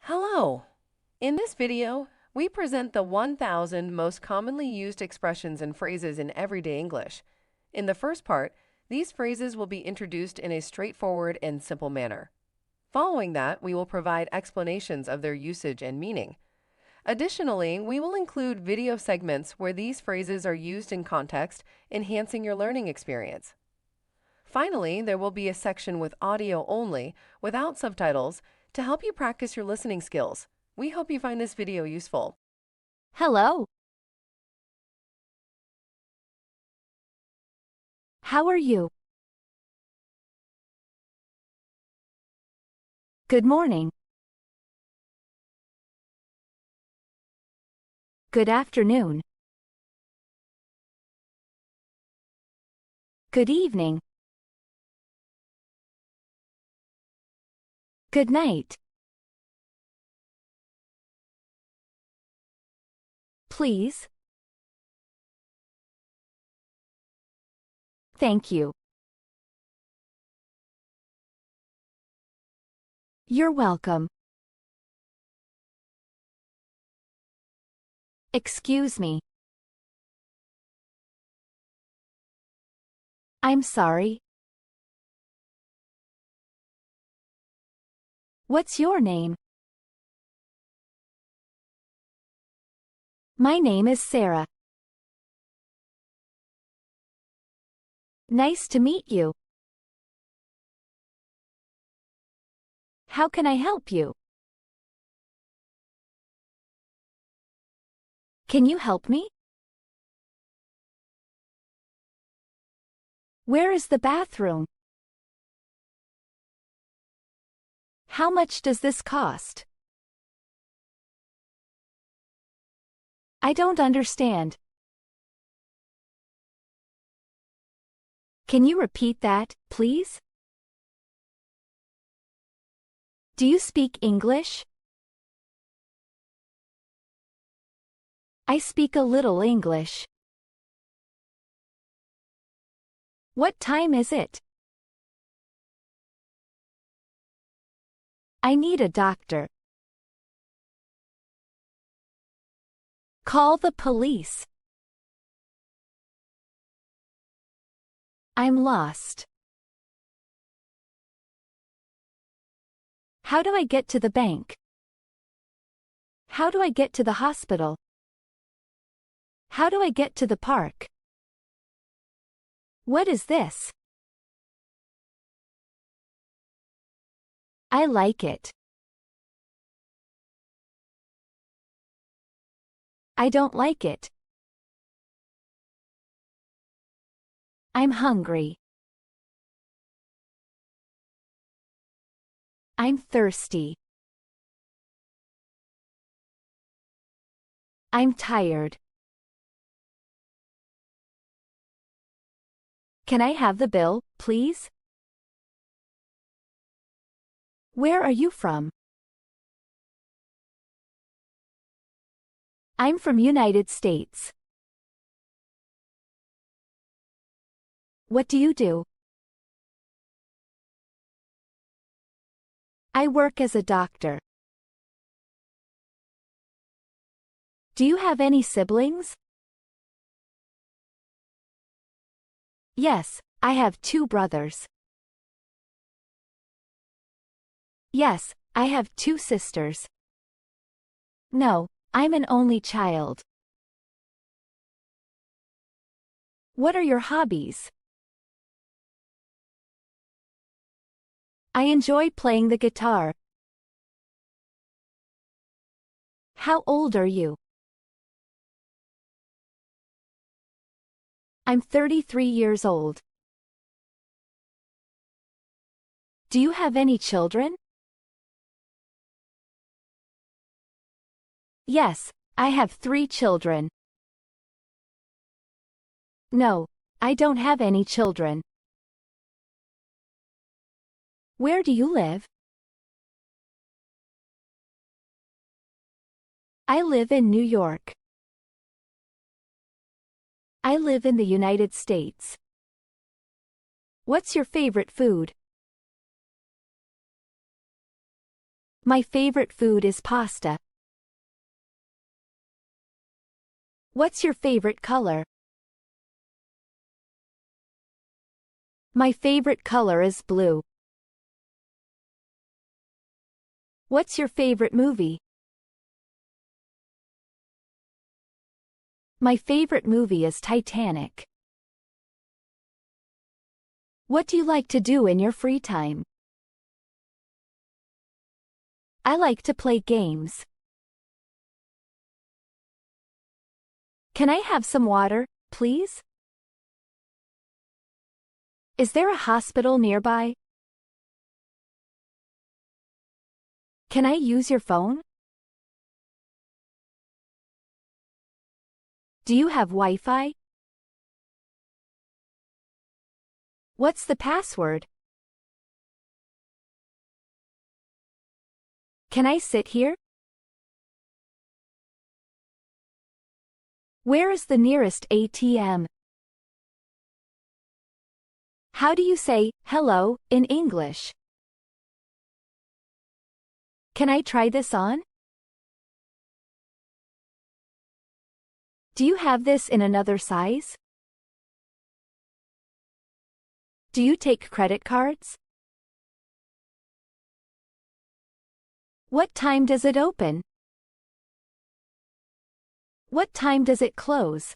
Hello! In this video, we present the 1,000 most commonly used expressions and phrases in everyday English. In the first part, these phrases will be introduced in a straightforward and simple manner. Following that, we will provide explanations of their usage and meaning. Additionally, we will include video segments where these phrases are used in context, enhancing your learning experience. Finally, there will be a section with audio only, without subtitles, to help you practice your listening skills. We hope you find this video useful. Hello. How are you? Good morning. Good afternoon. Good evening. Good night. Please. Thank you. You're welcome. Excuse me. I'm sorry. What's your name? My name is Sarah. Nice to meet you. How can I help you? Can you help me? Where is the bathroom? How much does this cost? I don't understand. Can you repeat that, please? Do you speak English? I speak a little English. What time is it? I need a doctor. Call the police. I'm lost. How do I get to the bank? How do I get to the hospital? How do I get to the park? What is this? I like it. I don't like it. I'm hungry. I'm thirsty. I'm tired. Can I have the bill, please? Where are you from? I'm from United States. What do you do? I work as a doctor. Do you have any siblings? Yes, I have 2 brothers. Yes, I have 2 sisters. No, I'm an only child. What are your hobbies? I enjoy playing the guitar. How old are you? I'm 33 years old. Do you have any children? Yes, I have 3 children. No, I don't have any children. Where do you live? I live in New York. I live in the United States. What's your favorite food? My favorite food is pasta. What's your favorite color? My favorite color is blue. What's your favorite movie? My favorite movie is Titanic. What do you like to do in your free time? I like to play games. Can I have some water, please? Is there a hospital nearby? Can I use your phone? Do you have Wi-Fi? What's the password? Can I sit here? Where is the nearest ATM? How do you say hello in English? Can I try this on? Do you have this in another size? Do you take credit cards? What time does it open? What time does it close?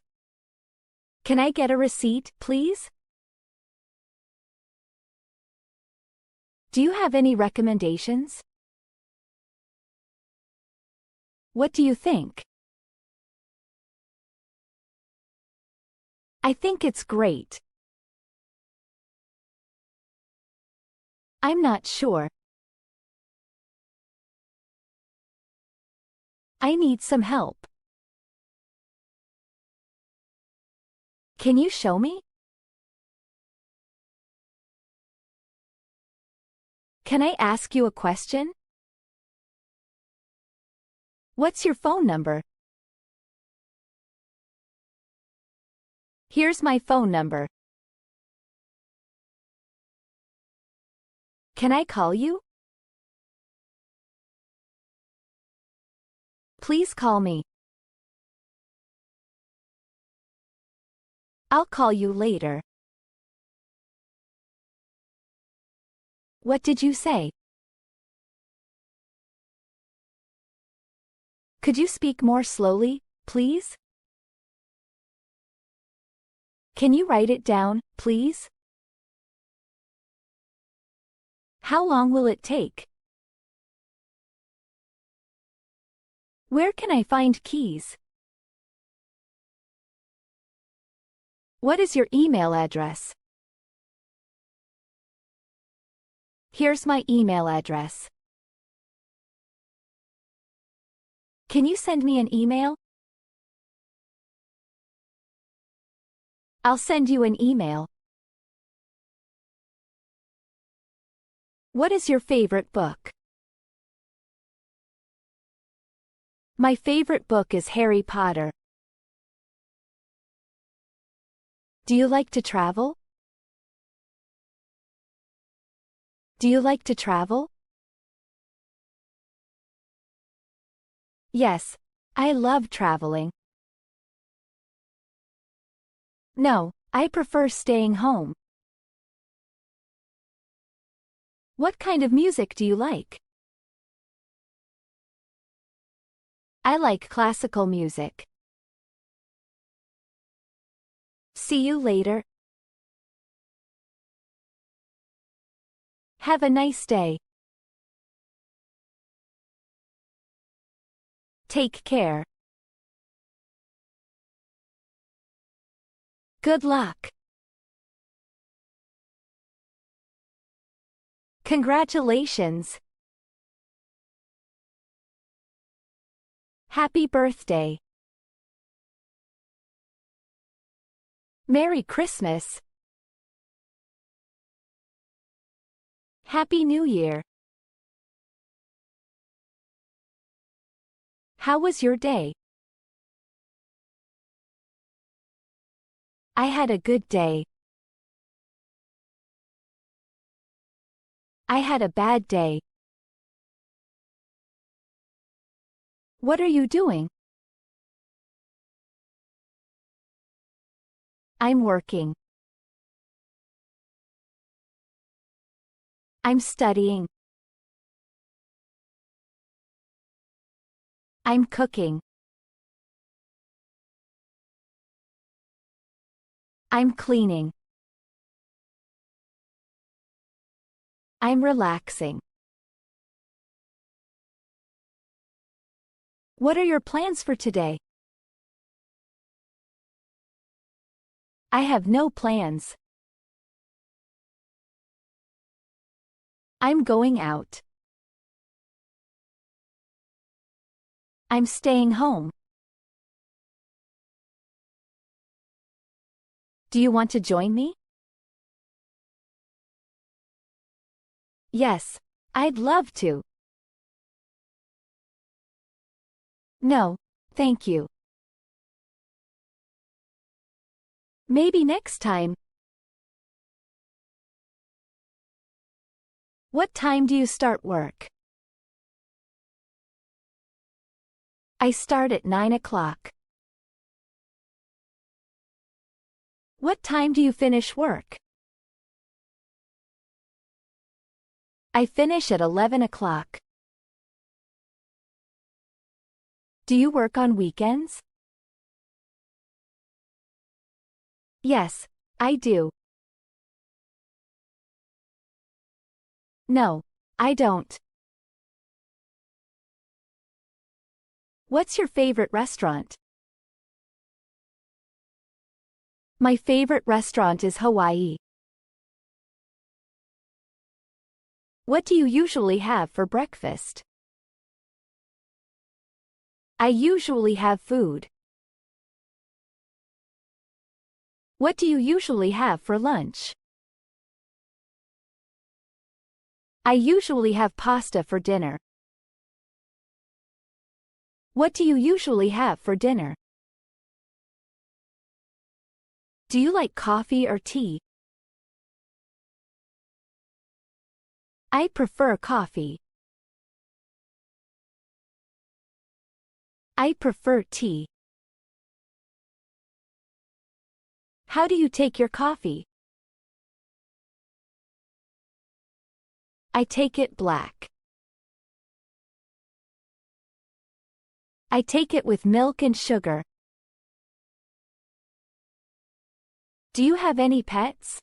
Can I get a receipt, please? Do you have any recommendations? What do you think? I think it's great. I'm not sure. I need some help. Can you show me? Can I ask you a question? What's your phone number? Here's my phone number. Can I call you? Please call me. I'll call you later. What did you say? Could you speak more slowly, please? Can you write it down, please? How long will it take? Where can I find keys? What is your email address? Here's my email address. Can you send me an email? I'll send you an email. What is your favorite book? My favorite book is Harry Potter. Do you like to travel? Do you like to travel? Yes, I love traveling. No, I prefer staying home. What kind of music do you like? I like classical music. See you later. Have a nice day. Take care. Good luck. Congratulations. Happy birthday. Merry Christmas. Happy New Year. How was your day? I had a good day. I had a bad day. What are you doing? I'm working. I'm studying. I'm cooking. I'm cleaning. I'm relaxing. What are your plans for today? I have no plans. I'm going out. I'm staying home. Do you want to join me? Yes, I'd love to. No, thank you. Maybe next time. What time do you start work? I start at 9 o'clock. What time do you finish work? I finish at 11 o'clock. Do you work on weekends? Yes, I do. No, I don't. What's your favorite restaurant? My favorite restaurant is Hawaii. What do you usually have for breakfast? I usually have food. What do you usually have for lunch? I usually have pasta for dinner. What do you usually have for dinner? Do you like coffee or tea? I prefer coffee. I prefer tea. How do you take your coffee? I take it black. I take it with milk and sugar. Do you have any pets?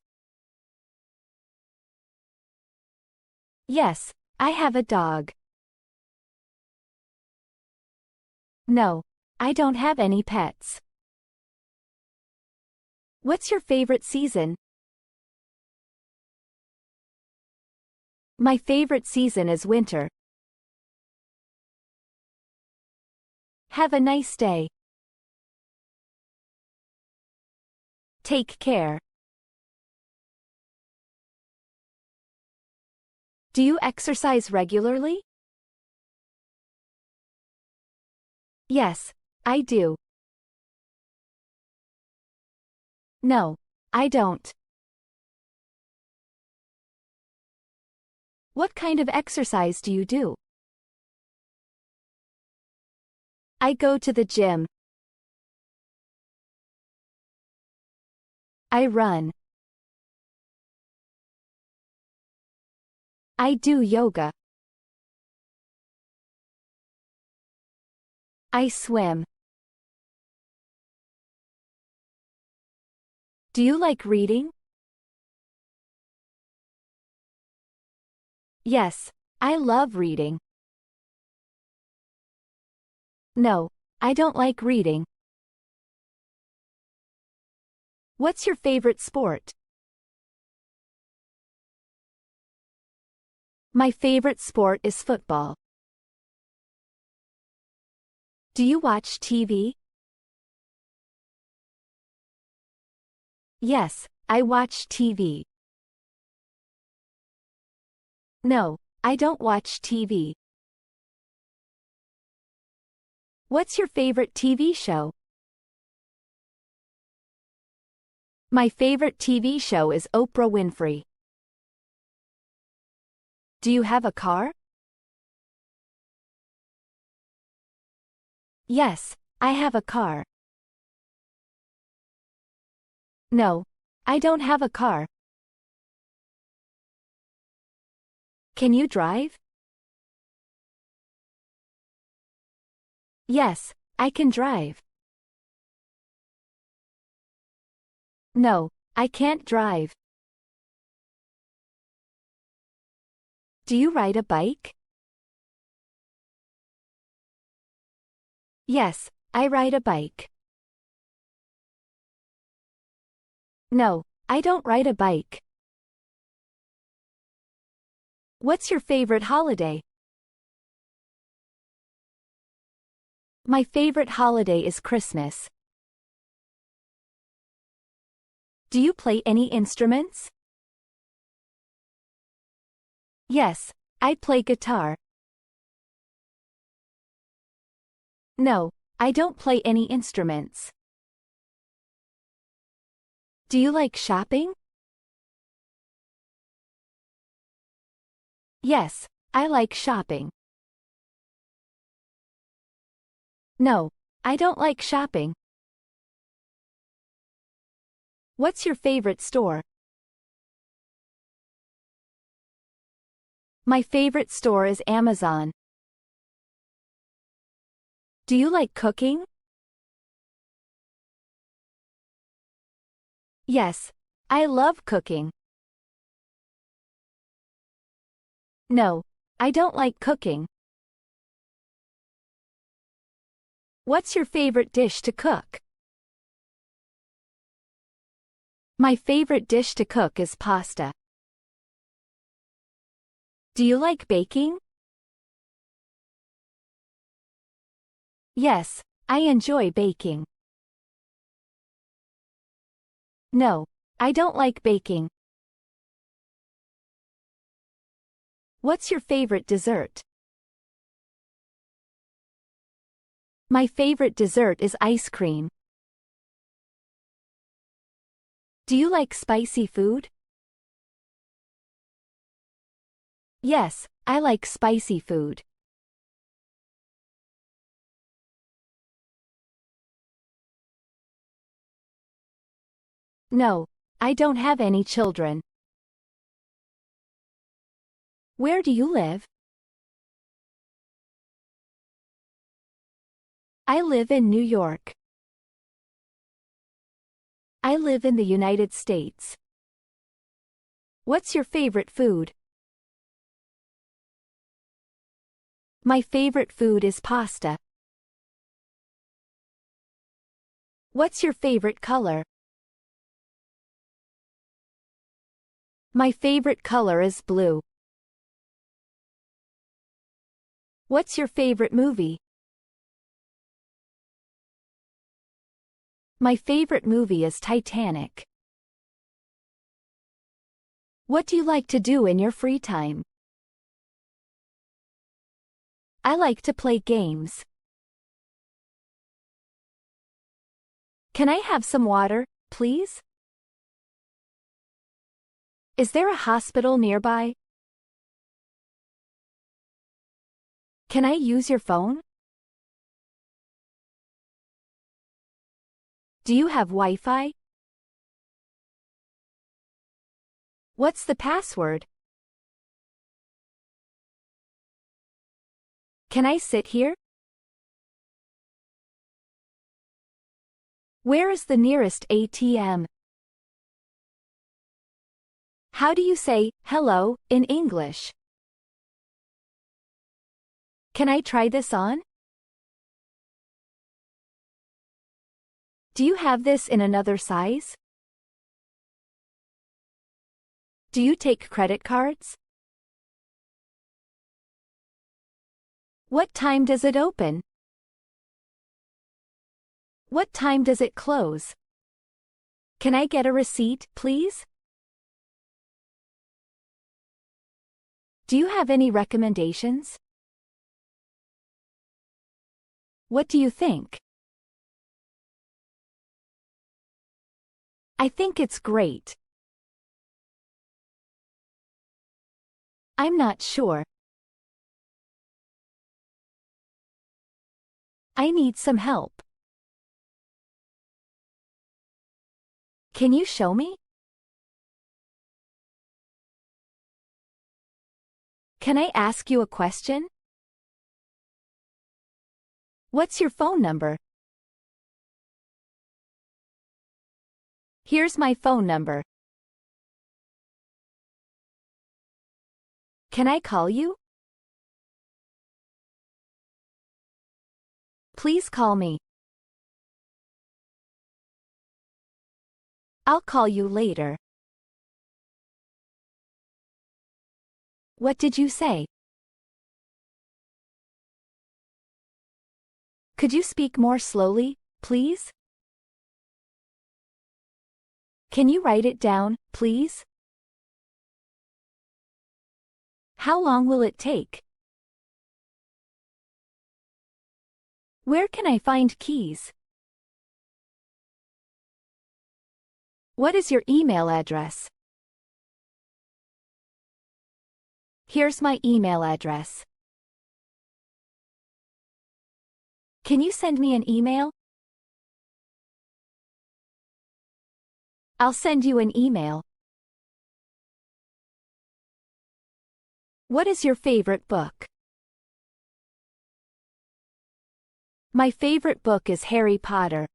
Yes, I have a dog. No, I don't have any pets. What's your favorite season? My favorite season is winter. Have a nice day. Take care. Do you exercise regularly? Yes, I do. No, I don't. What kind of exercise do you do? I go to the gym. I run. I do yoga. I swim. Do you like reading? Yes, I love reading. No, I don't like reading. What's your favorite sport? My favorite sport is football. Do you watch TV? Yes, I watch TV. No, I don't watch TV. What's your favorite TV show? My favorite TV show is Oprah Winfrey. Do you have a car? Yes, I have a car. No, I don't have a car. Can you drive? Yes, I can drive. No, I can't drive. Do you ride a bike? Yes, I ride a bike. No, I don't ride a bike. What's your favorite holiday? My favorite holiday is Christmas. Do you play any instruments? Yes, I play guitar. No, I don't play any instruments. Do you like shopping? Yes, I like shopping. No, I don't like shopping. What's your favorite store? My favorite store is Amazon. Do you like cooking? Yes, I love cooking. No, I don't like cooking. What's your favorite dish to cook? My favorite dish to cook is pasta. Do you like baking? Yes, I enjoy baking. No, I don't like baking. What's your favorite dessert? My favorite dessert is ice cream. Do you like spicy food? Yes, I like spicy food. No, I don't have any children. Where do you live? I live in New York. I live in the United States. What's your favorite food? My favorite food is pasta. What's your favorite color? My favorite color is blue. What's your favorite movie? My favorite movie is Titanic. What do you like to do in your free time? I like to play games. Can I have some water, please? Is there a hospital nearby? Can I use your phone? Do you have Wi-Fi? What's the password? Can I sit here? Where is the nearest ATM? How do you say hello in English? Can I try this on? Do you have this in another size? Do you take credit cards? What time does it open? What time does it close? Can I get a receipt, please? Do you have any recommendations? What do you think? I think it's great. I'm not sure. I need some help. Can you show me? Can I ask you a question? What's your phone number? Here's my phone number. Can I call you? Please call me. I'll call you later. What did you say? Could you speak more slowly, please? Can you write it down, please? How long will it take? Where can I find keys? What is your email address? Here's my email address. Can you send me an email? I'll send you an email. What is your favorite book? My favorite book is Harry Potter.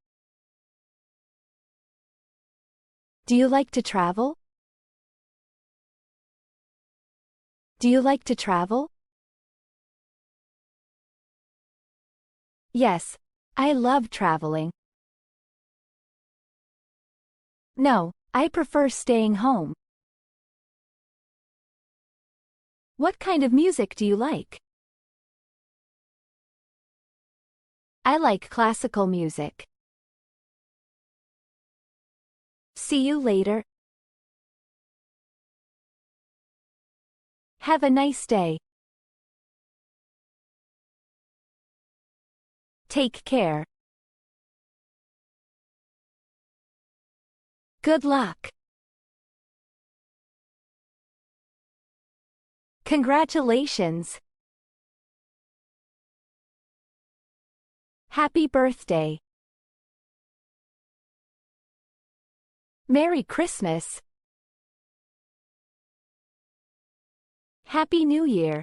Do you like to travel? Do you like to travel? Yes, I love traveling. No, I prefer staying home. What kind of music do you like? I like classical music. See you later. Have a nice day. Take care. Good luck. Congratulations. Happy birthday. Merry Christmas. Happy New Year.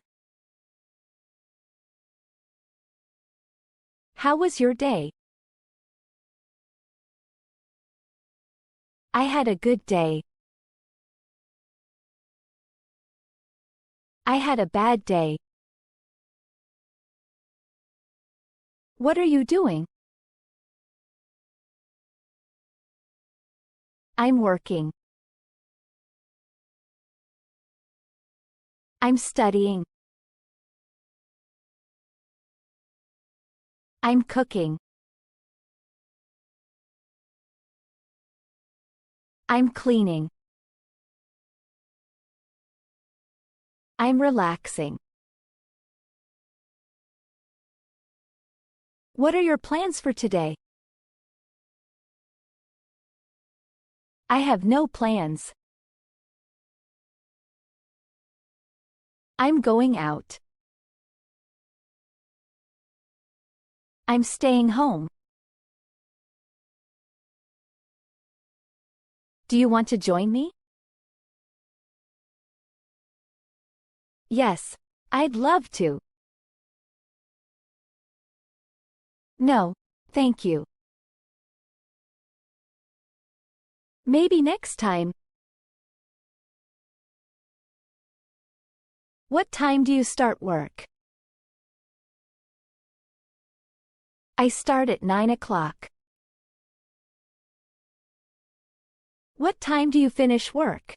How was your day? I had a good day. I had a bad day. What are you doing? I'm working. I'm studying. I'm cooking. I'm cleaning. I'm relaxing. What are your plans for today? I have no plans. I'm going out. I'm staying home. Do you want to join me? Yes, I'd love to. No, thank you. Maybe next time. What time do you start work? I start at 9 o'clock. What time do you finish work?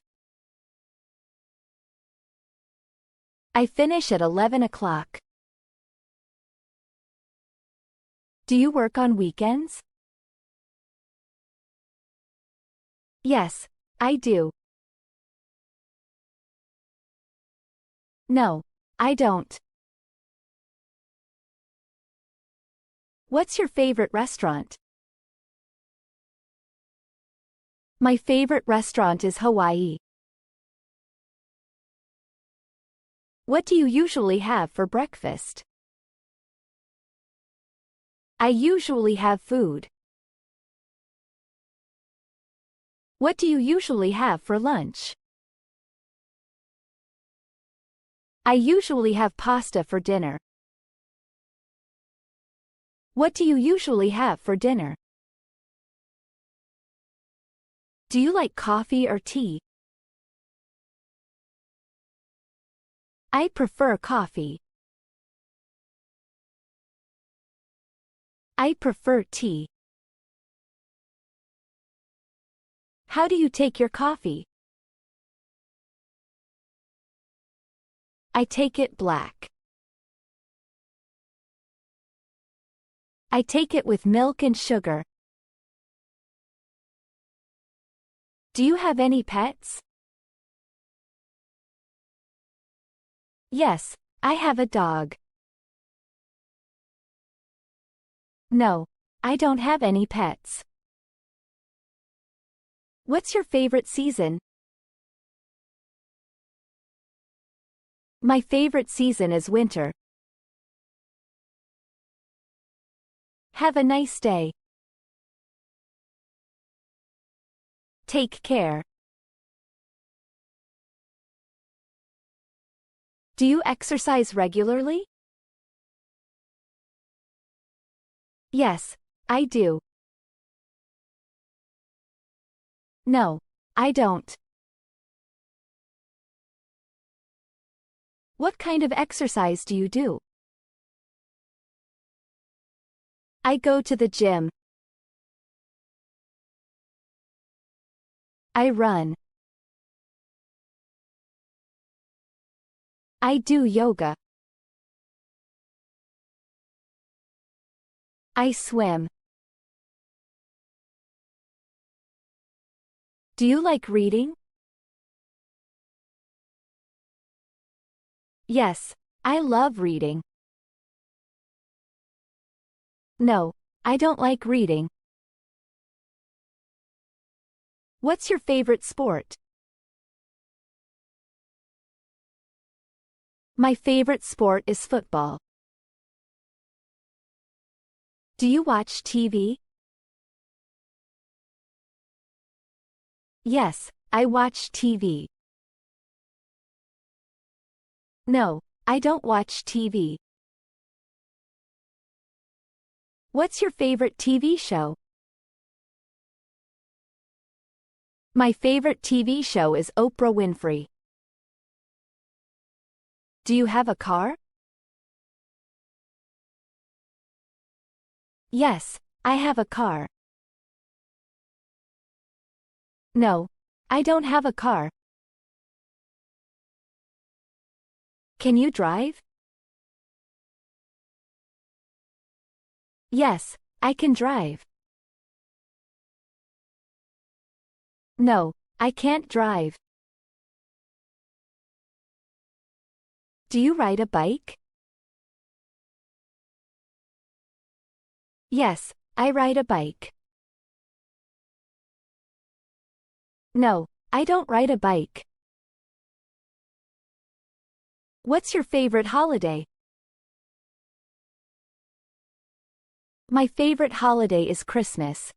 I finish at 11 o'clock. Do you work on weekends? Yes, I do. No, I don't. What's your favorite restaurant? My favorite restaurant is Hawaii. What do you usually have for breakfast? I usually have food. What do you usually have for lunch? I usually have pasta for dinner. What do you usually have for dinner? Do you like coffee or tea? I prefer coffee. I prefer tea. How do you take your coffee? I take it black. I take it with milk and sugar. Do you have any pets? Yes, I have a dog. No, I don't have any pets. What's your favorite season? My favorite season is winter. Have a nice day. Take care. Do you exercise regularly? Yes, I do. No, I don't. What kind of exercise do you do? I go to the gym. I run. I do yoga. I swim. Do you like reading? Yes, I love reading. No, I don't like reading. What's your favorite sport? My favorite sport is football. Do you watch TV? Yes, I watch TV. No, I don't watch TV. What's your favorite TV show? My favorite TV show is Oprah Winfrey. Do you have a car? Yes, I have a car. No, I don't have a car. Can you drive? Yes, I can drive. No, I can't drive. Do you ride a bike? Yes, I ride a bike. No, I don't ride a bike. What's your favorite holiday? My favorite holiday is Christmas.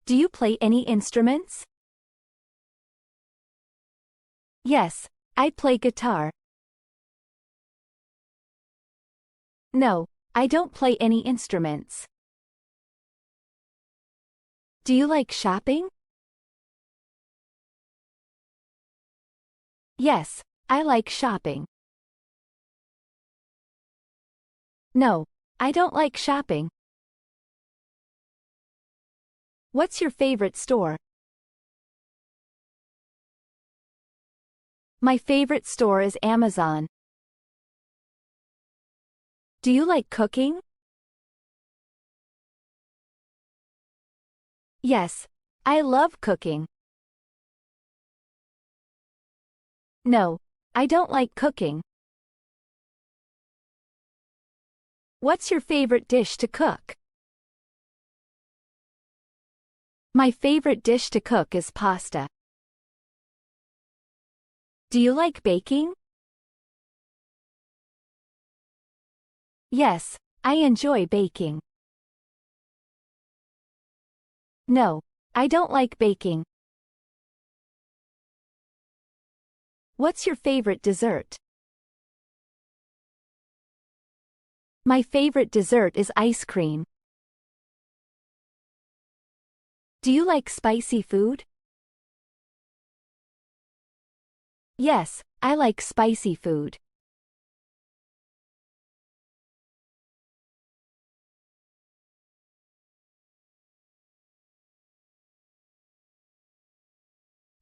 Do you play any instruments? Yes, I play guitar. No, I don't play any instruments. Do you like shopping? Yes, I like shopping. No, I don't like shopping. What's your favorite store? My favorite store is Amazon. Do you like cooking? Yes, I love cooking. No, I don't like cooking. What's your favorite dish to cook? My favorite dish to cook is pasta. Do you like baking? Yes, I enjoy baking. No, I don't like baking. What's your favorite dessert? My favorite dessert is ice cream. Do you like spicy food? Yes, I like spicy food.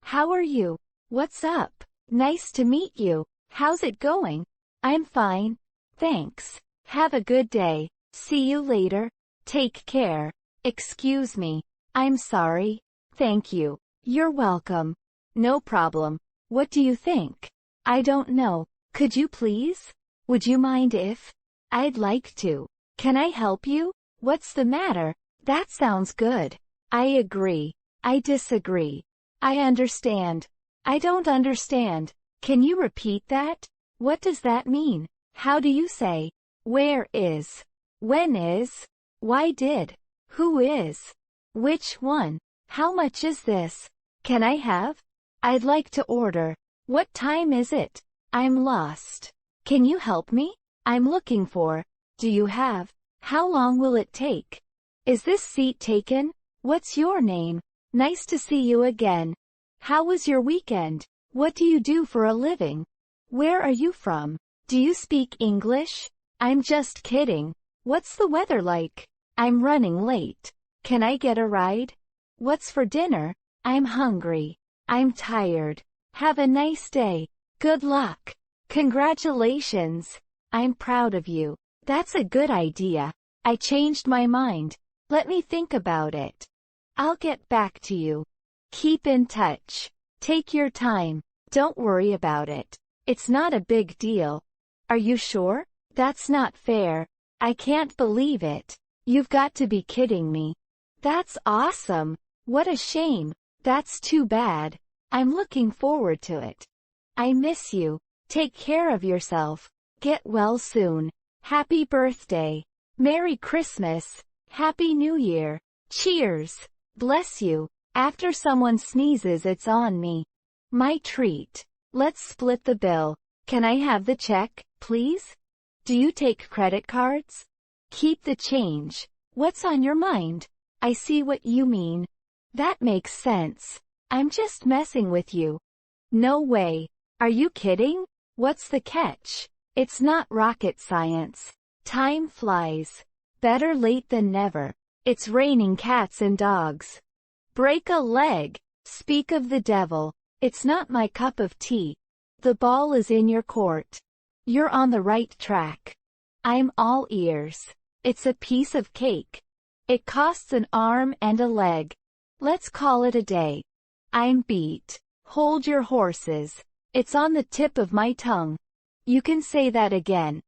How are you? What's up? Nice to meet you. How's it going? I'm fine. Thanks. Have a good day. See you later. Take care. Excuse me. I'm sorry. Thank you. You're welcome. No problem. What do you think? I don't know. Could you please? Would you mind if? I'd like to. Can I help you? What's the matter? That sounds good. I agree. I disagree. I understand. I don't understand. Can you repeat that? What does that mean? How do you say? Where is? When is? Why did? Who is? Which one? How much is this? Can I have? I'd like to order. What time is it? I'm lost. Can you help me? I'm looking for. Do you have? How long will it take? Is this seat taken? What's your name? Nice to see you again. How was your weekend? What do you do for a living? Where are you from? Do you speak English? I'm just kidding. What's the weather like? I'm running late. Can I get a ride? What's for dinner? I'm hungry. I'm tired. Have a nice day. Good luck. Congratulations. I'm proud of you. That's a good idea. I changed my mind. Let me think about it. I'll get back to you. Keep in touch. Take your time. Don't worry about it. It's not a big deal. Are you sure? That's not fair. I can't believe it. You've got to be kidding me. That's awesome. What a shame. That's too bad. I'm looking forward to it. I miss you. Take care of yourself. Get well soon. Happy birthday. Merry Christmas. Happy New Year. Cheers. Bless you. After someone sneezes, it's on me. My treat. Let's split the bill. Can I have the check, please? Do you take credit cards? Keep the change. What's on your mind? I see what you mean. That makes sense. I'm just messing with you. No way. Are you kidding? What's the catch? It's not rocket science. Time flies. Better late than never. It's raining cats and dogs. Break a leg. Speak of the devil. It's not my cup of tea. The ball is in your court. You're on the right track. I'm all ears. It's a piece of cake. It costs an arm and a leg. Let's call it a day. I'm beat. Hold your horses. It's on the tip of my tongue. You can say that again.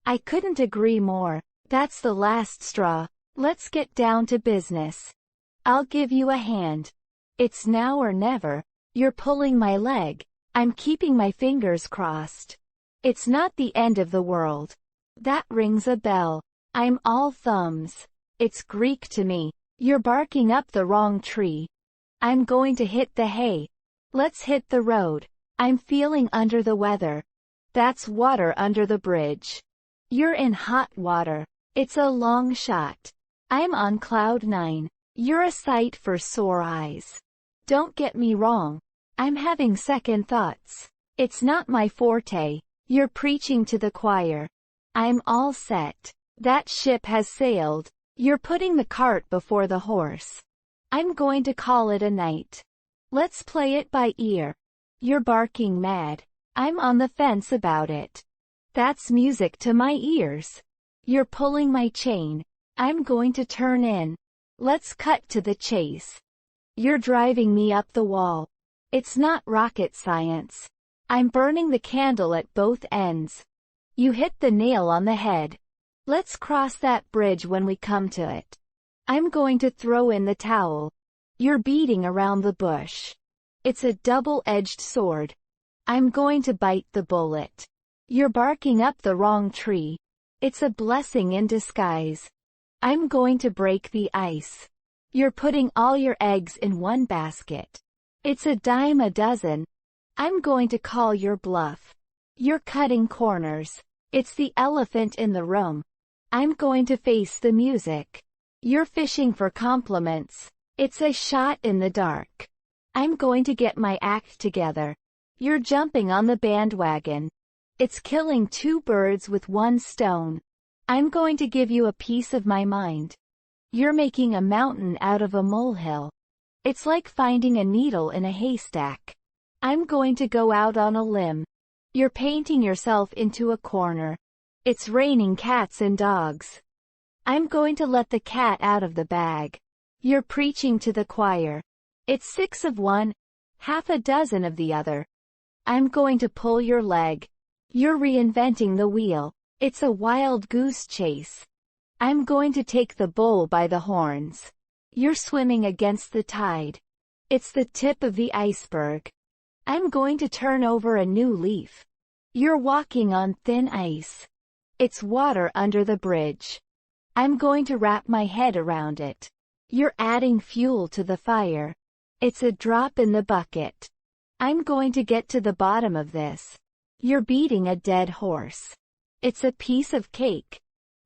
I couldn't agree more. That's the last straw. Let's get down to business. I'll give you a hand. It's now or never. You're pulling my leg. I'm keeping my fingers crossed. It's not the end of the world. That rings a bell. I'm all thumbs. It's Greek to me. You're barking up the wrong tree. I'm going to hit the hay. Let's hit the road. I'm feeling under the weather. That's water under the bridge. You're in hot water. It's a long shot. I'm on cloud 9. You're a sight for sore eyes. Don't get me wrong. I'm having second thoughts. It's not my forte. You're preaching to the choir. I'm all set. That ship has sailed. You're putting the cart before the horse. I'm going to call it a night. Let's play it by ear. You're barking mad. I'm on the fence about it. That's music to my ears. You're pulling my chain. I'm going to turn in. Let's cut to the chase. You're driving me up the wall. It's not rocket science. I'm burning the candle at both ends. You hit the nail on the head. Let's cross that bridge when we come to it. I'm going to throw in the towel. You're beating around the bush. It's a double-edged sword. I'm going to bite the bullet. You're barking up the wrong tree. It's a blessing in disguise. I'm going to break the ice. You're putting all your eggs in one basket. It's a dime a dozen. I'm going to call your bluff. You're cutting corners. It's the elephant in the room. I'm going to face the music. You're fishing for compliments. It's a shot in the dark. I'm going to get my act together. You're jumping on the bandwagon. It's killing two birds with one stone. I'm going to give you a piece of my mind. You're making a mountain out of a molehill. It's like finding a needle in a haystack. I'm going to go out on a limb. You're painting yourself into a corner. It's raining cats and dogs. I'm going to let the cat out of the bag. You're preaching to the choir. It's 6 of one, half a dozen of the other. I'm going to pull your leg. You're reinventing the wheel. It's a wild goose chase. I'm going to take the bull by the horns. You're swimming against the tide. It's the tip of the iceberg. I'm going to turn over a new leaf. You're walking on thin ice. It's water under the bridge. I'm going to wrap my head around it. You're adding fuel to the fire. It's a drop in the bucket. I'm going to get to the bottom of this. You're beating a dead horse. It's a piece of cake.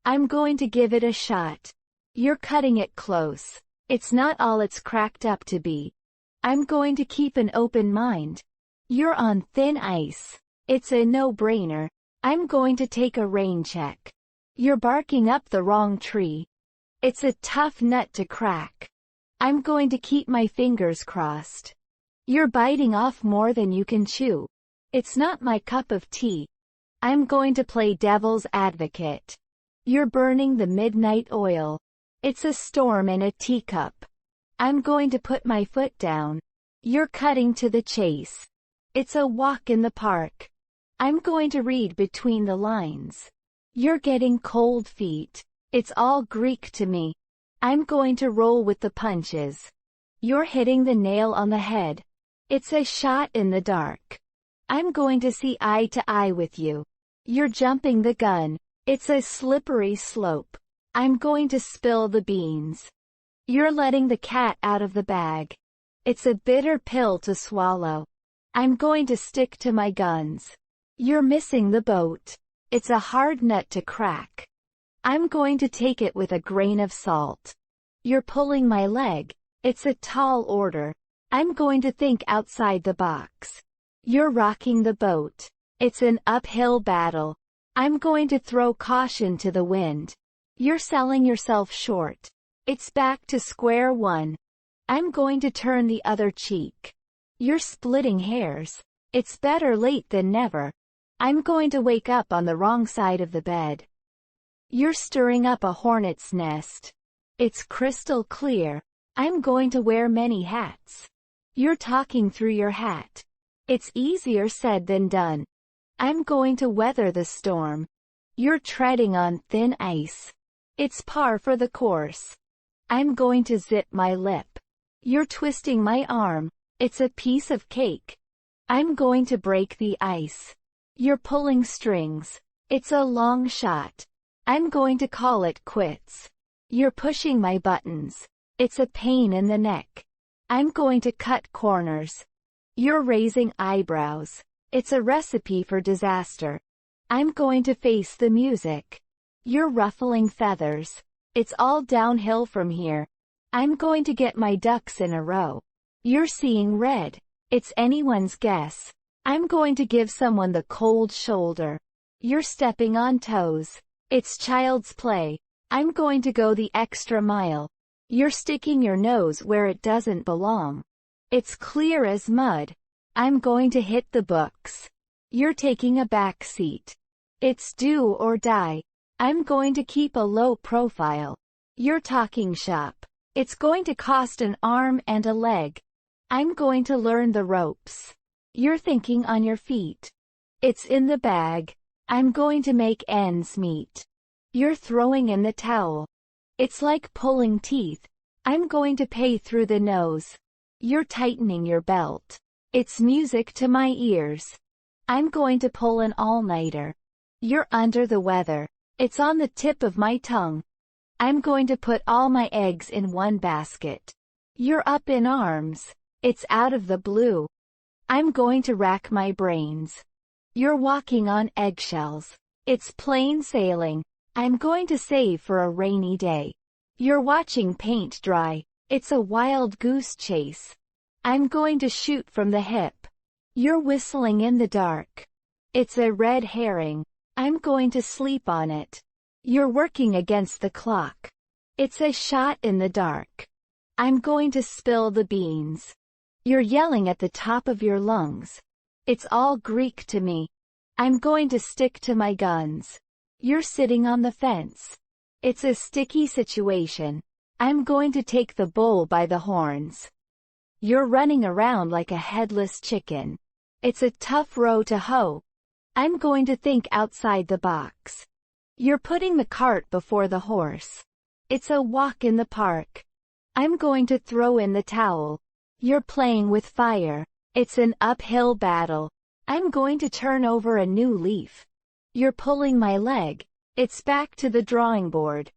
I'm going to give it a shot. You're cutting it close. It's not all it's cracked up to be. I'm going to keep an open mind. You're on thin ice. It's a no-brainer. I'm going to take a rain check. You're barking up the wrong tree. It's a tough nut to crack. I'm going to keep my fingers crossed. You're biting off more than you can chew. It's not my cup of tea. I'm going to play devil's advocate. You're burning the midnight oil. It's a storm in a teacup. I'm going to put my foot down. You're cutting to the chase. It's a walk in the park. I'm going to read between the lines. You're getting cold feet. It's all Greek to me. I'm going to roll with the punches. You're hitting the nail on the head. It's a shot in the dark. I'm going to see eye to eye with you. You're jumping the gun. It's a slippery slope. I'm going to spill the beans. You're letting the cat out of the bag. It's a bitter pill to swallow. I'm going to stick to my guns. You're missing the boat. It's a hard nut to crack. I'm going to take it with a grain of salt. You're pulling my leg. It's a tall order. I'm going to think outside the box. You're rocking the boat. It's an uphill battle. I'm going to throw caution to the wind. You're selling yourself short. It's back to square one. I'm going to turn the other cheek. You're splitting hairs. It's better late than never. I'm going to wake up on the wrong side of the bed. You're stirring up a hornet's nest. It's crystal clear. I'm going to wear many hats. You're talking through your hat. It's easier said than done. I'm going to weather the storm. You're treading on thin ice. It's par for the course. I'm going to zip my lip. You're twisting my arm. It's a piece of cake. I'm going to break the ice. You're pulling strings. It's a long shot. I'm going to call it quits. You're pushing my buttons. It's a pain in the neck. I'm going to cut corners. You're raising eyebrows. It's a recipe for disaster. I'm going to face the music. You're ruffling feathers. It's all downhill from here. I'm going to get my ducks in a row. You're seeing red. It's anyone's guess. I'm going to give someone the cold shoulder. You're stepping on toes. It's child's play. I'm going to go the extra mile. You're sticking your nose where it doesn't belong. It's clear as mud. I'm going to hit the books. You're taking a back seat. It's do or die. I'm going to keep a low profile. You're talking shop. It's going to cost an arm and a leg. I'm going to learn the ropes. You're thinking on your feet. It's in the bag. I'm going to make ends meet. You're throwing in the towel. It's like pulling teeth. I'm going to pay through the nose. You're tightening your belt. It's music to my ears. I'm going to pull an all-nighter. You're under the weather. It's on the tip of my tongue. I'm going to put all my eggs in one basket. You're up in arms. It's out of the blue. I'm going to rack my brains. You're walking on eggshells. It's plain sailing. I'm going to save for a rainy day. You're watching paint dry. It's a wild goose chase. I'm going to shoot from the hip. You're whistling in the dark. It's a red herring. I'm going to sleep on it. You're working against the clock. It's a shot in the dark. I'm going to spill the beans. You're yelling at the top of your lungs. It's all Greek to me. I'm going to stick to my guns. You're sitting on the fence. It's a sticky situation. I'm going to take the bull by the horns. You're running around like a headless chicken. It's a tough row to hoe. I'm going to think outside the box. You're putting the cart before the horse. It's a walk in the park. I'm going to throw in the towel. You're playing with fire. It's an uphill battle. I'm going to turn over a new leaf. You're pulling my leg. It's back to the drawing board.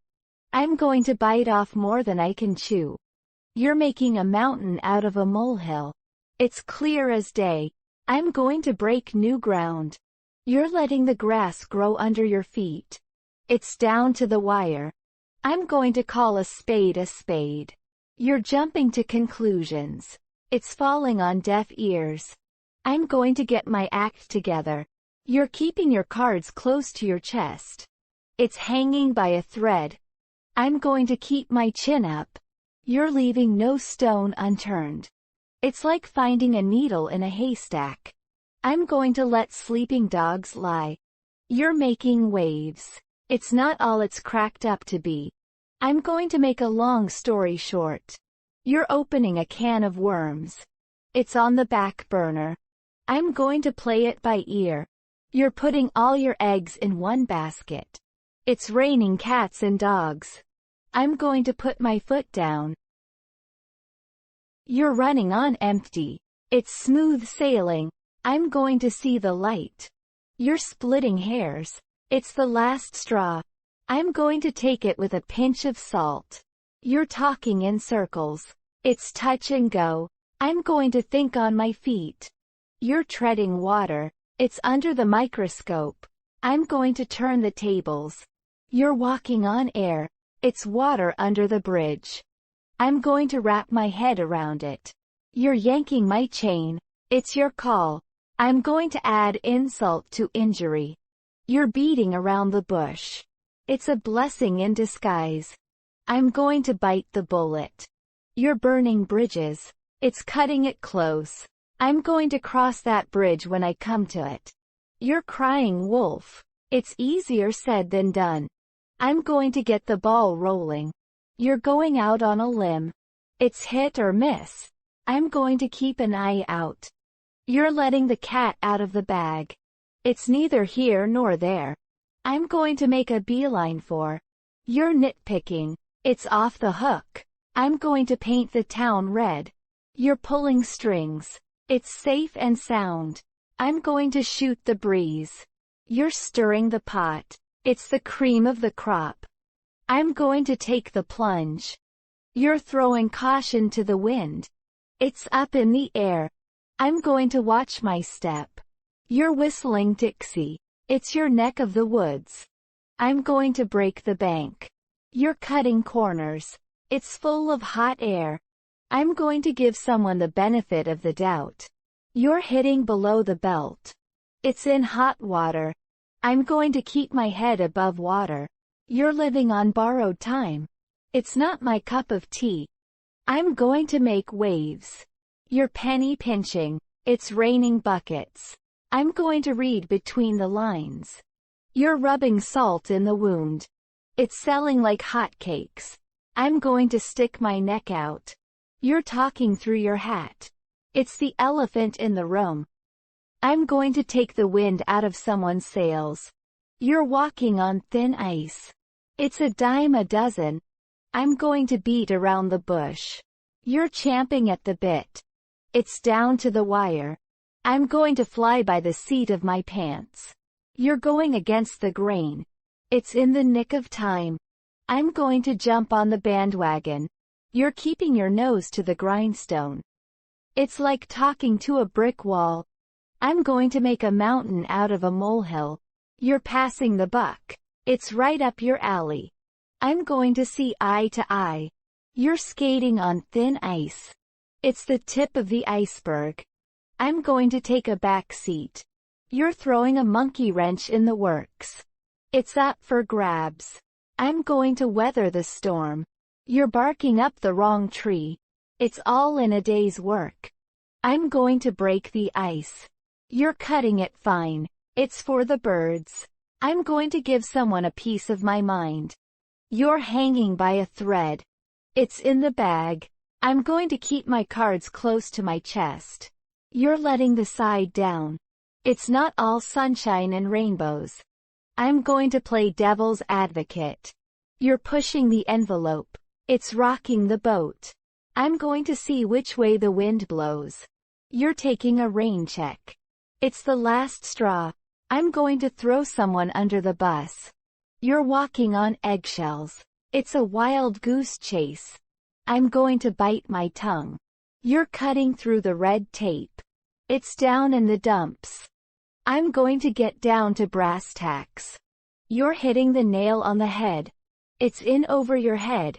I'm going to bite off more than I can chew. You're making a mountain out of a molehill. It's clear as day. I'm going to break new ground. You're letting the grass grow under your feet. It's down to the wire. I'm going to call a spade a spade. You're jumping to conclusions. It's falling on deaf ears. I'm going to get my act together. You're keeping your cards close to your chest. It's hanging by a thread. I'm going to keep my chin up. You're leaving no stone unturned. It's like finding a needle in a haystack. I'm going to let sleeping dogs lie. You're making waves. It's not all it's cracked up to be. I'm going to make a long story short. You're opening a can of worms. It's on the back burner. I'm going to play it by ear. You're putting all your eggs in one basket. It's raining cats and dogs. I'm going to put my foot down. You're running on empty. It's smooth sailing. I'm going to see the light. You're splitting hairs. It's the last straw. I'm going to take it with a pinch of salt. You're talking in circles. It's touch and go. I'm going to think on my feet. You're treading water. It's under the microscope. I'm going to turn the tables. You're walking on air. It's water under the bridge. I'm going to wrap my head around it. You're yanking my chain. It's your call. I'm going to add insult to injury. You're beating around the bush. It's a blessing in disguise. I'm going to bite the bullet. You're burning bridges. It's cutting it close. I'm going to cross that bridge when I come to it. You're crying wolf. It's easier said than done. I'm going to get the ball rolling. You're going out on a limb. It's hit or miss. I'm going to keep an eye out. You're letting the cat out of the bag. It's neither here nor there. I'm going to make a beeline for. You're nitpicking. It's off the hook. I'm going to paint the town red. You're pulling strings. It's safe and sound. I'm going to shoot the breeze. You're stirring the pot. It's the cream of the crop. I'm going to take the plunge. You're throwing caution to the wind. It's up in the air. I'm going to watch my step. You're whistling Dixie. It's your neck of the woods. I'm going to break the bank. You're cutting corners. It's full of hot air. I'm going to give someone the benefit of the doubt. You're hitting below the belt. It's in hot water. I'm going to keep my head above water. You're living on borrowed time. It's not my cup of tea. I'm going to make waves. You're penny pinching. It's raining buckets. I'm going to read between the lines. You're rubbing salt in the wound. It's selling like hotcakes. I'm going to stick my neck out. You're talking through your hat. It's the elephant in the room. I'm going to take the wind out of someone's sails. You're walking on thin ice. It's a dime a dozen. I'm going to beat around the bush. You're champing at the bit. It's down to the wire. I'm going to fly by the seat of my pants. You're going against the grain. It's in the nick of time. I'm going to jump on the bandwagon. You're keeping your nose to the grindstone. It's like talking to a brick wall. I'm going to make a mountain out of a molehill. You're passing the buck. It's right up your alley. I'm going to see eye to eye. You're skating on thin ice. It's the tip of the iceberg. I'm going to take a back seat. You're throwing a monkey wrench in the works. It's up for grabs. I'm going to weather the storm. You're barking up the wrong tree. It's all in a day's work. I'm going to break the ice. You're cutting it fine. It's for the birds. I'm going to give someone a piece of my mind. You're hanging by a thread. It's in the bag. I'm going to keep my cards close to my chest. You're letting the side down. It's not all sunshine and rainbows. I'm going to play devil's advocate. You're pushing the envelope. It's rocking the boat. I'm going to see which way the wind blows. You're taking a rain check. It's the last straw. I'm going to throw someone under the bus. You're walking on eggshells. It's a wild goose chase. I'm going to bite my tongue. You're cutting through the red tape. It's down in the dumps. I'm going to get down to brass tacks. You're hitting the nail on the head. It's in over your head.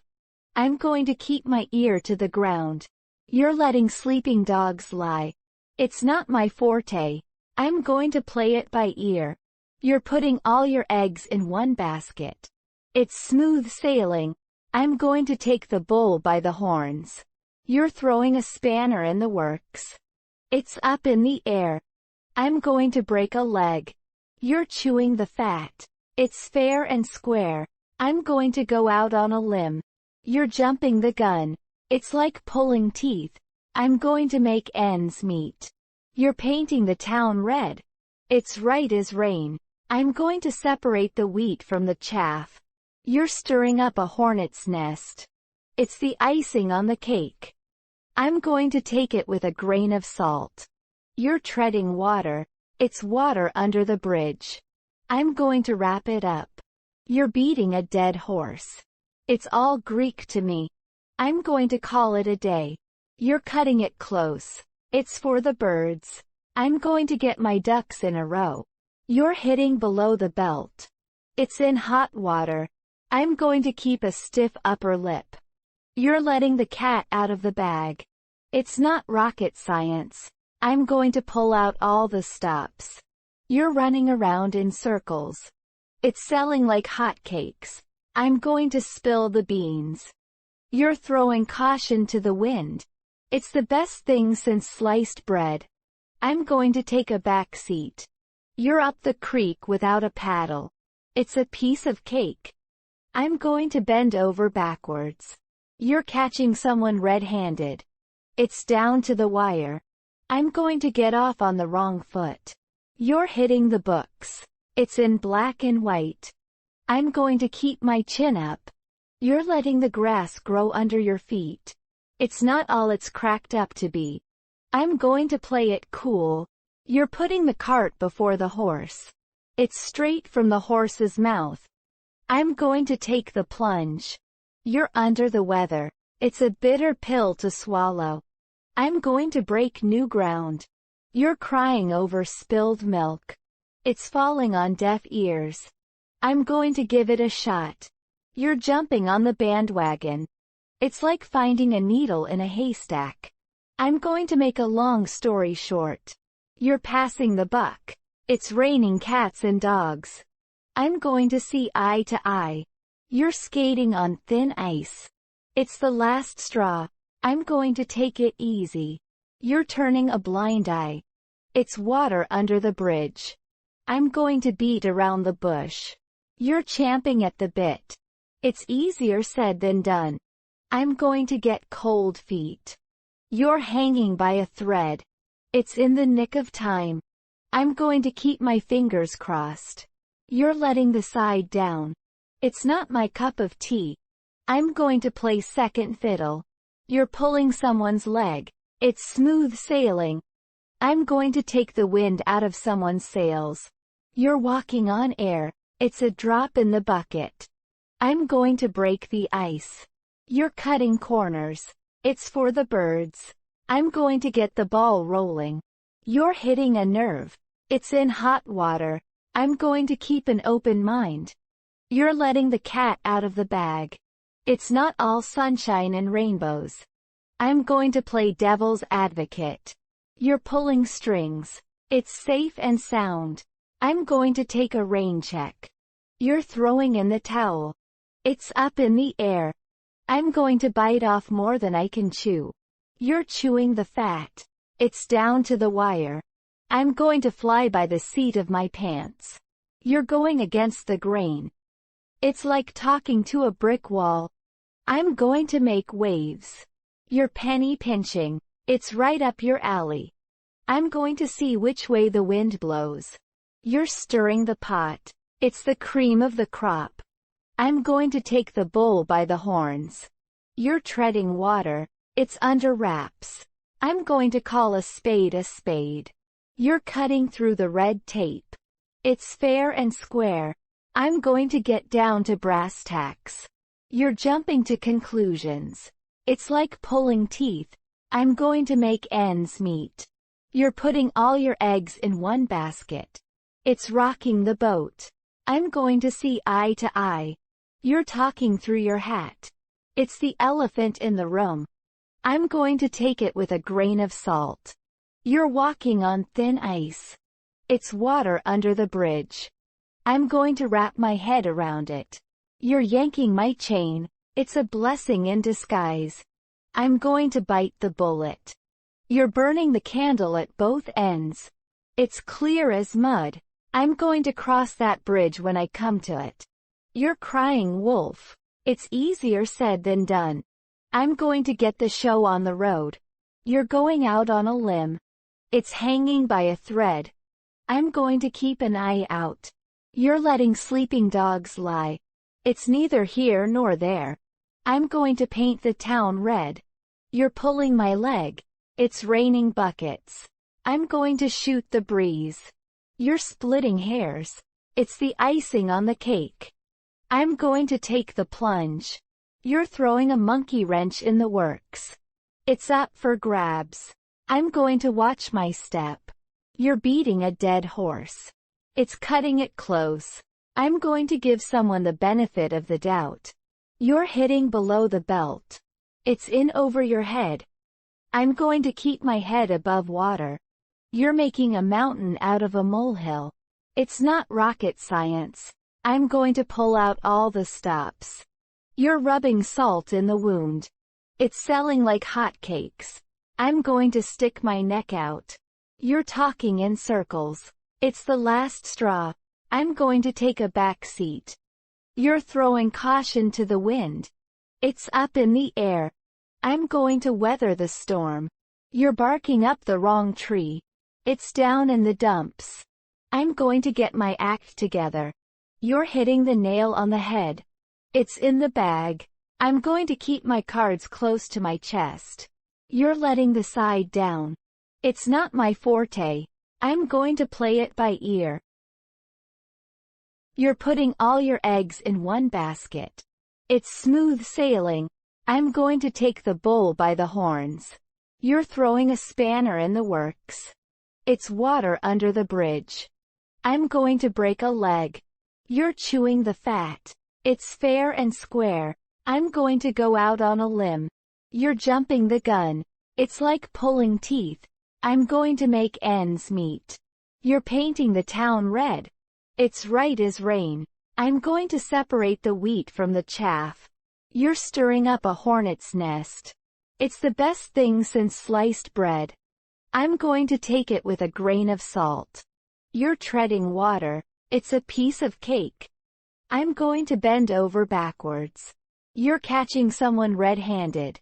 I'm going to keep my ear to the ground. You're letting sleeping dogs lie. It's not my forte. I'm going to play it by ear. You're putting all your eggs in one basket. It's smooth sailing. I'm going to take the bull by the horns. You're throwing a spanner in the works. It's up in the air. I'm going to break a leg. You're chewing the fat. It's fair and square. I'm going to go out on a limb. You're jumping the gun. It's like pulling teeth. I'm going to make ends meet. You're painting the town red. It's right as rain. I'm going to separate the wheat from the chaff. You're stirring up a hornet's nest. It's the icing on the cake. I'm going to take it with a grain of salt. You're treading water. It's water under the bridge. I'm going to wrap it up. You're beating a dead horse. It's all Greek to me. I'm going to call it a day. You're cutting it close. It's for the birds. I'm going to get my ducks in a row. You're hitting below the belt. It's in hot water. I'm going to keep a stiff upper lip. You're letting the cat out of the bag. It's not rocket science. I'm going to pull out all the stops. You're running around in circles. It's selling like hotcakes. I'm going to spill the beans. You're throwing caution to the wind. It's the best thing since sliced bread. I'm going to take a back seat. You're up the creek without a paddle. It's a piece of cake. I'm going to bend over backwards. You're catching someone red-handed. It's down to the wire. I'm going to get off on the wrong foot. You're hitting the books. It's in black and white. I'm going to keep my chin up. You're letting the grass grow under your feet. It's not all it's cracked up to be. I'm going to play it cool. You're putting the cart before the horse. It's straight from the horse's mouth. I'm going to take the plunge. You're under the weather. It's a bitter pill to swallow. I'm going to break new ground. You're crying over spilled milk. It's falling on deaf ears. I'm going to give it a shot. You're jumping on the bandwagon. It's like finding a needle in a haystack. I'm going to make a long story short. You're passing the buck. It's raining cats and dogs. I'm going to see eye to eye. You're skating on thin ice. It's the last straw. I'm going to take it easy. You're turning a blind eye. It's water under the bridge. I'm going to beat around the bush. You're champing at the bit. It's easier said than done. I'm going to get cold feet. You're hanging by a thread. It's in the nick of time. I'm going to keep my fingers crossed. You're letting the side down. It's not my cup of tea. I'm going to play second fiddle. You're pulling someone's leg. It's smooth sailing. I'm going to take the wind out of someone's sails. You're walking on air. It's a drop in the bucket. I'm going to break the ice. You're cutting corners. It's for the birds. I'm going to get the ball rolling. You're hitting a nerve. It's in hot water. I'm going to keep an open mind. You're letting the cat out of the bag. It's not all sunshine and rainbows. I'm going to play devil's advocate. You're pulling strings. It's safe and sound. I'm going to take a rain check. You're throwing in the towel. It's up in the air. I'm going to bite off more than I can chew. You're chewing the fat. It's down to the wire. I'm going to fly by the seat of my pants. You're going against the grain. It's like talking to a brick wall. I'm going to make waves. You're penny pinching. It's right up your alley. I'm going to see which way the wind blows. You're stirring the pot. It's the cream of the crop. I'm going to take the bull by the horns. You're treading water. It's under wraps. I'm going to call a spade a spade. You're cutting through the red tape. It's fair and square. I'm going to get down to brass tacks. You're jumping to conclusions. It's like pulling teeth. I'm going to make ends meet. You're putting all your eggs in one basket. It's rocking the boat. I'm going to see eye to eye. You're talking through your hat. It's the elephant in the room. I'm going to take it with a grain of salt. You're walking on thin ice. It's water under the bridge. I'm going to wrap my head around it. You're yanking my chain. It's a blessing in disguise. I'm going to bite the bullet. You're burning the candle at both ends. It's clear as mud. I'm going to cross that bridge when I come to it. You're crying wolf. It's easier said than done. I'm going to get the show on the road. You're going out on a limb. It's hanging by a thread. I'm going to keep an eye out. You're letting sleeping dogs lie. It's neither here nor there. I'm going to paint the town red. You're pulling my leg. It's raining buckets. I'm going to shoot the breeze. You're splitting hairs. It's the icing on the cake. I'm going to take the plunge. You're throwing a monkey wrench in the works. It's up for grabs. I'm going to watch my step. You're beating a dead horse. It's cutting it close. I'm going to give someone the benefit of the doubt. You're hitting below the belt. It's in over your head. I'm going to keep my head above water. You're making a mountain out of a molehill. It's not rocket science. I'm going to pull out all the stops. You're rubbing salt in the wound. It's selling like hotcakes. I'm going to stick my neck out. You're talking in circles. It's the last straw. I'm going to take a back seat. You're throwing caution to the wind. It's up in the air. I'm going to weather the storm. You're barking up the wrong tree. It's down in the dumps. I'm going to get my act together. You're hitting the nail on the head. It's in the bag. I'm going to keep my cards close to my chest. You're letting the side down. It's not my forte. I'm going to play it by ear. You're putting all your eggs in one basket. It's smooth sailing. I'm going to take the bull by the horns. You're throwing a spanner in the works. It's water under the bridge. I'm going to break a leg. You're chewing the fat. It's fair and square. I'm going to go out on a limb. You're jumping the gun. It's like pulling teeth. I'm going to make ends meet. You're painting the town red. It's right as rain. I'm going to separate the wheat from the chaff. You're stirring up a hornet's nest. It's the best thing since sliced bread. I'm going to take it with a grain of salt. You're treading water. It's a piece of cake. I'm going to bend over backwards. You're catching someone red-handed.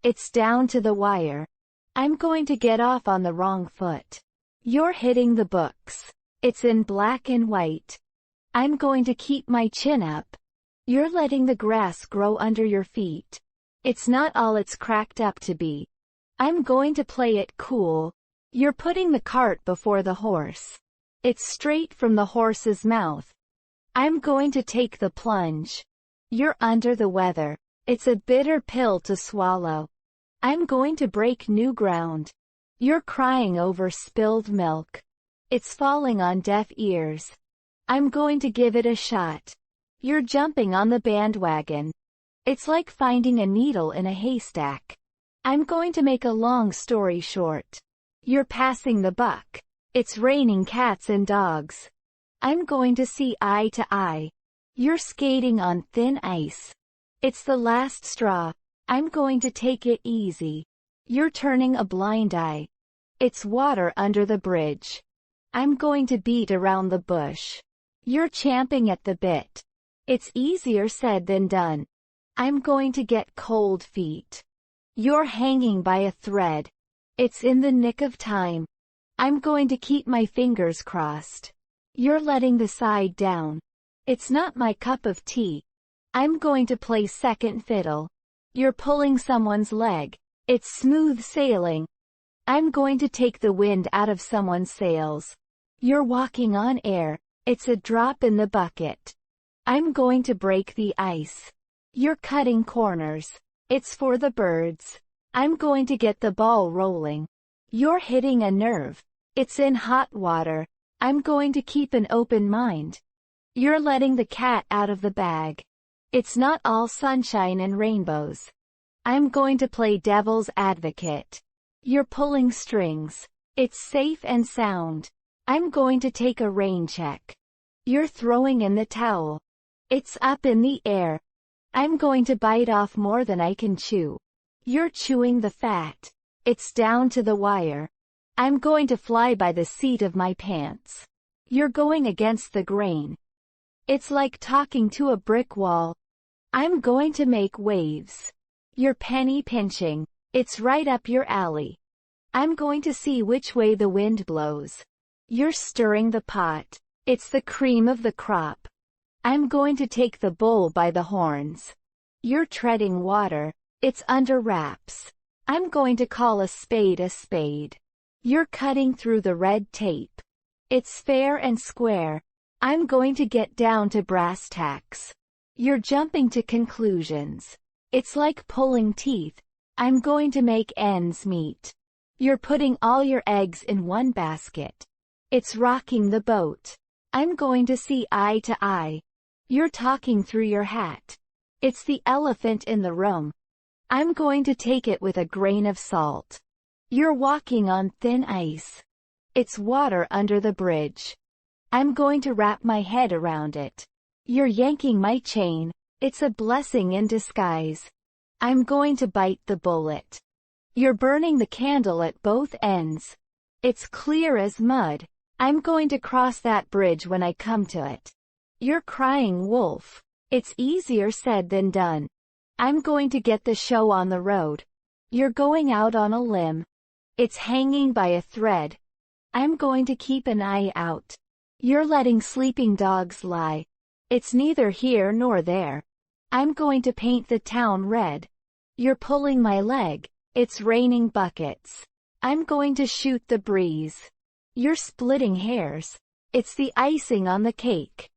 It's down to the wire. I'm going to get off on the wrong foot. You're hitting the books. It's in black and white. I'm going to keep my chin up. You're letting the grass grow under your feet. It's not all it's cracked up to be. I'm going to play it cool. You're putting the cart before the horse. It's straight from the horse's mouth. I'm going to take the plunge. You're under the weather. It's a bitter pill to swallow. I'm going to break new ground. You're crying over spilled milk. It's falling on deaf ears. I'm going to give it a shot. You're jumping on the bandwagon. It's like finding a needle in a haystack. I'm going to make a long story short. You're passing the buck. It's raining cats and dogs. I'm going to see eye to eye. You're skating on thin ice. It's the last straw. I'm going to take it easy. You're turning a blind eye. It's water under the bridge. I'm going to beat around the bush. You're champing at the bit. It's easier said than done. I'm going to get cold feet. You're hanging by a thread. It's in the nick of time. I'm going to keep my fingers crossed. You're letting the side down. It's not my cup of tea. I'm going to play second fiddle. You're pulling someone's leg. It's smooth sailing. I'm going to take the wind out of someone's sails. You're walking on air. It's a drop in the bucket. I'm going to break the ice. You're cutting corners. It's for the birds. I'm going to get the ball rolling. You're hitting a nerve. It's in hot water. I'm going to keep an open mind. You're letting the cat out of the bag. It's not all sunshine and rainbows. I'm going to play devil's advocate. You're pulling strings. It's safe and sound. I'm going to take a rain check. You're throwing in the towel. It's up in the air. I'm going to bite off more than I can chew. You're chewing the fat. It's down to the wire. I'm going to fly by the seat of my pants. You're going against the grain. It's like talking to a brick wall. I'm going to make waves. You're penny pinching. It's right up your alley. I'm going to see which way the wind blows. You're stirring the pot. It's the cream of the crop. I'm going to take the bull by the horns. You're treading water. It's under wraps. I'm going to call a spade a spade. You're cutting through the red tape. It's fair and square. I'm going to get down to brass tacks. You're jumping to conclusions. It's like pulling teeth. I'm going to make ends meet. You're putting all your eggs in one basket. It's rocking the boat. I'm going to see eye to eye. You're talking through your hat. It's the elephant in the room. I'm going to take it with a grain of salt. You're walking on thin ice. It's water under the bridge. I'm going to wrap my head around it. You're yanking my chain. It's a blessing in disguise. I'm going to bite the bullet. You're burning the candle at both ends. It's clear as mud. I'm going to cross that bridge when I come to it. You're crying wolf. It's easier said than done. I'm going to get the show on the road. You're going out on a limb. It's hanging by a thread. I'm going to keep an eye out. You're letting sleeping dogs lie. It's neither here nor there. I'm going to paint the town red. You're pulling my leg. It's raining buckets. I'm going to shoot the breeze. You're splitting hairs. It's the icing on the cake.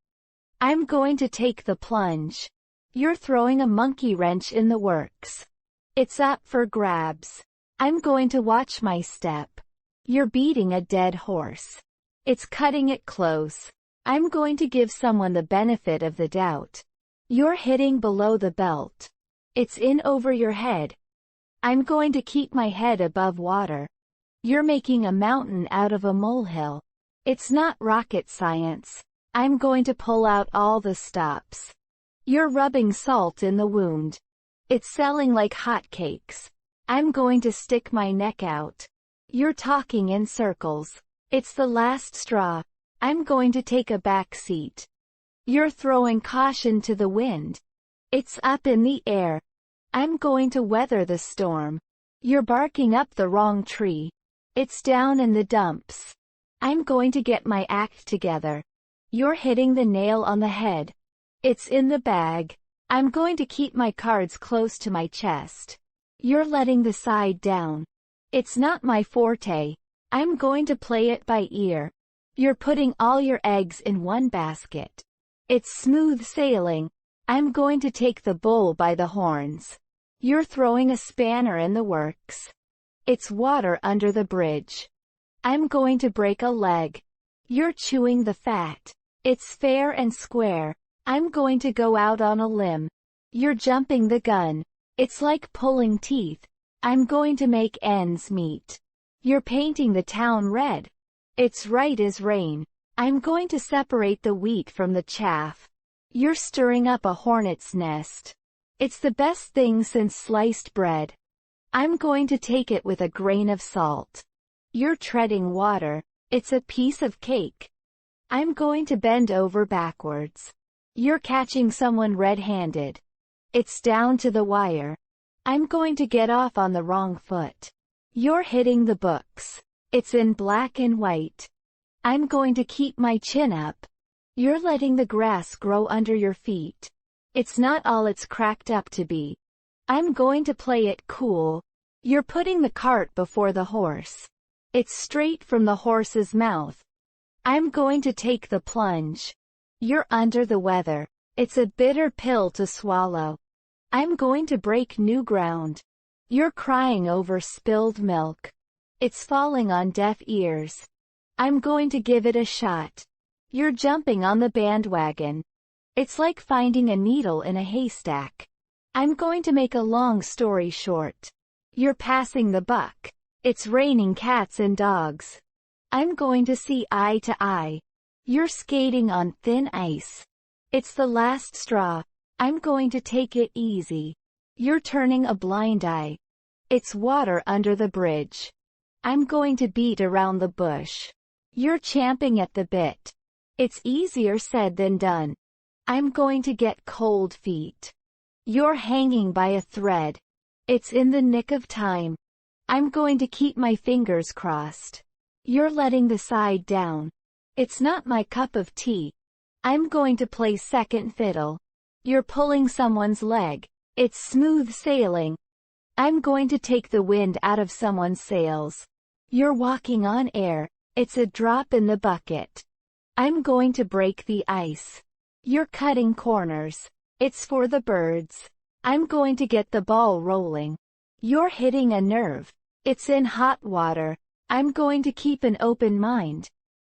I'm going to take the plunge. You're throwing a monkey wrench in the works. It's up for grabs. I'm going to watch my step. You're beating a dead horse. It's cutting it close. I'm going to give someone the benefit of the doubt. You're hitting below the belt. It's in over your head. I'm going to keep my head above water. You're making a mountain out of a molehill. It's not rocket science. I'm going to pull out all the stops. You're rubbing salt in the wound. It's selling like hotcakes. I'm going to stick my neck out. You're talking in circles. It's the last straw. I'm going to take a back seat. You're throwing caution to the wind. It's up in the air. I'm going to weather the storm. You're barking up the wrong tree. It's down in the dumps. I'm going to get my act together. You're hitting the nail on the head. It's in the bag. I'm going to keep my cards close to my chest. You're letting the side down. It's not my forte. I'm going to play it by ear. You're putting all your eggs in one basket. It's smooth sailing. I'm going to take the bull by the horns. You're throwing a spanner in the works. It's water under the bridge. I'm going to break a leg. You're chewing the fat. It's fair and square. I'm going to go out on a limb. You're jumping the gun. It's like pulling teeth. I'm going to make ends meet. You're painting the town red. It's right as rain. I'm going to separate the wheat from the chaff. You're stirring up a hornet's nest. It's the best thing since sliced bread. I'm going to take it with a grain of salt. You're treading water. It's a piece of cake. I'm going to bend over backwards. You're catching someone red-handed. It's down to the wire. I'm going to get off on the wrong foot. You're hitting the books. It's in black and white. I'm going to keep my chin up. You're letting the grass grow under your feet. It's not all it's cracked up to be. I'm going to play it cool. You're putting the cart before the horse. It's straight from the horse's mouth. I'm going to take the plunge. You're under the weather. It's a bitter pill to swallow. I'm going to break new ground. You're crying over spilled milk. It's falling on deaf ears. I'm going to give it a shot. You're jumping on the bandwagon. It's like finding a needle in a haystack. I'm going to make a long story short. You're passing the buck. It's raining cats and dogs. I'm going to see eye to eye. You're skating on thin ice. It's the last straw. I'm going to take it easy. You're turning a blind eye. It's water under the bridge. I'm going to beat around the bush. You're champing at the bit. It's easier said than done. I'm going to get cold feet. You're hanging by a thread. It's in the nick of time. I'm going to keep my fingers crossed. You're letting the side down. It's not my cup of tea. I'm going to play second fiddle. You're pulling someone's leg. It's smooth sailing. I'm going to take the wind out of someone's sails. You're walking on air. It's a drop in the bucket. I'm going to break the ice. You're cutting corners. It's for the birds. I'm going to get the ball rolling. You're hitting a nerve. It's in hot water. I'm going to keep an open mind.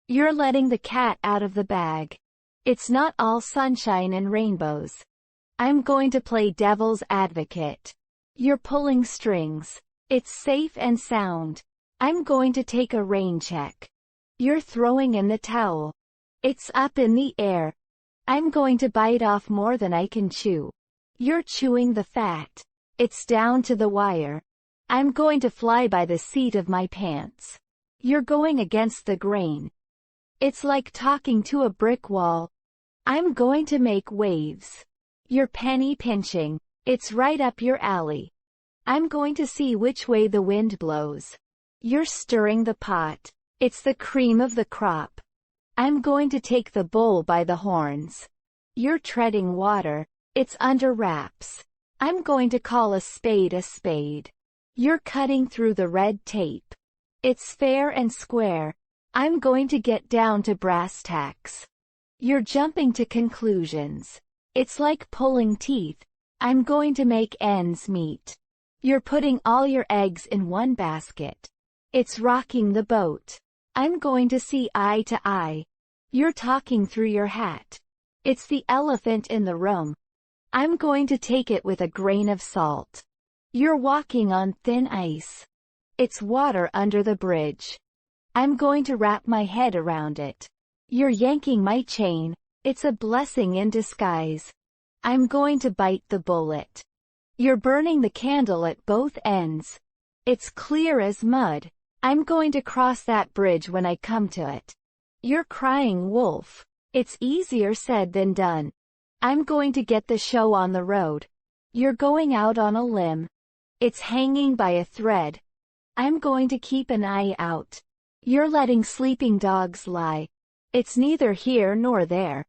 You're letting the cat out of the bag. It's not all sunshine and rainbows. I'm going to play devil's advocate. You're pulling strings. It's safe and sound. I'm going to take a rain check. You're throwing in the towel. It's up in the air. I'm going to bite off more than I can chew. You're chewing the fat. It's down to the wire. I'm going to fly by the seat of my pants. You're going against the grain. It's like talking to a brick wall. I'm going to make waves. You're penny pinching. It's right up your alley. I'm going to see which way the wind blows. You're stirring the pot. It's the cream of the crop. I'm going to take the bull by the horns. You're treading water. It's under wraps. I'm going to call a spade a spade. You're cutting through the red tape. It's fair and square. I'm going to get down to brass tacks. You're jumping to conclusions. It's like pulling teeth. I'm going to make ends meet. You're putting all your eggs in one basket. It's rocking the boat. I'm going to see eye to eye. You're talking through your hat. It's the elephant in the room. I'm going to take it with a grain of salt. You're walking on thin ice. It's water under the bridge. I'm going to wrap my head around it. You're yanking my chain. It's a blessing in disguise. I'm going to bite the bullet. You're burning the candle at both ends. It's clear as mud. I'm going to cross that bridge when I come to it. You're crying wolf. It's easier said than done. I'm going to get the show on the road. You're going out on a limb. It's hanging by a thread. I'm going to keep an eye out. You're letting sleeping dogs lie. It's neither here nor there.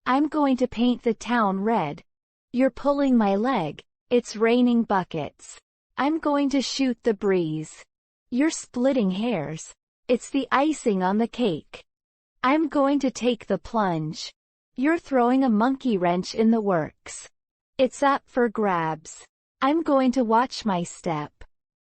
I'm going to paint the town red. You're pulling my leg. It's raining buckets. I'm going to shoot the breeze. You're splitting hairs. It's the icing on the cake. I'm going to take the plunge. You're throwing a monkey wrench in the works. It's up for grabs. I'm going to watch my step.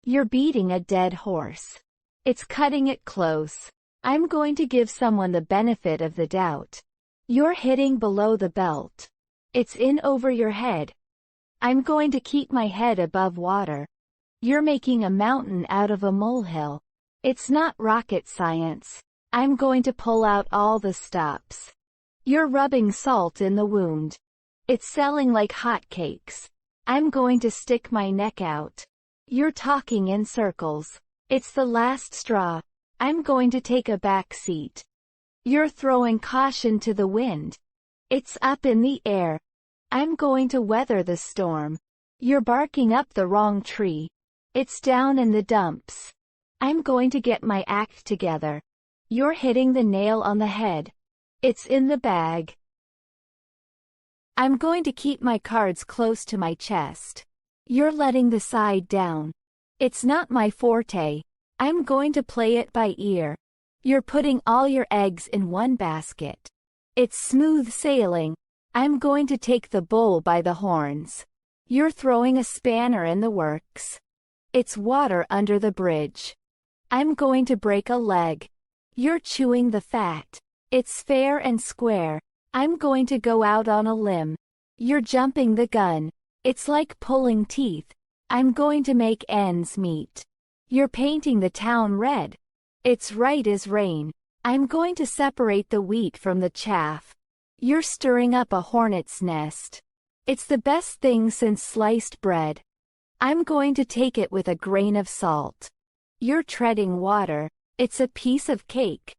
You're beating a dead horse. It's cutting it close. I'm going to give someone the benefit of the doubt. You're hitting below the belt. It's in over your head. I'm going to keep my head above water. You're making a mountain out of a molehill. It's not rocket science. I'm going to pull out all the stops. You're rubbing salt in the wound. It's selling like hotcakes. I'm going to stick my neck out. You're talking in circles. It's the last straw. I'm going to take a back seat. You're throwing caution to the wind. It's up in the air. I'm going to weather the storm. You're barking up the wrong tree. It's down in the dumps. I'm going to get my act together. You're hitting the nail on the head. It's in the bag. I'm going to keep my cards close to my chest. You're letting the side down. It's not my forte. I'm going to play it by ear. You're putting all your eggs in one basket. It's smooth sailing. I'm going to take the bull by the horns. You're throwing a spanner in the works. It's water under the bridge. I'm going to break a leg. You're chewing the fat. It's fair and square. I'm going to go out on a limb. You're jumping the gun. It's like pulling teeth. I'm going to make ends meet. You're painting the town red. It's right as rain. I'm going to separate the wheat from the chaff. You're stirring up a hornet's nest. It's the best thing since sliced bread. I'm going to take it with a grain of salt. You're treading water. It's a piece of cake.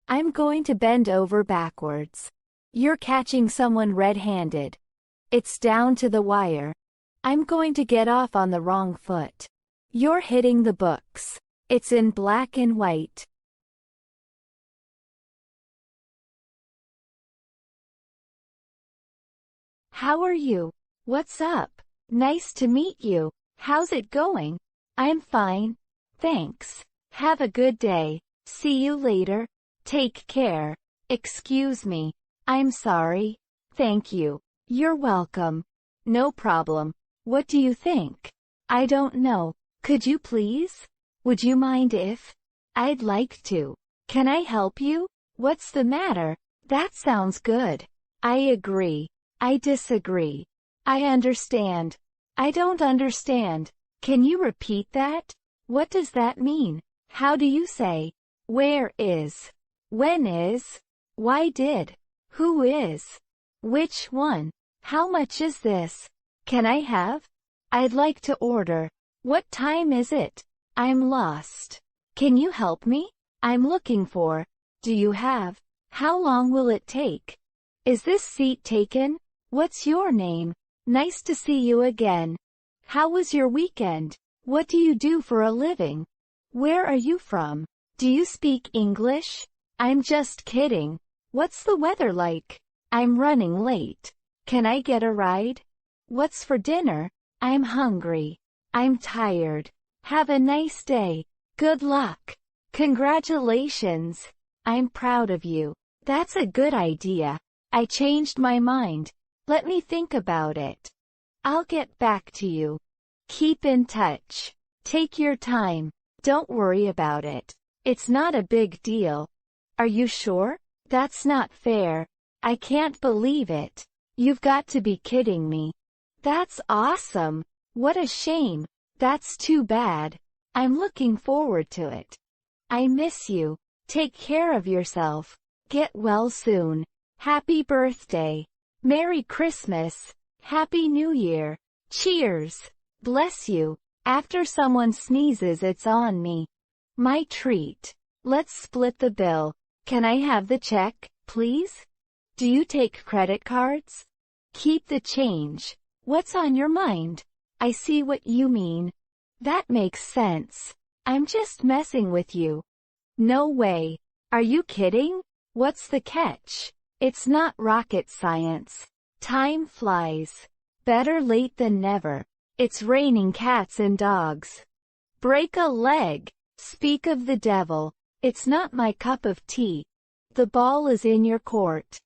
I'm going to bend over backwards. You're catching someone red-handed. It's down to the wire. I'm going to get off on the wrong foot. You're hitting the books. It's in black and white. How are you? What's up? Nice to meet you. How's it going? I'm fine. Thanks. Have a good day. See you later. Take care. Excuse me. I'm sorry. Thank you. You're welcome. No problem. What do you think? I don't know. Could you please? Would you mind if? I'd like to. Can I help you? What's the matter? That sounds good. I agree. I disagree. I understand. I don't understand. Can you repeat that? What does that mean? How do you say? Where is? When is? Why did? Who is? Which one? How much is this? Can I have? I'd like to order. What time is it? I'm lost. Can you help me? I'm looking for. Do you have? How long will it take? Is this seat taken? What's your name? Nice to see you again. How was your weekend? What do you do for a living? Where are you from? Do you speak English? I'm just kidding. What's the weather like? I'm running late. Can I get a ride? What's for dinner? I'm hungry. I'm tired. Have a nice day. Good luck. Congratulations. I'm proud of you. That's a good idea. I changed my mind. Let me think about it. I'll get back to you. Keep in touch. Take your time. Don't worry about it. It's not a big deal. Are you sure? That's not fair. I can't believe it. You've got to be kidding me. That's awesome. What a shame. That's too bad. I'm looking forward to it. I miss you. Take care of yourself. Get well soon. Happy birthday. Merry Christmas. Happy New Year. Cheers. Bless you. After someone sneezes, it's on me. My treat. Let's split the bill. Can I have the check, please? Do you take credit cards? Keep the change. What's on your mind? I see what you mean. That makes sense. I'm just messing with you. No way. Are you kidding? What's the catch? It's not rocket science. Time flies. Better late than never. It's raining cats and dogs. Break a leg. Speak of the devil. It's not my cup of tea. The ball is in your court.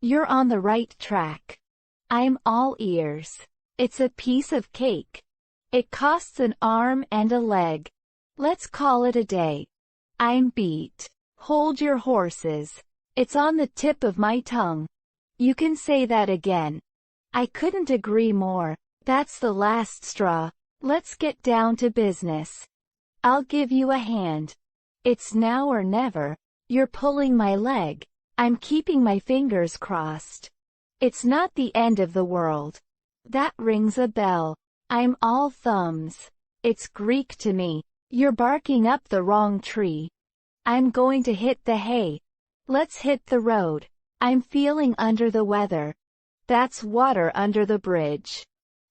You're on the right track. I'm all ears. It's a piece of cake. It costs an arm and a leg. Let's call it a day. I'm beat. Hold your horses. It's on the tip of my tongue. You can say that again. I couldn't agree more. That's the last straw. Let's get down to business. I'll give you a hand. It's now or never. You're pulling my leg. I'm keeping my fingers crossed. It's not the end of the world. That rings a bell. I'm all thumbs. It's Greek to me. You're barking up the wrong tree. I'm going to hit the hay. Let's hit the road. I'm feeling under the weather. That's water under the bridge.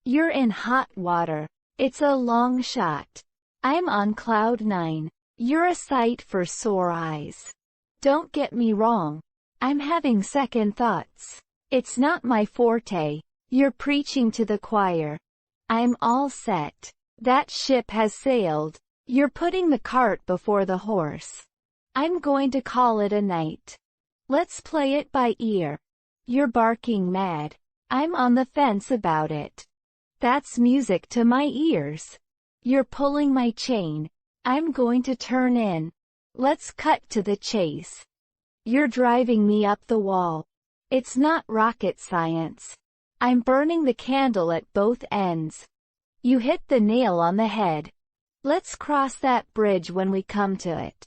You're in hot water. It's a long shot. I'm on cloud 9. You're a sight for sore eyes. Don't get me wrong. I'm having second thoughts. It's not my forte. You're preaching to the choir. I'm all set. That ship has sailed. You're putting the cart before the horse. I'm going to call it a night. Let's play it by ear. You're barking mad. I'm on the fence about it. That's music to my ears. You're pulling my chain. I'm going to turn in. Let's cut to the chase. You're driving me up the wall. It's not rocket science. I'm burning the candle at both ends. You hit the nail on the head. Let's cross that bridge when we come to it.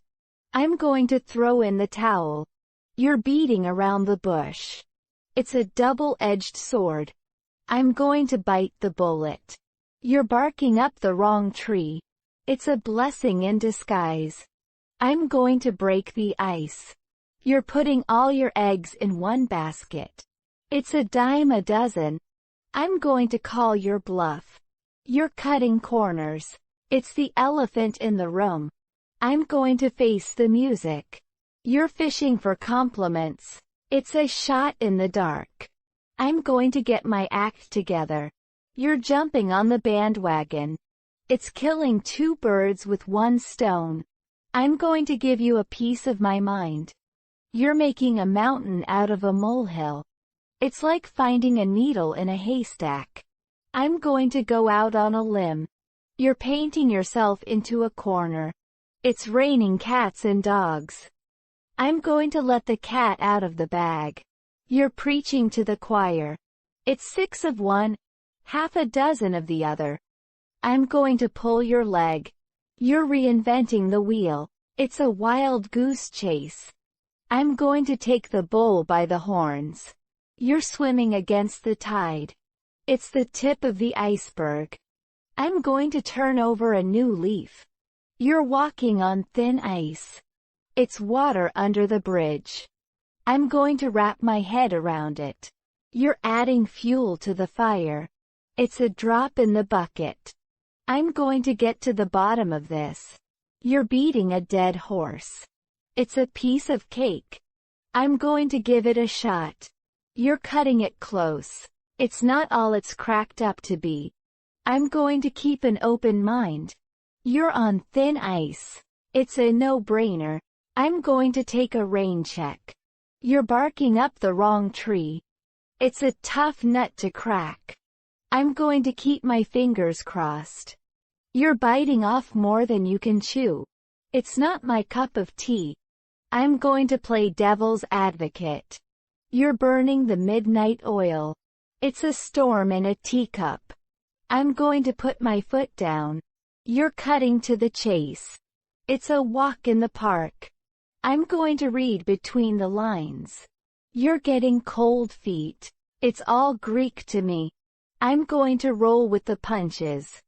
I'm going to throw in the towel. You're beating around the bush. It's a double-edged sword. I'm going to bite the bullet. You're barking up the wrong tree. It's a blessing in disguise. I'm going to break the ice. You're putting all your eggs in one basket. It's a dime a dozen. I'm going to call your bluff. You're cutting corners. It's the elephant in the room. I'm going to face the music. You're fishing for compliments. It's a shot in the dark. I'm going to get my act together. You're jumping on the bandwagon. It's killing two birds with one stone. I'm going to give you a piece of my mind. You're making a mountain out of a molehill. It's like finding a needle in a haystack. I'm going to go out on a limb. You're painting yourself into a corner. It's raining cats and dogs. I'm going to let the cat out of the bag. You're preaching to the choir. It's 6 of one, half a dozen of the other. I'm going to pull your leg. You're reinventing the wheel. It's a wild goose chase. I'm going to take the bull by the horns. You're swimming against the tide. It's the tip of the iceberg. I'm going to turn over a new leaf. You're walking on thin ice. It's water under the bridge. I'm going to wrap my head around it. You're adding fuel to the fire. It's a drop in the bucket. I'm going to get to the bottom of this. You're beating a dead horse. It's a piece of cake. I'm going to give it a shot. You're cutting it close. It's not all it's cracked up to be. I'm going to keep an open mind. You're on thin ice. It's a no-brainer. I'm going to take a rain check. You're barking up the wrong tree. It's a tough nut to crack. I'm going to keep my fingers crossed. You're biting off more than you can chew. It's not my cup of tea. I'm going to play devil's advocate. You're burning the midnight oil. It's a storm in a teacup. I'm going to put my foot down. You're cutting to the chase. It's a walk in the park. I'm going to read between the lines. You're getting cold feet. It's all Greek to me. I'm going to roll with the punches.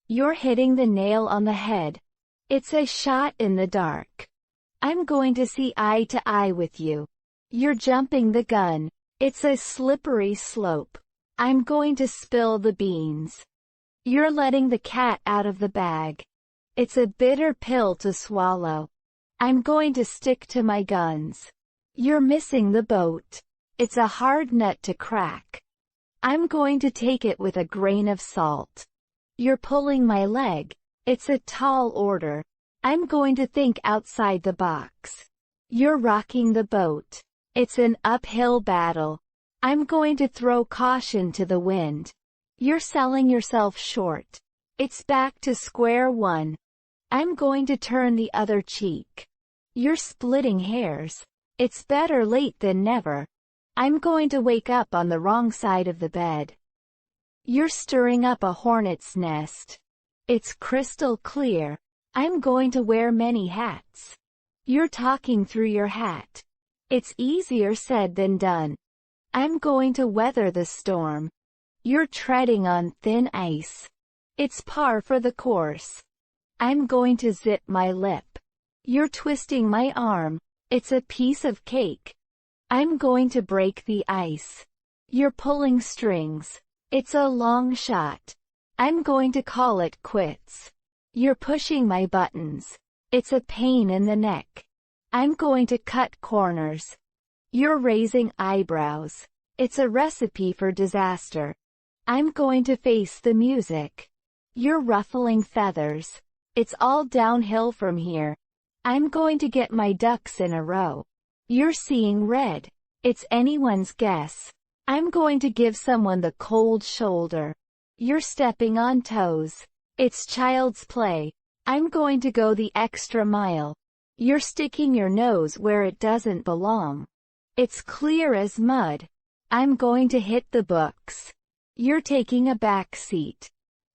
You're hitting the nail on the head. It's a shot in the dark. I'm going to see eye to eye with you. You're jumping the gun. It's a slippery slope. I'm going to spill the beans. You're letting the cat out of the bag. It's a bitter pill to swallow. I'm going to stick to my guns. You're missing the boat. It's a hard nut to crack. I'm going to take it with a grain of salt. You're pulling my leg. It's a tall order. I'm going to think outside the box. You're rocking the boat. It's an uphill battle. I'm going to throw caution to the wind. You're selling yourself short. It's back to square one. I'm going to turn the other cheek. You're splitting hairs. It's better late than never. I'm going to wake up on the wrong side of the bed. You're stirring up a hornet's nest. It's crystal clear. I'm going to wear many hats. You're talking through your hat. It's easier said than done. I'm going to weather the storm. You're treading on thin ice. It's par for the course. I'm going to zip my lip. You're twisting my arm. It's a piece of cake. I'm going to break the ice. You're pulling strings. It's a long shot. I'm going to call it quits. You're pushing my buttons. It's a pain in the neck. I'm going to cut corners. You're raising eyebrows. It's a recipe for disaster. I'm going to face the music. You're ruffling feathers. It's all downhill from here. I'm going to get my ducks in a row. You're seeing red. It's anyone's guess. I'm going to give someone the cold shoulder. You're stepping on toes. It's child's play. I'm going to go the extra mile. You're sticking your nose where it doesn't belong. It's clear as mud. I'm going to hit the books. You're taking a back seat.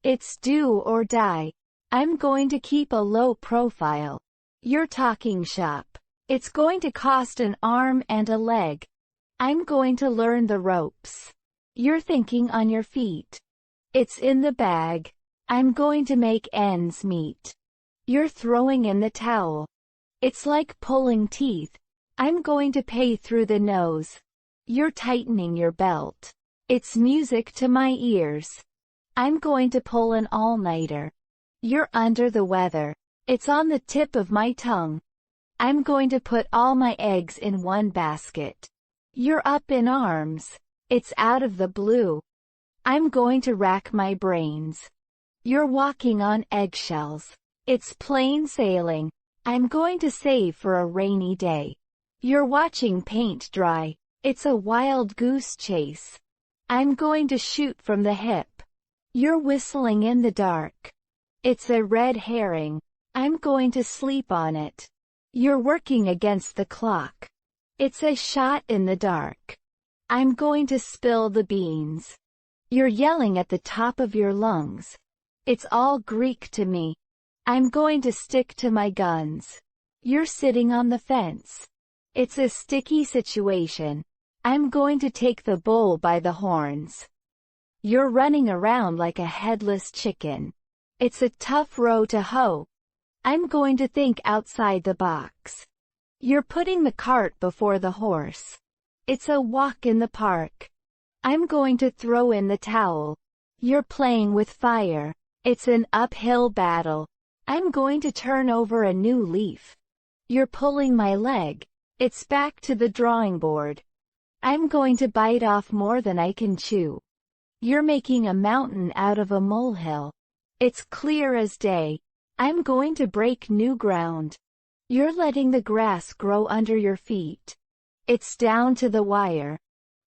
It's do or die. I'm going to keep a low profile. You're talking shop. It's going to cost an arm and a leg. I'm going to learn the ropes. You're thinking on your feet. It's in the bag. I'm going to make ends meet. You're throwing in the towel. It's like pulling teeth. I'm going to pay through the nose. You're tightening your belt. It's music to my ears. I'm going to pull an all-nighter. You're under the weather. It's on the tip of my tongue. I'm going to put all my eggs in one basket. You're up in arms. It's out of the blue. I'm going to rack my brains. You're walking on eggshells. It's plain sailing. I'm going to save for a rainy day. You're watching paint dry. It's a wild goose chase. I'm going to shoot from the hip. You're whistling in the dark. It's a red herring. I'm going to sleep on it. You're working against the clock. It's a shot in the dark. I'm going to spill the beans. You're yelling at the top of your lungs. It's all Greek to me. I'm going to stick to my guns. You're sitting on the fence. It's a sticky situation. I'm going to take the bull by the horns. You're running around like a headless chicken. It's a tough row to hoe. I'm going to think outside the box. You're putting the cart before the horse. It's a walk in the park. I'm going to throw in the towel. You're playing with fire. It's an uphill battle. I'm going to turn over a new leaf. You're pulling my leg. It's back to the drawing board. I'm going to bite off more than I can chew. You're making a mountain out of a molehill. It's clear as day. I'm going to break new ground. You're letting the grass grow under your feet. It's down to the wire.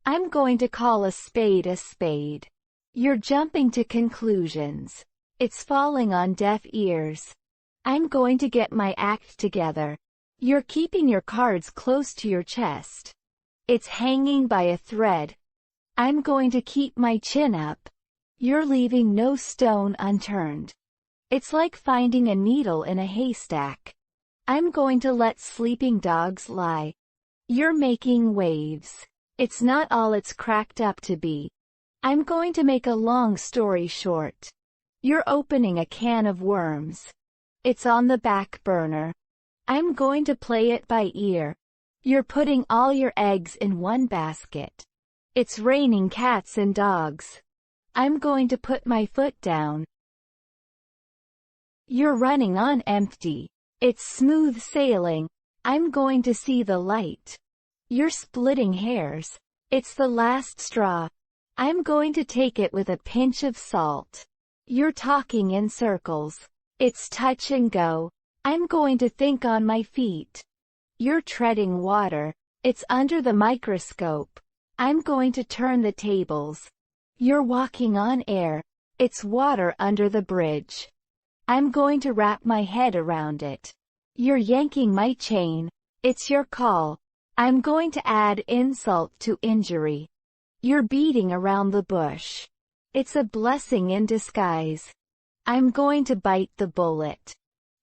I'm going to call a spade a spade. You're jumping to conclusions. It's falling on deaf ears. I'm going to get my act together. You're keeping your cards close to your chest. It's hanging by a thread. I'm going to keep my chin up. You're leaving no stone unturned. It's like finding a needle in a haystack. I'm going to let sleeping dogs lie. You're making waves. It's not all it's cracked up to be. I'm going to make a long story short. You're opening a can of worms. It's on the back burner. I'm going to play it by ear. You're putting all your eggs in one basket. It's raining cats and dogs. I'm going to put my foot down. You're running on empty. It's smooth sailing. I'm going to see the light. You're splitting hairs. It's the last straw. I'm going to take it with a pinch of salt. You're talking in circles. It's touch and go. I'm going to think on my feet. You're treading water. It's under the microscope. I'm going to turn the tables. You're walking on air. It's water under the bridge. I'm going to wrap my head around it. You're yanking my chain. It's your call. I'm going to add insult to injury. You're beating around the bush. It's a blessing in disguise. I'm going to bite the bullet.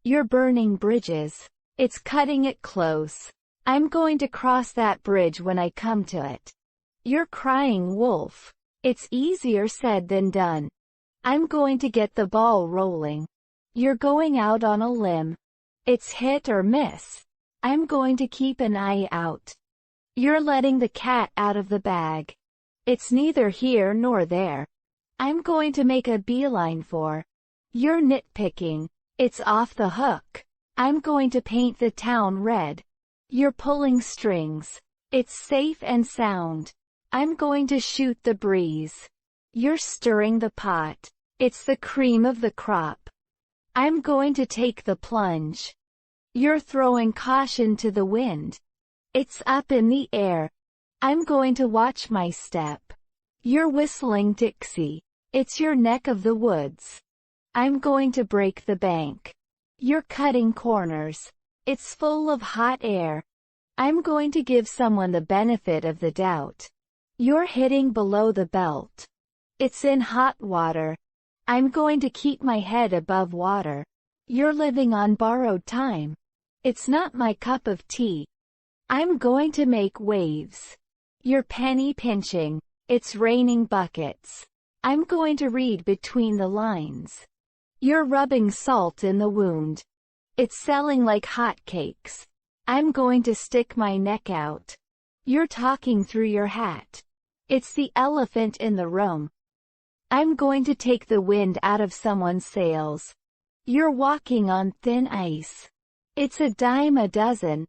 You're burning bridges. It's cutting it close. I'm going to cross that bridge when I come to it. You're crying wolf. It's easier said than done. I'm going to get the ball rolling. You're going out on a limb. It's hit or miss. I'm going to keep an eye out. You're letting the cat out of the bag. It's neither here nor there. I'm going to make a beeline for. You're nitpicking. It's off the hook. I'm going to paint the town red. You're pulling strings. It's safe and sound. I'm going to shoot the breeze. You're stirring the pot. It's the cream of the crop. I'm going to take the plunge. You're throwing caution to the wind. It's up in the air. I'm going to watch my step. You're whistling Dixie. It's your neck of the woods. I'm going to break the bank. You're cutting corners. It's full of hot air. I'm going to give someone the benefit of the doubt. You're hitting below the belt. It's in hot water. I'm going to keep my head above water. You're living on borrowed time. It's not my cup of tea. I'm going to make waves. You're penny pinching. It's raining buckets. I'm going to read between the lines. You're rubbing salt in the wound. It's selling like hotcakes. I'm going to stick my neck out. You're talking through your hat. It's the elephant in the room. I'm going to take the wind out of someone's sails. You're walking on thin ice. It's a dime a dozen.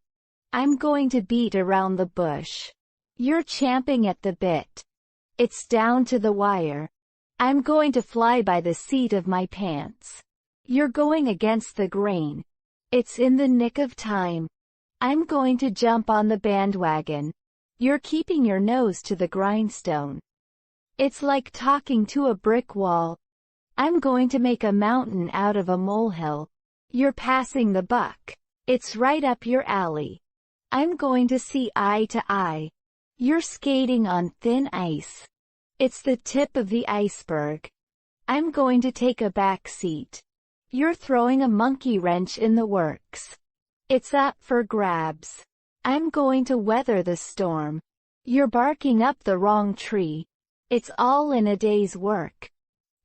I'm going to beat around the bush. You're champing at the bit. It's down to the wire. I'm going to fly by the seat of my pants. You're going against the grain. It's in the nick of time. I'm going to jump on the bandwagon. You're keeping your nose to the grindstone. It's like talking to a brick wall. I'm going to make a mountain out of a molehill. You're passing the buck. It's right up your alley. I'm going to see eye to eye. You're skating on thin ice. It's the tip of the iceberg. I'm going to take a back seat. You're throwing a monkey wrench in the works. It's up for grabs. I'm going to weather the storm. You're barking up the wrong tree. It's all in a day's work.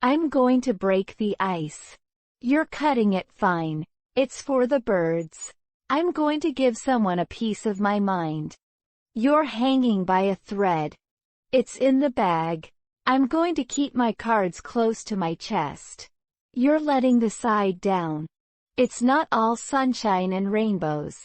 I'm going to break the ice. You're cutting it fine. It's for the birds. I'm going to give someone a piece of my mind. You're hanging by a thread. It's in the bag. I'm going to keep my cards close to my chest. You're letting the side down. It's not all sunshine and rainbows.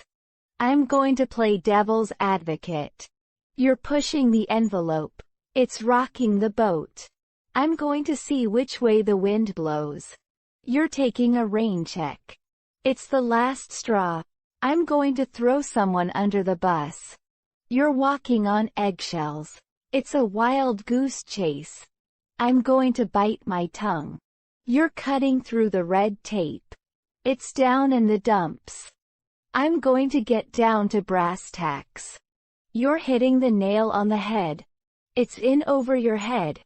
I'm going to play devil's advocate. You're pushing the envelope. It's rocking the boat. I'm going to see which way the wind blows. You're taking a rain check. It's the last straw. I'm going to throw someone under the bus. You're walking on eggshells. It's a wild goose chase. I'm going to bite my tongue. You're cutting through the red tape. It's down in the dumps. I'm going to get down to brass tacks. You're hitting the nail on the head. It's in over your head.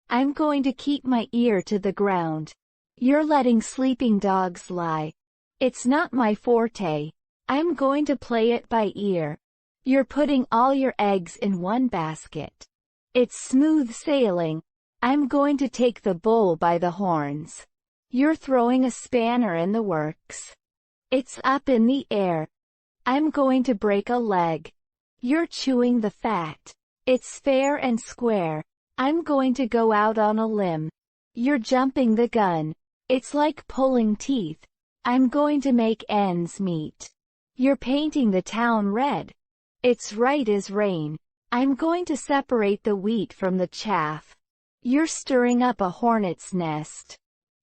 I'm going to keep my ear to the ground. You're letting sleeping dogs lie. It's not my forte. I'm going to play it by ear. You're putting all your eggs in one basket. It's smooth sailing. I'm going to take the bull by the horns. You're throwing a spanner in the works. It's up in the air. I'm going to break a leg. You're chewing the fat. It's fair and square. I'm going to go out on a limb. You're jumping the gun. It's like pulling teeth. I'm going to make ends meet. You're painting the town red. It's right as rain. I'm going to separate the wheat from the chaff. You're stirring up a hornet's nest.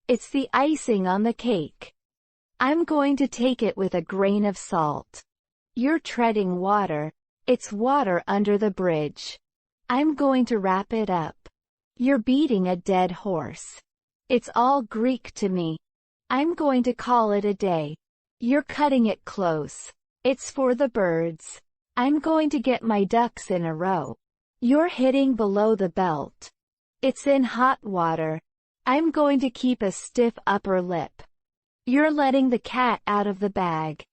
It's the icing on the cake. I'm going to take it with a grain of salt. You're treading water. It's water under the bridge. I'm going to wrap it up. You're beating a dead horse. It's all Greek to me. I'm going to call it a day. You're cutting it close. It's for the birds. I'm going to get my ducks in a row. You're hitting below the belt. It's in hot water. I'm going to keep a stiff upper lip. You're letting the cat out of the bag.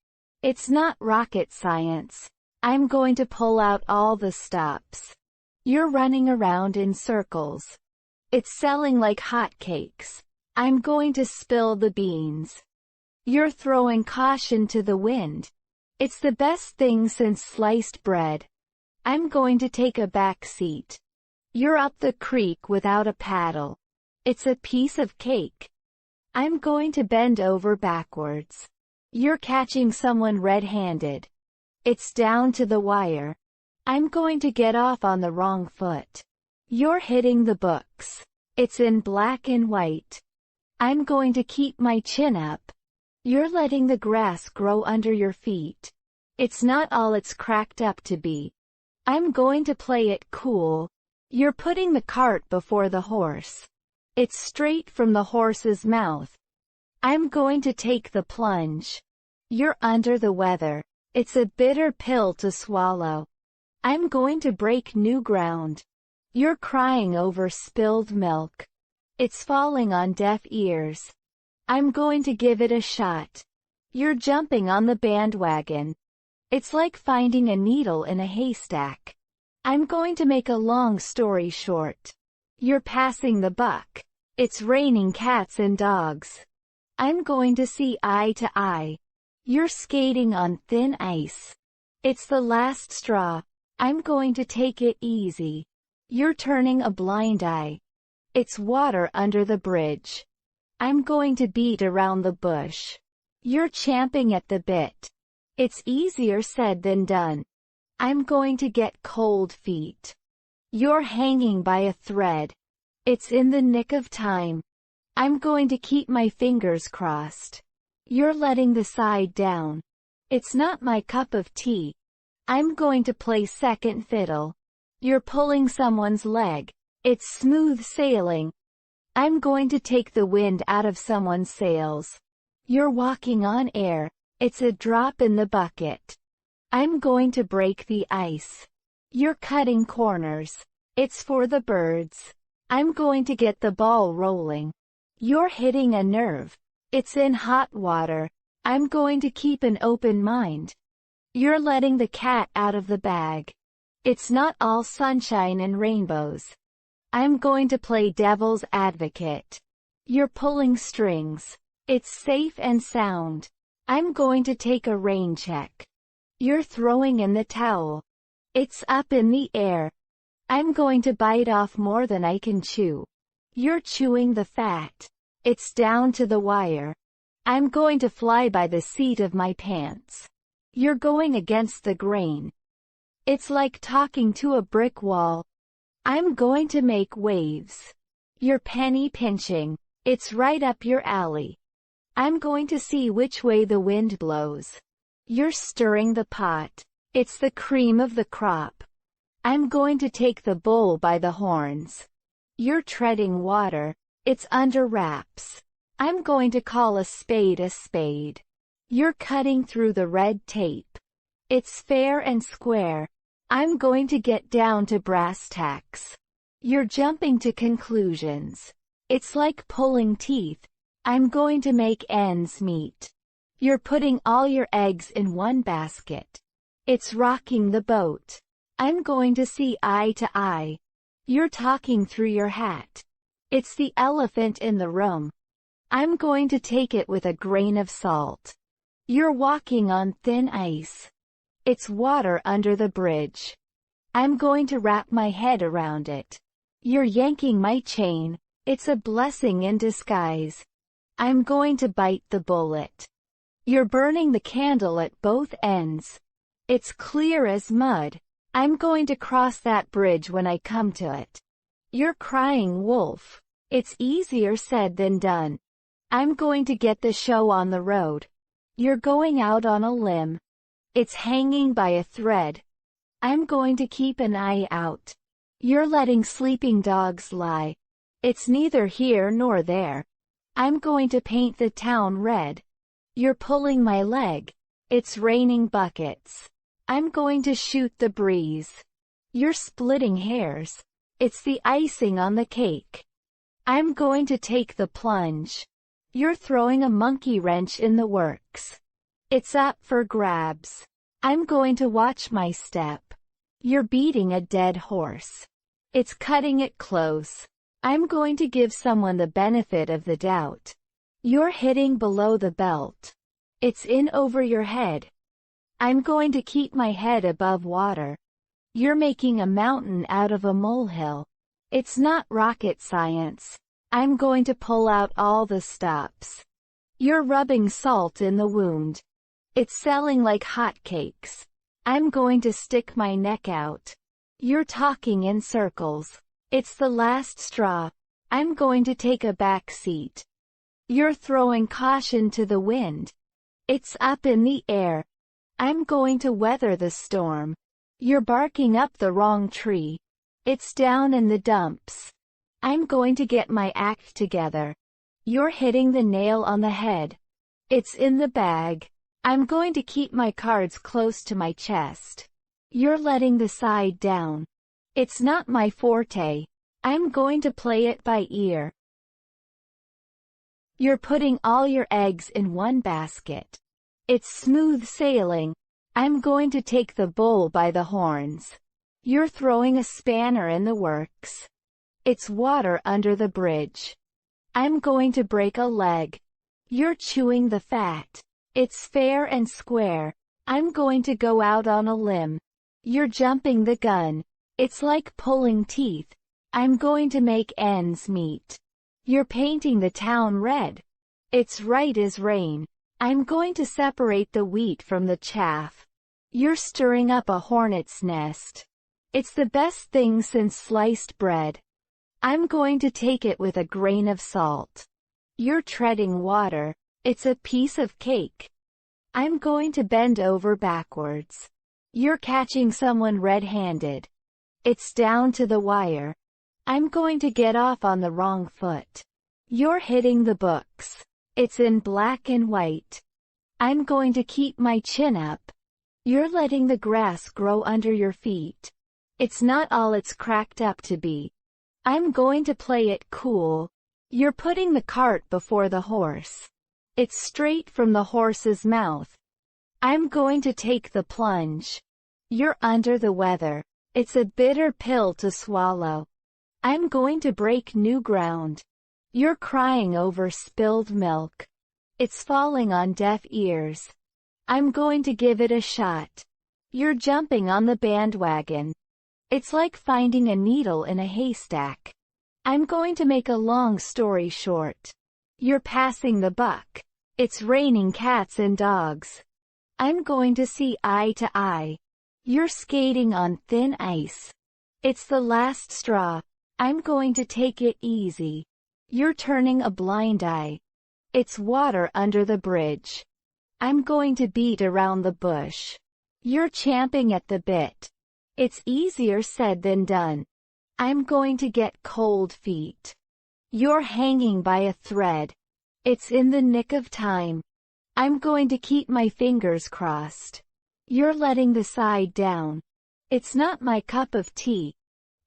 It's not rocket science. I'm going to pull out all the stops. You're running around in circles. It's selling like hotcakes. I'm going to spill the beans. You're throwing caution to the wind. It's the best thing since sliced bread. I'm going to take a back seat. You're up the creek without a paddle. It's a piece of cake. I'm going to bend over backwards. You're catching someone red-handed. It's down to the wire. I'm going to get off on the wrong foot. You're hitting the books. It's in black and white. I'm going to keep my chin up. You're letting the grass grow under your feet. It's not all it's cracked up to be. I'm going to play it cool. You're putting the cart before the horse. It's straight from the horse's mouth. I'm going to take the plunge. You're under the weather. It's a bitter pill to swallow. I'm going to break new ground. You're crying over spilled milk. It's falling on deaf ears. I'm going to give it a shot. You're jumping on the bandwagon. It's like finding a needle in a haystack. I'm going to make a long story short. You're passing the buck. It's raining cats and dogs. I'm going to see eye to eye. You're skating on thin ice. It's the last straw. I'm going to take it easy. You're turning a blind eye. It's water under the bridge. I'm going to beat around the bush. You're champing at the bit. It's easier said than done. I'm going to get cold feet. You're hanging by a thread. It's in the nick of time. I'm going to keep my fingers crossed. You're letting the side down. It's not my cup of tea. I'm going to play second fiddle. You're pulling someone's leg. It's smooth sailing. I'm going to take the wind out of someone's sails. You're walking on air. It's a drop in the bucket. I'm going to break the ice. You're cutting corners. It's for the birds. I'm going to get the ball rolling. You're hitting a nerve. It's in hot water. I'm going to keep an open mind. You're letting the cat out of the bag. It's not all sunshine and rainbows. I'm going to play devil's advocate. You're pulling strings. It's safe and sound. I'm going to take a rain check. You're throwing in the towel. It's up in the air. I'm going to bite off more than I can chew. You're chewing the fat. It's down to the wire. I'm going to fly by the seat of my pants. You're going against the grain. It's like talking to a brick wall. I'm going to make waves. You're penny pinching. It's right up your alley. I'm going to see which way the wind blows. You're stirring the pot. It's the cream of the crop. I'm going to take the bull by the horns. You're treading water. It's under wraps. I'm going to call a spade a spade. You're cutting through the red tape. It's fair and square. I'm going to get down to brass tacks. You're jumping to conclusions. It's like pulling teeth. I'm going to make ends meet. You're putting all your eggs in one basket. It's rocking the boat. I'm going to see eye to eye. You're talking through your hat. It's the elephant in the room. I'm going to take it with a grain of salt. You're walking on thin ice. It's water under the bridge. I'm going to wrap my head around it. You're yanking my chain. It's a blessing in disguise. I'm going to bite the bullet. You're burning the candle at both ends. It's clear as mud. I'm going to cross that bridge when I come to it. You're crying wolf. It's easier said than done. I'm going to get the show on the road. You're going out on a limb. It's hanging by a thread. I'm going to keep an eye out. You're letting sleeping dogs lie. It's neither here nor there. I'm going to paint the town red. You're pulling my leg. It's raining buckets. I'm going to shoot the breeze. You're splitting hairs. It's the icing on the cake. I'm going to take the plunge. You're throwing a monkey wrench in the works. It's up for grabs. I'm going to watch my step. You're beating a dead horse. It's cutting it close. I'm going to give someone the benefit of the doubt. You're hitting below the belt. It's in over your head. I'm going to keep my head above water. You're making a mountain out of a molehill. It's not rocket science. I'm going to pull out all the stops. You're rubbing salt in the wound. It's selling like hotcakes. I'm going to stick my neck out. You're talking in circles. It's the last straw. I'm going to take a back seat. You're throwing caution to the wind. It's up in the air. I'm going to weather the storm. You're barking up the wrong tree. It's down in the dumps. I'm going to get my act together. You're hitting the nail on the head. It's in the bag. I'm going to keep my cards close to my chest. You're letting the side down. It's not my forte. I'm going to play it by ear. You're putting all your eggs in one basket. It's smooth sailing. I'm going to take the bull by the horns. You're throwing a spanner in the works. It's water under the bridge. I'm going to break a leg. You're chewing the fat. It's fair and square. I'm going to go out on a limb. You're jumping the gun. It's like pulling teeth. I'm going to make ends meet. You're painting the town red. It's right as rain. I'm going to separate the wheat from the chaff. You're stirring up a hornet's nest. It's the best thing since sliced bread. I'm going to take it with a grain of salt. You're treading water. It's a piece of cake. I'm going to bend over backwards. You're catching someone red-handed. It's down to the wire. I'm going to get off on the wrong foot. You're hitting the books. It's in black and white. I'm going to keep my chin up. You're letting the grass grow under your feet. It's not all it's cracked up to be. I'm going to play it cool. You're putting the cart before the horse. It's straight from the horse's mouth. I'm going to take the plunge. You're under the weather. It's a bitter pill to swallow. I'm going to break new ground. You're crying over spilled milk. It's falling on deaf ears. I'm going to give it a shot. You're jumping on the bandwagon. It's like finding a needle in a haystack. I'm going to make a long story short. You're passing the buck. It's raining cats and dogs. I'm going to see eye to eye. You're skating on thin ice. It's the last straw. I'm going to take it easy. You're turning a blind eye. It's water under the bridge. I'm going to beat around the bush. You're champing at the bit. It's easier said than done. I'm going to get cold feet. You're hanging by a thread. It's in the nick of time. I'm going to keep my fingers crossed. You're letting the side down. It's not my cup of tea.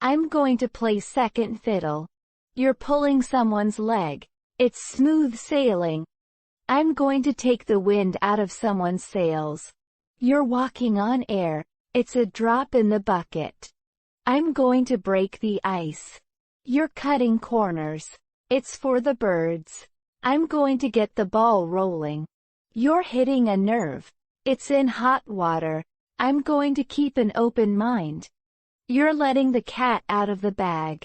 I'm going to play second fiddle. You're pulling someone's leg. It's smooth sailing. I'm going to take the wind out of someone's sails. You're walking on air. It's a drop in the bucket. I'm going to break the ice. You're cutting corners. It's for the birds. I'm going to get the ball rolling. You're hitting a nerve. It's in hot water. I'm going to keep an open mind. You're letting the cat out of the bag.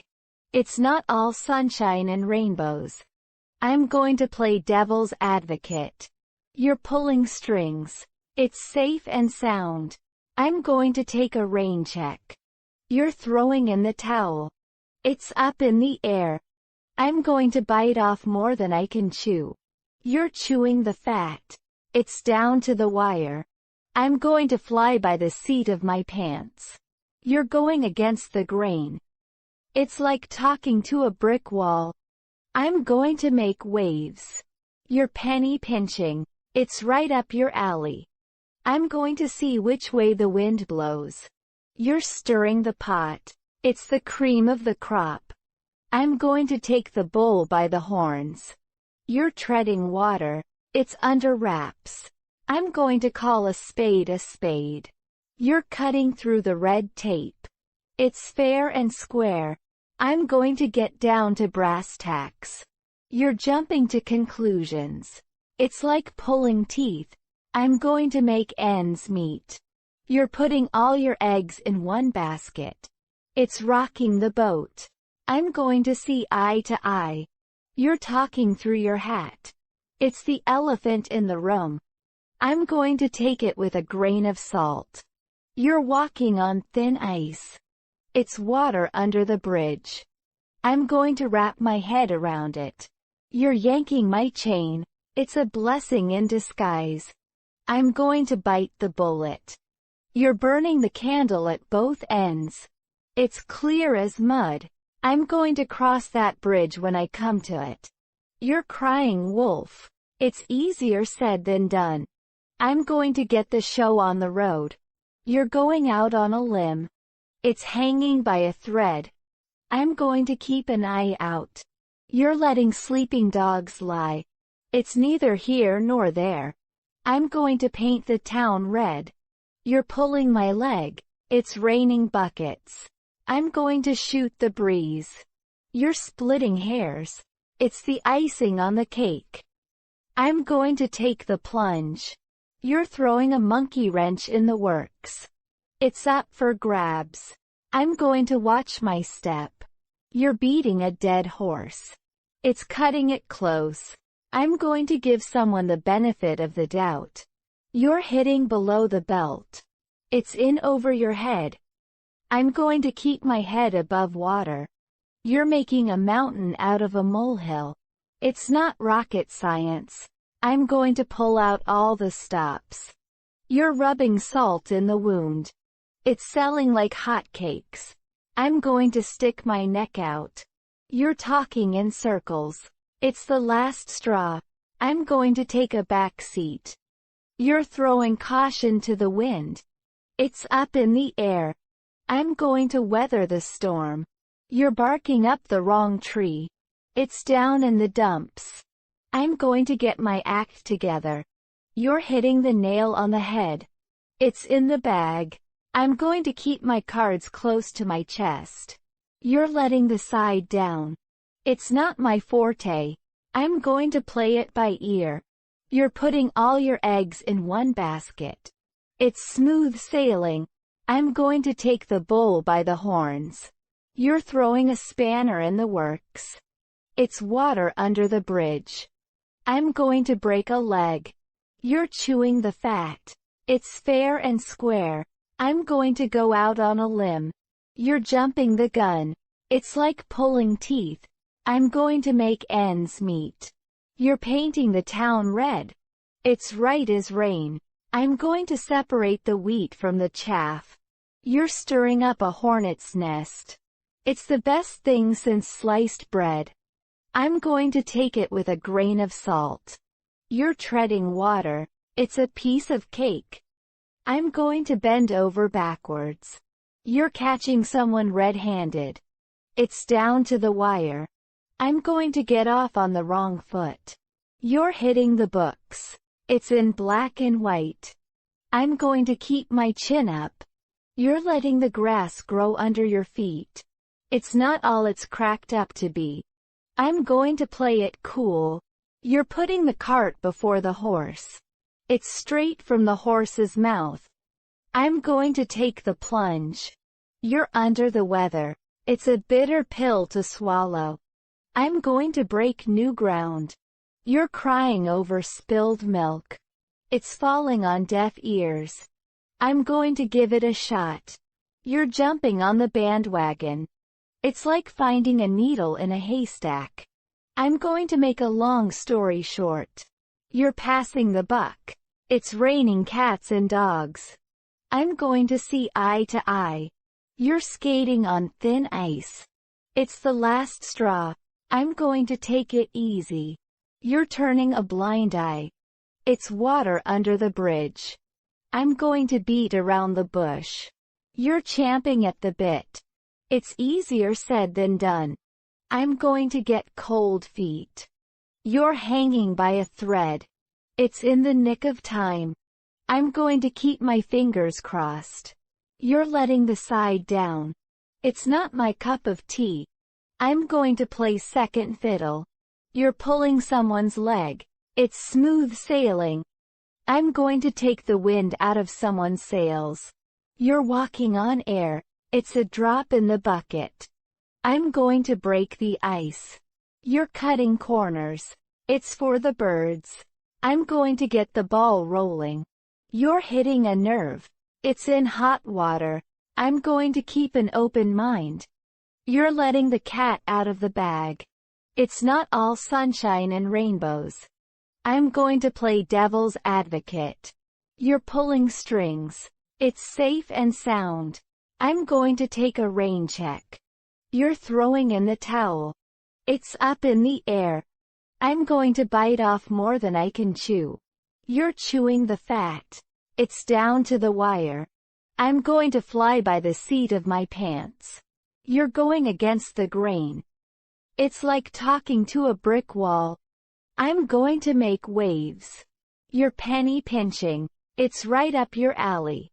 It's not all sunshine and rainbows. I'm going to play devil's advocate. You're pulling strings. It's safe and sound. I'm going to take a rain check. You're throwing in the towel. It's up in the air. I'm going to bite off more than I can chew. You're chewing the fat. It's down to the wire. I'm going to fly by the seat of my pants. You're going against the grain. It's like talking to a brick wall. I'm going to make waves. You're penny pinching. It's right up your alley. I'm going to see which way the wind blows. You're stirring the pot. It's the cream of the crop. I'm going to take the bull by the horns. You're treading water. It's under wraps. I'm going to call a spade a spade. You're cutting through the red tape. It's fair and square. I'm going to get down to brass tacks. You're jumping to conclusions. It's like pulling teeth. I'm going to make ends meet. You're putting all your eggs in one basket. It's rocking the boat. I'm going to see eye to eye. You're talking through your hat. It's the elephant in the room. I'm going to take it with a grain of salt. You're walking on thin ice. It's water under the bridge. I'm going to wrap my head around it. You're yanking my chain. It's a blessing in disguise. I'm going to bite the bullet. You're burning the candle at both ends. It's clear as mud. I'm going to cross that bridge when I come to it. You're crying wolf. It's easier said than done. I'm going to get the show on the road. You're going out on a limb. It's hanging by a thread. I'm going to keep an eye out. You're letting sleeping dogs lie. It's neither here nor there. I'm going to paint the town red. You're pulling my leg. It's raining buckets. I'm going to shoot the breeze. You're splitting hairs. It's the icing on the cake. I'm going to take the plunge. You're throwing a monkey wrench in the works. It's up for grabs. I'm going to watch my step. You're beating a dead horse. It's cutting it close. I'm going to give someone the benefit of the doubt. You're hitting below the belt. It's in over your head. I'm going to keep my head above water. You're making a mountain out of a molehill. It's not rocket science. I'm going to pull out all the stops. You're rubbing salt in the wound. It's selling like hotcakes. I'm going to stick my neck out. You're talking in circles. It's the last straw. I'm going to take a back seat. You're throwing caution to the wind. It's up in the air. I'm going to weather the storm. You're barking up the wrong tree. It's down in the dumps. I'm going to get my act together. You're hitting the nail on the head. It's in the bag. I'm going to keep my cards close to my chest. You're letting the side down. It's not my forte. I'm going to play it by ear. You're putting all your eggs in one basket. It's smooth sailing. I'm going to take the bull by the horns. You're throwing a spanner in the works. It's water under the bridge. I'm going to break a leg. You're chewing the fat. It's fair and square. I'm going to go out on a limb. You're jumping the gun. It's like pulling teeth. I'm going to make ends meet. You're painting the town red. It's right as rain. I'm going to separate the wheat from the chaff. You're stirring up a hornet's nest. It's the best thing since sliced bread. I'm going to take it with a grain of salt. You're treading water. It's a piece of cake. I'm going to bend over backwards. You're catching someone red-handed. It's down to the wire. I'm going to get off on the wrong foot. You're hitting the books. It's in black and white. I'm going to keep my chin up. You're letting the grass grow under your feet. It's not all it's cracked up to be. I'm going to play it cool. You're putting the cart before the horse. It's straight from the horse's mouth. I'm going to take the plunge. You're under the weather. It's a bitter pill to swallow. I'm going to break new ground. You're crying over spilled milk. It's falling on deaf ears. I'm going to give it a shot. You're jumping on the bandwagon. It's like finding a needle in a haystack. I'm going to make a long story short. You're passing the buck. It's raining cats and dogs. I'm going to see eye to eye. You're skating on thin ice. It's the last straw. I'm going to take it easy. You're turning a blind eye. It's water under the bridge. I'm going to beat around the bush. You're champing at the bit. It's easier said than done. I'm going to get cold feet. You're hanging by a thread. It's in the nick of time. I'm going to keep my fingers crossed. You're letting the side down. It's not my cup of tea. I'm going to play second fiddle. You're pulling someone's leg. It's smooth sailing. I'm going to take the wind out of someone's sails. You're walking on air. It's a drop in the bucket. I'm going to break the ice. You're cutting corners. It's for the birds. I'm going to get the ball rolling. You're hitting a nerve. It's in hot water. I'm going to keep an open mind. You're letting the cat out of the bag. It's not all sunshine and rainbows. I'm going to play devil's advocate. You're pulling strings. It's safe and sound. I'm going to take a rain check. You're throwing in the towel. It's up in the air. I'm going to bite off more than I can chew. You're chewing the fat. It's down to the wire. I'm going to fly by the seat of my pants. You're going against the grain. It's like talking to a brick wall. I'm going to make waves. You're penny pinching. It's right up your alley.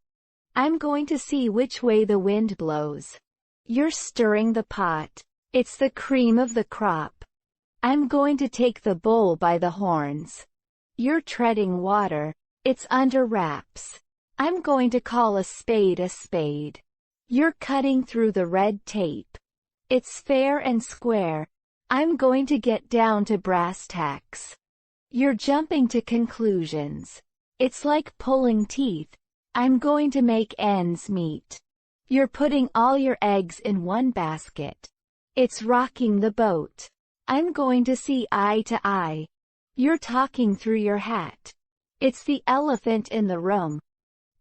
I'm going to see which way the wind blows. You're stirring the pot. It's the cream of the crop. I'm going to take the bull by the horns. You're treading water. It's under wraps. I'm going to call a spade a spade. You're cutting through the red tape. It's fair and square. I'm going to get down to brass tacks. You're jumping to conclusions. It's like pulling teeth. I'm going to make ends meet. You're putting all your eggs in one basket. It's rocking the boat. I'm going to see eye to eye. You're talking through your hat. It's the elephant in the room.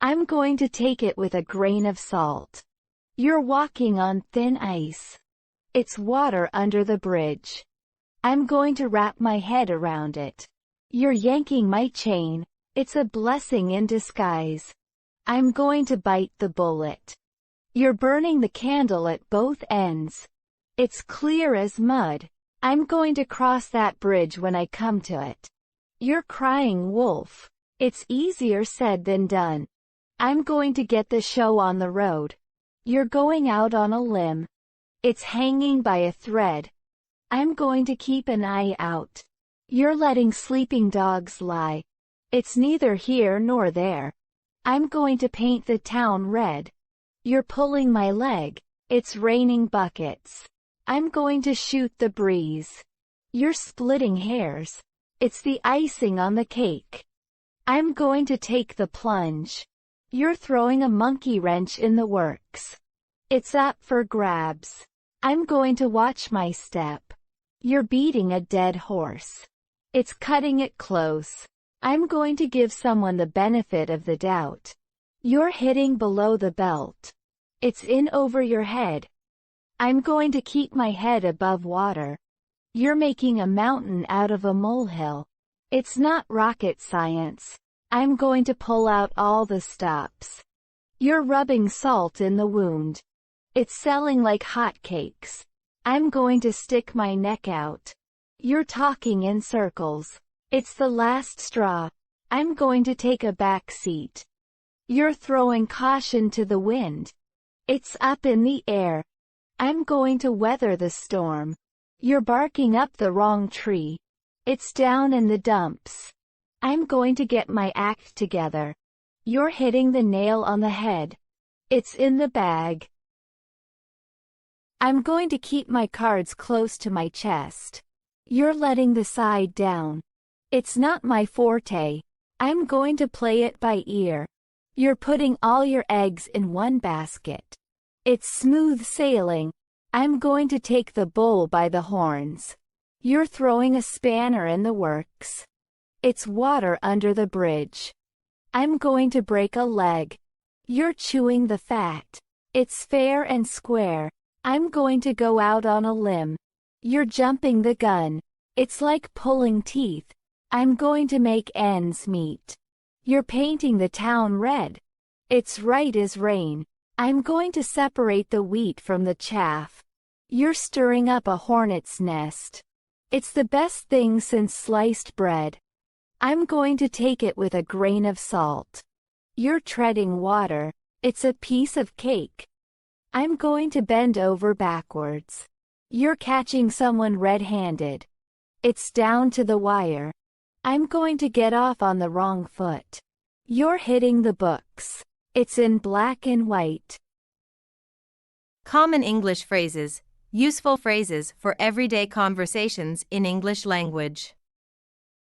I'm going to take it with a grain of salt. You're walking on thin ice. It's water under the bridge. I'm going to wrap my head around it. You're yanking my chain. It's a blessing in disguise. I'm going to bite the bullet. You're burning the candle at both ends. It's clear as mud. I'm going to cross that bridge when I come to it. You're crying wolf. It's easier said than done. I'm going to get the show on the road. You're going out on a limb. It's hanging by a thread. I'm going to keep an eye out. You're letting sleeping dogs lie. It's neither here nor there. I'm going to paint the town red. You're pulling my leg. It's raining buckets. I'm going to shoot the breeze. You're splitting hairs. It's the icing on the cake. I'm going to take the plunge. You're throwing a monkey wrench in the works. It's up for grabs. I'm going to watch my step. You're beating a dead horse. It's cutting it close. I'm going to give someone the benefit of the doubt. You're hitting below the belt. It's in over your head. I'm going to keep my head above water. You're making a mountain out of a molehill. It's not rocket science. I'm going to pull out all the stops. You're rubbing salt in the wound. It's selling like hotcakes. I'm going to stick my neck out. You're talking in circles. It's the last straw. I'm going to take a back seat. You're throwing caution to the wind. It's up in the air. I'm going to weather the storm. You're barking up the wrong tree. It's down in the dumps. I'm going to get my act together. You're hitting the nail on the head. It's in the bag. I'm going to keep my cards close to my chest. You're letting the side down. It's not my forte. I'm going to play it by ear. You're putting all your eggs in one basket. It's smooth sailing. I'm going to take the bull by the horns. You're throwing a spanner in the works. It's water under the bridge. I'm going to break a leg. You're chewing the fat. It's fair and square. I'm going to go out on a limb. You're jumping the gun. It's like pulling teeth. I'm going to make ends meet. You're painting the town red. It's right as rain. I'm going to separate the wheat from the chaff. You're stirring up a hornet's nest. It's the best thing since sliced bread. I'm going to take it with a grain of salt. You're treading water. It's a piece of cake. I'm going to bend over backwards. You're catching someone red-handed. It's down to the wire. I'm going to get off on the wrong foot. You're hitting the books. It's in black and white. Common English phrases. Useful phrases for everyday conversations in English language.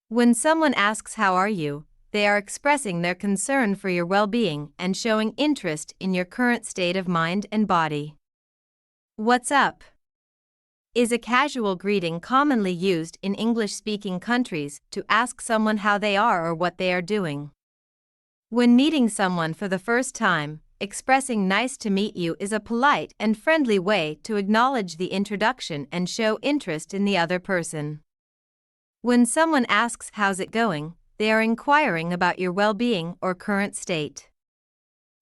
When someone asks how are you, they are expressing their concern for your well-being and showing interest in your current state of mind and body. What's up? Is a casual greeting commonly used in English-speaking countries to ask someone how they are or what they are doing. When meeting someone for the first time, expressing nice to meet you is a polite and friendly way to acknowledge the introduction and show interest in the other person. When someone asks how's it going, they are inquiring about your well-being or current state.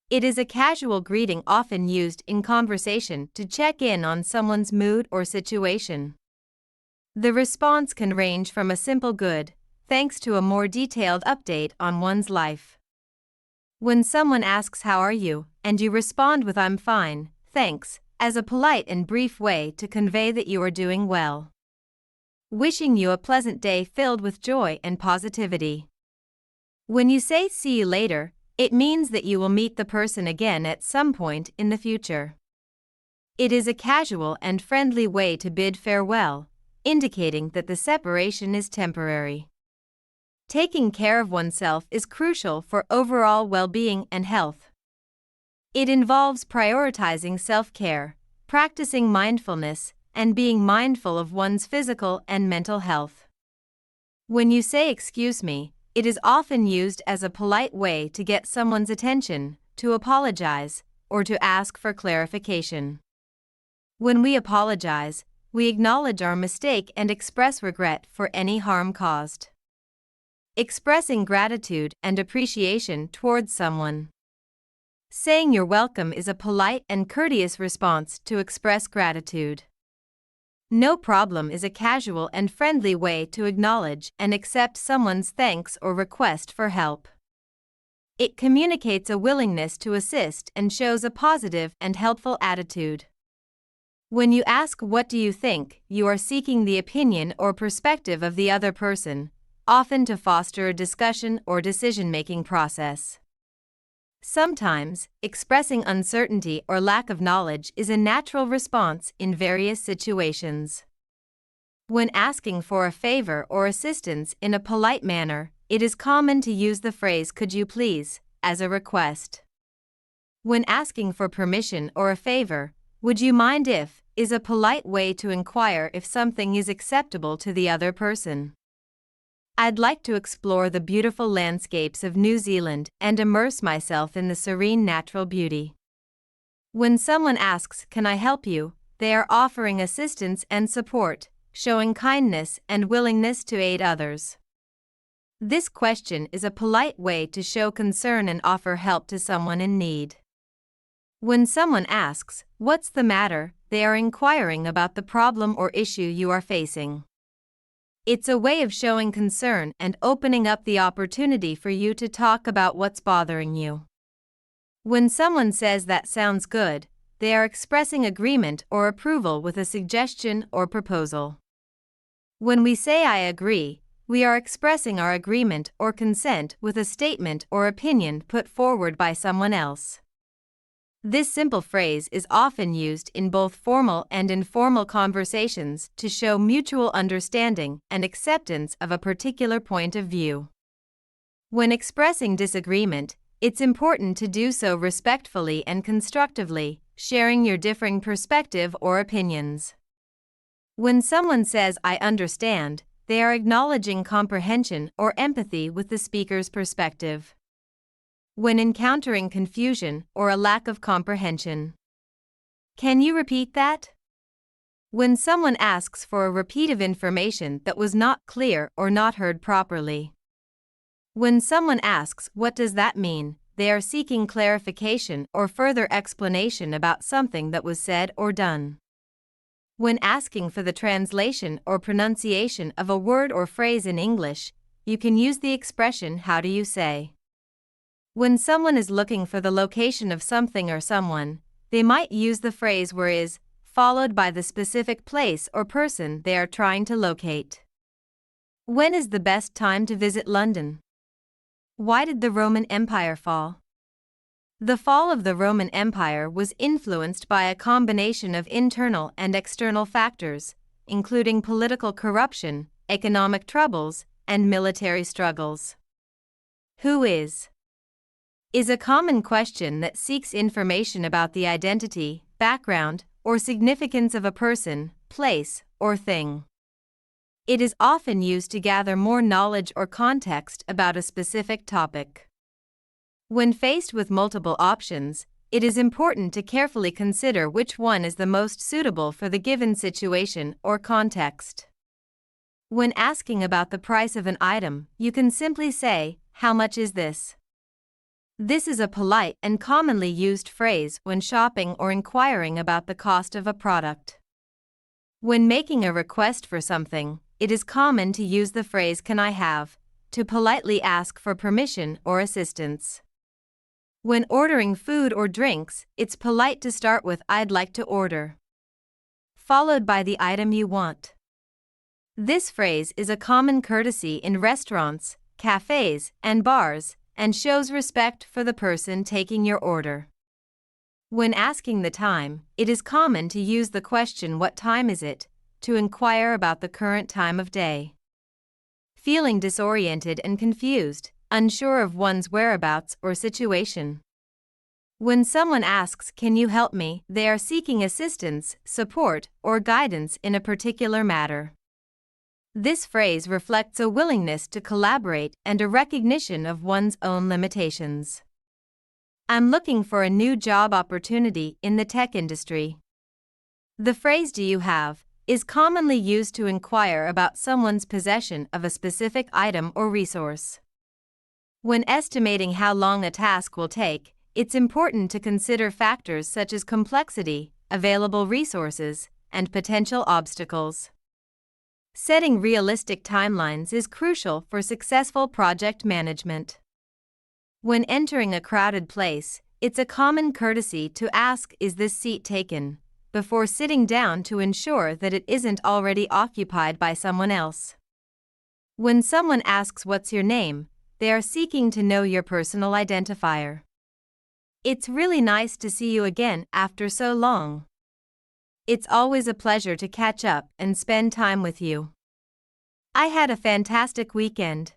It is a casual greeting often used in conversation to check in on someone's mood or situation. The response can range from a simple good, thanks to a more detailed update on one's life. When someone asks how are you, and you respond with I'm fine, thanks, as a polite and brief way to convey that you are doing well. Wishing you a pleasant day filled with joy and positivity. When you say see you later, it means that you will meet the person again at some point in the future. It is a casual and friendly way to bid farewell, indicating that the separation is temporary. Taking care of oneself is crucial for overall well-being and health. It involves prioritizing self-care, practicing mindfulness, and being mindful of one's physical and mental health. When you say excuse me, it is often used as a polite way to get someone's attention, to apologize, or to ask for clarification. When we apologize, we acknowledge our mistake and express regret for any harm caused. Expressing gratitude and appreciation towards someone. Saying you're welcome is a polite and courteous response to express gratitude. No problem is a casual and friendly way to acknowledge and accept someone's thanks or request for help. It communicates a willingness to assist and shows a positive and helpful attitude. When you ask what do you think, you are seeking the opinion or perspective of the other person, often to foster a discussion or decision-making process. Sometimes, expressing uncertainty or lack of knowledge is a natural response in various situations. When asking for a favor or assistance in a polite manner, it is common to use the phrase "could you please" as a request. When asking for permission or a favor, "would you mind if" is a polite way to inquire if something is acceptable to the other person. I'd like to explore the beautiful landscapes of New Zealand and immerse myself in the serene natural beauty. When someone asks, "Can I help you?" they are offering assistance and support, showing kindness and willingness to aid others. This question is a polite way to show concern and offer help to someone in need. When someone asks, "What's the matter?" they are inquiring about the problem or issue you are facing. It's a way of showing concern and opening up the opportunity for you to talk about what's bothering you. When someone says that sounds good, they are expressing agreement or approval with a suggestion or proposal. When we say I agree, we are expressing our agreement or consent with a statement or opinion put forward by someone else. This simple phrase is often used in both formal and informal conversations to show mutual understanding and acceptance of a particular point of view. When expressing disagreement, it's important to do so respectfully and constructively, sharing your differing perspective or opinions. When someone says "I understand," they are acknowledging comprehension or empathy with the speaker's perspective. When encountering confusion or a lack of comprehension, Can you repeat that? When someone asks for a repeat of information that was not clear or not heard properly. When someone asks, "What does that mean?" they are seeking clarification or further explanation about something that was said or done. When asking for the translation or pronunciation of a word or phrase in English, you can use the expression "How do you say?" When someone is looking for the location of something or someone, they might use the phrase "where is," followed by the specific place or person they are trying to locate. When is the best time to visit London? Why did the Roman Empire fall? The fall of the Roman Empire was influenced by a combination of internal and external factors, including political corruption, economic troubles, and military struggles. Who is a common question that seeks information about the identity, background, or significance of a person, place, or thing. It is often used to gather more knowledge or context about a specific topic. When faced with multiple options, it is important to carefully consider which one is the most suitable for the given situation or context. When asking about the price of an item, you can simply say, "How much is this?" This is a polite and commonly used phrase when shopping or inquiring about the cost of a product. When making a request for something, it is common to use the phrase "Can I have?" to politely ask for permission or assistance. When ordering food or drinks, it's polite to start with "I'd like to order," followed by the item you want. This phrase is a common courtesy in restaurants, cafes, and bars, and shows respect for the person taking your order. When asking the time, it is common to use the question "What time is it?" to inquire about the current time of day. Feeling disoriented and confused, unsure of one's whereabouts or situation. When someone asks, "Can you help me?" they are seeking assistance, support, or guidance in a particular matter. This phrase reflects a willingness to collaborate and a recognition of one's own limitations. I'm looking for a new job opportunity in the tech industry. The phrase "Do you have?" is commonly used to inquire about someone's possession of a specific item or resource. When estimating how long a task will take, it's important to consider factors such as complexity, available resources, and potential obstacles. Setting realistic timelines is crucial for successful project management. When entering a crowded place, it's a common courtesy to ask, "Is this seat taken?" before sitting down to ensure that it isn't already occupied by someone else. When someone asks, "What's your name?" they are seeking to know your personal identifier. It's really nice to see you again after so long. It's always a pleasure to catch up and spend time with you. I had a fantastic weekend.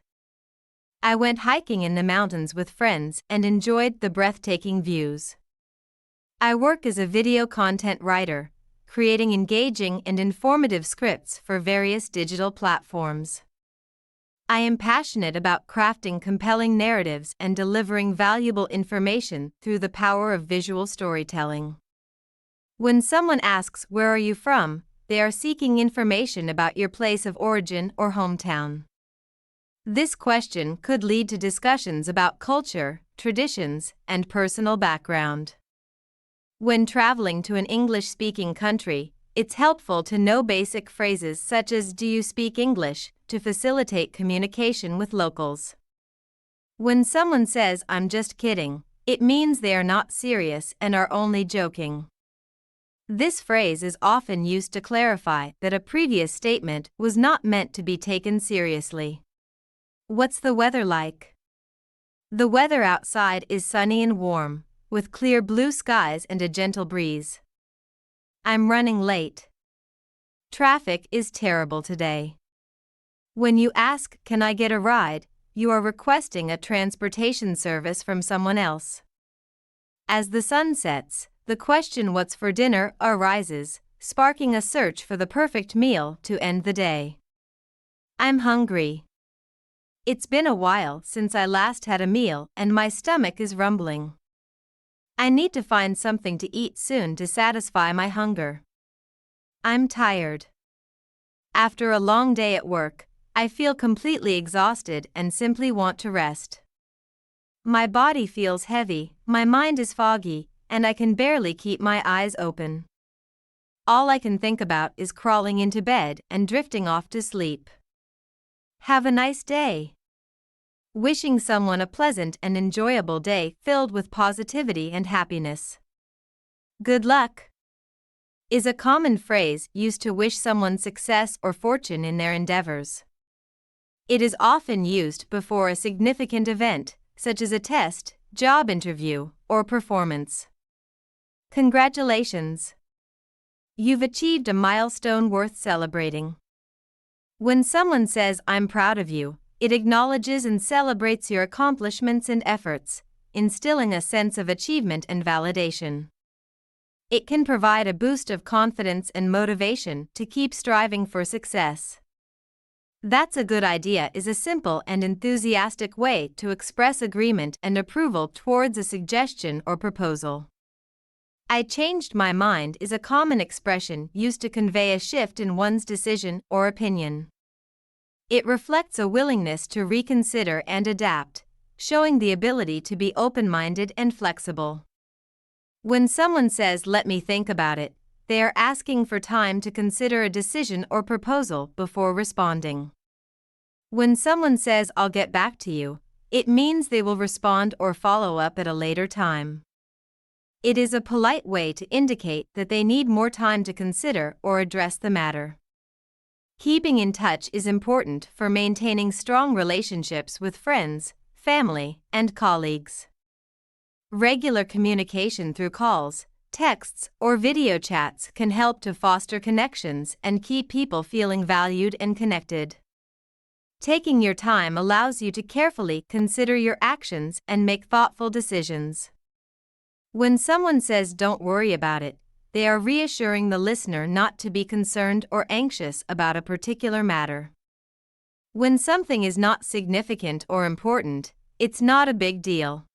I went hiking in the mountains with friends and enjoyed the breathtaking views. I work as a video content writer, creating engaging and informative scripts for various digital platforms. I am passionate about crafting compelling narratives and delivering valuable information through the power of visual storytelling. When someone asks, "Where are you from?" they are seeking information about your place of origin or hometown. This question could lead to discussions about culture, traditions, and personal background. When traveling to an English-speaking country, it's helpful to know basic phrases such as "Do you speak English?" to facilitate communication with locals. When someone says, "I'm just kidding," it means they are not serious and are only joking. This phrase is often used to clarify that a previous statement was not meant to be taken seriously. What's the weather like? The weather outside is sunny and warm, with clear blue skies and a gentle breeze. I'm running late. Traffic is terrible today. When you ask, "Can I get a ride?" you are requesting a transportation service from someone else. As the sun sets, the question "What's for dinner?" arises, sparking a search for the perfect meal to end the day. I'm hungry. It's been a while since I last had a meal and my stomach is rumbling. I need to find something to eat soon to satisfy my hunger. I'm tired. After a long day at work, I feel completely exhausted and simply want to rest. My body feels heavy, my mind is foggy, and I can barely keep my eyes open. All I can think about is crawling into bed and drifting off to sleep. Have a nice day. Wishing someone a pleasant and enjoyable day filled with positivity and happiness. Good luck is a common phrase used to wish someone success or fortune in their endeavors. It is often used before a significant event, such as a test, job interview, or performance. Congratulations! You've achieved a milestone worth celebrating. When someone says, "I'm proud of you," it acknowledges and celebrates your accomplishments and efforts, instilling a sense of achievement and validation. It can provide a boost of confidence and motivation to keep striving for success. "That's a good idea" is a simple and enthusiastic way to express agreement and approval towards a suggestion or proposal. "I changed my mind" is a common expression used to convey a shift in one's decision or opinion. It reflects a willingness to reconsider and adapt, showing the ability to be open-minded and flexible. When someone says, "Let me think about it," they are asking for time to consider a decision or proposal before responding. When someone says, "I'll get back to you," it means they will respond or follow up at a later time. It is a polite way to indicate that they need more time to consider or address the matter. Keeping in touch is important for maintaining strong relationships with friends, family, and colleagues. Regular communication through calls, texts, or video chats can help to foster connections and keep people feeling valued and connected. Taking your time allows you to carefully consider your actions and make thoughtful decisions. When someone says, "Don't worry about it," they are reassuring the listener not to be concerned or anxious about a particular matter. When something is not significant or important, it's not a big deal.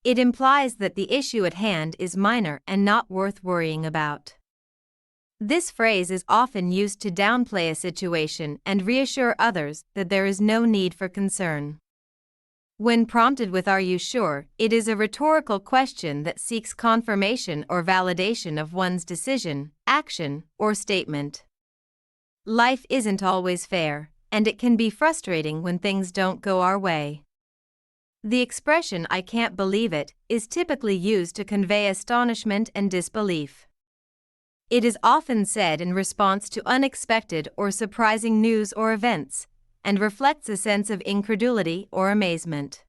It implies that the issue at hand is minor and not worth worrying about. This phrase is often used to downplay a situation and reassure others that there is no need for concern. When prompted with "Are you sure?" it is a rhetorical question that seeks confirmation or validation of one's decision, action, or statement. Life isn't always fair, and it can be frustrating when things don't go our way. The expression "I can't believe it" is typically used to convey astonishment and disbelief. It is often said in response to unexpected or surprising news or events, and reflects a sense of incredulity or amazement.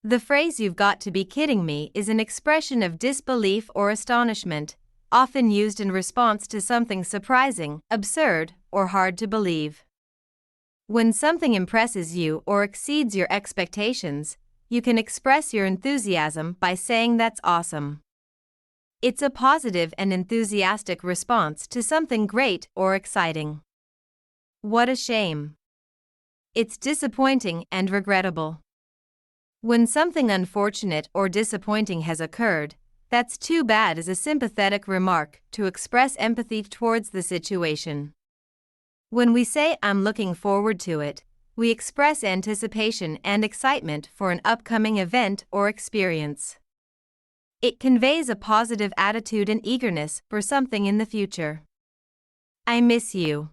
The phrase "You've got to be kidding me" is an expression of disbelief or astonishment, often used in response to something surprising, absurd, or hard to believe. When something impresses you or exceeds your expectations, you can express your enthusiasm by saying "That's awesome." It's a positive and enthusiastic response to something great or exciting. What a shame. It's disappointing and regrettable. When something unfortunate or disappointing has occurred, "That's too bad" is a sympathetic remark to express empathy towards the situation. When we say "I'm looking forward to it," we express anticipation and excitement for an upcoming event or experience. It conveys a positive attitude and eagerness for something in the future. I miss you.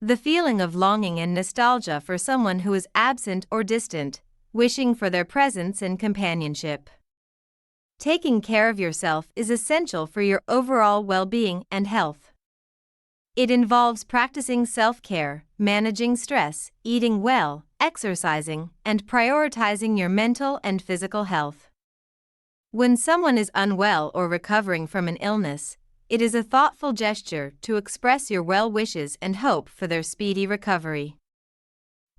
The feeling of longing and nostalgia for someone who is absent or distant, wishing for their presence and companionship. Taking care of yourself is essential for your overall well-being and health. It involves practicing self-care, managing stress, eating well, exercising, and prioritizing your mental and physical health. When someone is unwell or recovering from an illness, it is a thoughtful gesture to express your well wishes and hope for their speedy recovery.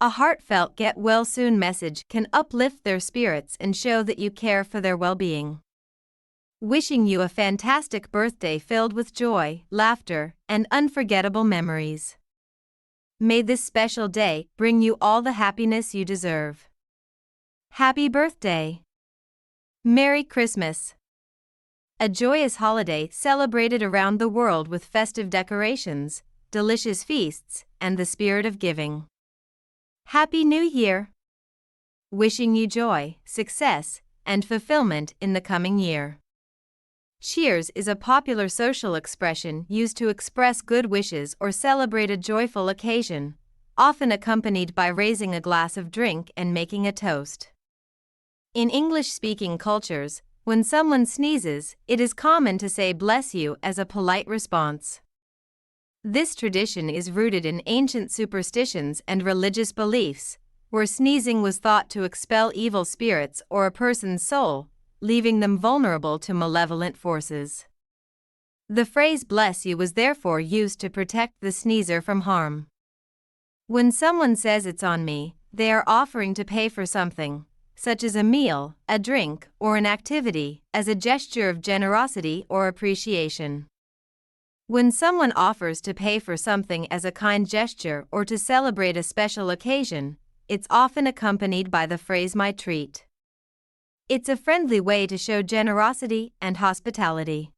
A heartfelt "Get well soon" message can uplift their spirits and show that you care for their well-being. Wishing you a fantastic birthday filled with joy, laughter, and unforgettable memories. May this special day bring you all the happiness you deserve. Happy birthday! Merry Christmas. A joyous holiday celebrated around the world with festive decorations, delicious feasts, and the spirit of giving. Happy New Year! Wishing you joy, success, and fulfillment in the coming year. Cheers is a popular social expression used to express good wishes or celebrate a joyful occasion, often accompanied by raising a glass of drink and making a toast. In English-speaking cultures, when someone sneezes, it is common to say "bless you" as a polite response. This tradition is rooted in ancient superstitions and religious beliefs, where sneezing was thought to expel evil spirits or a person's soul, leaving them vulnerable to malevolent forces. The phrase "bless you" was therefore used to protect the sneezer from harm. When someone says "it's on me," they are offering to pay for something, such as a meal, a drink, or an activity, as a gesture of generosity or appreciation. When someone offers to pay for something as a kind gesture or to celebrate a special occasion, it's often accompanied by the phrase "my treat." It's a friendly way to show generosity and hospitality.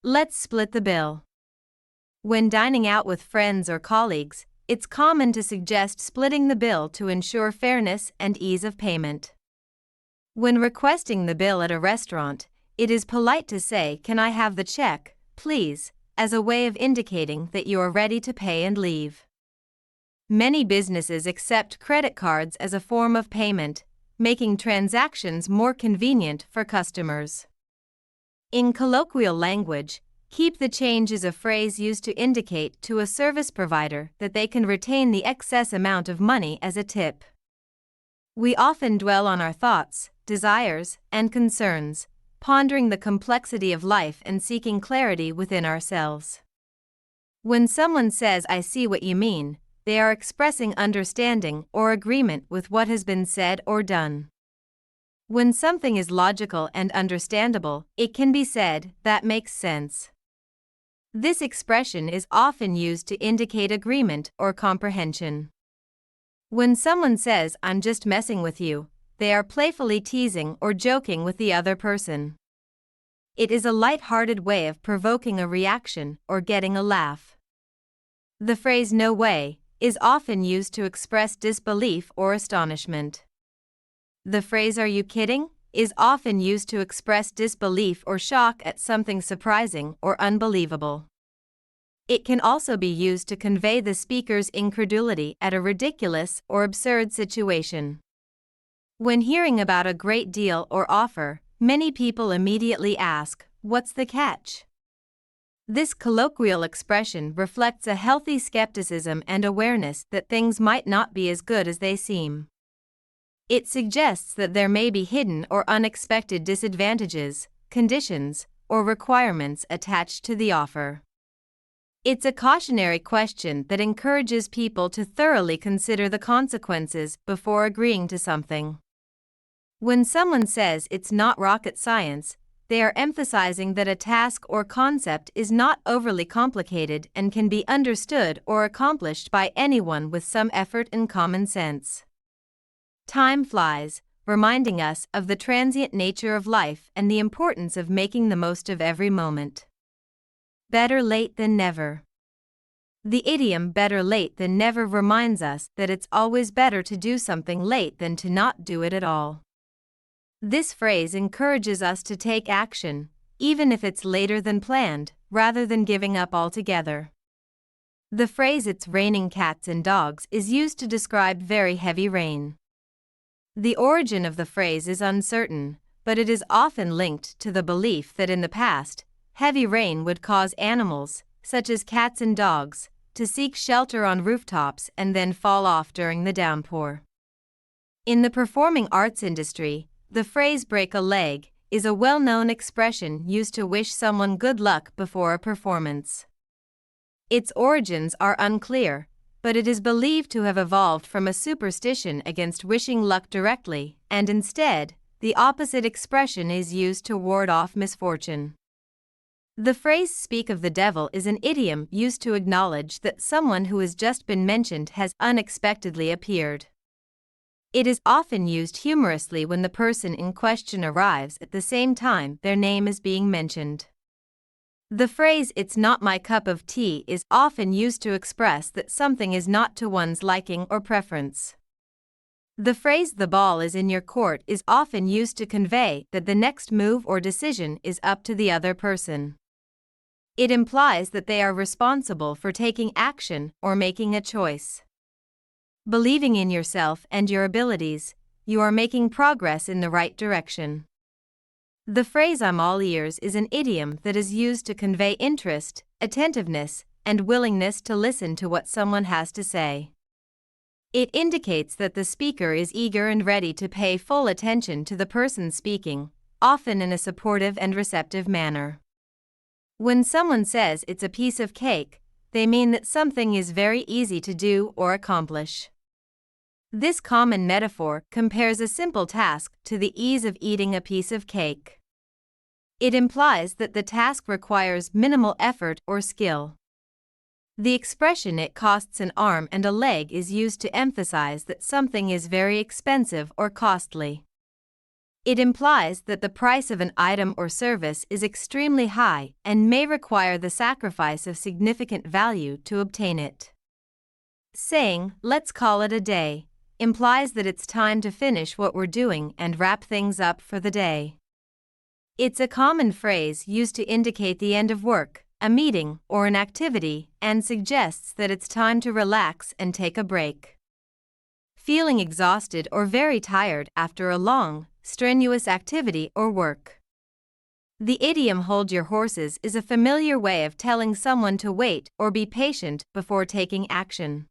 Let's split the bill. When dining out with friends or colleagues, it's common to suggest splitting the bill to ensure fairness and ease of payment. When requesting the bill at a restaurant, it is polite to say, "Can I have the check, please?" as a way of indicating that you are ready to pay and leave. Many businesses accept credit cards as a form of payment, making transactions more convenient for customers. In colloquial language, "keep the change" is a phrase used to indicate to a service provider that they can retain the excess amount of money as a tip. We often dwell on our thoughts, desires, and concerns, pondering the complexity of life and seeking clarity within ourselves. When someone says "I see what you mean," they are expressing understanding or agreement with what has been said or done. When something is logical and understandable, it can be said, "that makes sense." This expression is often used to indicate agreement or comprehension. When someone says "I'm just messing with you," they are playfully teasing or joking with the other person. It is a light-hearted way of provoking a reaction or getting a laugh. The phrase "no way" is often used to express disbelief or astonishment. The phrase "are you kidding?" is often used to express disbelief or shock at something surprising or unbelievable. It can also be used to convey the speaker's incredulity at a ridiculous or absurd situation. When hearing about a great deal or offer, many people immediately ask, "What's the catch?" This colloquial expression reflects a healthy skepticism and awareness that things might not be as good as they seem. It suggests that there may be hidden or unexpected disadvantages, conditions, or requirements attached to the offer. It's a cautionary question that encourages people to thoroughly consider the consequences before agreeing to something. When someone says it's not rocket science, they are emphasizing that a task or concept is not overly complicated and can be understood or accomplished by anyone with some effort and common sense. Time flies, reminding us of the transient nature of life and the importance of making the most of every moment. Better late than never. The idiom "better late than never" reminds us that it's always better to do something late than to not do it at all. This phrase encourages us to take action, even if it's later than planned, rather than giving up altogether. The phrase "it's raining cats and dogs" is used to describe very heavy rain. The origin of the phrase is uncertain, but it is often linked to the belief that in the past, heavy rain would cause animals, such as cats and dogs, to seek shelter on rooftops and then fall off during the downpour. In the performing arts industry, the phrase "break a leg" is a well-known expression used to wish someone good luck before a performance. Its origins are unclear, but it is believed to have evolved from a superstition against wishing luck directly, and instead, the opposite expression is used to ward off misfortune. The phrase "speak of the devil" is an idiom used to acknowledge that someone who has just been mentioned has unexpectedly appeared. It is often used humorously when the person in question arrives at the same time their name is being mentioned. The phrase "it's not my cup of tea" is often used to express that something is not to one's liking or preference. The phrase "the ball is in your court" is often used to convey that the next move or decision is up to the other person. It implies that they are responsible for taking action or making a choice. Believing in yourself and your abilities, you are making progress in the right direction. The phrase "I'm all ears" is an idiom that is used to convey interest, attentiveness, and willingness to listen to what someone has to say. It indicates that the speaker is eager and ready to pay full attention to the person speaking, often in a supportive and receptive manner. When someone says it's a piece of cake, they mean that something is very easy to do or accomplish. This common metaphor compares a simple task to the ease of eating a piece of cake. It implies that the task requires minimal effort or skill. The expression "it costs an arm and a leg" is used to emphasize that something is very expensive or costly. It implies that the price of an item or service is extremely high and may require the sacrifice of significant value to obtain it. Saying "let's call it a day" implies that it's time to finish what we're doing and wrap things up for the day. It's a common phrase used to indicate the end of work, a meeting, or an activity, and suggests that it's time to relax and take a break. Feeling exhausted or very tired after a long, strenuous activity or work. The idiom "hold your horses" is a familiar way of telling someone to wait or be patient before taking action.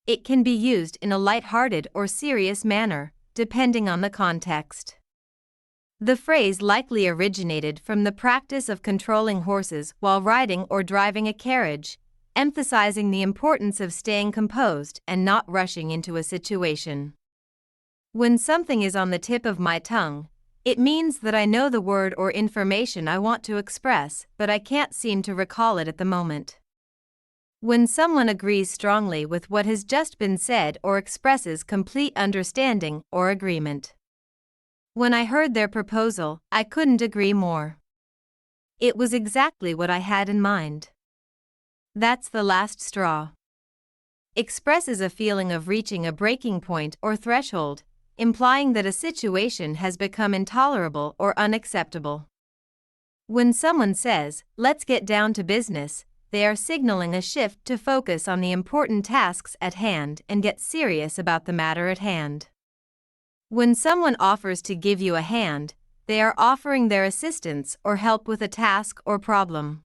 It can be used in a light-hearted or serious manner, depending on the context. The phrase likely originated from the practice of controlling horses while riding or driving a carriage, emphasizing the importance of staying composed and not rushing into a situation. When something is on the tip of my tongue, it means that I know the word or information I want to express, but I can't seem to recall it at the moment. When someone agrees strongly with what has just been said or expresses complete understanding or agreement. When I heard their proposal, I couldn't agree more. It was exactly what I had in mind. That's the last straw. Expresses a feeling of reaching a breaking point or threshold, implying that a situation has become intolerable or unacceptable. When someone says, "let's get down to business," they are signaling a shift to focus on the important tasks at hand and get serious about the matter at hand. When someone offers to give you a hand, they are offering their assistance or help with a task or problem.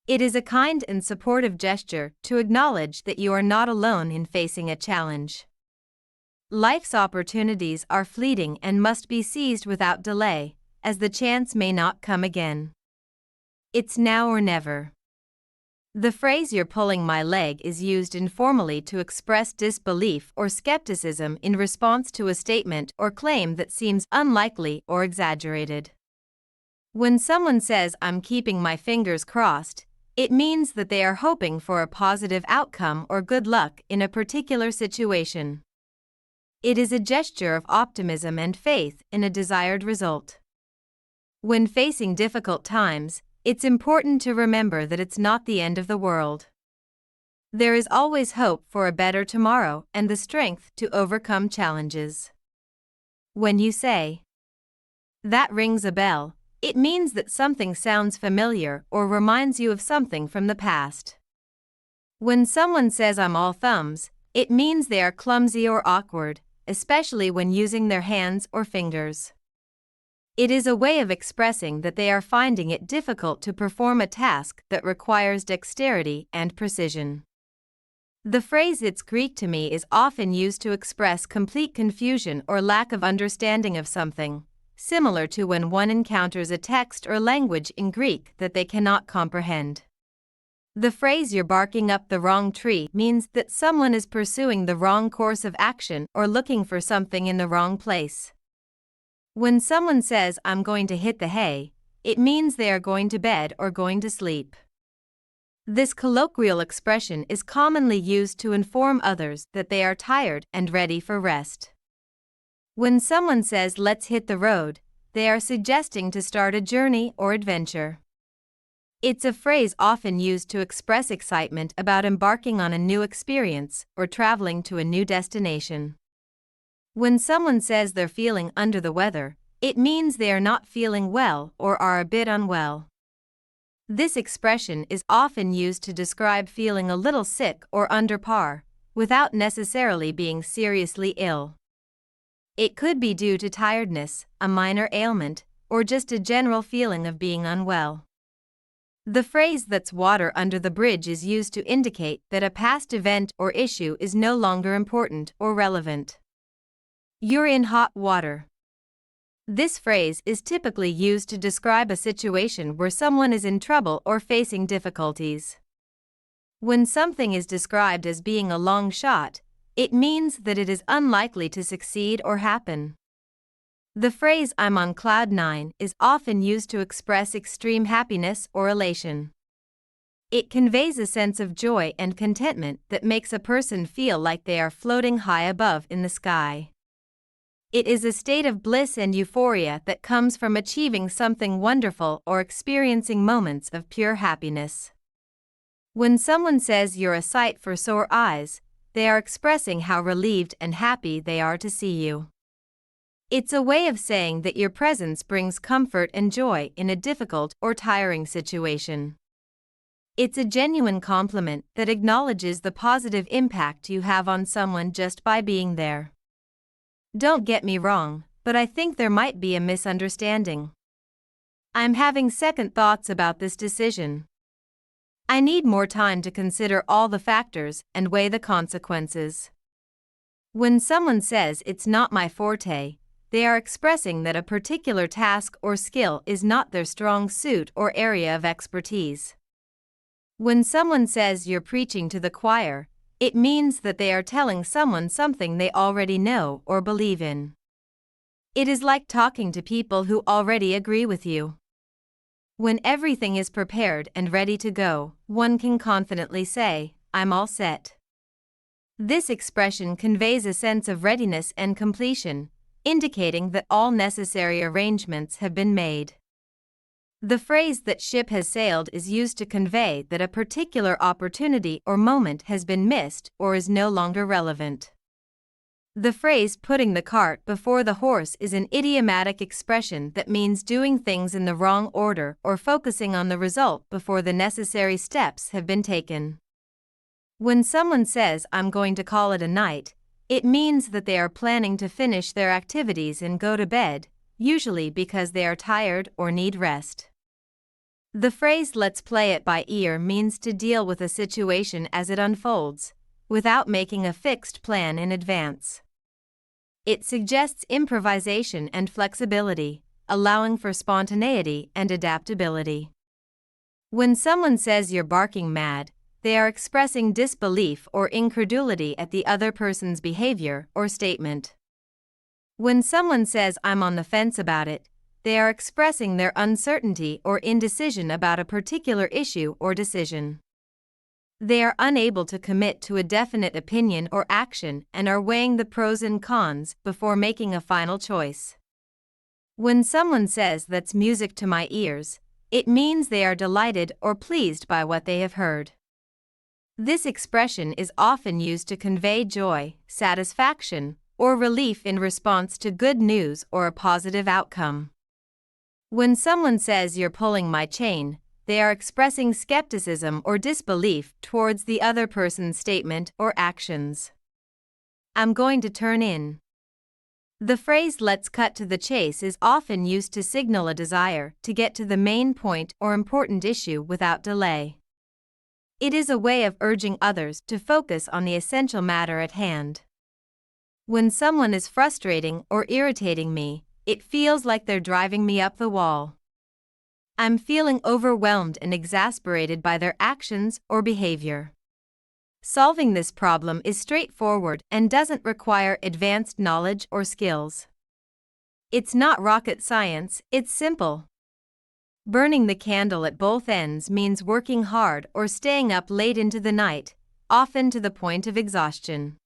It is a kind and supportive gesture to acknowledge that you are not alone in facing a challenge. Life's opportunities are fleeting and must be seized without delay, as the chance may not come again. It's now or never. The phrase "you're pulling my leg" is used informally to express disbelief or skepticism in response to a statement or claim that seems unlikely or exaggerated. When someone says "I'm keeping my fingers crossed," it means that they are hoping for a positive outcome or good luck in a particular situation. It is a gesture of optimism and faith in a desired result. When facing difficult times, it's important to remember that it's not the end of the world. There is always hope for a better tomorrow and the strength to overcome challenges. When you say, "that rings a bell," it means that something sounds familiar or reminds you of something from the past. When someone says "I'm all thumbs," it means they are clumsy or awkward, especially when using their hands or fingers. It is a way of expressing that they are finding it difficult to perform a task that requires dexterity and precision. The phrase "it's Greek to me" is often used to express complete confusion or lack of understanding of something, similar to when one encounters a text or language in Greek that they cannot comprehend. The phrase "you're barking up the wrong tree" means that someone is pursuing the wrong course of action or looking for something in the wrong place. When someone says "I'm going to hit the hay," it means they are going to bed or going to sleep. This colloquial expression is commonly used to inform others that they are tired and ready for rest. When someone says, "Let's hit the road," they are suggesting to start a journey or adventure. It's a phrase often used to express excitement about embarking on a new experience or traveling to a new destination. When someone says they're feeling under the weather, it means they are not feeling well or are a bit unwell. This expression is often used to describe feeling a little sick or under par, without necessarily being seriously ill. It could be due to tiredness, a minor ailment, or just a general feeling of being unwell. The phrase "that's water under the bridge" is used to indicate that a past event or issue is no longer important or relevant. You're in hot water. This phrase is typically used to describe a situation where someone is in trouble or facing difficulties. When something is described as being a long shot, it means that it is unlikely to succeed or happen. The phrase "I'm on cloud nine" is often used to express extreme happiness or elation. It conveys a sense of joy and contentment that makes a person feel like they are floating high above in the sky. It is a state of bliss and euphoria that comes from achieving something wonderful or experiencing moments of pure happiness. When someone says "you're a sight for sore eyes," they are expressing how relieved and happy they are to see you. It's a way of saying that your presence brings comfort and joy in a difficult or tiring situation. It's a genuine compliment that acknowledges the positive impact you have on someone just by being there. Don't get me wrong, but I think there might be a misunderstanding. I'm having second thoughts about this decision. I need more time to consider all the factors and weigh the consequences. When someone says "it's not my forte," they are expressing that a particular task or skill is not their strong suit or area of expertise. When someone says "you're preaching to the choir," it means that they are telling someone something they already know or believe in. It is like talking to people who already agree with you. When everything is prepared and ready to go, one can confidently say, "I'm all set." This expression conveys a sense of readiness and completion, indicating that all necessary arrangements have been made. The phrase "that ship has sailed" is used to convey that a particular opportunity or moment has been missed or is no longer relevant. The phrase "putting the cart before the horse" is an idiomatic expression that means doing things in the wrong order or focusing on the result before the necessary steps have been taken. When someone says "I'm going to call it a night," it means that they are planning to finish their activities and go to bed, usually because they are tired or need rest. The phrase "let's play it by ear" means to deal with a situation as it unfolds, without making a fixed plan in advance. It suggests improvisation and flexibility, allowing for spontaneity and adaptability. When someone says "you're barking mad," they are expressing disbelief or incredulity at the other person's behavior or statement. When someone says "I'm on the fence about it," they are expressing their uncertainty or indecision about a particular issue or decision. They are unable to commit to a definite opinion or action and are weighing the pros and cons before making a final choice. When someone says "that's music to my ears," it means they are delighted or pleased by what they have heard. This expression is often used to convey joy, satisfaction, or relief in response to good news or a positive outcome. When someone says "you're pulling my chain," they are expressing skepticism or disbelief towards the other person's statement or actions. "I'm going to turn in." The phrase "let's cut to the chase" is often used to signal a desire to get to the main point or important issue without delay. It is a way of urging others to focus on the essential matter at hand. When someone is frustrating or irritating me, it feels like they're driving me up the wall. I'm feeling overwhelmed and exasperated by their actions or behavior. Solving this problem is straightforward and doesn't require advanced knowledge or skills. It's not rocket science, it's simple. Burning the candle at both ends means working hard or staying up late into the night, often to the point of exhaustion.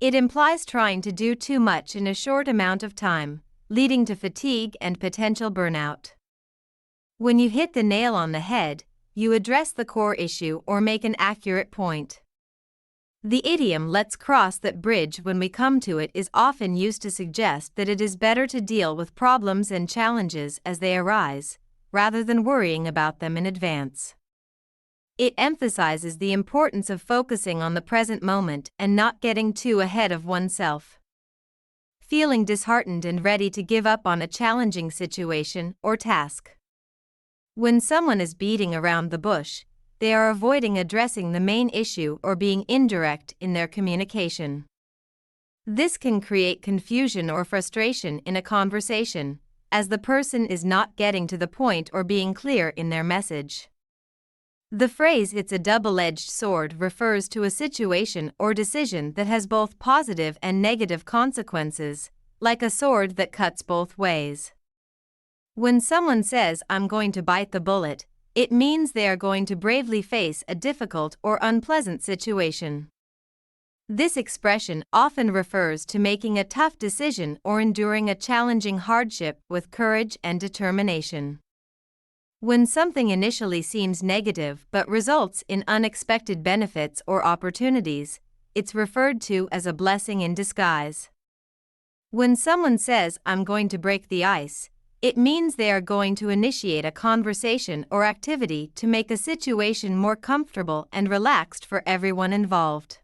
It implies trying to do too much in a short amount of time, leading to fatigue and potential burnout. When you hit the nail on the head, you address the core issue or make an accurate point. The idiom "let's cross that bridge when we come to it" is often used to suggest that it is better to deal with problems and challenges as they arise, rather than worrying about them in advance. It emphasizes the importance of focusing on the present moment and not getting too ahead of oneself. Feeling disheartened and ready to give up on a challenging situation or task. When someone is beating around the bush, they are avoiding addressing the main issue or being indirect in their communication. This can create confusion or frustration in a conversation, as the person is not getting to the point or being clear in their message. The phrase "it's a double-edged sword" refers to a situation or decision that has both positive and negative consequences, like a sword that cuts both ways. When someone says "I'm going to bite the bullet," it means they are going to bravely face a difficult or unpleasant situation. This expression often refers to making a tough decision or enduring a challenging hardship with courage and determination. When something initially seems negative but results in unexpected benefits or opportunities, it's referred to as a blessing in disguise. When someone says "I'm going to break the ice," it means they are going to initiate a conversation or activity to make a situation more comfortable and relaxed for everyone involved.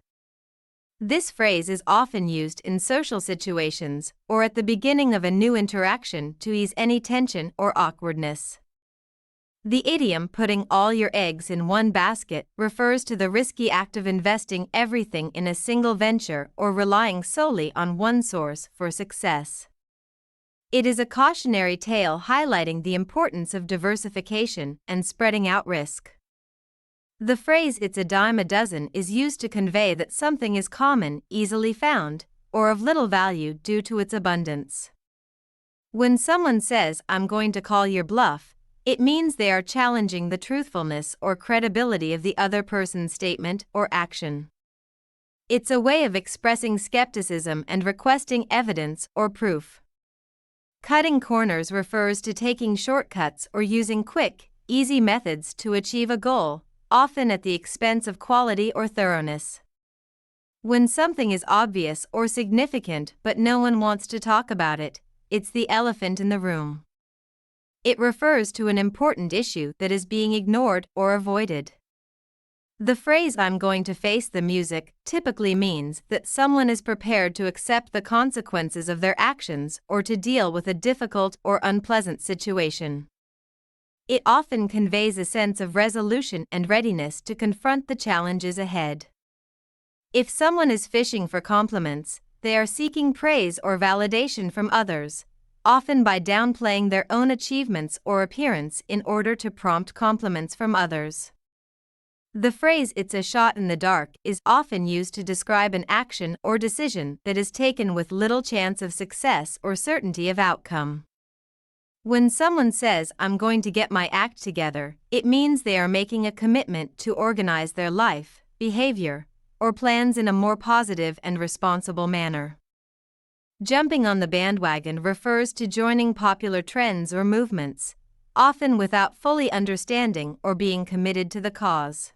This phrase is often used in social situations or at the beginning of a new interaction to ease any tension or awkwardness. The idiom "putting all your eggs in one basket" refers to the risky act of investing everything in a single venture or relying solely on one source for success. It is a cautionary tale highlighting the importance of diversification and spreading out risk. The phrase "it's a dime a dozen" is used to convey that something is common, easily found, or of little value due to its abundance. When someone says "I'm going to call your bluff," it means they are challenging the truthfulness or credibility of the other person's statement or action. It's a way of expressing skepticism and requesting evidence or proof. Cutting corners refers to taking shortcuts or using quick, easy methods to achieve a goal, often at the expense of quality or thoroughness. When something is obvious or significant but no one wants to talk about it, it's the elephant in the room. It refers to an important issue that is being ignored or avoided. The phrase "I'm going to face the music" typically means that someone is prepared to accept the consequences of their actions or to deal with a difficult or unpleasant situation. It often conveys a sense of resolution and readiness to confront the challenges ahead. If someone is fishing for compliments, they are seeking praise or validation from others, often by downplaying their own achievements or appearance in order to prompt compliments from others. The phrase "it's a shot in the dark" is often used to describe an action or decision that is taken with little chance of success or certainty of outcome. When someone says "I'm going to get my act together," it means they are making a commitment to organize their life, behavior, or plans in a more positive and responsible manner. Jumping on the bandwagon refers to joining popular trends or movements, often without fully understanding or being committed to the cause.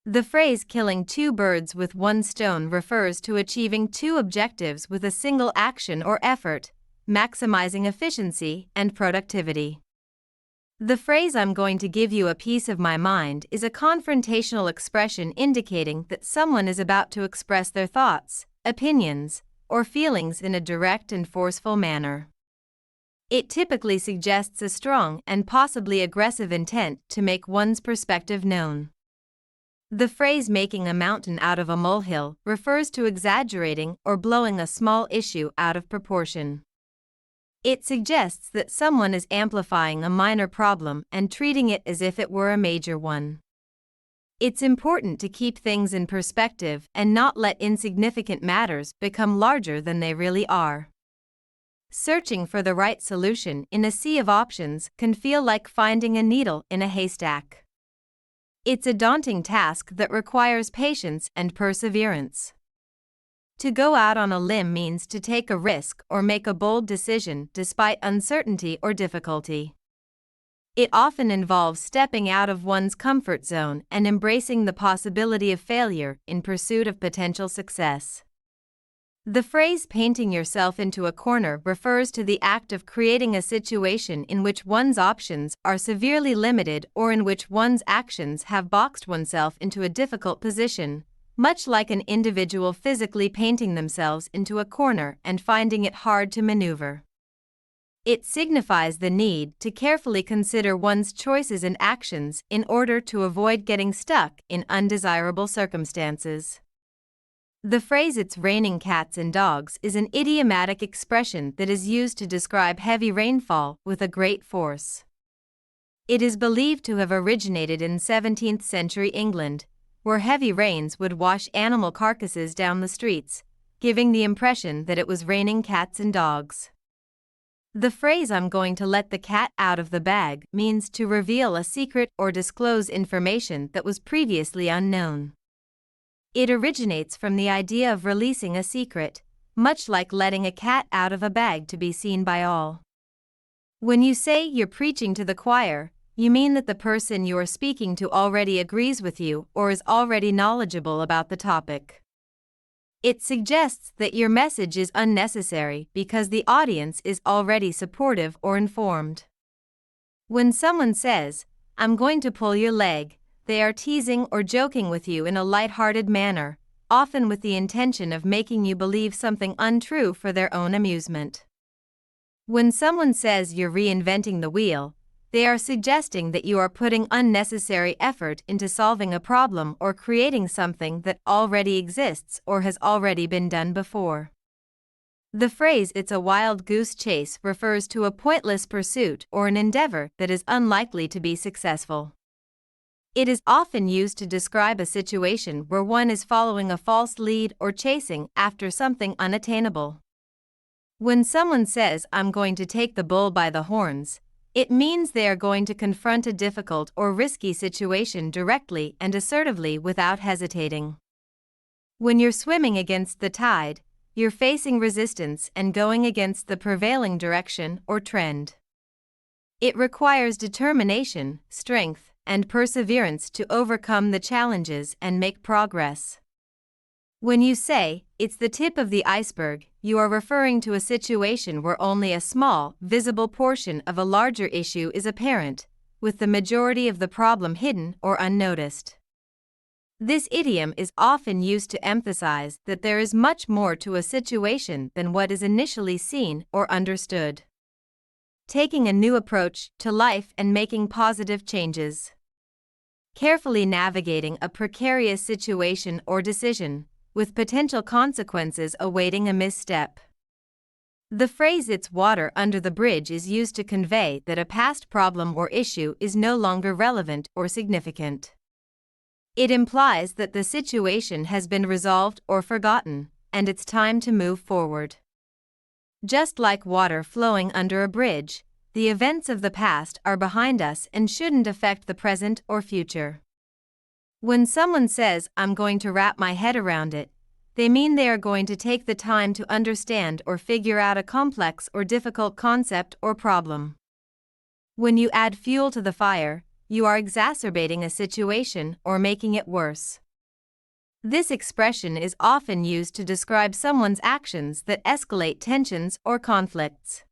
The phrase "killing two birds with one stone" refers to achieving two objectives with a single action or effort, maximizing efficiency and productivity. The phrase "I'm going to give you a piece of my mind" is a confrontational expression indicating that someone is about to express their thoughts, opinions, or feelings in a direct and forceful manner. It typically suggests a strong and possibly aggressive intent to make one's perspective known. The phrase "making a mountain out of a molehill" refers to exaggerating or blowing a small issue out of proportion. It suggests that someone is amplifying a minor problem and treating it as if it were a major one. It's important to keep things in perspective and not let insignificant matters become larger than they really are. searching for the right solution in a sea of options can feel like finding a needle in a haystack. It's a daunting task that requires patience and perseverance. To go out on a limb means to take a risk or make a bold decision despite uncertainty or difficulty. It often involves stepping out of one's comfort zone and embracing the possibility of failure in pursuit of potential success. The phrase painting yourself into a corner refers to the act of creating a situation in which one's options are severely limited or in which one's actions have boxed oneself into a difficult position, much like an individual physically painting themselves into a corner and finding it hard to maneuver. It signifies the need to carefully consider one's choices and actions in order to avoid getting stuck in undesirable circumstances. The phrase "it's raining cats and dogs" is an idiomatic expression that is used to describe heavy rainfall with a great force. It is believed to have originated in 17th century England, where heavy rains would wash animal carcasses down the streets, giving the impression that it was raining cats and dogs. The phrase "I'm going to let the cat out of the bag" means to reveal a secret or disclose information that was previously unknown. It originates from the idea of releasing a secret, much like letting a cat out of a bag to be seen by all. When you say you're preaching to the choir, you mean that the person you are speaking to already agrees with you or is already knowledgeable about the topic. It suggests that your message is unnecessary because the audience is already supportive or informed. When someone says, "I'm going to pull your leg," they are teasing or joking with you in a light-hearted manner, often with the intention of making you believe something untrue for their own amusement. When someone says you're reinventing the wheel, they are suggesting that you are putting unnecessary effort into solving a problem or creating something that already exists or has already been done before. The phrase "it's a wild goose chase" refers to a pointless pursuit or an endeavor that is unlikely to be successful. It is often used to describe a situation where one is following a false lead or chasing after something unattainable. When someone says "I'm going to take the bull by the horns," it means they are going to confront a difficult or risky situation directly and assertively without hesitating. When you're swimming against the tide, you're facing resistance and going against the prevailing direction or trend. It requires determination, strength, and perseverance to overcome the challenges and make progress. When you say "it's the tip of the iceberg," you are referring to a situation where only a small, visible portion of a larger issue is apparent, with the majority of the problem hidden or unnoticed. This idiom is often used to emphasize that there is much more to a situation than what is initially seen or understood. Taking a new approach to life and making positive changes. Carefully navigating a precarious situation or decision, with potential consequences awaiting a misstep. The phrase "it's water under the bridge" is used to convey that a past problem or issue is no longer relevant or significant. It implies that the situation has been resolved or forgotten, and it's time to move forward. Just like water flowing under a bridge, the events of the past are behind us and shouldn't affect the present or future. When someone says "I'm going to wrap my head around it," they mean they are going to take the time to understand or figure out a complex or difficult concept or problem. When you add fuel to the fire, you are exacerbating a situation or making it worse. This expression is often used to describe someone's actions that escalate tensions or conflicts.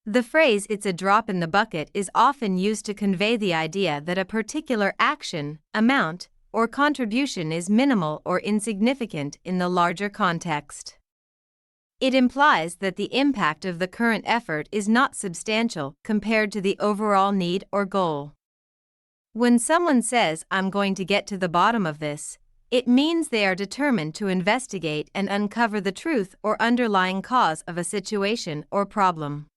The phrase "it's a drop in the bucket" is often used to convey the idea that a particular action, amount, or contribution is minimal or insignificant in the larger context. It implies that the impact of the current effort is not substantial compared to the overall need or goal. When someone says "I'm going to get to the bottom of this," it means they are determined to investigate and uncover the truth or underlying cause of a situation or problem.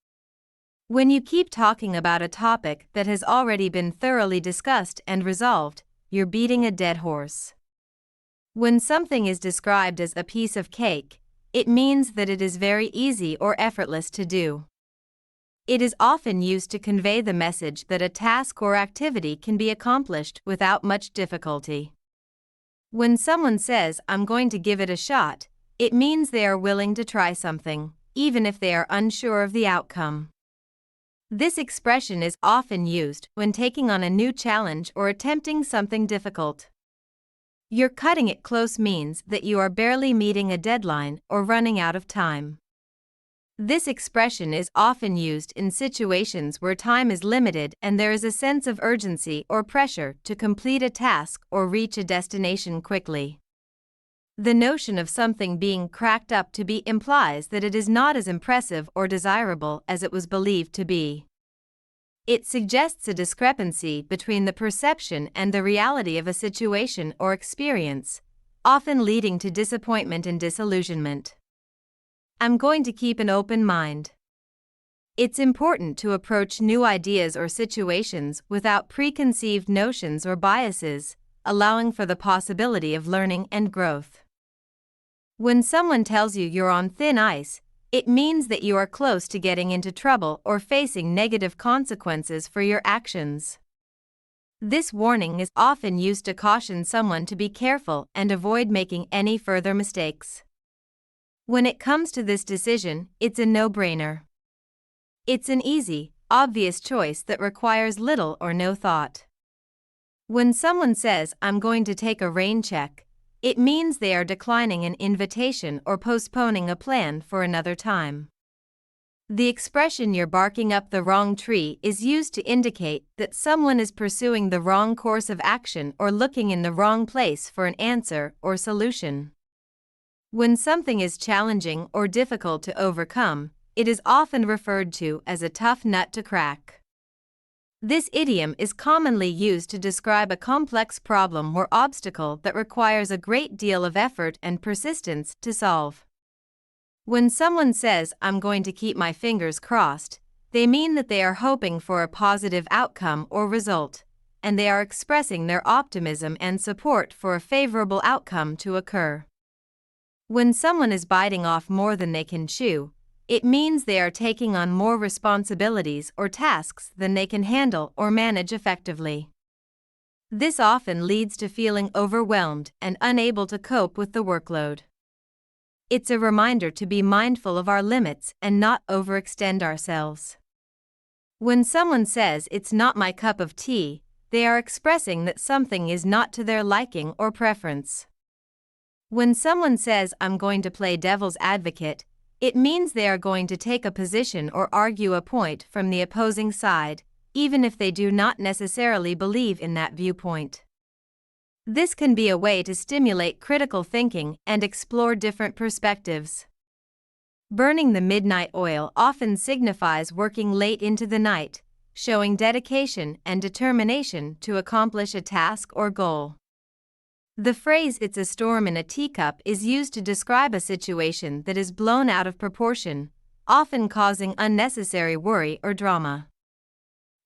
When you keep talking about a topic that has already been thoroughly discussed and resolved, you're beating a dead horse. When something is described as a piece of cake, it means that it is very easy or effortless to do. It is often used to convey the message that a task or activity can be accomplished without much difficulty. When someone says, "I'm going to give it a shot," it means they are willing to try something, even if they are unsure of the outcome. This expression is often used when taking on a new challenge or attempting something difficult. "You're cutting it close" means that you are barely meeting a deadline or running out of time. This expression is often used in situations where time is limited and there is a sense of urgency or pressure to complete a task or reach a destination quickly. The notion of something being cracked up to be implies that it is not as impressive or desirable as it was believed to be. It suggests a discrepancy between the perception and the reality of a situation or experience, often leading to disappointment and disillusionment. I'm going to keep an open mind. It's important to approach new ideas or situations without preconceived notions or biases, allowing for the possibility of learning and growth. When someone tells you you're on thin ice, it means that you are close to getting into trouble or facing negative consequences for your actions. This warning is often used to caution someone to be careful and avoid making any further mistakes. When it comes to this decision, it's a no-brainer. It's an easy, obvious choice that requires little or no thought. When someone says, "I'm going to take a rain check," it means they are declining an invitation or postponing a plan for another time. The expression "you're barking up the wrong tree" is used to indicate that someone is pursuing the wrong course of action or looking in the wrong place for an answer or solution. When something is challenging or difficult to overcome, it is often referred to as a tough nut to crack. This idiom is commonly used to describe a complex problem or obstacle that requires a great deal of effort and persistence to solve. When someone says, "I'm going to keep my fingers crossed," they mean that they are hoping for a positive outcome or result, and they are expressing their optimism and support for a favorable outcome to occur. When someone is biting off more than they can chew, it means they are taking on more responsibilities or tasks than they can handle or manage effectively. This often leads to feeling overwhelmed and unable to cope with the workload. It's a reminder to be mindful of our limits and not overextend ourselves. When someone says, "It's not my cup of tea," they are expressing that something is not to their liking or preference. When someone says, "I'm going to play devil's advocate," it means they are going to take a position or argue a point from the opposing side, even if they do not necessarily believe in that viewpoint. This can be a way to stimulate critical thinking and explore different perspectives. Burning the midnight oil often signifies working late into the night, showing dedication and determination to accomplish a task or goal. The phrase "it's a storm in a teacup" is used to describe a situation that is blown out of proportion, often causing unnecessary worry or drama.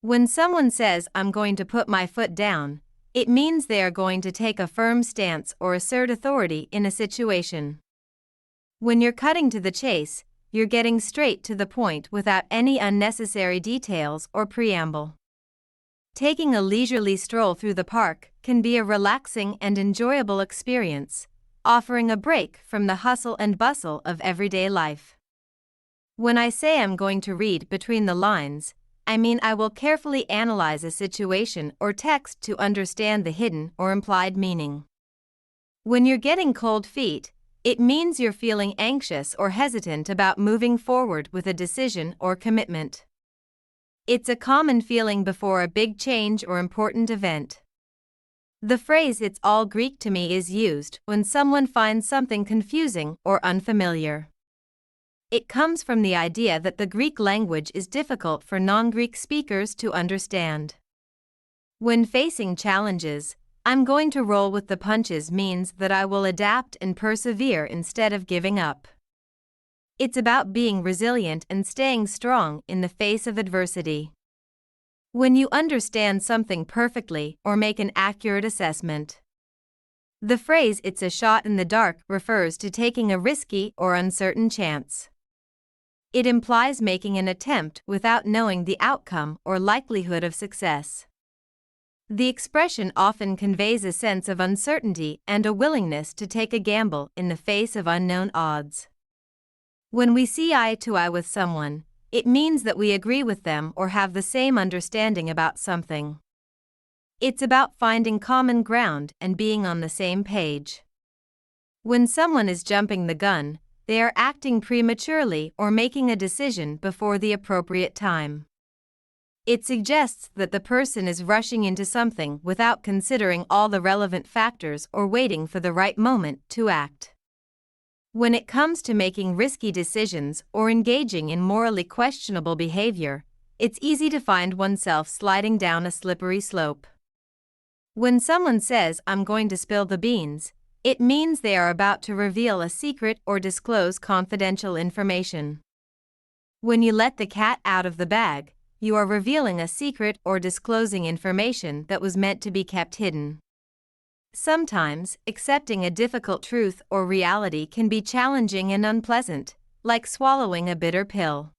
When someone says, "I'm going to put my foot down," it means they are going to take a firm stance or assert authority in a situation. When you're cutting to the chase, you're getting straight to the point without any unnecessary details or preamble. Taking a leisurely stroll through the park can be a relaxing and enjoyable experience, offering a break from the hustle and bustle of everyday life. When I say I'm going to read between the lines, I mean I will carefully analyze a situation or text to understand the hidden or implied meaning. When you're getting cold feet, it means you're feeling anxious or hesitant about moving forward with a decision or commitment. It's a common feeling before a big change or important event. The phrase "it's all Greek to me" is used when someone finds something confusing or unfamiliar. It comes from the idea that the Greek language is difficult for non-Greek speakers to understand. When facing challenges, "I'm going to roll with the punches" means that I will adapt and persevere instead of giving up. It's about being resilient and staying strong in the face of adversity. When you understand something perfectly or make an accurate assessment. The phrase "it's a shot in the dark" refers to taking a risky or uncertain chance. It implies making an attempt without knowing the outcome or likelihood of success. The expression often conveys a sense of uncertainty and a willingness to take a gamble in the face of unknown odds. When we see eye to eye with someone, it means that we agree with them or have the same understanding about something. It's about finding common ground and being on the same page. When someone is jumping the gun, they are acting prematurely or making a decision before the appropriate time. It suggests that the person is rushing into something without considering all the relevant factors or waiting for the right moment to act. When it comes to making risky decisions or engaging in morally questionable behavior, it's easy to find oneself sliding down a slippery slope. When someone says, "I'm going to spill the beans," it means they are about to reveal a secret or disclose confidential information. When you let the cat out of the bag, you are revealing a secret or disclosing information that was meant to be kept hidden. Sometimes, accepting a difficult truth or reality can be challenging and unpleasant, like swallowing a bitter pill.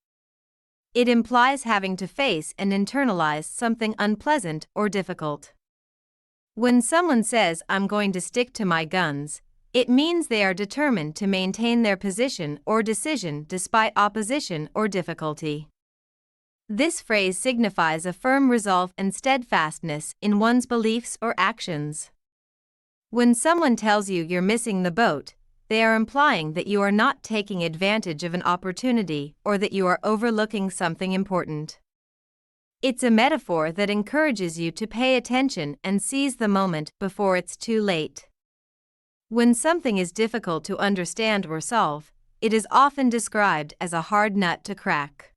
It implies having to face and internalize something unpleasant or difficult. When someone says, "I'm going to stick to my guns," it means they are determined to maintain their position or decision despite opposition or difficulty. This phrase signifies a firm resolve and steadfastness in one's beliefs or actions. When someone tells you you're missing the boat, they are implying that you are not taking advantage of an opportunity or that you are overlooking something important. It's a metaphor that encourages you to pay attention and seize the moment before it's too late. When something is difficult to understand or solve, it is often described as a hard nut to crack.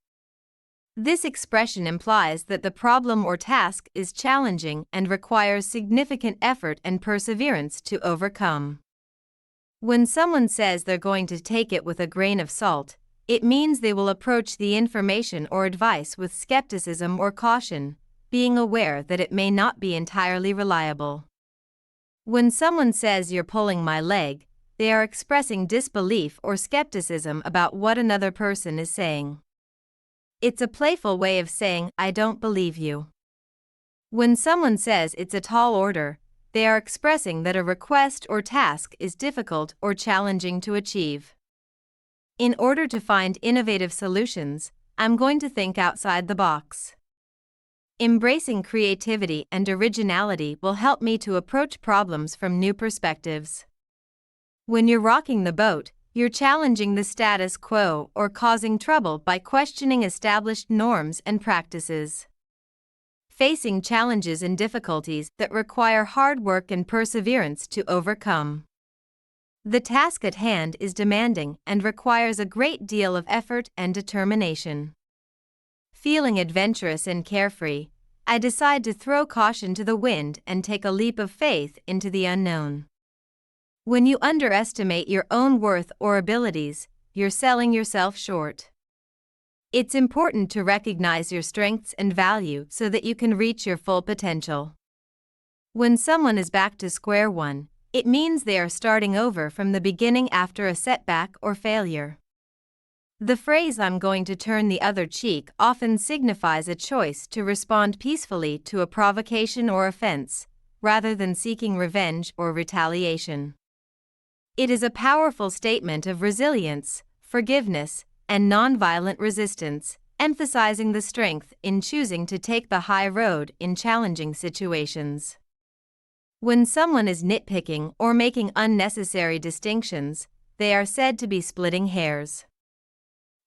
This expression implies that the problem or task is challenging and requires significant effort and perseverance to overcome. When someone says they're going to take it with a grain of salt, it means they will approach the information or advice with skepticism or caution, being aware that it may not be entirely reliable. When someone says "you're pulling my leg," they are expressing disbelief or skepticism about what another person is saying. It's a playful way of saying, "I don't believe you." When someone says it's a tall order, they are expressing that a request or task is difficult or challenging to achieve. In order to find innovative solutions, I'm going to think outside the box. Embracing creativity and originality will help me to approach problems from new perspectives. When you're rocking the boat, you're challenging the status quo or causing trouble by questioning established norms and practices. Facing challenges and difficulties that require hard work and perseverance to overcome. The task at hand is demanding and requires a great deal of effort and determination. Feeling adventurous and carefree, I decide to throw caution to the wind and take a leap of faith into the unknown. When you underestimate your own worth or abilities, you're selling yourself short. It's important to recognize your strengths and value so that you can reach your full potential. When someone is back to square one, it means they are starting over from the beginning after a setback or failure. The phrase "I'm going to turn the other cheek" often signifies a choice to respond peacefully to a provocation or offense, rather than seeking revenge or retaliation. It is a powerful statement of resilience, forgiveness, and nonviolent resistance, emphasizing the strength in choosing to take the high road in challenging situations. When someone is nitpicking or making unnecessary distinctions, they are said to be splitting hairs.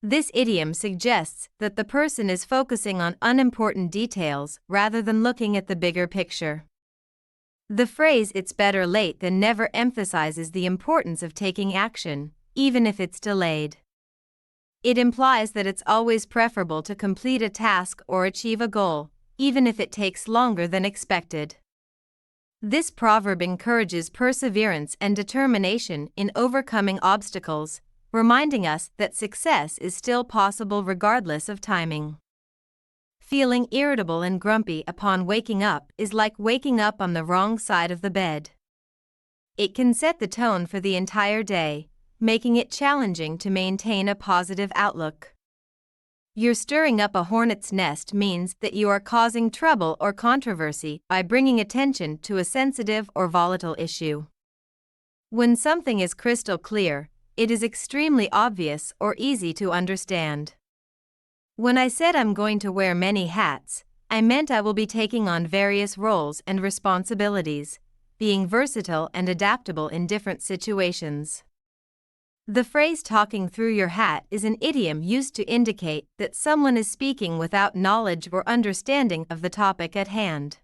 This idiom suggests that the person is focusing on unimportant details rather than looking at the bigger picture. The phrase "it's better late than never" emphasizes the importance of taking action, even if it's delayed. It implies that it's always preferable to complete a task or achieve a goal, even if it takes longer than expected. This proverb encourages perseverance and determination in overcoming obstacles, reminding us that success is still possible regardless of timing. Feeling irritable and grumpy upon waking up is like waking up on the wrong side of the bed. it can set the tone for the entire day, making it challenging to maintain a positive outlook. You're stirring up a hornet's nest means that you are causing trouble or controversy by bringing attention to a sensitive or volatile issue. When something is crystal clear, it is extremely obvious or easy to understand. When I said I'm going to wear many hats, I meant I will be taking on various roles and responsibilities, being versatile and adaptable in different situations. The phrase talking through your hat is an idiom used to indicate that someone is speaking without knowledge or understanding of the topic at hand.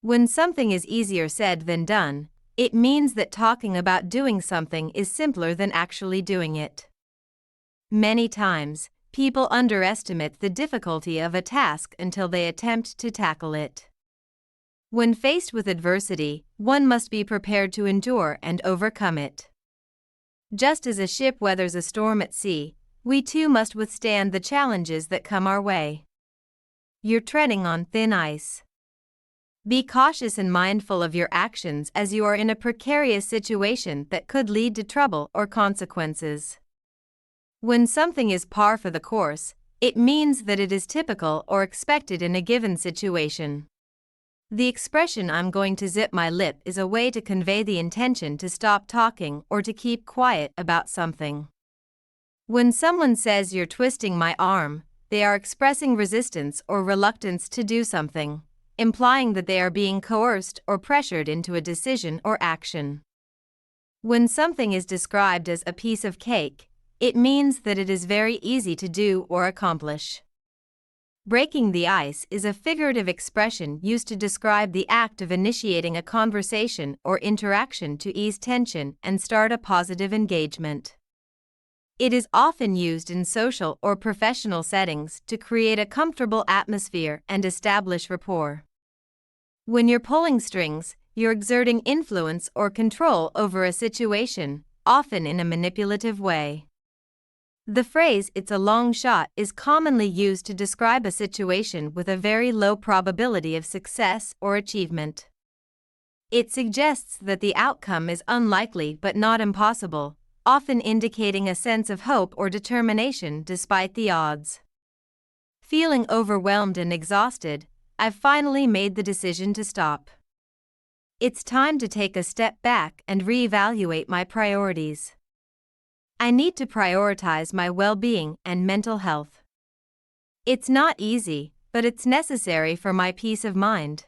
When something is easier said than done, it means that talking about doing something is simpler than actually doing it. Many times, people underestimate the difficulty of a task until they attempt to tackle it. When faced with adversity, one must be prepared to endure and overcome it. Just as a ship weathers a storm at sea, we too must withstand the challenges that come our way. You're treading on thin ice. Be cautious and mindful of your actions as you are in a precarious situation that could lead to trouble or consequences. When something is par for the course, it means that it is typical or expected in a given situation. The expression "I'm going to zip my lip" is a way to convey the intention to stop talking or to keep quiet about something. When someone says "you're twisting my arm," they are expressing resistance or reluctance to do something, implying that they are being coerced or pressured into a decision or action. When something is described as a piece of cake, it means that it is very easy to do or accomplish. Breaking the ice is a figurative expression used to describe the act of initiating a conversation or interaction to ease tension and start a positive engagement. It is often used in social or professional settings to create a comfortable atmosphere and establish rapport. When you're pulling strings, you're exerting influence or control over a situation, often in a manipulative way. The phrase "it's a long shot" is commonly used to describe a situation with a very low probability of success or achievement. It suggests that the outcome is unlikely but not impossible, often indicating a sense of hope or determination despite the odds. Feeling overwhelmed and exhausted, I've finally made the decision to stop. It's time to take a step back and reevaluate my priorities. I need to prioritize my well-being and mental health. It's not easy, but it's necessary for my peace of mind.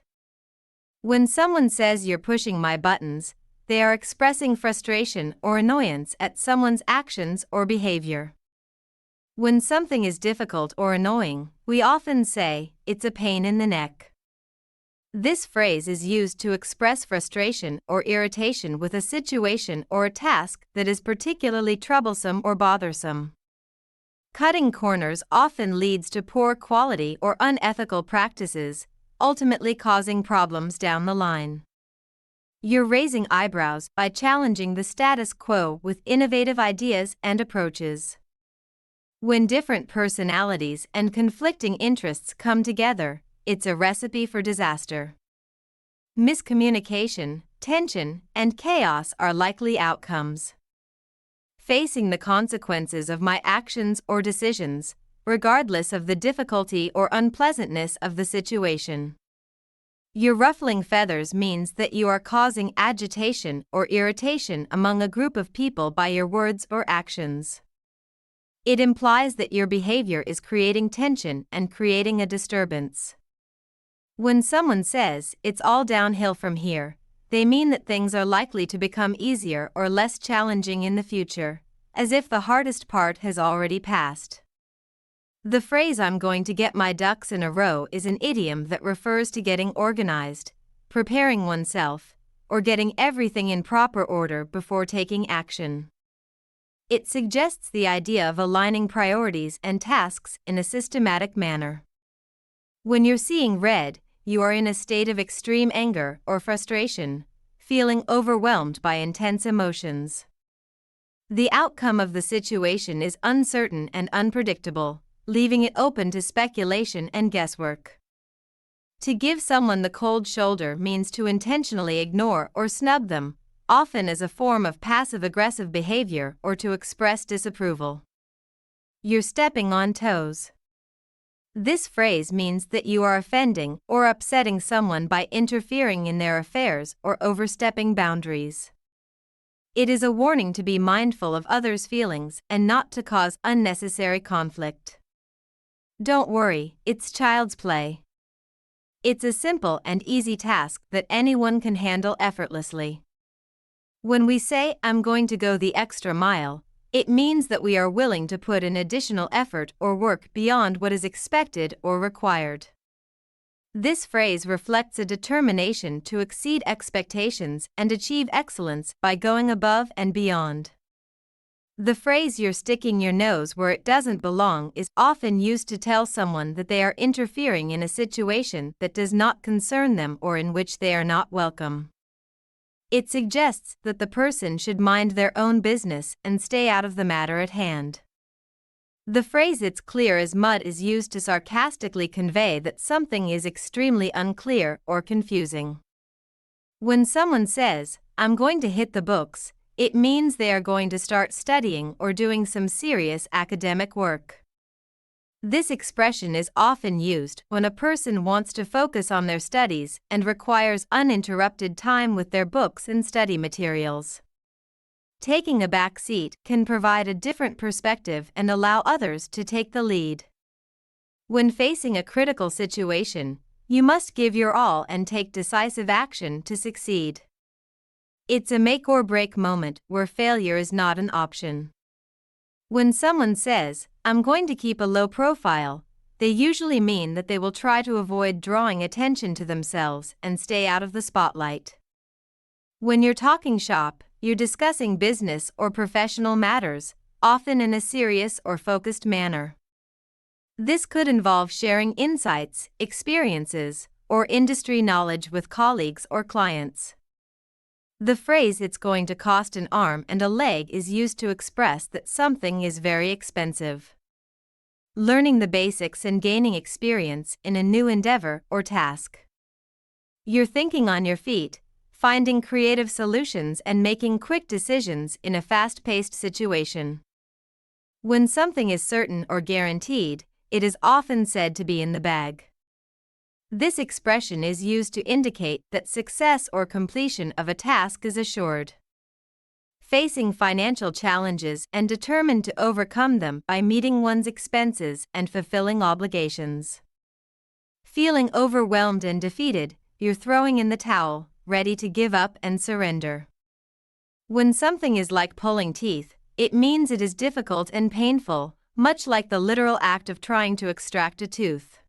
When someone says "you're pushing my buttons," they are expressing frustration or annoyance at someone's actions or behavior. When something is difficult or annoying, we often say, "it's a pain in the neck." This phrase is used to express frustration or irritation with a situation or a task that is particularly troublesome or bothersome. Cutting corners often leads to poor quality or unethical practices, ultimately causing problems down the line. You're raising eyebrows by challenging the status quo with innovative ideas and approaches. When different personalities and conflicting interests come together, it's a recipe for disaster. Miscommunication, tension, and chaos are likely outcomes. Facing the consequences of my actions or decisions, regardless of the difficulty or unpleasantness of the situation. Your ruffling feathers means that you are causing agitation or irritation among a group of people by your words or actions. It implies that your behavior is creating tension and creating a disturbance. When someone says "it's all downhill from here," they mean that things are likely to become easier or less challenging in the future, as if the hardest part has already passed. The phrase "I'm going to get my ducks in a row" is an idiom that refers to getting organized, preparing oneself, or getting everything in proper order before taking action. It suggests the idea of aligning priorities and tasks in a systematic manner. When you're seeing red, you are in a state of extreme anger or frustration, feeling overwhelmed by intense emotions. The outcome of the situation is uncertain and unpredictable, leaving it open to speculation and guesswork. To give someone the cold shoulder means to intentionally ignore or snub them, often as a form of passive-aggressive behavior or to express disapproval. You're stepping on toes. This phrase means that you are offending or upsetting someone by interfering in their affairs or overstepping boundaries. It is a warning to be mindful of others' feelings and not to cause unnecessary conflict. Don't worry, it's child's play. It's a simple and easy task that anyone can handle effortlessly. When we say, "I'm going to go the extra mile," it means that we are willing to put in additional effort or work beyond what is expected or required. This phrase reflects a determination to exceed expectations and achieve excellence by going above and beyond. The phrase "you're sticking your nose where it doesn't belong" is often used to tell someone that they are interfering in a situation that does not concern them or in which they are not welcome. It suggests that the person should mind their own business and stay out of the matter at hand. The phrase "it's clear as mud" is used to sarcastically convey that something is extremely unclear or confusing. When someone says, "I'm going to hit the books," it means they are going to start studying or doing some serious academic work. This expression is often used when a person wants to focus on their studies and requires uninterrupted time with their books and study materials. Taking a back seat can provide a different perspective and allow others to take the lead. When facing a critical situation, you must give your all and take decisive action to succeed. It's a make or break moment where failure is not an option. When someone says, "I'm going to keep a low profile," they usually mean that they will try to avoid drawing attention to themselves and stay out of the spotlight. When you're talking shop, you're discussing business or professional matters, often in a serious or focused manner. This could involve sharing insights, experiences, or industry knowledge with colleagues or clients. The phrase "it's going to cost an arm and a leg" is used to express that something is very expensive. Learning the basics and gaining experience in a new endeavor or task. You're thinking on your feet, finding creative solutions and making quick decisions in a fast-paced situation. When something is certain or guaranteed, it is often said to be in the bag. This expression is used to indicate that success or completion of a task is assured. Facing financial challenges and determined to overcome them by meeting one's expenses and fulfilling obligations. Feeling overwhelmed and defeated, you're throwing in the towel, ready to give up and surrender. When something is like pulling teeth, it means it is difficult and painful, much like the literal act of trying to extract a tooth.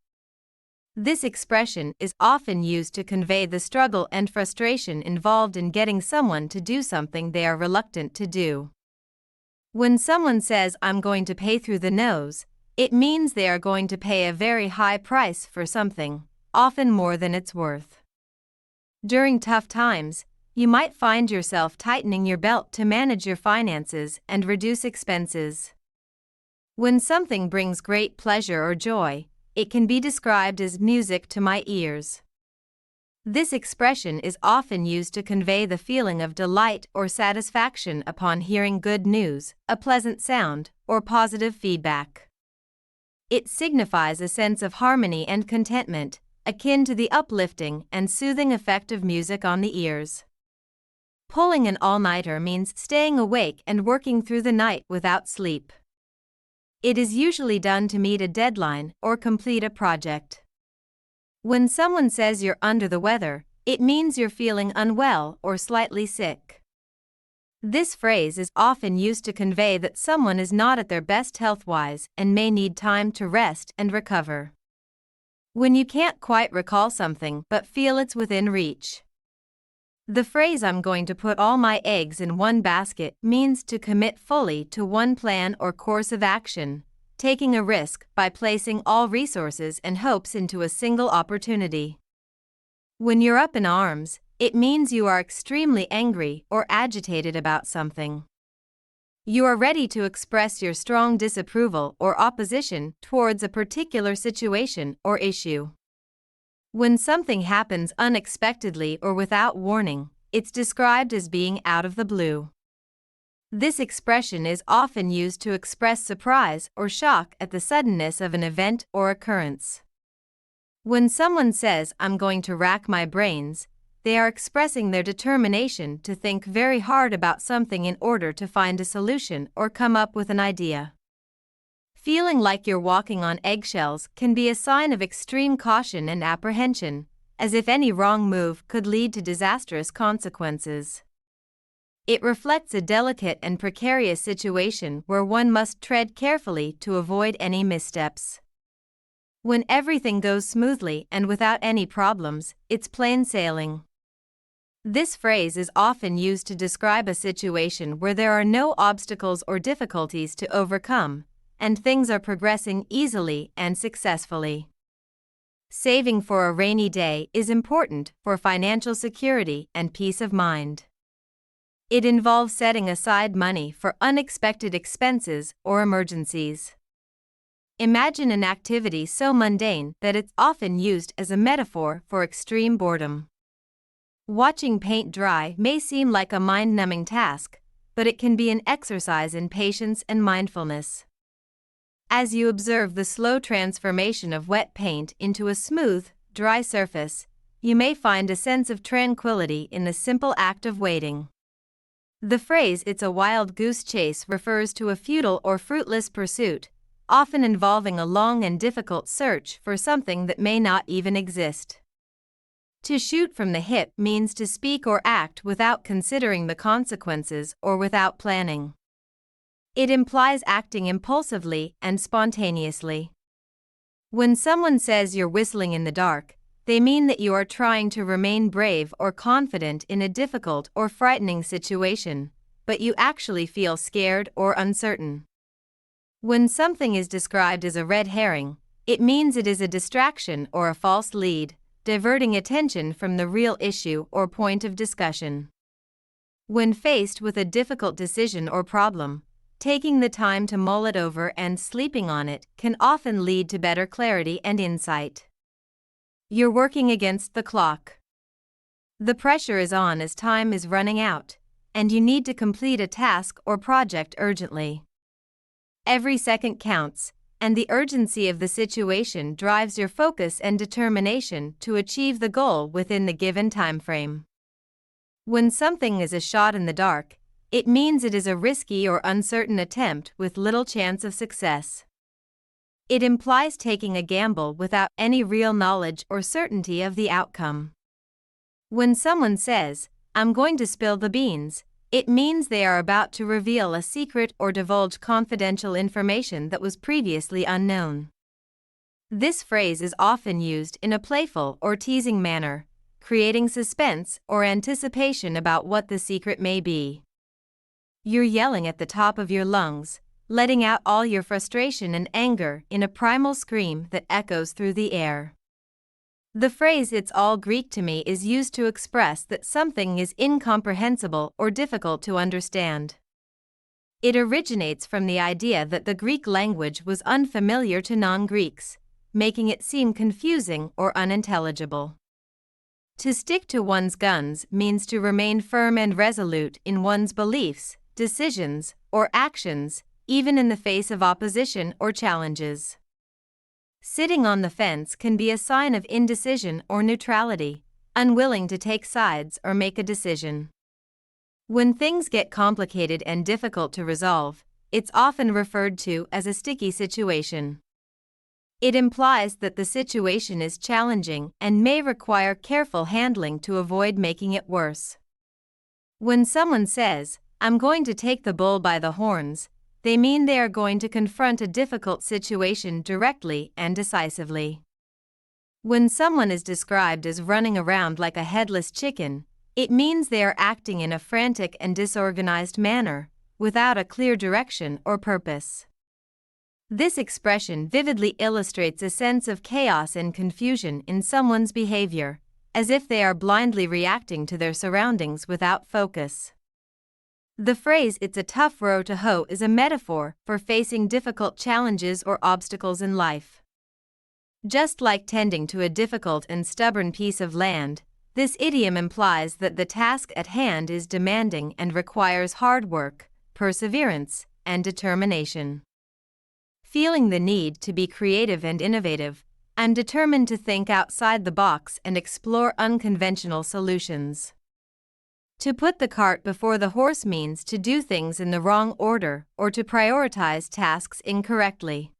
This expression is often used to convey the struggle and frustration involved in getting someone to do something they are reluctant to do. When someone says, "I'm going to pay through the nose," it means they are going to pay a very high price for something, often more than it's worth. During tough times, you might find yourself tightening your belt to manage your finances and reduce expenses. When something brings great pleasure or joy, it can be described as "music to my ears." This expression is often used to convey the feeling of delight or satisfaction upon hearing good news, a pleasant sound, or positive feedback. It signifies a sense of harmony and contentment, akin to the uplifting and soothing effect of music on the ears. Pulling an all-nighter means staying awake and working through the night without sleep. It is usually done to meet a deadline or complete a project. When someone says you're under the weather, it means you're feeling unwell or slightly sick. This phrase is often used to convey that someone is not at their best health-wise and may need time to rest and recover. When you can't quite recall something but feel it's within reach. The phrase "I'm going to put all my eggs in one basket" means to commit fully to one plan or course of action, taking a risk by placing all resources and hopes into a single opportunity. When you're up in arms, it means you are extremely angry or agitated about something. You are ready to express your strong disapproval or opposition towards a particular situation or issue. When something happens unexpectedly or without warning, it's described as being out of the blue. This expression is often used to express surprise or shock at the suddenness of an event or occurrence. When someone says, "I'm going to rack my brains," they are expressing their determination to think very hard about something in order to find a solution or come up with an idea. Feeling like you're walking on eggshells can be a sign of extreme caution and apprehension, as if any wrong move could lead to disastrous consequences. It reflects a delicate and precarious situation where one must tread carefully to avoid any missteps. When everything goes smoothly and without any problems, it's plain sailing. This phrase is often used to describe a situation where there are no obstacles or difficulties to overcome, and things are progressing easily and successfully. Saving for a rainy day is important for financial security and peace of mind. It involves setting aside money for unexpected expenses or emergencies. Imagine an activity so mundane that it's often used as a metaphor for extreme boredom. Watching paint dry may seem like a mind-numbing task, but it can be an exercise in patience and mindfulness. As you observe the slow transformation of wet paint into a smooth, dry surface, you may find a sense of tranquility in the simple act of waiting. The phrase "it's a wild goose chase" refers to a futile or fruitless pursuit, often involving a long and difficult search for something that may not even exist. To shoot from the hip means to speak or act without considering the consequences or without planning. It implies acting impulsively and spontaneously. When someone says you're whistling in the dark, they mean that you are trying to remain brave or confident in a difficult or frightening situation, but you actually feel scared or uncertain. When something is described as a red herring, it means it is a distraction or a false lead, diverting attention from the real issue or point of discussion. When faced with a difficult decision or problem, taking the time to mull it over and sleeping on it can often lead to better clarity and insight. You're working against the clock. The pressure is on as time is running out, and you need to complete a task or project urgently. Every second counts, and the urgency of the situation drives your focus and determination to achieve the goal within the given time frame. When something is a shot in the dark, it means it is a risky or uncertain attempt with little chance of success. It implies taking a gamble without any real knowledge or certainty of the outcome. When someone says, "I'm going to spill the beans," it means they are about to reveal a secret or divulge confidential information that was previously unknown. This phrase is often used in a playful or teasing manner, creating suspense or anticipation about what the secret may be. You're yelling at the top of your lungs, letting out all your frustration and anger in a primal scream that echoes through the air. The phrase "it's all Greek to me" is used to express that something is incomprehensible or difficult to understand. It originates from the idea that the Greek language was unfamiliar to non-Greeks, making it seem confusing or unintelligible. To stick to one's guns means to remain firm and resolute in one's beliefs, decisions, or actions, even in the face of opposition or challenges. Sitting on the fence can be a sign of indecision or neutrality, unwilling to take sides or make a decision. When things get complicated and difficult to resolve, it's often referred to as a sticky situation. It implies that the situation is challenging and may require careful handling to avoid making it worse. When someone says, "I'm going to take the bull by the horns," they mean they are going to confront a difficult situation directly and decisively. When someone is described as running around like a headless chicken, it means they are acting in a frantic and disorganized manner, without a clear direction or purpose. This expression vividly illustrates a sense of chaos and confusion in someone's behavior, as if they are blindly reacting to their surroundings without focus. The phrase "it's a tough row to hoe" is a metaphor for facing difficult challenges or obstacles in life. Just like tending to a difficult and stubborn piece of land, This idiom implies that the task at hand is demanding and requires hard work, perseverance, and determination. Feeling the need to be creative and innovative, I'm determined to think outside the box and explore unconventional solutions. To put the cart before the horse means to do things in the wrong order or to prioritize tasks incorrectly.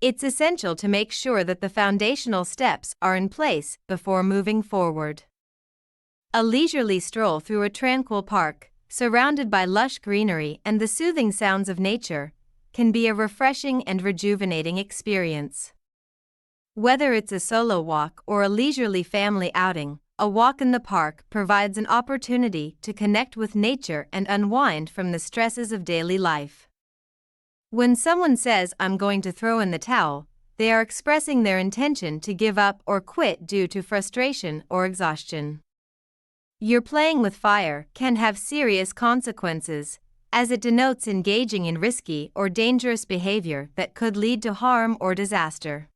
It's essential to make sure that the foundational steps are in place before moving forward. A leisurely stroll through a tranquil park, surrounded by lush greenery and the soothing sounds of nature, can be a refreshing and rejuvenating experience. Whether it's a solo walk or a leisurely family outing, a walk in the park provides an opportunity to connect with nature and unwind from the stresses of daily life. When someone says, "I'm going to throw in the towel," they are expressing their intention to give up or quit due to frustration or exhaustion. Your playing with fire can have serious consequences, as it denotes engaging in risky or dangerous behavior that could lead to harm or disaster.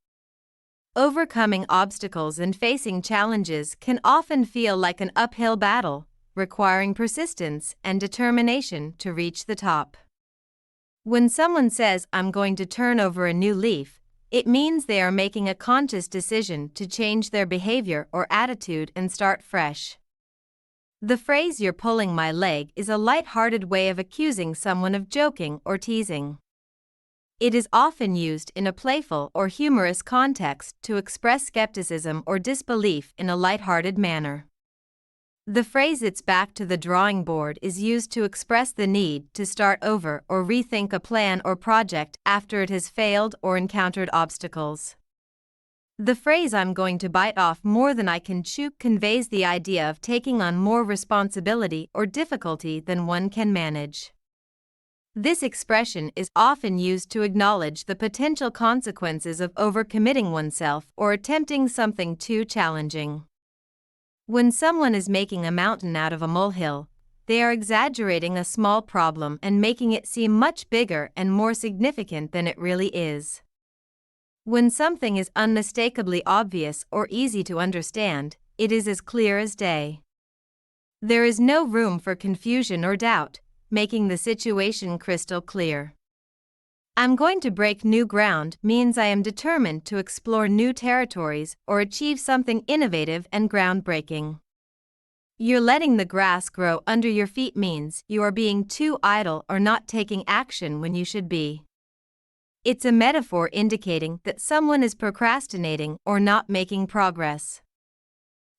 Overcoming obstacles and facing challenges can often feel like an uphill battle, requiring persistence and determination to reach the top. When someone says, "I'm going to turn over a new leaf," it means they are making a conscious decision to change their behavior or attitude and start fresh. The phrase "you're pulling my leg" is a light-hearted way of accusing someone of joking or teasing. It is often used in a playful or humorous context to express skepticism or disbelief in a light-hearted manner. The phrase "it's back to the drawing board" is used to express the need to start over or rethink a plan or project after it has failed or encountered obstacles. The phrase "I'm going to bite off more than I can chew" conveys the idea of taking on more responsibility or difficulty than one can manage. This expression is often used to acknowledge the potential consequences of overcommitting oneself or attempting something too challenging. When someone is making a mountain out of a molehill, they are exaggerating a small problem and making it seem much bigger and more significant than it really is. When something is unmistakably obvious or easy to understand, it is as clear as day. There is no room for confusion or doubt, making the situation crystal clear. "I'm going to break new ground" means I am determined to explore new territories or achieve something innovative and groundbreaking. "You're letting the grass grow under your feet" means you are being too idle or not taking action when you should be. It's a metaphor indicating that someone is procrastinating or not making progress.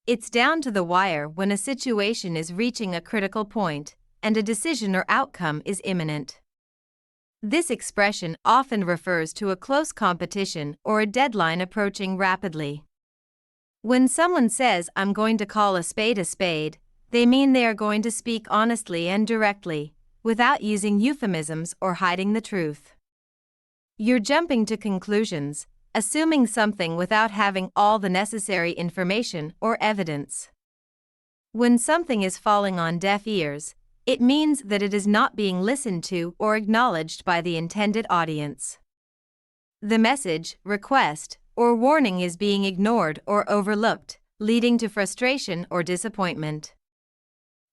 It's down to the wire when a situation is reaching a critical point, and a decision or outcome is imminent. This expression often refers to a close competition or a deadline approaching rapidly. When someone says, "I'm going to call a spade," they mean they are going to speak honestly and directly, without using euphemisms or hiding the truth. You're jumping to conclusions, assuming something without having all the necessary information or evidence. When something is falling on deaf ears, it means that it is not being listened to or acknowledged by the intended audience. The message, request, or warning is being ignored or overlooked, leading to frustration or disappointment.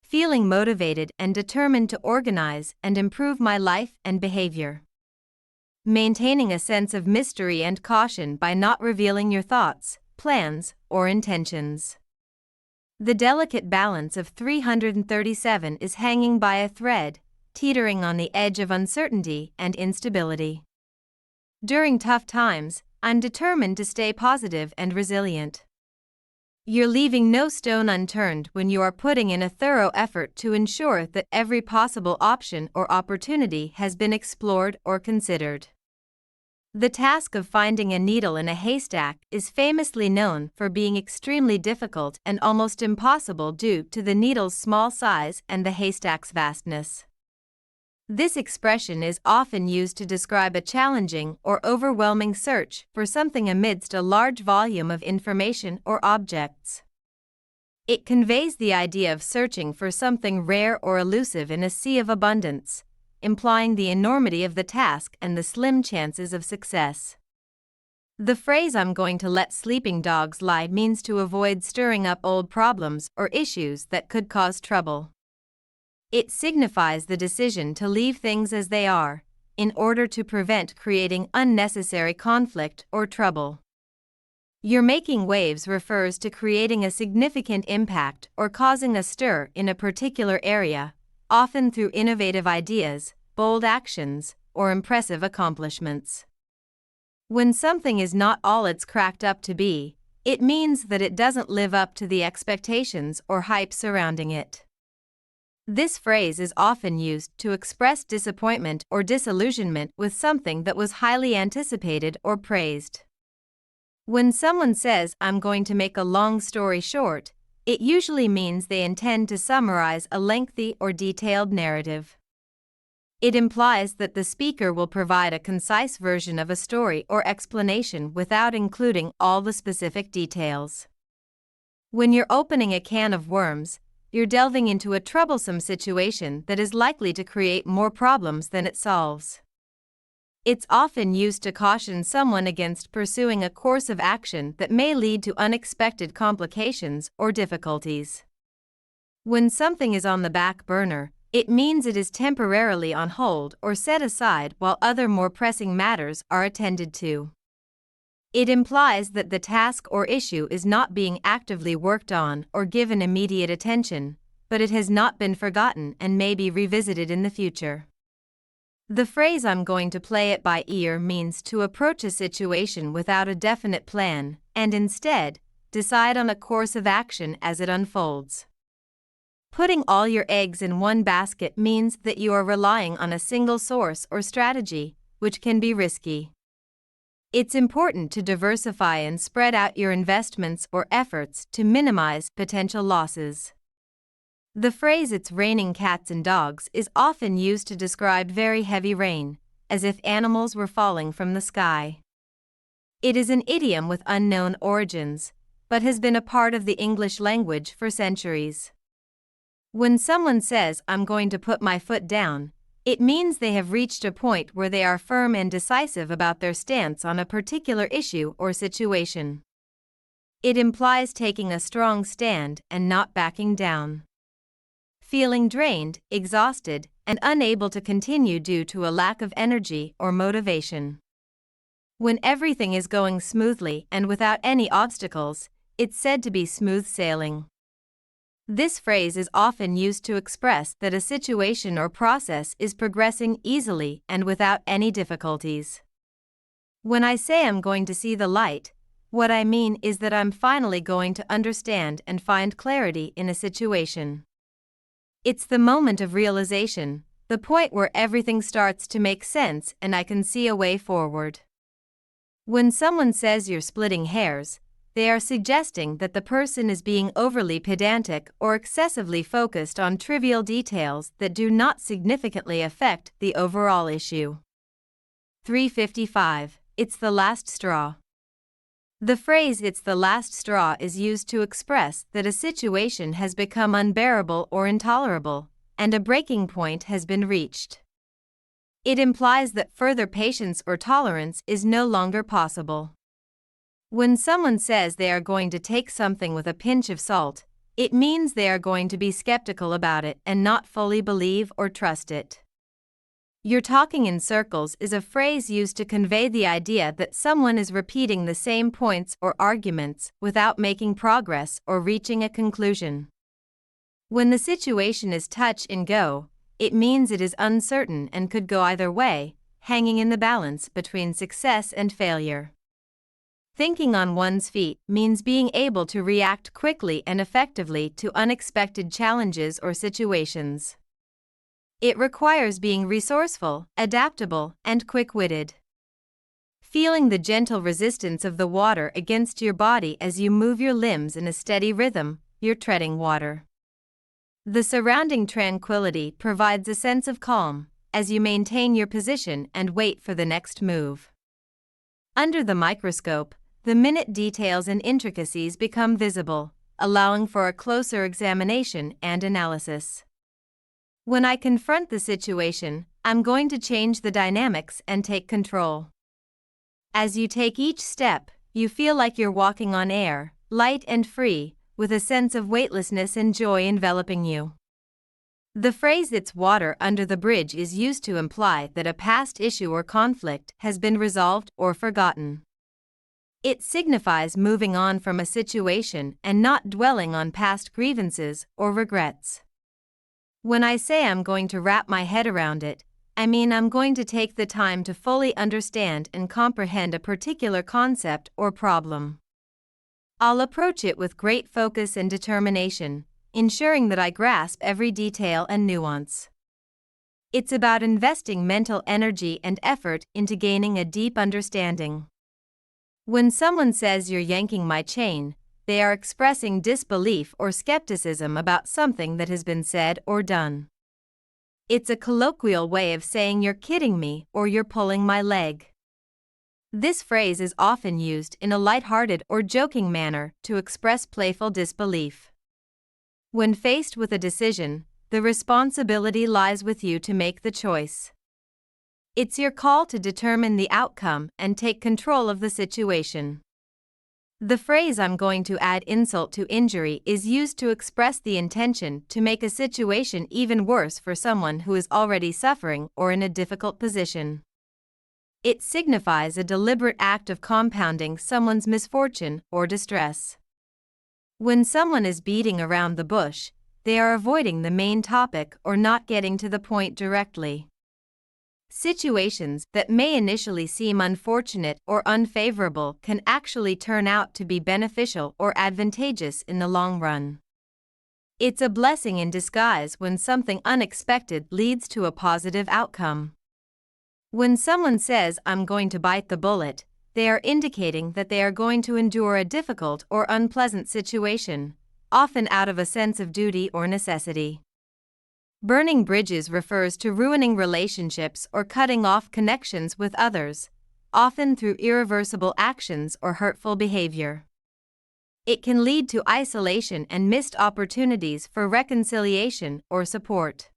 Feeling motivated and determined to organize and improve my life and behavior. Maintaining a sense of mystery and caution by not revealing your thoughts, plans, or intentions. The delicate balance of 337 is hanging by a thread, teetering on the edge of uncertainty and instability. During tough times, I'm determined to stay positive and resilient. You're leaving no stone unturned when you are putting in a thorough effort to ensure that every possible option or opportunity has been explored or considered. The task of finding a needle in a haystack is famously known for being extremely difficult and almost impossible due to the needle's small size and the haystack's vastness. This expression is often used to describe a challenging or overwhelming search for something amidst a large volume of information or objects. It conveys the idea of searching for something rare or elusive in a sea of abundance, implying the enormity of the task and the slim chances of success. The phrase "I'm going to let sleeping dogs lie" means to avoid stirring up old problems or issues that could cause trouble. It signifies the decision to leave things as they are, in order to prevent creating unnecessary conflict or trouble. "You're making waves" refers to creating a significant impact or causing a stir in a particular area, often through innovative ideas, bold actions, or impressive accomplishments. When something is not all it's cracked up to be, it means that it doesn't live up to the expectations or hype surrounding it. This phrase is often used to express disappointment or disillusionment with something that was highly anticipated or praised. When someone says, "I'm going to make a long story short," it usually means they intend to summarize a lengthy or detailed narrative. It implies that the speaker will provide a concise version of a story or explanation without including all the specific details. When you're opening a can of worms, you're delving into a troublesome situation that is likely to create more problems than it solves. It's often used to caution someone against pursuing a course of action that may lead to unexpected complications or difficulties. When something is on the back burner, it means it is temporarily on hold or set aside while other more pressing matters are attended to. It implies that the task or issue is not being actively worked on or given immediate attention, but it has not been forgotten and may be revisited in the future. The phrase "I'm going to play it by ear" means to approach a situation without a definite plan, and instead, decide on a course of action as it unfolds. Putting all your eggs in one basket means that you are relying on a single source or strategy, which can be risky. It's important to diversify and spread out your investments or efforts to minimize potential losses. The phrase "it's raining cats and dogs" is often used to describe very heavy rain, as if animals were falling from the sky. It is an idiom with unknown origins, but has been a part of the English language for centuries. When someone says, "I'm going to put my foot down," it means they have reached a point where they are firm and decisive about their stance on a particular issue or situation. It implies taking a strong stand and not backing down. Feeling drained, exhausted, and unable to continue due to a lack of energy or motivation. When everything is going smoothly and without any obstacles, it's said to be smooth sailing. This phrase is often used to express that a situation or process is progressing easily and without any difficulties. When I say "I'm going to see the light," what I mean is that I'm finally going to understand and find clarity in a situation. It's the moment of realization, the point where everything starts to make sense and I can see a way forward. When someone says "you're splitting hairs," they are suggesting that the person is being overly pedantic or excessively focused on trivial details that do not significantly affect the overall issue. 355. It's the last straw. The phrase "it's the last straw" is used to express that a situation has become unbearable or intolerable, and a breaking point has been reached. It implies that further patience or tolerance is no longer possible. When someone says they are going to take something with a pinch of salt, it means they are going to be skeptical about it and not fully believe or trust it. "You're talking in circles" is a phrase used to convey the idea that someone is repeating the same points or arguments without making progress or reaching a conclusion. When the situation is touch and go, it means it is uncertain and could go either way, hanging in the balance between success and failure. Thinking on one's feet means being able to react quickly and effectively to unexpected challenges or situations. It requires being resourceful, adaptable, and quick-witted. Feeling the gentle resistance of the water against your body as you move your limbs in a steady rhythm, you're treading water. The surrounding tranquility provides a sense of calm as you maintain your position and wait for the next move. Under the microscope, the minute details and intricacies become visible, allowing for a closer examination and analysis. When I confront the situation, I'm going to change the dynamics and take control. As you take each step, you feel like you're walking on air, light and free, with a sense of weightlessness and joy enveloping you. The phrase "it's water under the bridge" is used to imply that a past issue or conflict has been resolved or forgotten. It signifies moving on from a situation and not dwelling on past grievances or regrets. When I say I'm going to wrap my head around it, I mean I'm going to take the time to fully understand and comprehend a particular concept or problem. I'll approach it with great focus and determination, ensuring that I grasp every detail and nuance. It's about investing mental energy and effort into gaining a deep understanding. When someone says "you're yanking my chain," they are expressing disbelief or skepticism about something that has been said or done. It's a colloquial way of saying "you're kidding me" or "you're pulling my leg." This phrase is often used in a lighthearted or joking manner to express playful disbelief. When faced with a decision, the responsibility lies with you to make the choice. It's your call to determine the outcome and take control of the situation. The phrase "I'm going to add insult to injury" is used to express the intention to make a situation even worse for someone who is already suffering or in a difficult position. It signifies a deliberate act of compounding someone's misfortune or distress. When someone is beating around the bush, they are avoiding the main topic or not getting to the point directly. Situations that may initially seem unfortunate or unfavorable can actually turn out to be beneficial or advantageous in the long run. It's a blessing in disguise when something unexpected leads to a positive outcome. When someone says "I'm going to bite the bullet," they are indicating that they are going to endure a difficult or unpleasant situation, often out of a sense of duty or necessity. Burning bridges refers to ruining relationships or cutting off connections with others, often through irreversible actions or hurtful behavior. It can lead to isolation and missed opportunities for reconciliation or support.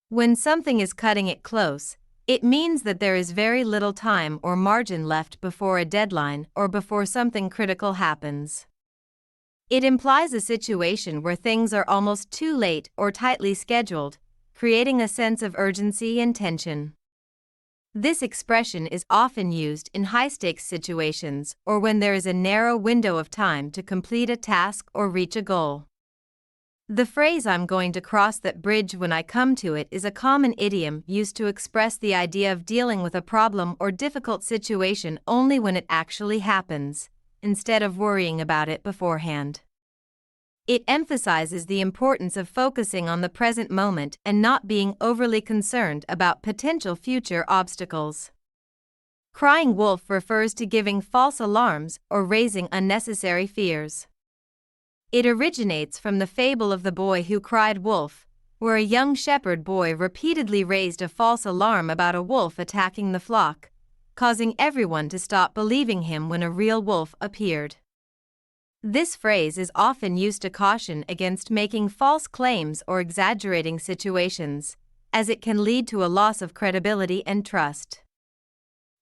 When something is cutting it close, it means that there is very little time or margin left before a deadline or before something critical happens. It implies a situation where things are almost too late or tightly scheduled, creating a sense of urgency and tension. This expression is often used in high-stakes situations or when there is a narrow window of time to complete a task or reach a goal. The phrase "I'm going to cross that bridge when I come to it" is a common idiom used to express the idea of dealing with a problem or difficult situation only when it actually happens, instead of worrying about it beforehand. It emphasizes the importance of focusing on the present moment and not being overly concerned about potential future obstacles. Crying wolf refers to giving false alarms or raising unnecessary fears. It originates from the fable of the boy who cried wolf, where a young shepherd boy repeatedly raised a false alarm about a wolf attacking the flock, causing everyone to stop believing him when a real wolf appeared. This phrase is often used to caution against making false claims or exaggerating situations, as it can lead to a loss of credibility and trust.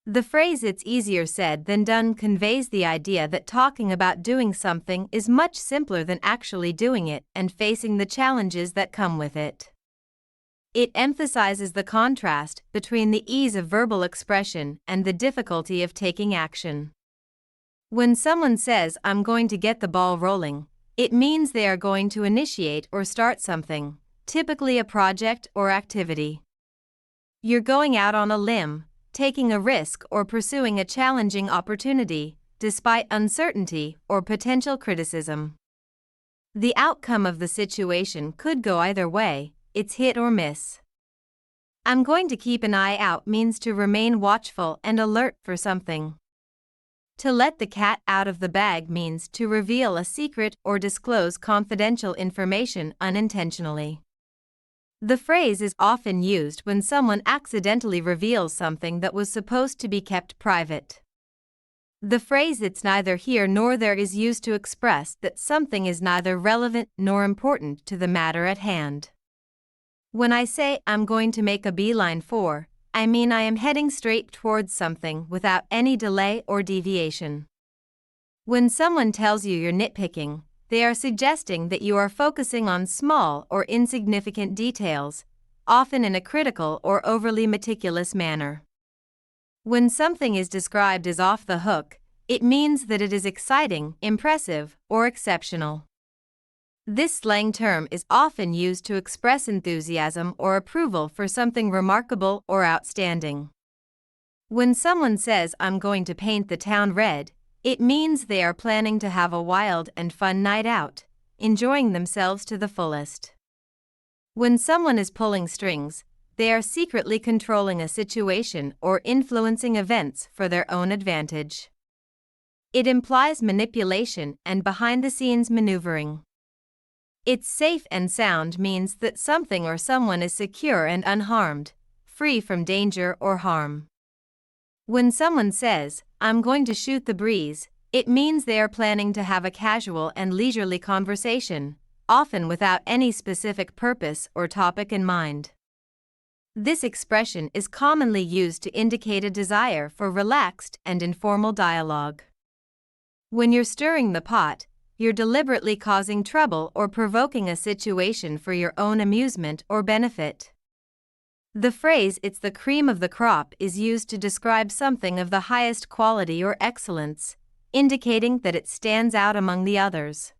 The phrase "it's easier said than done" conveys the idea that talking about doing something is much simpler than actually doing it and facing the challenges that come with it. It emphasizes the contrast between the ease of verbal expression and the difficulty of taking action. When someone says "I'm going to get the ball rolling," it means they are going to initiate or start something, typically a project or activity. You're going out on a limb, taking a risk or pursuing a challenging opportunity, despite uncertainty or potential criticism. The outcome of the situation could go either way, it's hit or miss. "I'm going to keep an eye out" means to remain watchful and alert for something. To let the cat out of the bag means to reveal a secret or disclose confidential information unintentionally. The phrase is often used when someone accidentally reveals something that was supposed to be kept private. The phrase "it's neither here nor there" is used to express that something is neither relevant nor important to the matter at hand. When I say "I'm going to make a beeline for," I mean I am heading straight towards something without any delay or deviation. When someone tells you you're nitpicking, they are suggesting that you are focusing on small or insignificant details, often in a critical or overly meticulous manner. When something is described as off the hook, it means that it is exciting, impressive, or exceptional. This slang term is often used to express enthusiasm or approval for something remarkable or outstanding. When someone says, "I'm going to paint the town red," it means they are planning to have a wild and fun night out, enjoying themselves to the fullest. When someone is pulling strings, they are secretly controlling a situation or influencing events for their own advantage. It implies manipulation and behind-the-scenes maneuvering. It's safe and sound means that something or someone is secure and unharmed, free from danger or harm. When someone says, "I'm going to shoot the breeze," it means they are planning to have a casual and leisurely conversation, often without any specific purpose or topic in mind. This expression is commonly used to indicate a desire for relaxed and informal dialogue. When you're stirring the pot, you're deliberately causing trouble or provoking a situation for your own amusement or benefit. The phrase "it's the cream of the crop" is used to describe something of the highest quality or excellence, indicating that it stands out among the others.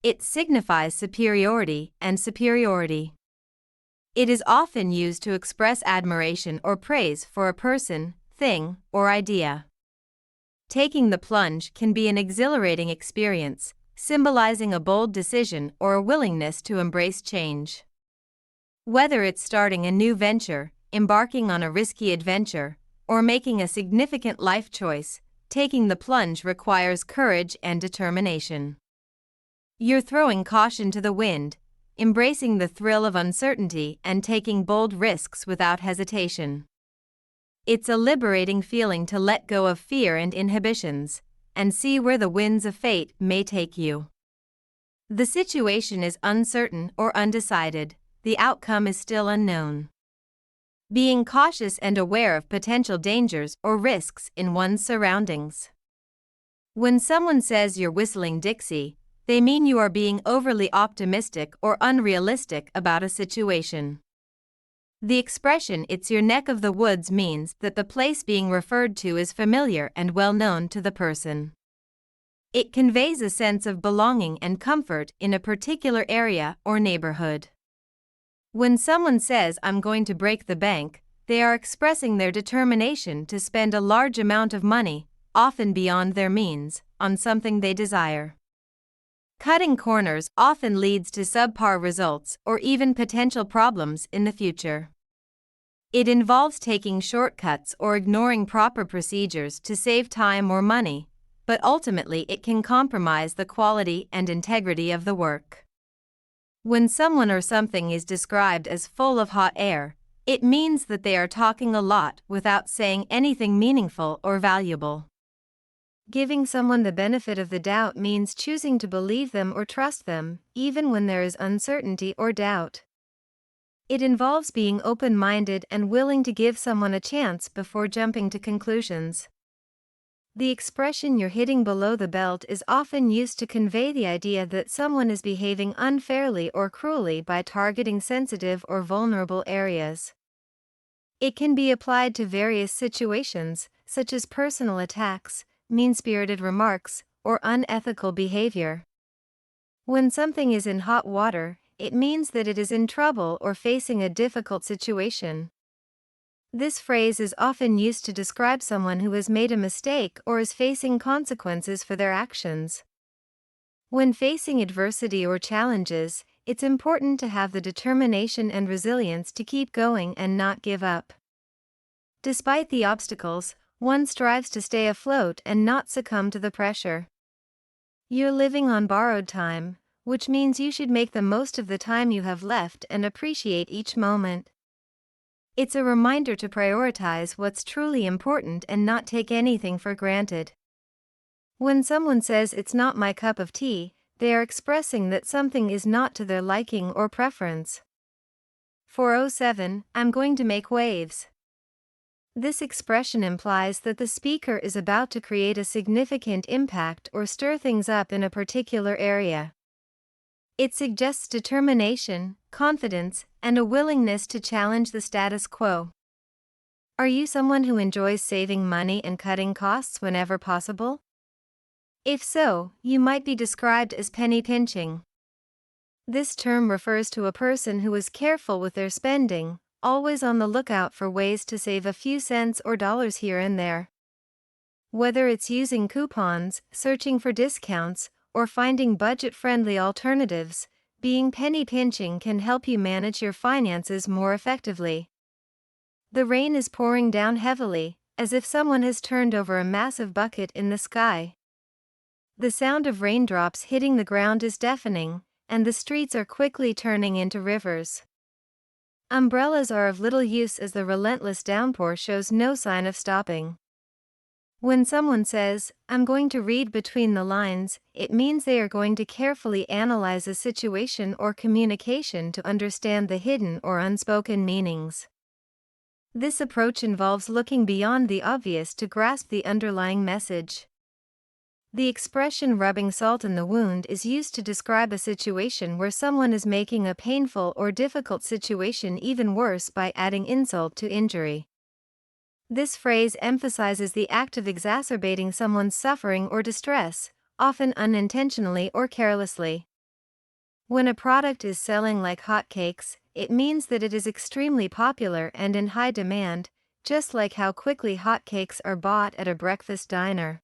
It signifies superiority and superiority. It is often used to express admiration or praise for a person, thing, or idea. Taking the plunge can be an exhilarating experience, symbolizing a bold decision or a willingness to embrace change. Whether it's starting a new venture, embarking on a risky adventure, or making a significant life choice, taking the plunge requires courage and determination. You're throwing caution to the wind, embracing the thrill of uncertainty and taking bold risks without hesitation. It's a liberating feeling to let go of fear and inhibitions, and see where the winds of fate may take you. The situation is uncertain or undecided, the outcome is still unknown. Being cautious and aware of potential dangers or risks in one's surroundings. When someone says you're whistling Dixie, they mean you are being overly optimistic or unrealistic about a situation. The expression "it's your neck of the woods" means that the place being referred to is familiar and well known to the person. It conveys a sense of belonging and comfort in a particular area or neighborhood. When someone says, "I'm going to break the bank," they are expressing their determination to spend a large amount of money, often beyond their means, on something they desire. Cutting corners often leads to subpar results or even potential problems in the future. It involves taking shortcuts or ignoring proper procedures to save time or money, but ultimately it can compromise the quality and integrity of the work. When someone or something is described as full of hot air, it means that they are talking a lot without saying anything meaningful or valuable. Giving someone the benefit of the doubt means choosing to believe them or trust them, even when there is uncertainty or doubt. It involves being open-minded and willing to give someone a chance before jumping to conclusions. The expression "you're hitting below the belt" is often used to convey the idea that someone is behaving unfairly or cruelly by targeting sensitive or vulnerable areas. It can be applied to various situations, such as personal attacks, mean-spirited remarks, or unethical behavior. When something is in hot water, it means that it is in trouble or facing a difficult situation. This phrase is often used to describe someone who has made a mistake or is facing consequences for their actions. When facing adversity or challenges, it's important to have the determination and resilience to keep going and not give up. Despite the obstacles, one strives to stay afloat and not succumb to the pressure. You're living on borrowed time, which means you should make the most of the time you have left and appreciate each moment. It's a reminder to prioritize what's truly important and not take anything for granted. When someone says "it's not my cup of tea," they are expressing that something is not to their liking or preference. 407, "I'm going to make waves." This expression implies that the speaker is about to create a significant impact or stir things up in a particular area. It suggests determination, confidence, and a willingness to challenge the status quo. Are you someone who enjoys saving money and cutting costs whenever possible? If so, you might be described as penny pinching. This term refers to a person who is careful with their spending, always on the lookout for ways to save a few cents or dollars here and there. Whether it's using coupons, searching for discounts, or finding budget-friendly alternatives, being penny pinching can help you manage your finances more effectively. The rain is pouring down heavily, as if someone has turned over a massive bucket in the sky. The sound of raindrops hitting the ground is deafening, and the streets are quickly turning into rivers. Umbrellas are of little use as the relentless downpour shows no sign of stopping. When someone says, "I'm going to read between the lines," it means they are going to carefully analyze a situation or communication to understand the hidden or unspoken meanings. This approach involves looking beyond the obvious to grasp the underlying message. The expression rubbing salt in the wound is used to describe a situation where someone is making a painful or difficult situation even worse by adding insult to injury. This phrase emphasizes the act of exacerbating someone's suffering or distress, often unintentionally or carelessly. When a product is selling like hotcakes, it means that it is extremely popular and in high demand, just like how quickly hotcakes are bought at a breakfast diner.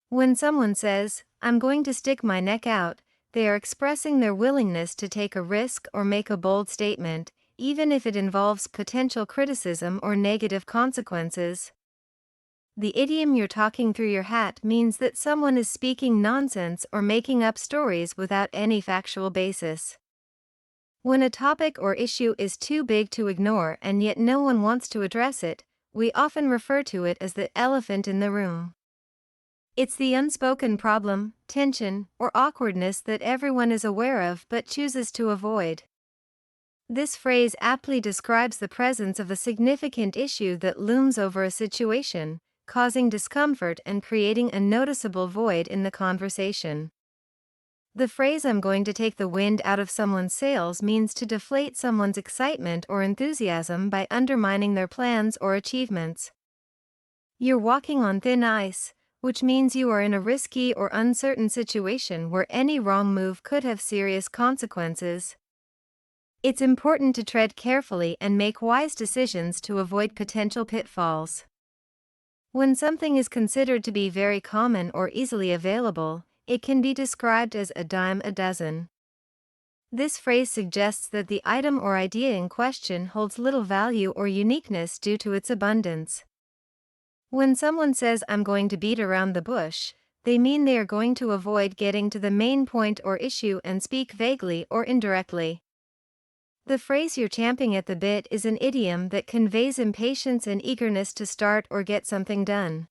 When someone says, "I'm going to stick my neck out," they are expressing their willingness to take a risk or make a bold statement, even if it involves potential criticism or negative consequences. The idiom "you're talking through your hat" means that someone is speaking nonsense or making up stories without any factual basis. When a topic or issue is too big to ignore and yet no one wants to address it, we often refer to it as the elephant in the room. It's the unspoken problem, tension, or awkwardness that everyone is aware of but chooses to avoid. This phrase aptly describes the presence of a significant issue that looms over a situation, causing discomfort and creating a noticeable void in the conversation. The phrase "I'm going to take the wind out of someone's sails" means to deflate someone's excitement or enthusiasm by undermining their plans or achievements. You're walking on thin ice, which means you are in a risky or uncertain situation where any wrong move could have serious consequences. It's important to tread carefully and make wise decisions to avoid potential pitfalls. When something is considered to be very common or easily available, it can be described as a dime a dozen. This phrase suggests that the item or idea in question holds little value or uniqueness due to its abundance. When someone says, "I'm going to beat around the bush," they mean they are going to avoid getting to the main point or issue and speak vaguely or indirectly. The phrase "you're champing at the bit" is an idiom that conveys impatience and eagerness to start or get something done.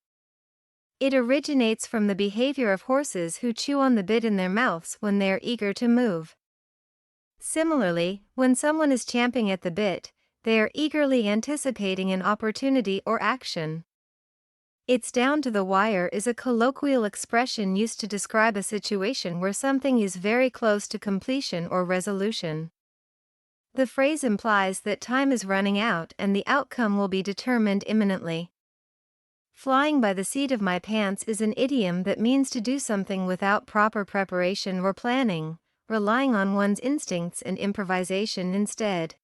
It originates from the behavior of horses who chew on the bit in their mouths when they are eager to move. Similarly, when someone is champing at the bit, they are eagerly anticipating an opportunity or action. "It's down to the wire" is a colloquial expression used to describe a situation where something is very close to completion or resolution. The phrase implies that time is running out and the outcome will be determined imminently. "Flying by the seat of my pants" is an idiom that means to do something without proper preparation or planning, relying on one's instincts and improvisation instead.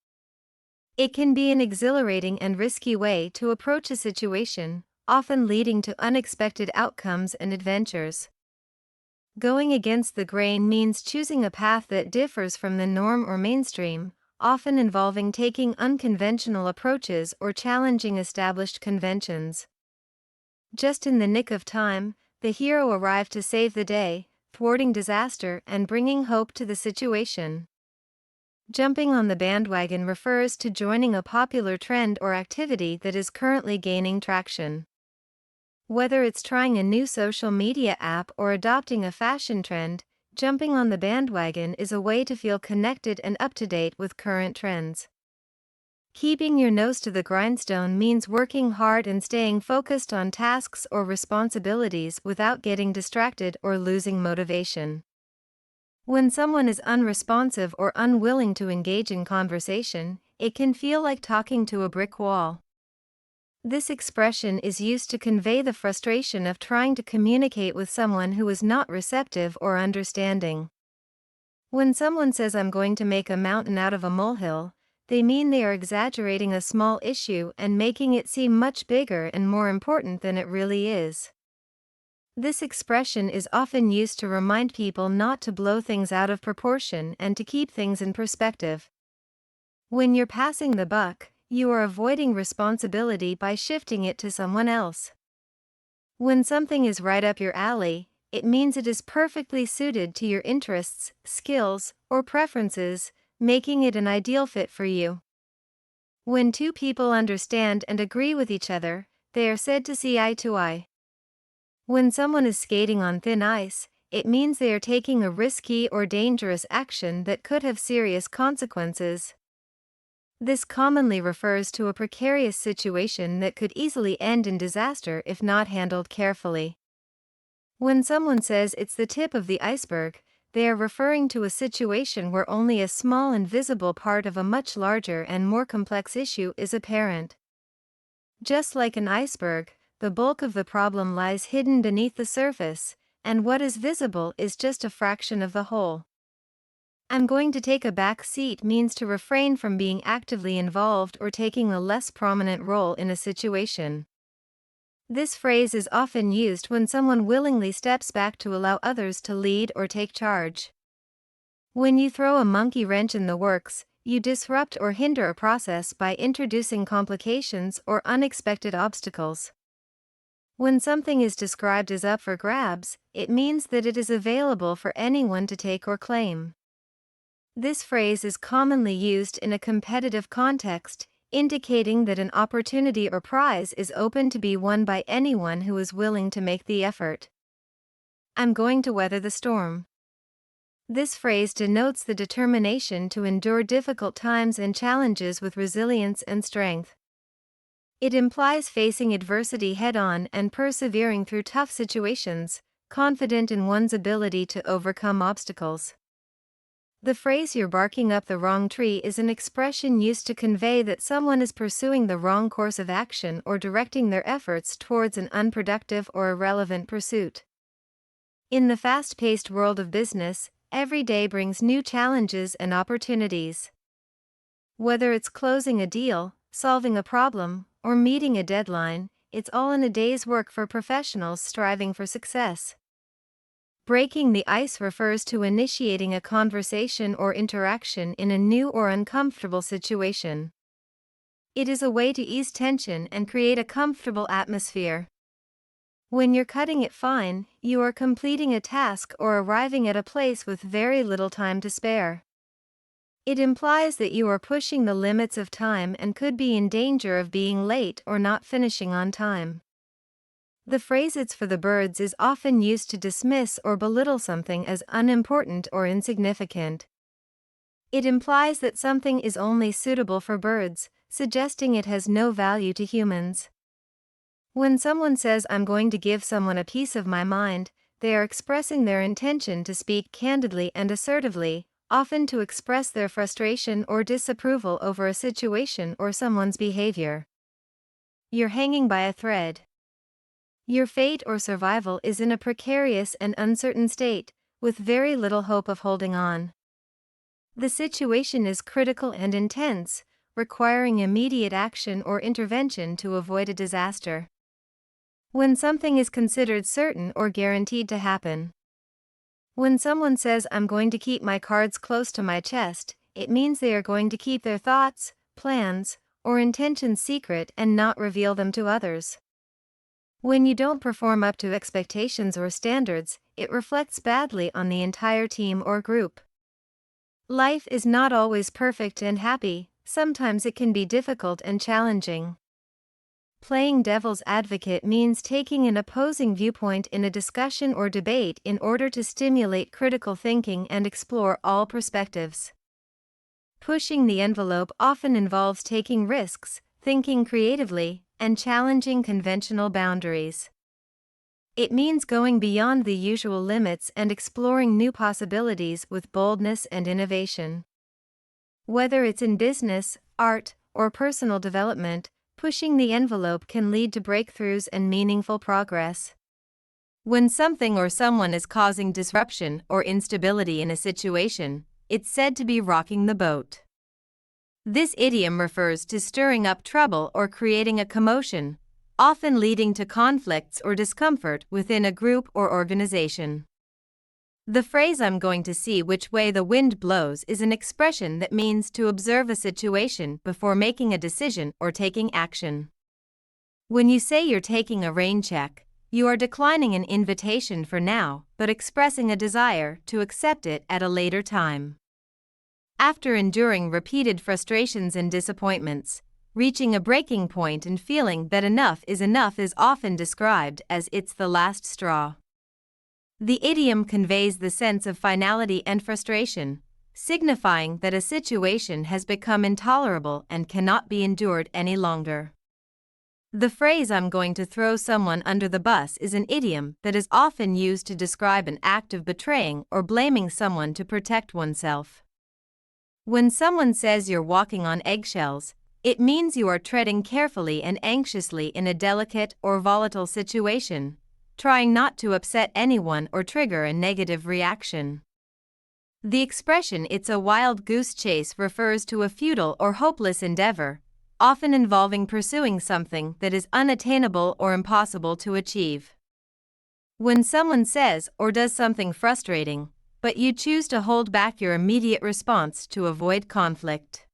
It can be an exhilarating and risky way to approach a situation, often leading to unexpected outcomes and adventures. Going against the grain means choosing a path that differs from the norm or mainstream, often involving taking unconventional approaches or challenging established conventions. Just in the nick of time, the hero arrived to save the day, thwarting disaster and bringing hope to the situation. Jumping on the bandwagon refers to joining a popular trend or activity that is currently gaining traction. Whether it's trying a new social media app or adopting a fashion trend, jumping on the bandwagon is a way to feel connected and up to date with current trends. Keeping your nose to the grindstone means working hard and staying focused on tasks or responsibilities without getting distracted or losing motivation. When someone is unresponsive or unwilling to engage in conversation, it can feel like talking to a brick wall. This expression is used to convey the frustration of trying to communicate with someone who is not receptive or understanding. When someone says I'm going to make a mountain out of a molehill, they mean they are exaggerating a small issue and making it seem much bigger and more important than it really is. This expression is often used to remind people not to blow things out of proportion and to keep things in perspective. When you're passing the buck, you are avoiding responsibility by shifting it to someone else. When something is right up your alley, it means it is perfectly suited to your interests, skills, or preferences, making it an ideal fit for you. When two people understand and agree with each other, they are said to see eye to eye. When someone is skating on thin ice, it means they are taking a risky or dangerous action that could have serious consequences. This commonly refers to a precarious situation that could easily end in disaster if not handled carefully. When someone says it's the tip of the iceberg, they are referring to a situation where only a small and visible part of a much larger and more complex issue is apparent. Just like an iceberg, the bulk of the problem lies hidden beneath the surface, and what is visible is just a fraction of the whole. I'm going to take a back seat means to refrain from being actively involved or taking a less prominent role in a situation. This phrase is often used when someone willingly steps back to allow others to lead or take charge. When you throw a monkey wrench in the works, you disrupt or hinder a process by introducing complications or unexpected obstacles. When something is described as up for grabs, it means that it is available for anyone to take or claim. This phrase is commonly used in a competitive context, indicating that an opportunity or prize is open to be won by anyone who is willing to make the effort. I'm going to weather the storm. This phrase denotes the determination to endure difficult times and challenges with resilience and strength. It implies facing adversity head-on and persevering through tough situations, confident in one's ability to overcome obstacles. The phrase "you're barking up the wrong tree" is an expression used to convey that someone is pursuing the wrong course of action or directing their efforts towards an unproductive or irrelevant pursuit. In the fast-paced world of business, every day brings new challenges and opportunities. Whether it's closing a deal, solving a problem, or meeting a deadline, it's all in a day's work for professionals striving for success. Breaking the ice refers to initiating a conversation or interaction in a new or uncomfortable situation. It is a way to ease tension and create a comfortable atmosphere. When you're cutting it fine, you are completing a task or arriving at a place with very little time to spare. It implies that you are pushing the limits of time and could be in danger of being late or not finishing on time. The phrase "it's for the birds" is often used to dismiss or belittle something as unimportant or insignificant. It implies that something is only suitable for birds, suggesting it has no value to humans. When someone says "I'm going to give someone a piece of my mind," they are expressing their intention to speak candidly and assertively, often to express their frustration or disapproval over a situation or someone's behavior. You're hanging by a thread. Your fate or survival is in a precarious and uncertain state, with very little hope of holding on. The situation is critical and intense, requiring immediate action or intervention to avoid a disaster. When something is considered certain or guaranteed to happen. When someone says "I'm going to keep my cards close to my chest," it means they are going to keep their thoughts, plans, or intentions secret and not reveal them to others. When you don't perform up to expectations or standards, it reflects badly on the entire team or group. Life is not always perfect and happy, sometimes it can be difficult and challenging. Playing devil's advocate means taking an opposing viewpoint in a discussion or debate in order to stimulate critical thinking and explore all perspectives. Pushing the envelope often involves taking risks, thinking creatively, and challenging conventional boundaries. It means going beyond the usual limits and exploring new possibilities with boldness and innovation. Whether it's in business, art, or personal development, pushing the envelope can lead to breakthroughs and meaningful progress. When something or someone is causing disruption or instability in a situation, it's said to be rocking the boat. This idiom refers to stirring up trouble or creating a commotion, often leading to conflicts or discomfort within a group or organization. The phrase "I'm going to see which way the wind blows" is an expression that means to observe a situation before making a decision or taking action. When you say you're taking a rain check, you are declining an invitation for now, but expressing a desire to accept it at a later time. After enduring repeated frustrations and disappointments, reaching a breaking point and feeling that enough is often described as "it's the last straw." The idiom conveys the sense of finality and frustration, signifying that a situation has become intolerable and cannot be endured any longer. The phrase "I'm going to throw someone under the bus" is an idiom that is often used to describe an act of betraying or blaming someone to protect oneself. When someone says you're walking on eggshells, it means you are treading carefully and anxiously in a delicate or volatile situation, trying not to upset anyone or trigger a negative reaction. The expression "it's a wild goose chase" refers to a futile or hopeless endeavor, often involving pursuing something that is unattainable or impossible to achieve. When someone says or does something frustrating, but you choose to hold back your immediate response to avoid conflict,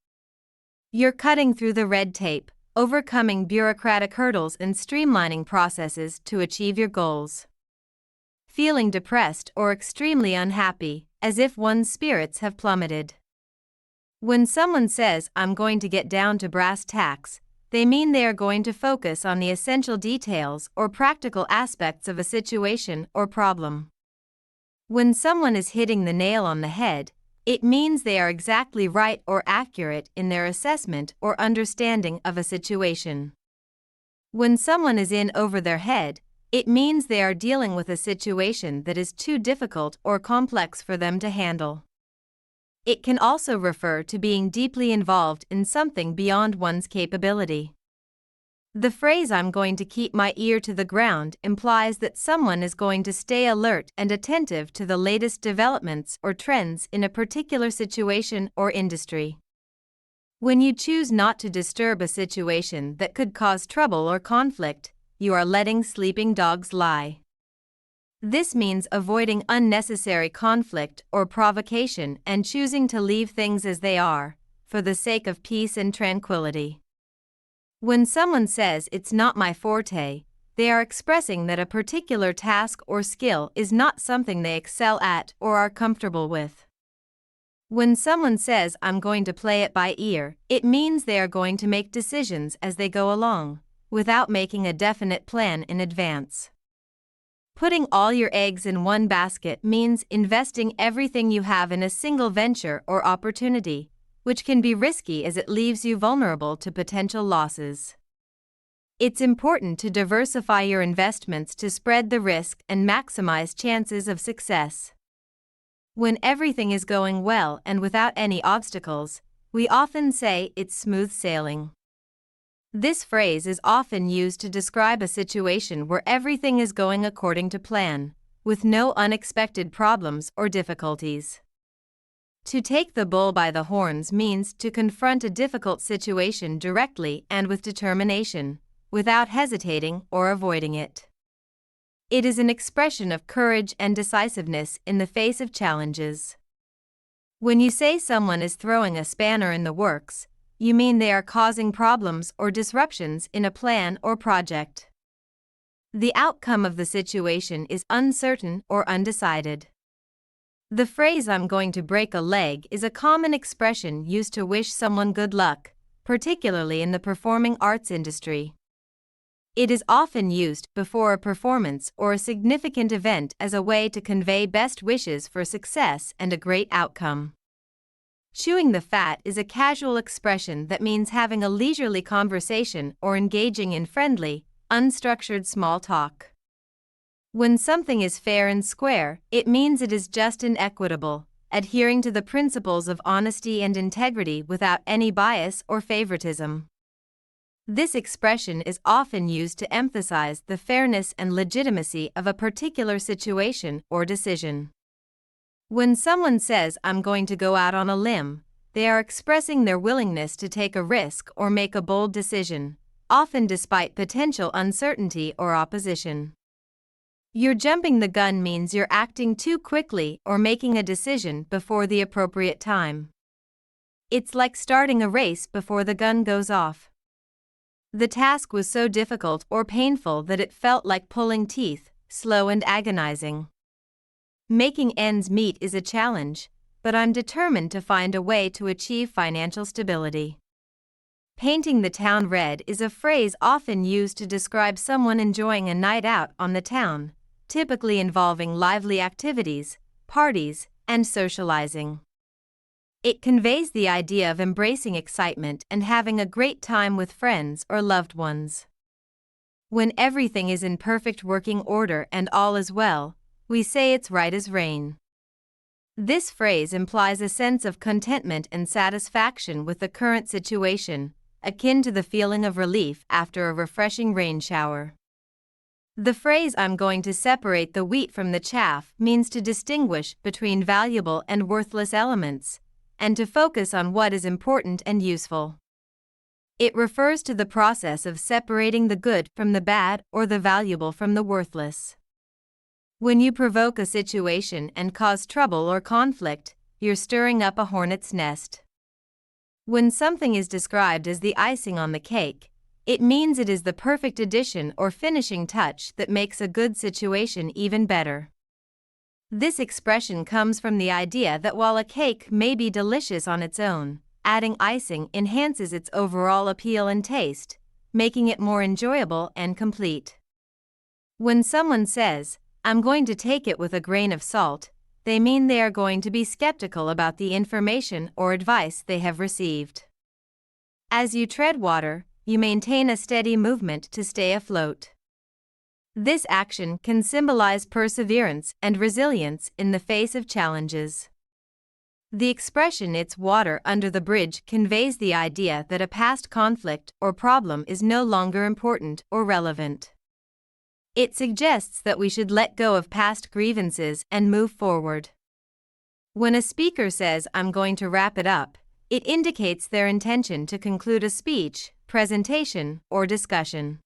you're cutting through the red tape, overcoming bureaucratic hurdles and streamlining processes to achieve your goals. Feeling depressed or extremely unhappy, as if one's spirits have plummeted. When someone says "I'm going to get down to brass tacks," they mean they are going to focus on the essential details or practical aspects of a situation or problem. When someone is hitting the nail on the head, it means they are exactly right or accurate in their assessment or understanding of a situation. When someone is in over their head, it means they are dealing with a situation that is too difficult or complex for them to handle. It can also refer to being deeply involved in something beyond one's capability. The phrase "I'm going to keep my ear to the ground" implies that someone is going to stay alert and attentive to the latest developments or trends in a particular situation or industry. When you choose not to disturb a situation that could cause trouble or conflict, you are letting sleeping dogs lie. This means avoiding unnecessary conflict or provocation and choosing to leave things as they are, for the sake of peace and tranquility. When someone says "it's not my forte," they are expressing that a particular task or skill is not something they excel at or are comfortable with. When someone says "I'm going to play it by ear," it means they are going to make decisions as they go along, without making a definite plan in advance. Putting all your eggs in one basket means investing everything you have in a single venture or opportunity, which can be risky as it leaves you vulnerable to potential losses. It's important to diversify your investments to spread the risk and maximize chances of success. When everything is going well and without any obstacles, we often say "it's smooth sailing." This phrase is often used to describe a situation where everything is going according to plan, with no unexpected problems or difficulties. To take the bull by the horns means to confront a difficult situation directly and with determination, without hesitating or avoiding it. It is an expression of courage and decisiveness in the face of challenges. When you say someone is throwing a spanner in the works, you mean they are causing problems or disruptions in a plan or project. The outcome of the situation is uncertain or undecided. The phrase "I'm going to break a leg" is a common expression used to wish someone good luck, particularly in the performing arts industry. It is often used before a performance or a significant event as a way to convey best wishes for success and a great outcome. Chewing the fat is a casual expression that means having a leisurely conversation or engaging in friendly, unstructured small talk. When something is fair and square, it means it is just and equitable, adhering to the principles of honesty and integrity without any bias or favoritism. This expression is often used to emphasize the fairness and legitimacy of a particular situation or decision. When someone says, "I'm going to go out on a limb," they are expressing their willingness to take a risk or make a bold decision, often despite potential uncertainty or opposition. You're jumping the gun means you're acting too quickly or making a decision before the appropriate time. It's like starting a race before the gun goes off. The task was so difficult or painful that it felt like pulling teeth, slow and agonizing. Making ends meet is a challenge, but I'm determined to find a way to achieve financial stability. Painting the town red is a phrase often used to describe someone enjoying a night out on the town, typically involving lively activities, parties, and socializing. It conveys the idea of embracing excitement and having a great time with friends or loved ones. When everything is in perfect working order and all is well, we say it's right as rain. This phrase implies a sense of contentment and satisfaction with the current situation, akin to the feeling of relief after a refreshing rain shower. The phrase "I'm going to separate the wheat from the chaff" means to distinguish between valuable and worthless elements, and to focus on what is important and useful. It refers to the process of separating the good from the bad or the valuable from the worthless. When you provoke a situation and cause trouble or conflict, you're stirring up a hornet's nest. When something is described as the icing on the cake, it means it is the perfect addition or finishing touch that makes a good situation even better. This expression comes from the idea that while a cake may be delicious on its own, adding icing enhances its overall appeal and taste, making it more enjoyable and complete. When someone says, "I'm going to take it with a grain of salt," they mean they are going to be skeptical about the information or advice they have received. As you tread water, you maintain a steady movement to stay afloat. This action can symbolize perseverance and resilience in the face of challenges. The expression "it's water under the bridge" conveys the idea that a past conflict or problem is no longer important or relevant. It suggests that we should let go of past grievances and move forward. When a speaker says, "I'm going to wrap it up," it indicates their intention to conclude a speech, presentation, or discussion.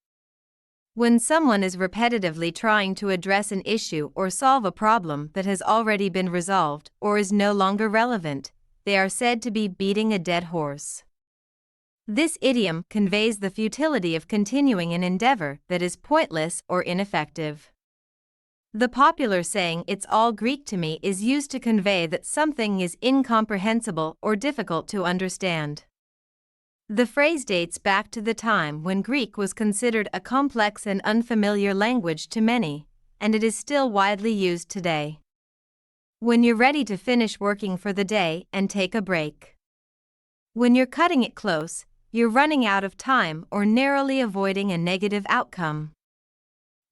When someone is repetitively trying to address an issue or solve a problem that has already been resolved or is no longer relevant, they are said to be beating a dead horse. This idiom conveys the futility of continuing an endeavor that is pointless or ineffective. The popular saying "it's all Greek to me" is used to convey that something is incomprehensible or difficult to understand. The phrase dates back to the time when Greek was considered a complex and unfamiliar language to many, and it is still widely used today. When you're ready to finish working for the day and take a break. When you're cutting it close, you're running out of time or narrowly avoiding a negative outcome.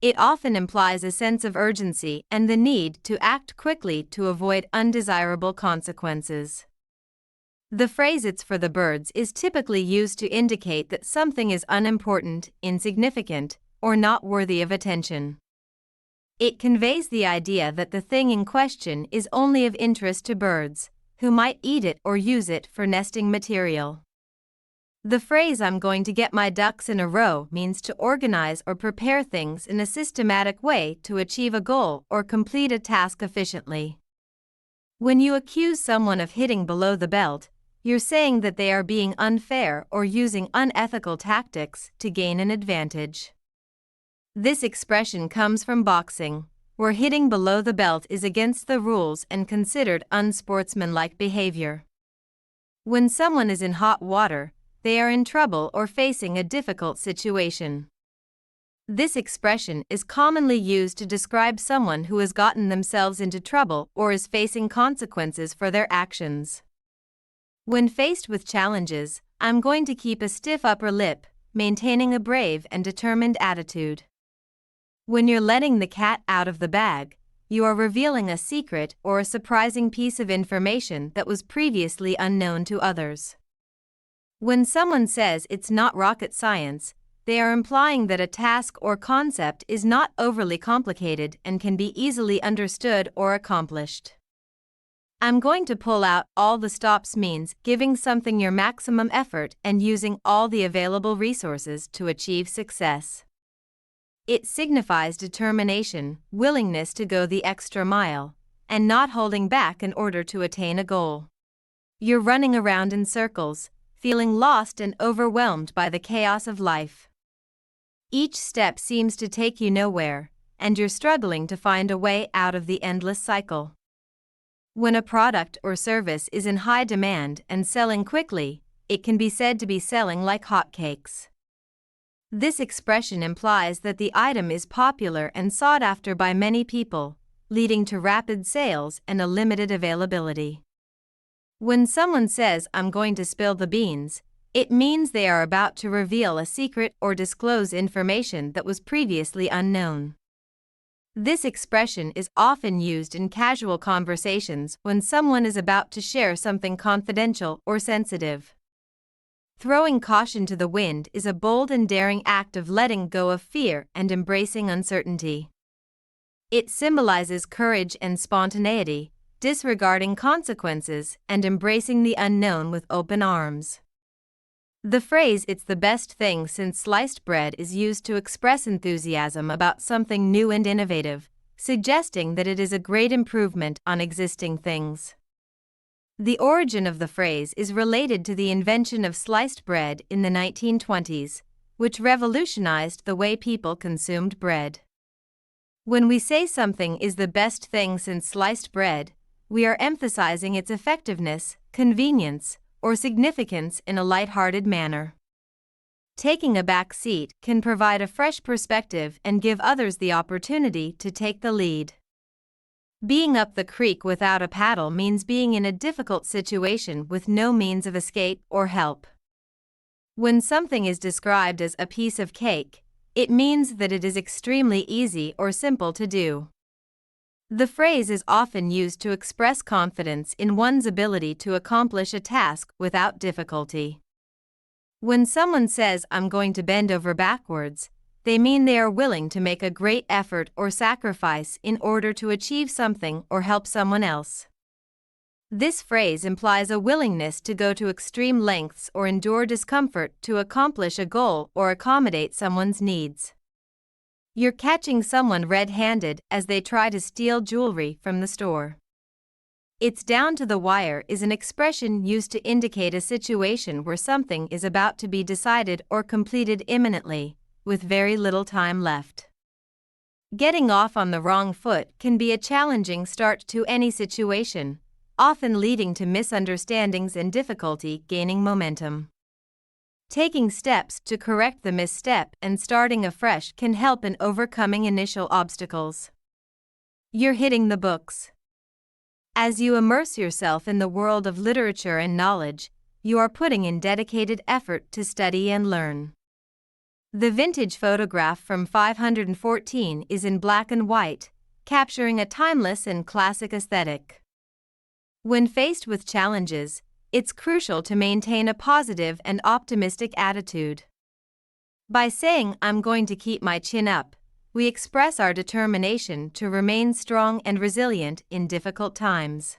It often implies a sense of urgency and the need to act quickly to avoid undesirable consequences. The phrase "it's for the birds" is typically used to indicate that something is unimportant, insignificant, or not worthy of attention. It conveys the idea that the thing in question is only of interest to birds, who might eat it or use it for nesting material. The phrase "I'm going to get my ducks in a row" means to organize or prepare things in a systematic way to achieve a goal or complete a task efficiently. When you accuse someone of hitting below the belt, you're saying that they are being unfair or using unethical tactics to gain an advantage. This expression comes from boxing, where hitting below the belt is against the rules and considered unsportsmanlike behavior. When someone is in hot water, they are in trouble or facing a difficult situation. This expression is commonly used to describe someone who has gotten themselves into trouble or is facing consequences for their actions. When faced with challenges, I'm going to keep a stiff upper lip, maintaining a brave and determined attitude. When you're letting the cat out of the bag, you are revealing a secret or a surprising piece of information that was previously unknown to others. When someone says it's not rocket science, they are implying that a task or concept is not overly complicated and can be easily understood or accomplished. I'm going to pull out all the stops means giving something your maximum effort and using all the available resources to achieve success. It signifies determination, willingness to go the extra mile, and not holding back in order to attain a goal. You're running around in circles, feeling lost and overwhelmed by the chaos of life. Each step seems to take you nowhere, and you're struggling to find a way out of the endless cycle. When a product or service is in high demand and selling quickly, it can be said to be selling like hotcakes. This expression implies that the item is popular and sought after by many people, leading to rapid sales and a limited availability. When someone says, "I'm going to spill the beans," it means they are about to reveal a secret or disclose information that was previously unknown. This expression is often used in casual conversations when someone is about to share something confidential or sensitive. Throwing caution to the wind is a bold and daring act of letting go of fear and embracing uncertainty. It symbolizes courage and spontaneity, disregarding consequences and embracing the unknown with open arms. The phrase "it's the best thing since sliced bread" is used to express enthusiasm about something new and innovative, suggesting that it is a great improvement on existing things. The origin of the phrase is related to the invention of sliced bread in the 1920s, which revolutionized the way people consumed bread. When we say something is the best thing since sliced bread, we are emphasizing its effectiveness, convenience, or significance in a light-hearted manner. Taking a back seat can provide a fresh perspective and give others the opportunity to take the lead. Being up the creek without a paddle means being in a difficult situation with no means of escape or help. When something is described as a piece of cake, it means that it is extremely easy or simple to do. The phrase is often used to express confidence in one's ability to accomplish a task without difficulty. When someone says, "I'm going to bend over backwards," they mean they are willing to make a great effort or sacrifice in order to achieve something or help someone else. This phrase implies a willingness to go to extreme lengths or endure discomfort to accomplish a goal or accommodate someone's needs. You're catching someone red-handed as they try to steal jewelry from the store. "It's down to the wire" is an expression used to indicate a situation where something is about to be decided or completed imminently, with very little time left. Getting off on the wrong foot can be a challenging start to any situation, often leading to misunderstandings and difficulty gaining momentum. Taking steps to correct the misstep and starting afresh can help in overcoming initial obstacles. You're hitting the books. As you immerse yourself in the world of literature and knowledge, you are putting in dedicated effort to study and learn. The vintage photograph from 514 is in black and white, capturing a timeless and classic aesthetic. When faced with challenges, it's crucial to maintain a positive and optimistic attitude. By saying, "I'm going to keep my chin up," we express our determination to remain strong and resilient in difficult times.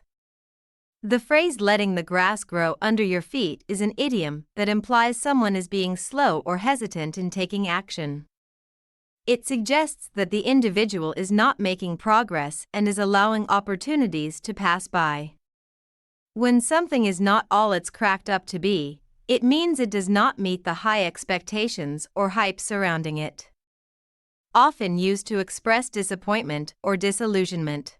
The phrase "letting the grass grow under your feet" is an idiom that implies someone is being slow or hesitant in taking action. It suggests that the individual is not making progress and is allowing opportunities to pass by. When something is not all it's cracked up to be, it means it does not meet the high expectations or hype surrounding it. Often used to express disappointment or disillusionment.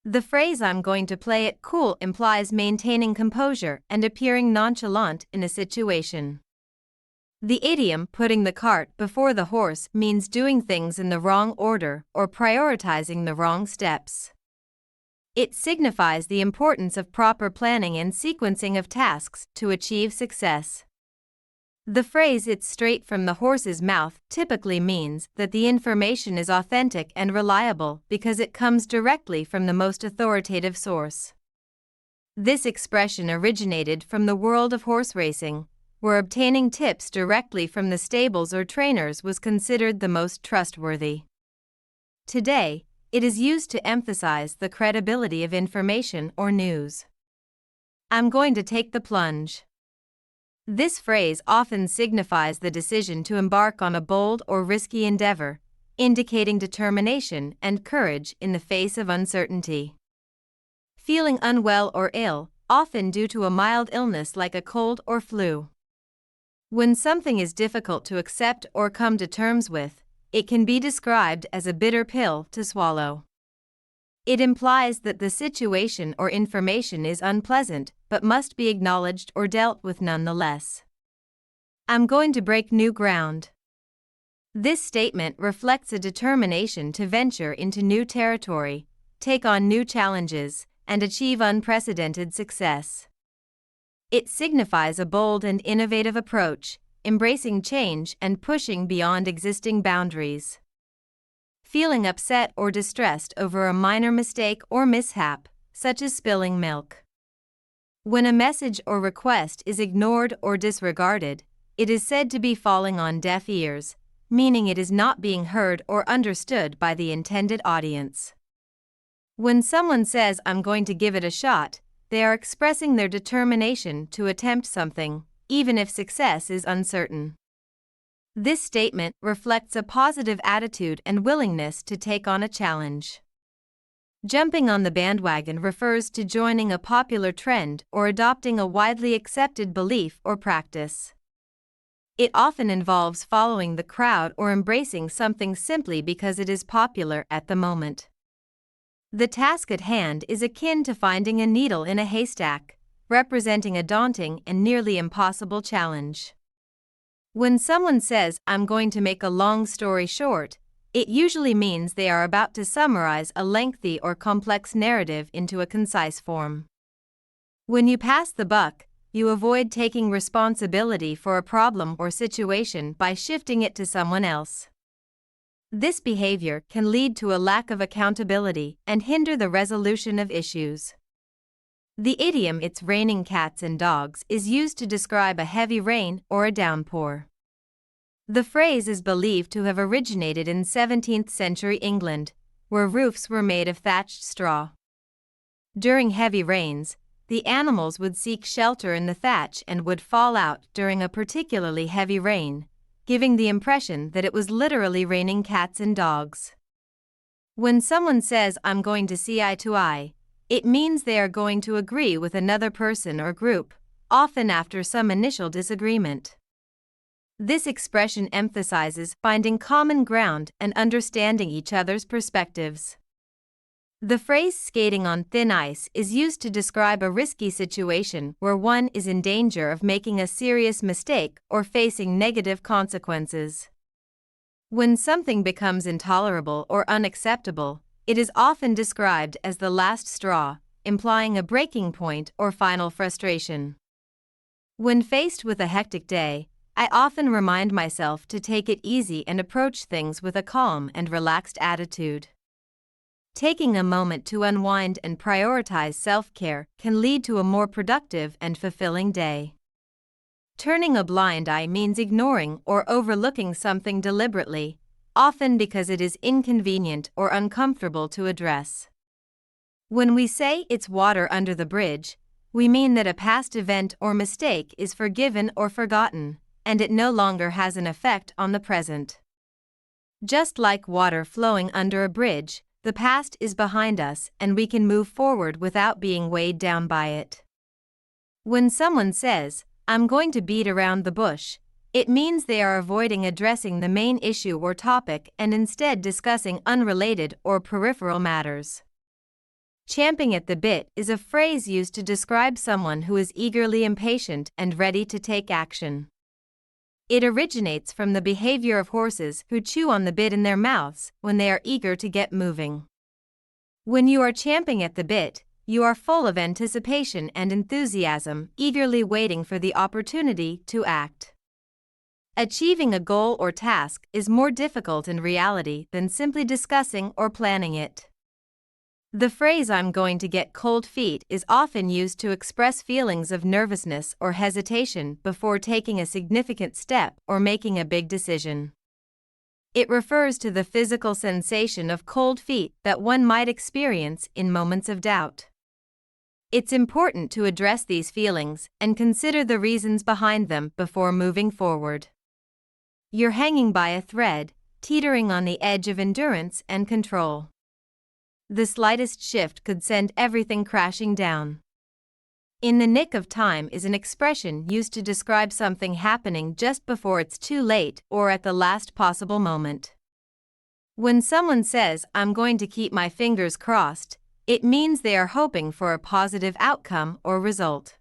The phrase "I'm going to play it cool" implies maintaining composure and appearing nonchalant in a situation. The idiom "putting the cart before the horse" means doing things in the wrong order or prioritizing the wrong steps. It signifies the importance of proper planning and sequencing of tasks to achieve success. The phrase "it's straight from the horse's mouth" typically means that the information is authentic and reliable because it comes directly from the most authoritative source. This expression originated from the world of horse racing, where obtaining tips directly from the stables or trainers was considered the most trustworthy. Today, it is used to emphasize the credibility of information or news. I'm going to take the plunge. This phrase often signifies the decision to embark on a bold or risky endeavor, indicating determination and courage in the face of uncertainty. Feeling unwell or ill, often due to a mild illness like a cold or flu. When something is difficult to accept or come to terms with, it can be described as a bitter pill to swallow. It implies that the situation or information is unpleasant but must be acknowledged or dealt with nonetheless. I'm going to break new ground. This statement reflects a determination to venture into new territory, take on new challenges, and achieve unprecedented success. It signifies a bold and innovative approach, embracing change and pushing beyond existing boundaries. Feeling upset or distressed over a minor mistake or mishap, such as spilling milk. When a message or request is ignored or disregarded, it is said to be falling on deaf ears, meaning it is not being heard or understood by the intended audience. When someone says, "I'm going to give it a shot," they are expressing their determination to attempt something, even if success is uncertain. This statement reflects a positive attitude and willingness to take on a challenge. Jumping on the bandwagon refers to joining a popular trend or adopting a widely accepted belief or practice. It often involves following the crowd or embracing something simply because it is popular at the moment. The task at hand is akin to finding a needle in a haystack, representing a daunting and nearly impossible challenge. When someone says, "I'm going to make a long story short," it usually means they are about to summarize a lengthy or complex narrative into a concise form. When you pass the buck, you avoid taking responsibility for a problem or situation by shifting it to someone else. This behavior can lead to a lack of accountability and hinder the resolution of issues. The idiom "it's raining cats and dogs" is used to describe a heavy rain or a downpour. The phrase is believed to have originated in 17th century England, where roofs were made of thatched straw. During heavy rains, the animals would seek shelter in the thatch and would fall out during a particularly heavy rain, giving the impression that it was literally raining cats and dogs. When someone says, "I'm going to see eye to eye," it means they are going to agree with another person or group, often after some initial disagreement. This expression emphasizes finding common ground and understanding each other's perspectives. The phrase "skating on thin ice" is used to describe a risky situation where one is in danger of making a serious mistake or facing negative consequences. When something becomes intolerable or unacceptable, it is often described as the last straw, implying a breaking point or final frustration. When faced with a hectic day, I often remind myself to take it easy and approach things with a calm and relaxed attitude. Taking a moment to unwind and prioritize self-care can lead to a more productive and fulfilling day. Turning a blind eye means ignoring or overlooking something deliberately, often because it is inconvenient or uncomfortable to address. When we say "it's water under the bridge," we mean that a past event or mistake is forgiven or forgotten, and it no longer has an effect on the present. Just like water flowing under a bridge, the past is behind us and we can move forward without being weighed down by it. When someone says, "I'm going to beat around the bush," it means they are avoiding addressing the main issue or topic and instead discussing unrelated or peripheral matters. Champing at the bit is a phrase used to describe someone who is eagerly impatient and ready to take action. It originates from the behavior of horses who chew on the bit in their mouths when they are eager to get moving. When you are champing at the bit, you are full of anticipation and enthusiasm, eagerly waiting for the opportunity to act. Achieving a goal or task is more difficult in reality than simply discussing or planning it. The phrase "I'm going to get cold feet" is often used to express feelings of nervousness or hesitation before taking a significant step or making a big decision. It refers to the physical sensation of cold feet that one might experience in moments of doubt. It's important to address these feelings and consider the reasons behind them before moving forward. You're hanging by a thread, teetering on the edge of endurance and control. The slightest shift could send everything crashing down. "In the nick of time" is an expression used to describe something happening just before it's too late or at the last possible moment. When someone says, "I'm going to keep my fingers crossed," it means they are hoping for a positive outcome or result.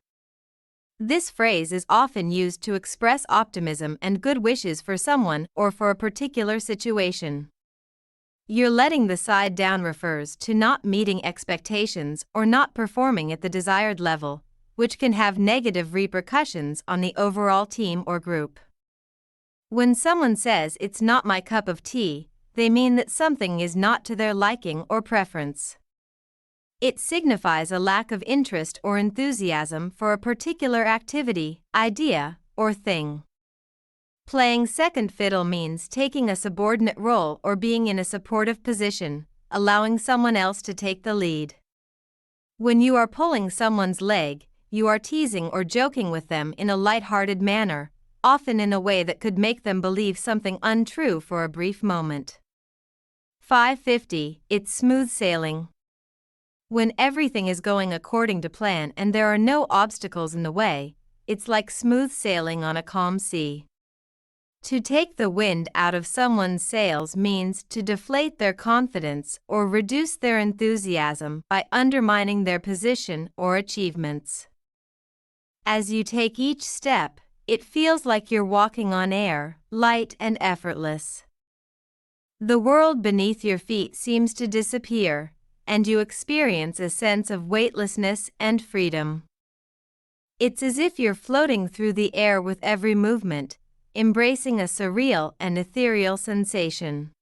This phrase is often used to express optimism and good wishes for someone or for a particular situation. "You're letting the side down" refers to not meeting expectations or not performing at the desired level, which can have negative repercussions on the overall team or group. When someone says "it's not my cup of tea," they mean that something is not to their liking or preference. It signifies a lack of interest or enthusiasm for a particular activity, idea, or thing. Playing second fiddle means taking a subordinate role or being in a supportive position, allowing someone else to take the lead. When you are pulling someone's leg, you are teasing or joking with them in a light-hearted manner, often in a way that could make them believe something untrue for a brief moment. 550. It's smooth sailing. When everything is going according to plan and there are no obstacles in the way, it's like smooth sailing on a calm sea. To take the wind out of someone's sails means to deflate their confidence or reduce their enthusiasm by undermining their position or achievements. As you take each step, it feels like you're walking on air, light and effortless. The world beneath your feet seems to disappear, and you experience a sense of weightlessness and freedom. It's as if you're floating through the air with every movement, embracing a surreal and ethereal sensation.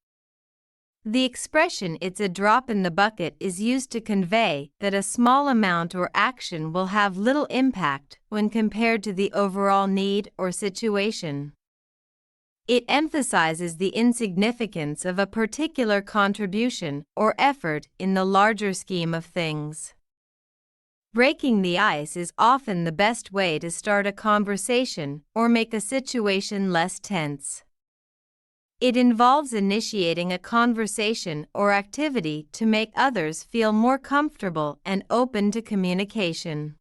The expression "it's a drop in the bucket" is used to convey that a small amount or action will have little impact when compared to the overall need or situation. It emphasizes the insignificance of a particular contribution or effort in the larger scheme of things. Breaking the ice is often the best way to start a conversation or make a situation less tense. It involves initiating a conversation or activity to make others feel more comfortable and open to communication.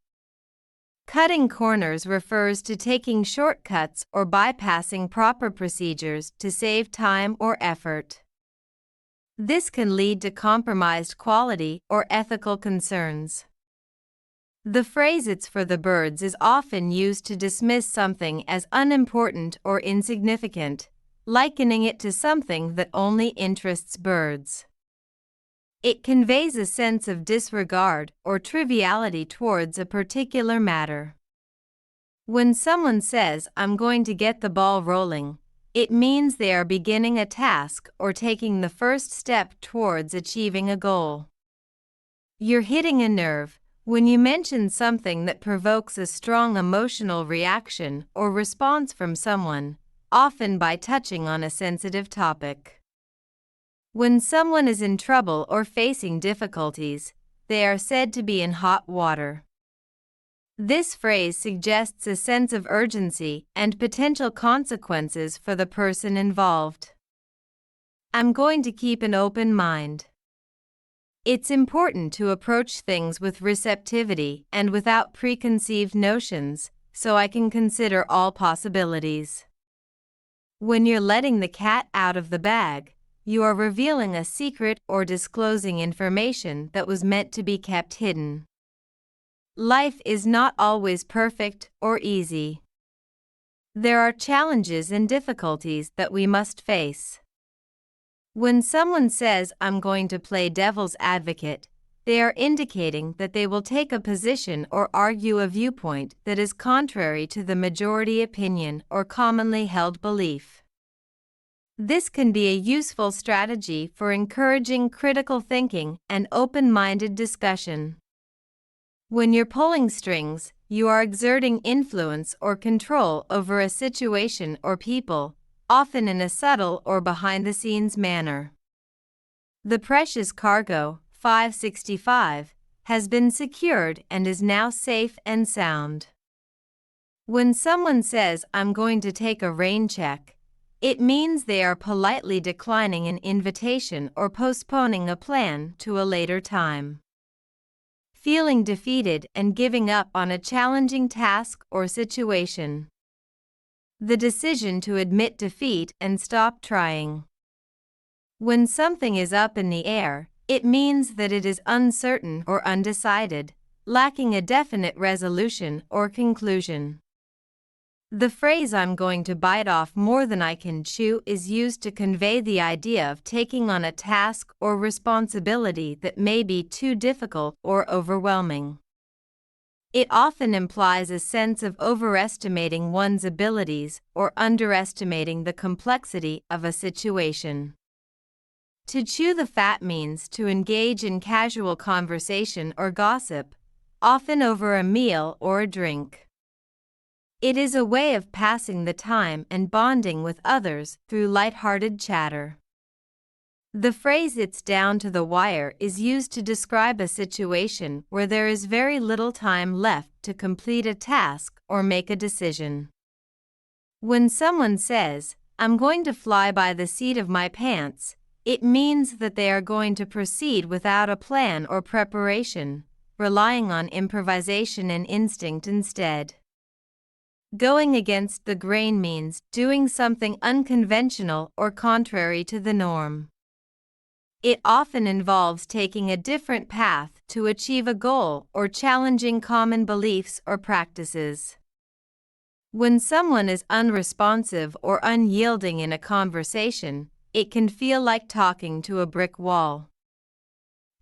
Cutting corners refers to taking shortcuts or bypassing proper procedures to save time or effort. This can lead to compromised quality or ethical concerns. The phrase "it's for the birds" is often used to dismiss something as unimportant or insignificant, likening it to something that only interests birds. It conveys a sense of disregard or triviality towards a particular matter. When someone says "I'm going to get the ball rolling," it means they are beginning a task or taking the first step towards achieving a goal. You're hitting a nerve when you mention something that provokes a strong emotional reaction or response from someone, often by touching on a sensitive topic. When someone is in trouble or facing difficulties, they are said to be in hot water. This phrase suggests a sense of urgency and potential consequences for the person involved. "I'm going to keep an open mind." It's important to approach things with receptivity and without preconceived notions, so I can consider all possibilities. When you're letting the cat out of the bag, you are revealing a secret or disclosing information that was meant to be kept hidden. Life is not always perfect or easy. There are challenges and difficulties that we must face. When someone says, "I'm going to play devil's advocate," they are indicating that they will take a position or argue a viewpoint that is contrary to the majority opinion or commonly held belief. This can be a useful strategy for encouraging critical thinking and open-minded discussion. When you're pulling strings, you are exerting influence or control over a situation or people, often in a subtle or behind-the-scenes manner. The precious cargo, 565, has been secured and is now safe and sound. When someone says, "I'm going to take a rain check," it means they are politely declining an invitation or postponing a plan to a later time. Feeling defeated and giving up on a challenging task or situation. The decision to admit defeat and stop trying. When something is up in the air, it means that it is uncertain or undecided, lacking a definite resolution or conclusion. The phrase "I'm going to bite off more than I can chew" is used to convey the idea of taking on a task or responsibility that may be too difficult or overwhelming. It often implies a sense of overestimating one's abilities or underestimating the complexity of a situation. To chew the fat means to engage in casual conversation or gossip, often over a meal or a drink. It is a way of passing the time and bonding with others through light-hearted chatter. The phrase "it's down to the wire" is used to describe a situation where there is very little time left to complete a task or make a decision. When someone says, "I'm going to fly by the seat of my pants," it means that they are going to proceed without a plan or preparation, relying on improvisation and instinct instead. Going against the grain means doing something unconventional or contrary to the norm. It often involves taking a different path to achieve a goal or challenging common beliefs or practices. When someone is unresponsive or unyielding in a conversation, it can feel like talking to a brick wall.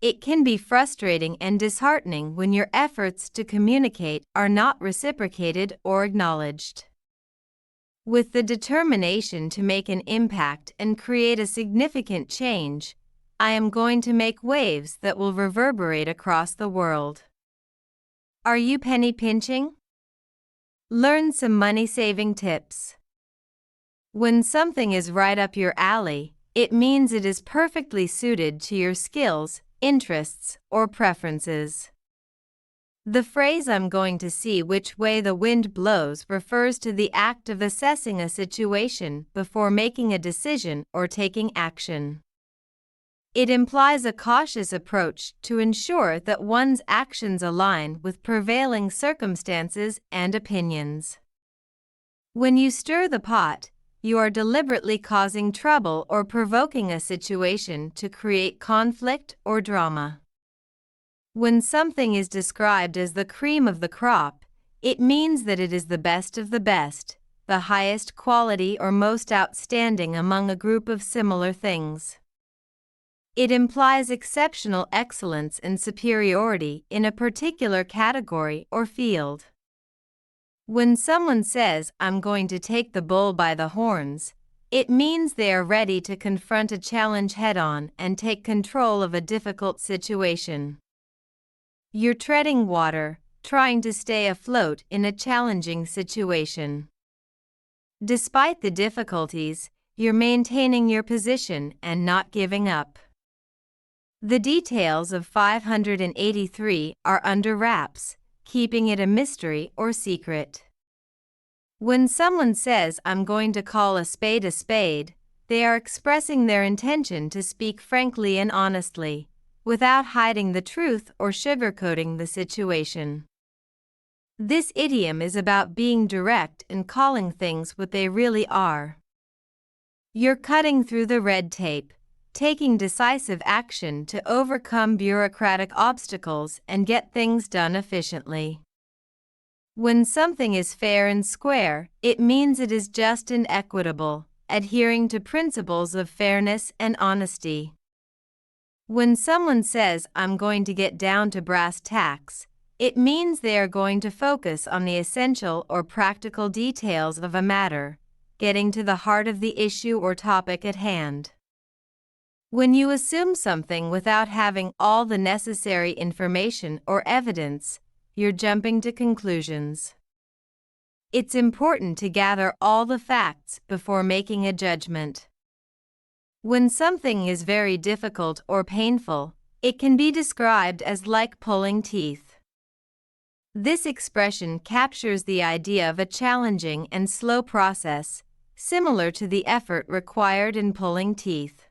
It can be frustrating and disheartening when your efforts to communicate are not reciprocated or acknowledged. With the determination to make an impact and create a significant change, I am going to make waves that will reverberate across the world. Are you penny pinching? Learn some money-saving tips. When something is right up your alley, it means it is perfectly suited to your skills, interests, or preferences. The phrase "I'm going to see which way the wind blows" refers to the act of assessing a situation before making a decision or taking action. It implies a cautious approach to ensure that one's actions align with prevailing circumstances and opinions. When you stir the pot, you are deliberately causing trouble or provoking a situation to create conflict or drama. When something is described as the cream of the crop, it means that it is the best of the best, the highest quality or most outstanding among a group of similar things. It implies exceptional excellence and superiority in a particular category or field. When someone says, "I'm going to take the bull by the horns," it means they are ready to confront a challenge head-on and take control of a difficult situation. You're treading water, trying to stay afloat in a challenging situation. Despite the difficulties, you're maintaining your position and not giving up. The details of 583 are under wraps, keeping it a mystery or secret. When someone says, "I'm going to call a spade," they are expressing their intention to speak frankly and honestly, without hiding the truth or sugarcoating the situation. This idiom is about being direct and calling things what they really are. You're cutting through the red tape, taking decisive action to overcome bureaucratic obstacles and get things done efficiently. When something is fair and square, it means it is just and equitable, adhering to principles of fairness and honesty. When someone says, "I'm going to get down to brass tacks," it means they are going to focus on the essential or practical details of a matter, getting to the heart of the issue or topic at hand. When you assume something without having all the necessary information or evidence, you're jumping to conclusions. It's important to gather all the facts before making a judgment. When something is very difficult or painful, it can be described as like pulling teeth. This expression captures the idea of a challenging and slow process, similar to the effort required in pulling teeth.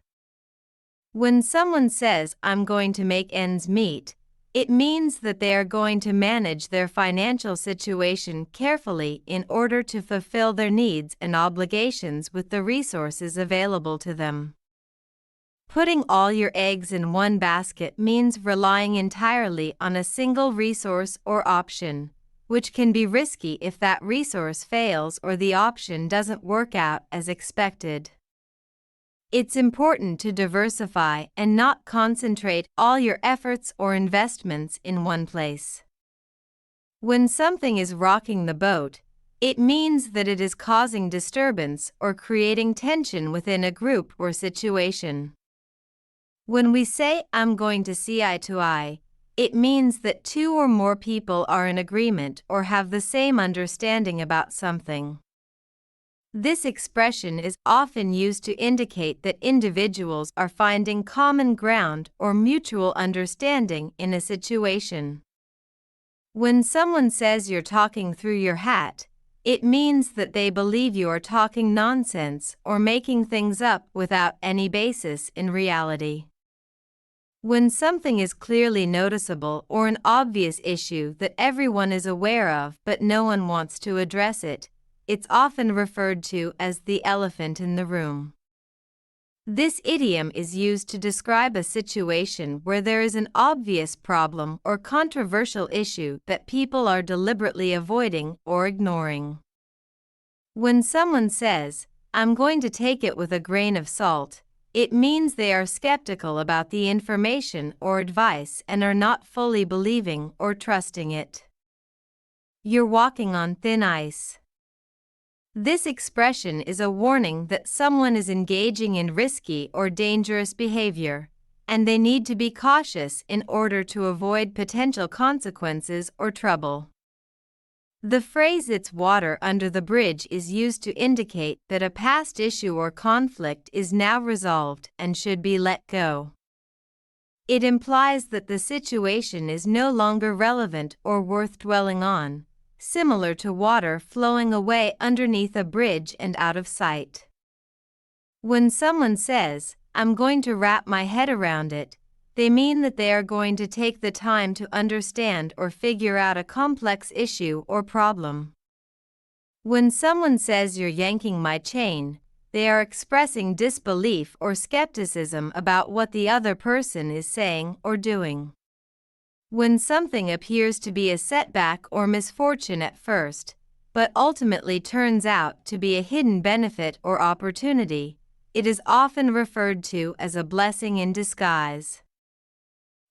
When someone says, "I'm going to make ends meet," it means that they are going to manage their financial situation carefully in order to fulfill their needs and obligations with the resources available to them. Putting all your eggs in one basket means relying entirely on a single resource or option, which can be risky if that resource fails or the option doesn't work out as expected. It's important to diversify and not concentrate all your efforts or investments in one place. When something is rocking the boat, it means that it is causing disturbance or creating tension within a group or situation. When we say, "I'm going to see eye to eye," it means that two or more people are in agreement or have the same understanding about something. This expression is often used to indicate that individuals are finding common ground or mutual understanding in a situation. When someone says you're talking through your hat, it means that they believe you are talking nonsense or making things up without any basis in reality. When something is clearly noticeable or an obvious issue that everyone is aware of but no one wants to address it, it's often referred to as the elephant in the room. This idiom is used to describe a situation where there is an obvious problem or controversial issue that people are deliberately avoiding or ignoring. When someone says, "I'm going to take it with a grain of salt," it means they are skeptical about the information or advice and are not fully believing or trusting it. You're walking on thin ice. This expression is a warning that someone is engaging in risky or dangerous behavior, and they need to be cautious in order to avoid potential consequences or trouble. The phrase "it's water under the bridge" is used to indicate that a past issue or conflict is now resolved and should be let go. It implies that the situation is no longer relevant or worth dwelling on, similar to water flowing away underneath a bridge and out of sight. When someone says, "I'm going to wrap my head around it," they mean that they are going to take the time to understand or figure out a complex issue or problem. When someone says, "You're yanking my chain," they are expressing disbelief or skepticism about what the other person is saying or doing. When something appears to be a setback or misfortune at first, but ultimately turns out to be a hidden benefit or opportunity, it is often referred to as a blessing in disguise.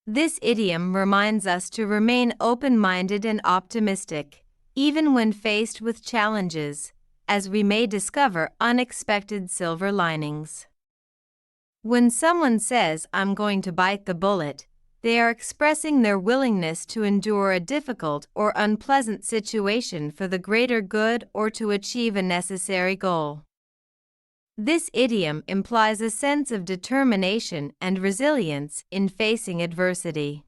This idiom reminds us to remain open-minded and optimistic, even when faced with challenges, as we may discover unexpected silver linings. When someone says, "I'm going to bite the bullet," they are expressing their willingness to endure a difficult or unpleasant situation for the greater good or to achieve a necessary goal. This idiom implies a sense of determination and resilience in facing adversity.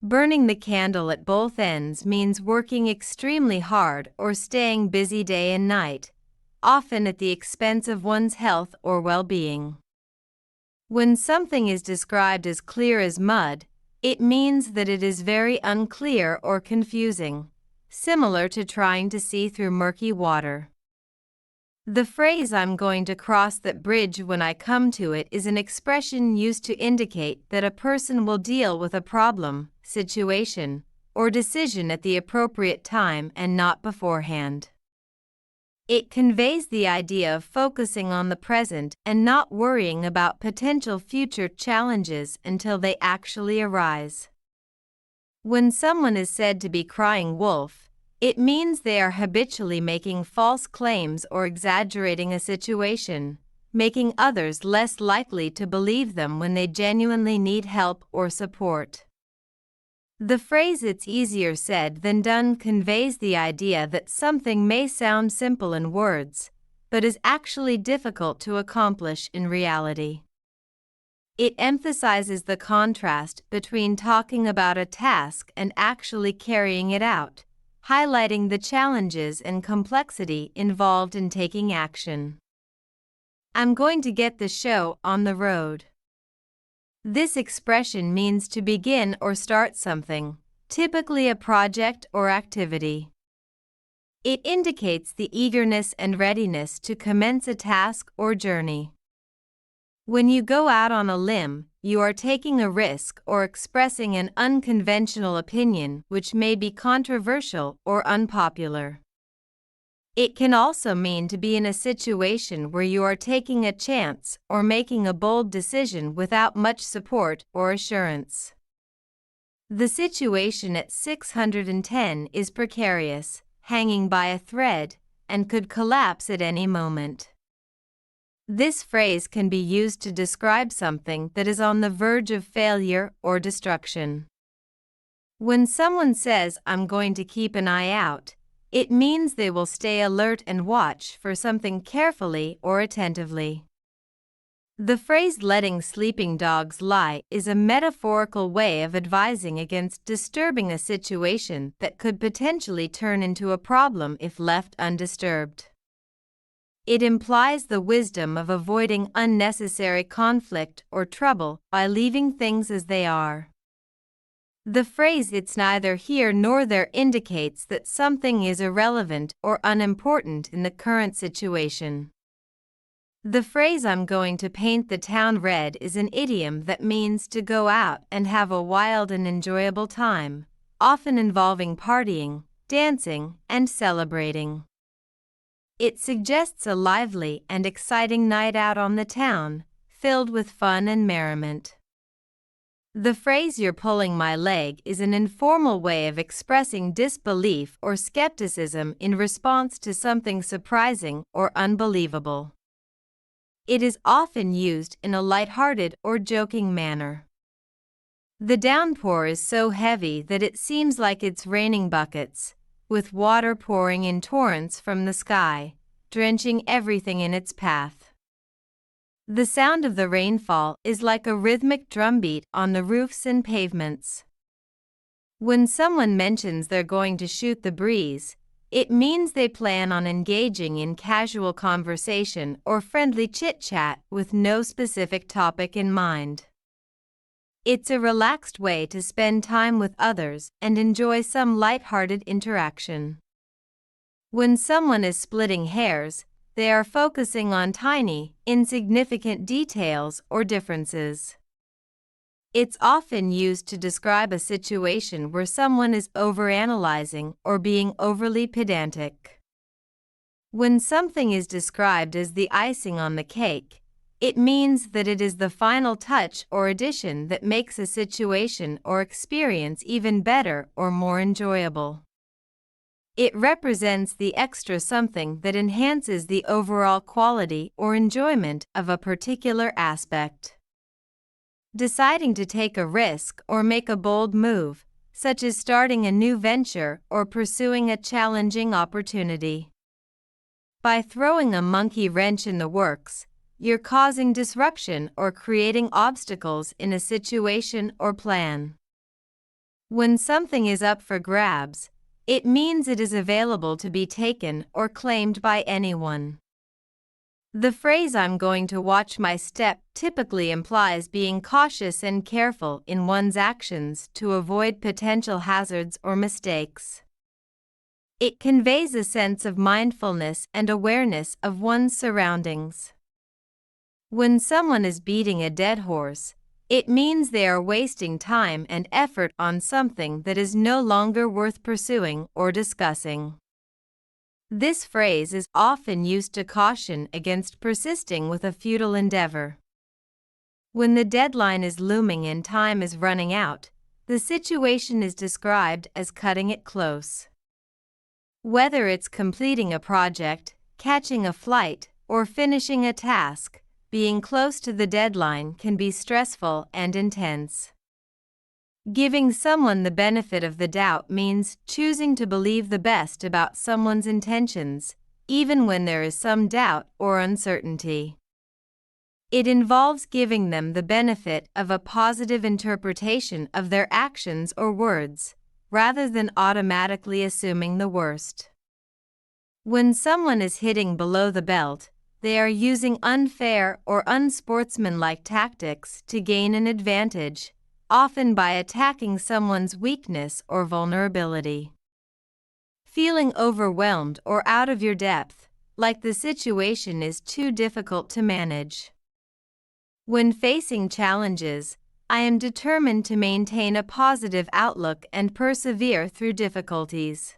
Burning the candle at both ends means working extremely hard or staying busy day and night, often at the expense of one's health or well-being. When something is described as clear as mud, it means that it is very unclear or confusing, similar to trying to see through murky water. The phrase "I'm going to cross that bridge when I come to it" is an expression used to indicate that a person will deal with a problem, situation, or decision at the appropriate time and not beforehand. It conveys the idea of focusing on the present and not worrying about potential future challenges until they actually arise. When someone is said to be crying wolf, it means they are habitually making false claims or exaggerating a situation, making others less likely to believe them when they genuinely need help or support. The phrase "it's easier said than done" conveys the idea that something may sound simple in words, but is actually difficult to accomplish in reality. It emphasizes the contrast between talking about a task and actually carrying it out, highlighting the challenges and complexity involved in taking action. I'm going to get the show on the road. This expression means to begin or start something, typically a project or activity. It indicates the eagerness and readiness to commence a task or journey. When you go out on a limb, you are taking a risk or expressing an unconventional opinion which may be controversial or unpopular. It can also mean to be in a situation where you are taking a chance or making a bold decision without much support or assurance. The situation at 610 is precarious, hanging by a thread, and could collapse at any moment. This phrase can be used to describe something that is on the verge of failure or destruction. When someone says, "I'm going to keep an eye out," it means they will stay alert and watch for something carefully or attentively. The phrase "letting sleeping dogs lie" is a metaphorical way of advising against disturbing a situation that could potentially turn into a problem if left undisturbed. It implies the wisdom of avoiding unnecessary conflict or trouble by leaving things as they are. The phrase "it's neither here nor there" indicates that something is irrelevant or unimportant in the current situation. The phrase "I'm going to paint the town red" is an idiom that means to go out and have a wild and enjoyable time, often involving partying, dancing, and celebrating. It suggests a lively and exciting night out on the town, filled with fun and merriment. The phrase "you're pulling my leg" is an informal way of expressing disbelief or skepticism in response to something surprising or unbelievable. It is often used in a lighthearted or joking manner. The downpour is so heavy that it seems like it's raining buckets, with water pouring in torrents from the sky, drenching everything in its path. The sound of the rainfall is like a rhythmic drumbeat on the roofs and pavements. When someone mentions they're going to shoot the breeze, it means they plan on engaging in casual conversation or friendly chit-chat with no specific topic in mind. It's a relaxed way to spend time with others and enjoy some lighthearted interaction. When someone is splitting hairs, they are focusing on tiny, insignificant details or differences. It's often used to describe a situation where someone is overanalyzing or being overly pedantic. When something is described as the icing on the cake, it means that it is the final touch or addition that makes a situation or experience even better or more enjoyable. It represents the extra something that enhances the overall quality or enjoyment of a particular aspect. Deciding to take a risk or make a bold move, such as starting a new venture or pursuing a challenging opportunity. By throwing a monkey wrench in the works, you're causing disruption or creating obstacles in a situation or plan. When something is up for grabs, it means it is available to be taken or claimed by anyone. The phrase "I'm going to watch my step" typically implies being cautious and careful in one's actions to avoid potential hazards or mistakes. It conveys a sense of mindfulness and awareness of one's surroundings. When someone is beating a dead horse, it means they are wasting time and effort on something that is no longer worth pursuing or discussing. This phrase is often used to caution against persisting with a futile endeavor. When the deadline is looming and time is running out, the situation is described as cutting it close. Whether it's completing a project, catching a flight, or finishing a task, being close to the deadline can be stressful and intense. Giving someone the benefit of the doubt means choosing to believe the best about someone's intentions, even when there is some doubt or uncertainty. It involves giving them the benefit of a positive interpretation of their actions or words, rather than automatically assuming the worst. When someone is hitting below the belt, they are using unfair or unsportsmanlike tactics to gain an advantage, often by attacking someone's weakness or vulnerability. Feeling overwhelmed or out of your depth, like the situation is too difficult to manage. When facing challenges, I am determined to maintain a positive outlook and persevere through difficulties.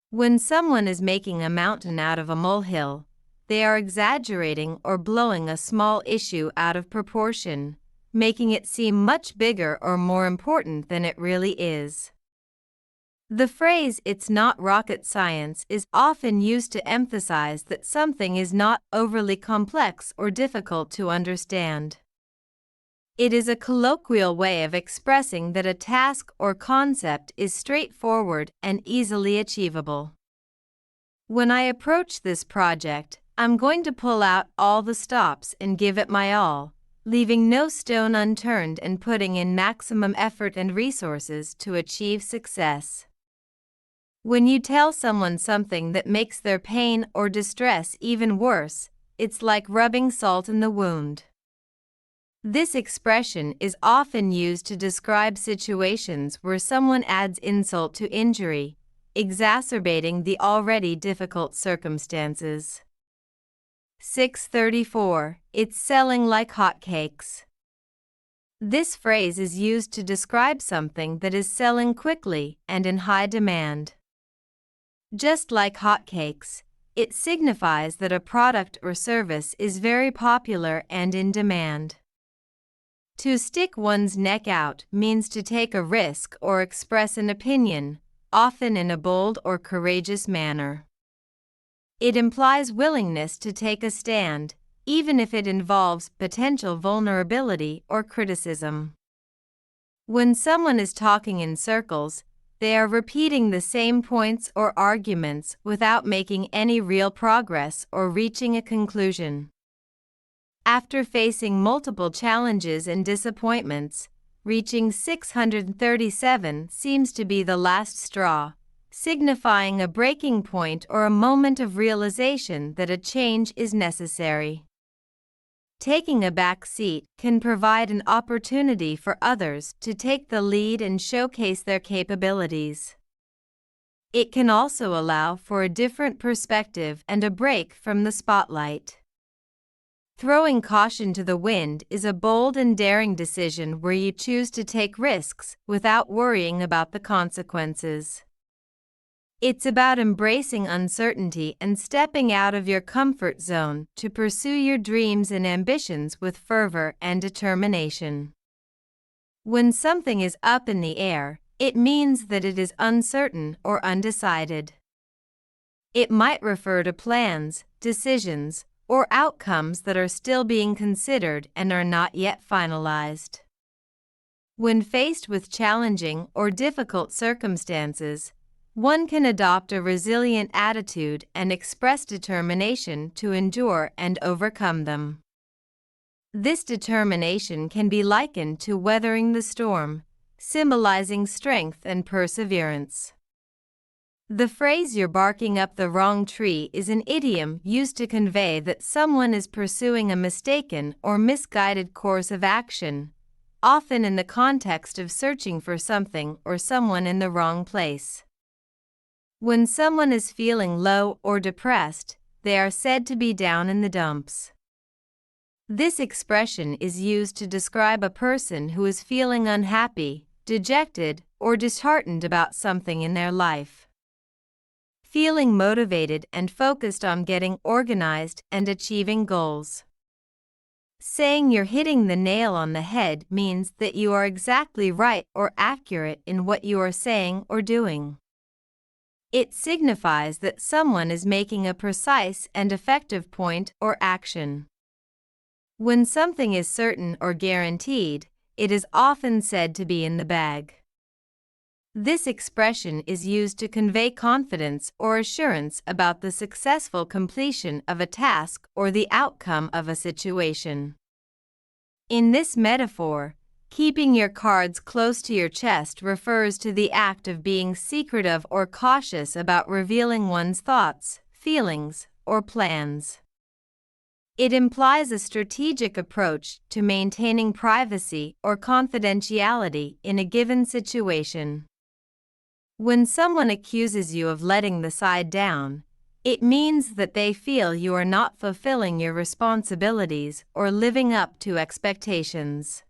When someone is making a mountain out of a molehill, they are exaggerating or blowing a small issue out of proportion, making it seem much bigger or more important than it really is. The phrase "it's not rocket science" is often used to emphasize that something is not overly complex or difficult to understand. It is a colloquial way of expressing that a task or concept is straightforward and easily achievable. When I approach this project, I'm going to pull out all the stops and give it my all, leaving no stone unturned and putting in maximum effort and resources to achieve success. When you tell someone something that makes their pain or distress even worse, it's like rubbing salt in the wound. This expression is often used to describe situations where someone adds insult to injury, exacerbating the already difficult circumstances. 634. It's selling like hotcakes. This phrase is used to describe something that is selling quickly and in high demand. Just like hotcakes, it signifies that a product or service is very popular and in demand. To stick one's neck out means to take a risk or express an opinion, often in a bold or courageous manner. It implies willingness to take a stand, even if it involves potential vulnerability or criticism. When someone is talking in circles, they are repeating the same points or arguments without making any real progress or reaching a conclusion. After facing multiple challenges and disappointments, reaching 637 seems to be the last straw, signifying a breaking point or a moment of realization that a change is necessary. Taking a back seat can provide an opportunity for others to take the lead and showcase their capabilities. It can also allow for a different perspective and a break from the spotlight. Throwing caution to the wind is a bold and daring decision where you choose to take risks without worrying about the consequences. It's about embracing uncertainty and stepping out of your comfort zone to pursue your dreams and ambitions with fervor and determination. When something is up in the air, it means that it is uncertain or undecided. It might refer to plans, decisions, or outcomes that are still being considered and are not yet finalized. When faced with challenging or difficult circumstances, one can adopt a resilient attitude and express determination to endure and overcome them. This determination can be likened to weathering the storm, symbolizing strength and perseverance. The phrase "you're barking up the wrong tree" is an idiom used to convey that someone is pursuing a mistaken or misguided course of action, often in the context of searching for something or someone in the wrong place. When someone is feeling low or depressed, they are said to be down in the dumps. This expression is used to describe a person who is feeling unhappy, dejected, or disheartened about something in their life. feeling motivated and focused on getting organized and achieving goals. Saying you're hitting the nail on the head means that you are exactly right or accurate in what you are saying or doing. It signifies that someone is making a precise and effective point or action. When something is certain or guaranteed, it is often said to be in the bag. This expression is used to convey confidence or assurance about the successful completion of a task or the outcome of a situation. In this metaphor, keeping your cards close to your chest refers to the act of being secretive or cautious about revealing one's thoughts, feelings, or plans. It implies a strategic approach to maintaining privacy or confidentiality in a given situation. When someone accuses you of letting the side down, it means that they feel you are not fulfilling your responsibilities or living up to expectations.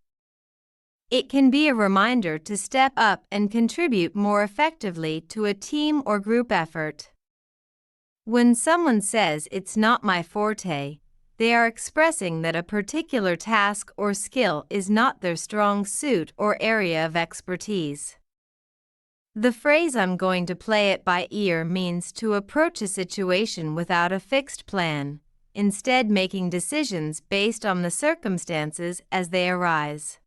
It can be a reminder to step up and contribute more effectively to a team or group effort. When someone says it's not my forte, they are expressing that a particular task or skill is not their strong suit or area of expertise. The phrase "I'm going to play it by ear" means to approach a situation without a fixed plan, instead making decisions based on the circumstances as they arise.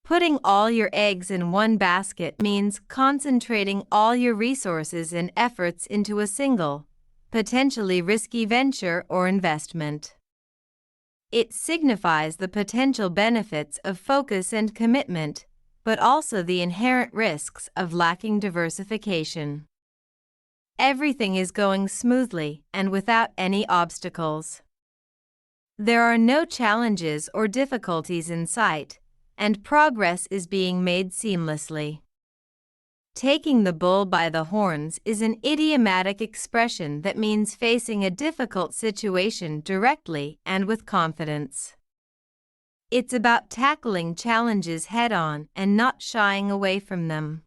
Putting all your eggs in one basket means concentrating all your resources and efforts into a single, potentially risky venture or investment. It signifies the potential benefits of focus and commitment, but also the inherent risks of lacking diversification. Everything is going smoothly and without any obstacles. There are no challenges or difficulties in sight, and progress is being made seamlessly. Taking the bull by the horns is an idiomatic expression that means facing a difficult situation directly and with confidence. It's about tackling challenges head-on and not shying away from them.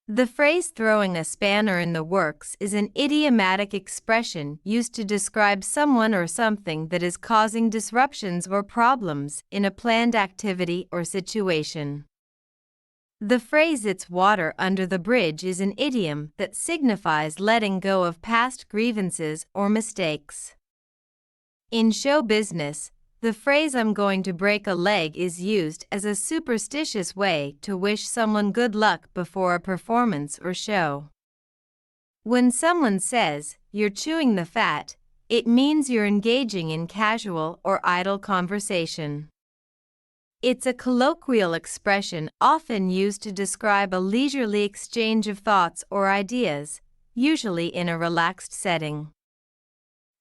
The phrase "throwing a spanner in the works" is an idiomatic expression used to describe someone or something that is causing disruptions or problems in a planned activity or situation. The phrase "it's water under the bridge" is an idiom that signifies letting go of past grievances or mistakes. In show business, the phrase "I'm going to break a leg" is used as a superstitious way to wish someone good luck before a performance or show. When someone says "you're chewing the fat," it means you're engaging in casual or idle conversation. It's a colloquial expression often used to describe a leisurely exchange of thoughts or ideas, usually in a relaxed setting.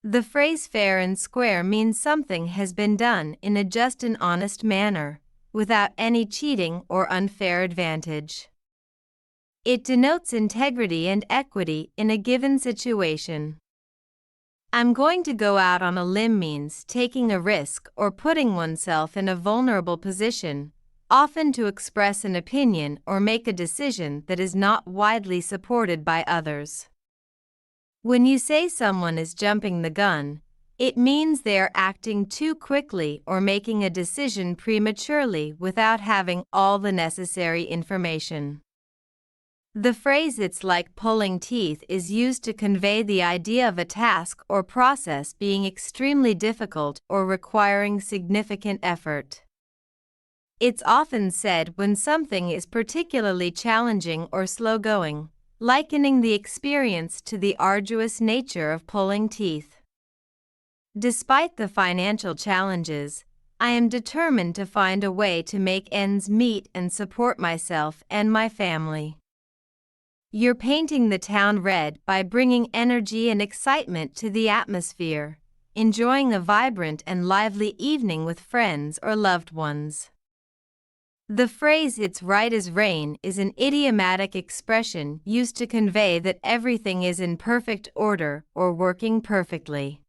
The phrase "fair and square" means something has been done in a just and honest manner, without any cheating or unfair advantage. It denotes integrity and equity in a given situation. "I'm going to go out on a limb" means taking a risk or putting oneself in a vulnerable position, often to express an opinion or make a decision that is not widely supported by others. When you say someone is jumping the gun, it means they are acting too quickly or making a decision prematurely without having all the necessary information. The phrase "it's like pulling teeth" is used to convey the idea of a task or process being extremely difficult or requiring significant effort. It's often said when something is particularly challenging or slow-going, likening the experience to the arduous nature of pulling teeth. Despite the financial challenges, I am determined to find a way to make ends meet and support myself and my family. You're painting the town red by bringing energy and excitement to the atmosphere, enjoying a vibrant and lively evening with friends or loved ones. The phrase "it's right as rain" is an idiomatic expression used to convey that everything is in perfect order or working perfectly.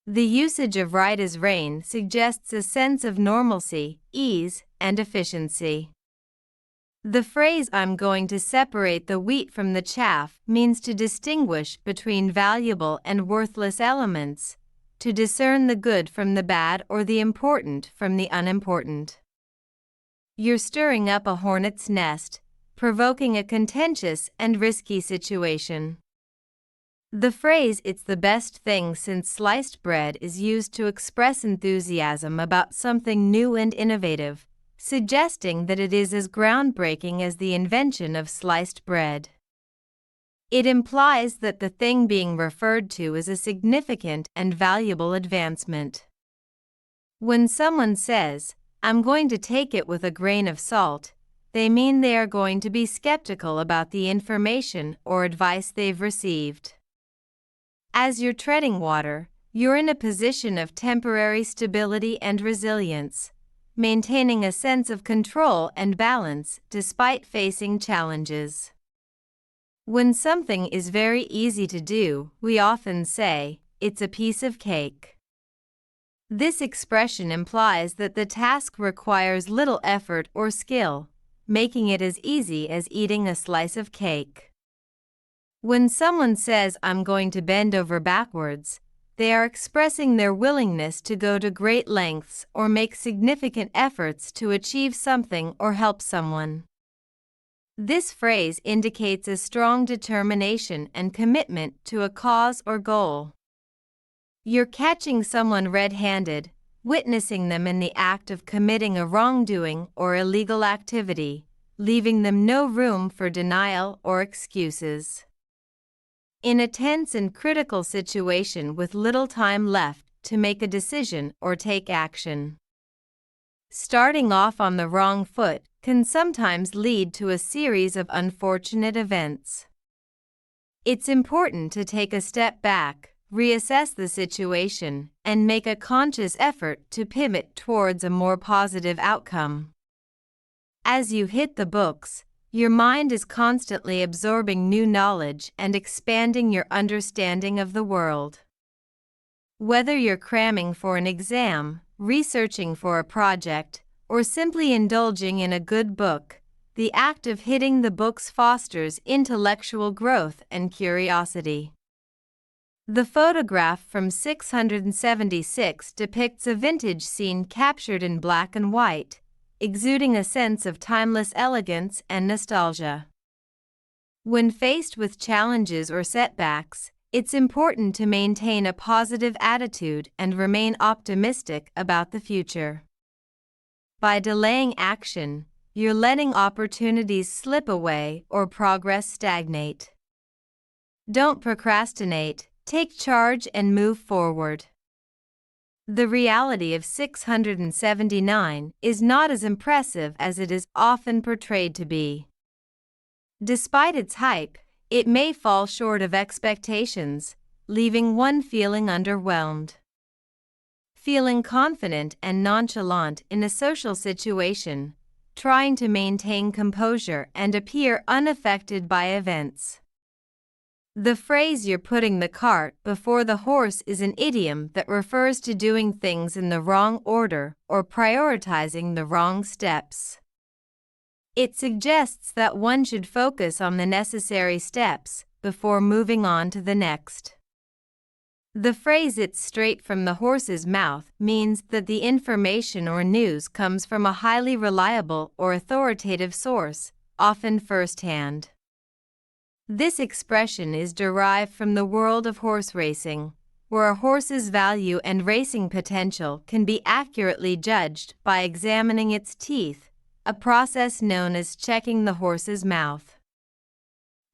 The usage of "right as rain" suggests a sense of normalcy, ease, and efficiency. The phrase "I'm going to separate the wheat from the chaff" means to distinguish between valuable and worthless elements, to discern the good from the bad or the important from the unimportant. You're stirring up a hornet's nest, provoking a contentious and risky situation. The phrase "it's the best thing since sliced bread" is used to express enthusiasm about something new and innovative, suggesting that it is as groundbreaking as the invention of sliced bread. It implies that the thing being referred to is a significant and valuable advancement. When someone says, "I'm going to take it with a grain of salt," they mean they are going to be skeptical about the information or advice they've received. As you're treading water, you're in a position of temporary stability and resilience, maintaining a sense of control and balance despite facing challenges. When something is very easy to do, we often say, "It's a piece of cake." This expression implies that the task requires little effort or skill, making it as easy as eating a slice of cake. When someone says, "I'm going to bend over backwards," they are expressing their willingness to go to great lengths or make significant efforts to achieve something or help someone. This phrase indicates a strong determination and commitment to a cause or goal. You're catching someone red-handed, witnessing them in the act of committing a wrongdoing or illegal activity, leaving them no room for denial or excuses. In a tense and critical situation with little time left to make a decision or take action. Starting off on the wrong foot can sometimes lead to a series of unfortunate events. It's important to take a step back, reassess the situation, and make a conscious effort to pivot towards a more positive outcome. As you hit the books, your mind is constantly absorbing new knowledge and expanding your understanding of the world. Whether you're cramming for an exam, researching for a project, or simply indulging in a good book, the act of hitting the books fosters intellectual growth and curiosity. The photograph from 676 depicts a vintage scene captured in black and white, exuding a sense of timeless elegance and nostalgia. When faced with challenges or setbacks, it's important to maintain a positive attitude and remain optimistic about the future. By delaying action, you're letting opportunities slip away or progress stagnate. Don't procrastinate, take charge and move forward. The reality of 679 is not as impressive as it is often portrayed to be. Despite its hype, it may fall short of expectations, leaving one feeling underwhelmed. Feeling confident and nonchalant in a social situation, trying to maintain composure and appear unaffected by events. The phrase "you're putting the cart before the horse" is an idiom that refers to doing things in the wrong order or prioritizing the wrong steps. It suggests that one should focus on the necessary steps before moving on to the next. The phrase "it's straight from the horse's mouth" means that the information or news comes from a highly reliable or authoritative source, often firsthand. This expression is derived from the world of horse racing, where a horse's value and racing potential can be accurately judged by examining its teeth, a process known as checking the horse's mouth.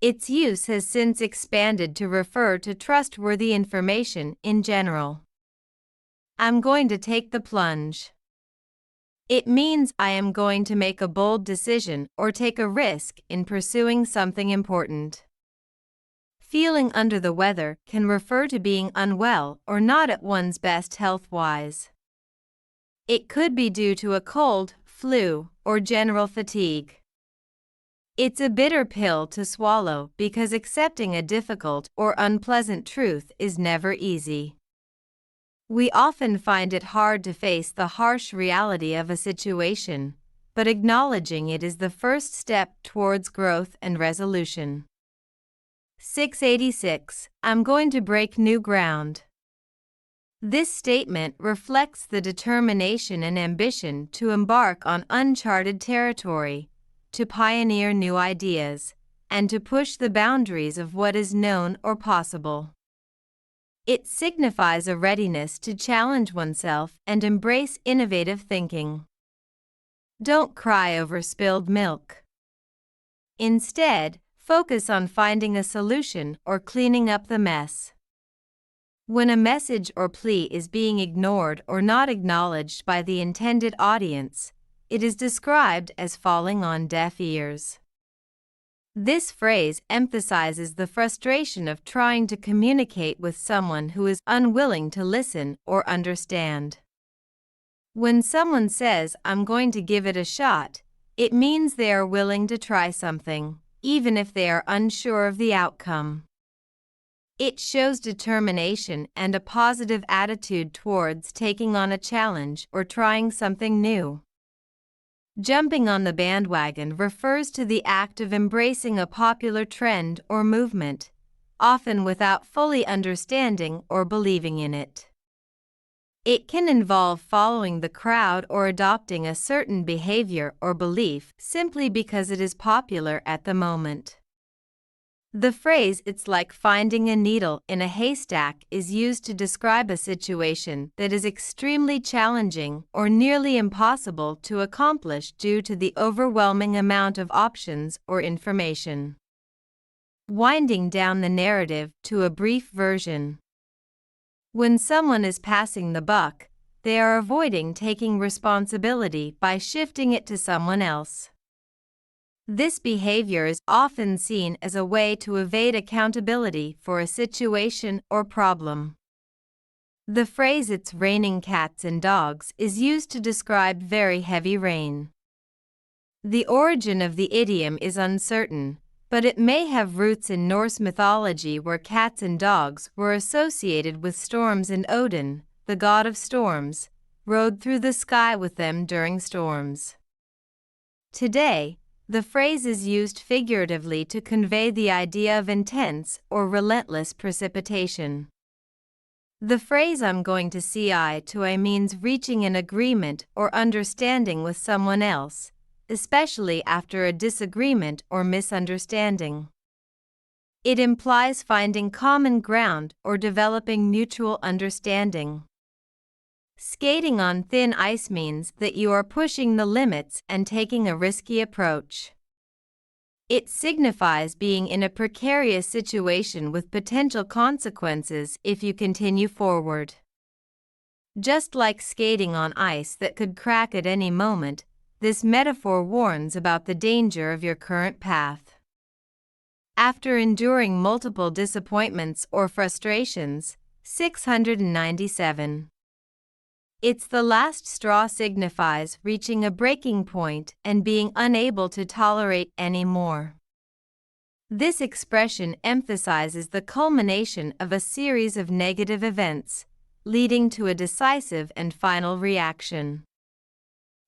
Its use has since expanded to refer to trustworthy information in general. "I'm going to take the plunge." It means I am going to make a bold decision or take a risk in pursuing something important. Feeling under the weather can refer to being unwell or not at one's best health-wise. It could be due to a cold, flu, or general fatigue. It's a bitter pill to swallow because accepting a difficult or unpleasant truth is never easy. We often find it hard to face the harsh reality of a situation, but acknowledging it is the first step towards growth and resolution. 686. I'm going to break new ground. This statement reflects the determination and ambition to embark on uncharted territory, to pioneer new ideas, and to push the boundaries of what is known or possible. It signifies a readiness to challenge oneself and embrace innovative thinking. Don't cry over spilled milk. Instead, focus on finding a solution or cleaning up the mess. When a message or plea is being ignored or not acknowledged by the intended audience, it is described as falling on deaf ears. This phrase emphasizes the frustration of trying to communicate with someone who is unwilling to listen or understand. When someone says, "I'm going to give it a shot," it means they are willing to try something, even if they are unsure of the outcome. It shows determination and a positive attitude towards taking on a challenge or trying something new. Jumping on the bandwagon refers to the act of embracing a popular trend or movement, often without fully understanding or believing in it. It can involve following the crowd or adopting a certain behavior or belief simply because it is popular at the moment. The phrase "it's like finding a needle in a haystack" is used to describe a situation that is extremely challenging or nearly impossible to accomplish due to the overwhelming amount of options or information. Winding down the narrative to a brief version. When someone is passing the buck, they are avoiding taking responsibility by shifting it to someone else. This behavior is often seen as a way to evade accountability for a situation or problem. The phrase "it's raining cats and dogs" is used to describe very heavy rain. The origin of the idiom is uncertain, but it may have roots in Norse mythology where cats and dogs were associated with storms and Odin, the god of storms, rode through the sky with them during storms. Today, the phrase is used figuratively to convey the idea of intense or relentless precipitation. The phrase "I'm going to see eye to eye" means reaching an agreement or understanding with someone else, especially after a disagreement or misunderstanding. It implies finding common ground or developing mutual understanding. Skating on thin ice means that you are pushing the limits and taking a risky approach. It signifies being in a precarious situation with potential consequences if you continue forward. Just like skating on ice that could crack at any moment, this metaphor warns about the danger of your current path. After enduring multiple disappointments or frustrations, 697. It's the last straw signifies reaching a breaking point and being unable to tolerate any more. This expression emphasizes the culmination of a series of negative events, leading to a decisive and final reaction.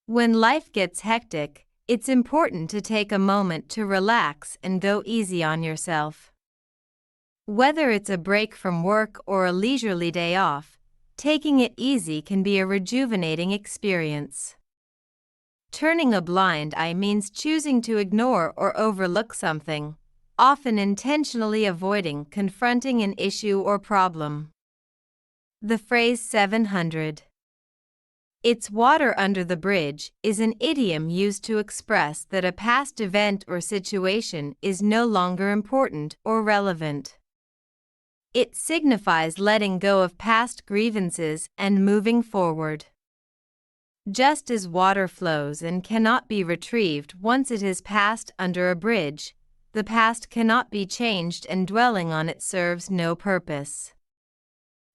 When life gets hectic, it's important to take a moment to relax and go easy on yourself. Whether it's a break from work or a leisurely day off, taking it easy can be a rejuvenating experience. Turning a blind eye means choosing to ignore or overlook something, often intentionally avoiding confronting an issue or problem. The phrase 700. "It's water under the bridge" is an idiom used to express that a past event or situation is no longer important or relevant. It signifies letting go of past grievances and moving forward. Just as water flows and cannot be retrieved once it has passed under a bridge, the past cannot be changed and dwelling on it serves no purpose.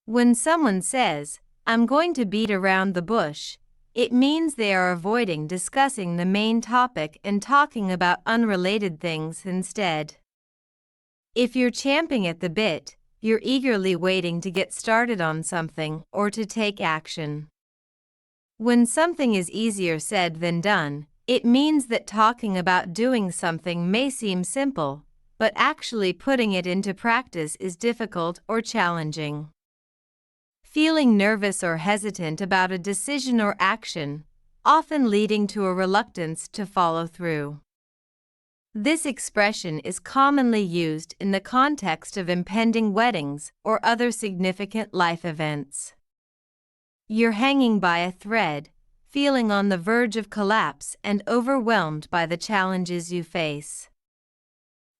When someone says, "I'm going to beat around the bush," it means they are avoiding discussing the main topic and talking about unrelated things instead. If you're champing at the bit, you're eagerly waiting to get started on something or to take action. When something is easier said than done, It means that talking about doing something may seem simple, but actually putting it into practice is difficult or challenging. Feeling nervous or hesitant about a decision or action, often leading to a reluctance to follow through. This expression is commonly used in the context of impending weddings or other significant life events. You're hanging by a thread, feeling on the verge of collapse and overwhelmed by the challenges you face.